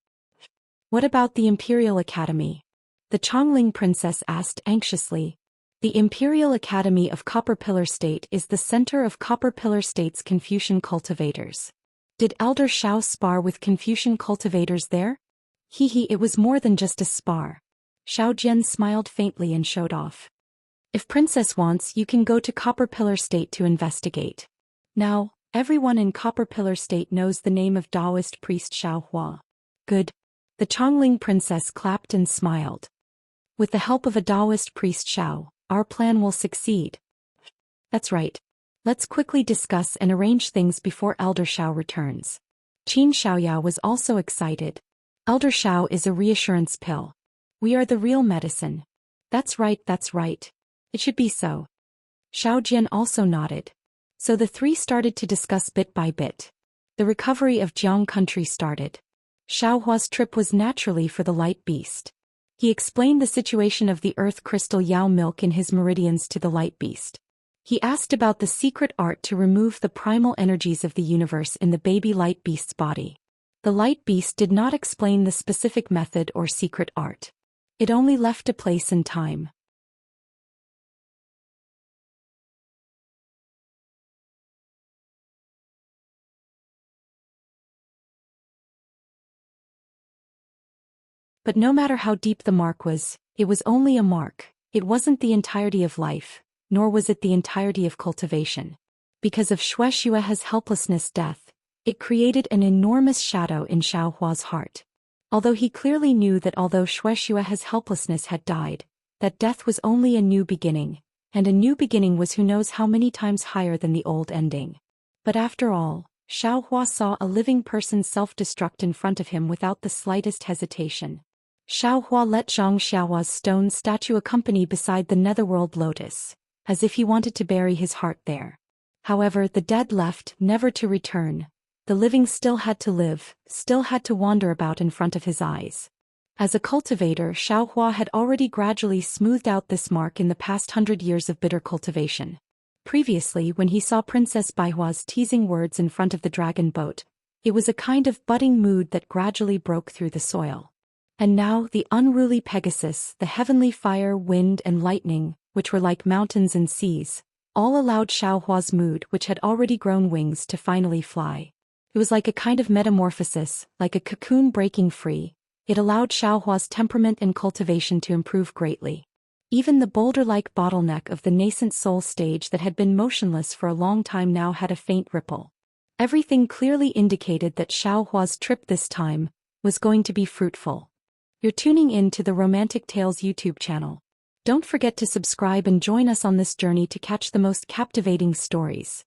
"What about the Imperial Academy?" the Chongling princess asked anxiously. "The Imperial Academy of Copper Pillar State is the center of Copper Pillar State's Confucian cultivators. Did Elder Xiao spar with Confucian cultivators there?" Hee, it was more than just a spar." Xiao Jian smiled faintly and showed off. "If Princess wants, you can go to Copper Pillar State to investigate. Now, everyone in Copper Pillar State knows the name of Daoist priest Xiao Hua." "Good." The Chongling princess clapped and smiled. "With the help of a Daoist priest Xiao, our plan will succeed." "That's right. Let's quickly discuss and arrange things before Elder Xiao returns." Qin Xiaoyao was also excited. "Elder Xiao is a reassurance pill. We are the real medicine." That's right. It should be so." Xiao Jian also nodded. So the three started to discuss bit by bit. The recovery of Jiang country started. Xiao Hua's trip was naturally for the light beast. He explained the situation of the earth crystal Yao milk in his meridians to the light beast. He asked about the secret art to remove the primal energies of the universe in the baby light beast's body. The light beast did not explain the specific method or secret art. It only left a place and time. But no matter how deep the mark was, it was only a mark. It wasn't the entirety of life. nor was it the entirety of cultivation. Because of Xuehua's helplessness death, it created an enormous shadow in Xiaohua's heart. Although he clearly knew that although Xuehua's helplessness had died, that death was only a new beginning, and a new beginning was who knows how many times higher than the old ending. But after all, Xiaohua saw a living person self-destruct in front of him without the slightest hesitation. Xiaohua let Zhang Xiaohua's stone statue accompany beside the netherworld lotus, as if he wanted to bury his heart there. However, the dead left, never to return. The living still had to live, still had to wander about in front of his eyes. As a cultivator, Xiaohua had already gradually smoothed out this mark in the past 100 years of bitter cultivation. Previously, when he saw Princess Baihua's teasing words in front of the dragon boat, it was a kind of budding mood that gradually broke through the soil. And now, the unruly Pegasus, the heavenly fire, wind, and lightning, which were like mountains and seas, all allowed Xiaohua's mood, which had already grown wings, to finally fly. It was like a kind of metamorphosis, like a cocoon breaking free. It allowed Xiaohua's temperament and cultivation to improve greatly. Even the boulder-like bottleneck of the nascent soul stage that had been motionless for a long time now had a faint ripple. Everything clearly indicated that Xiaohua's trip this time was going to be fruitful. You're tuning in to the Romantic Tales YouTube channel. Don't forget to subscribe and join us on this journey to catch the most captivating stories.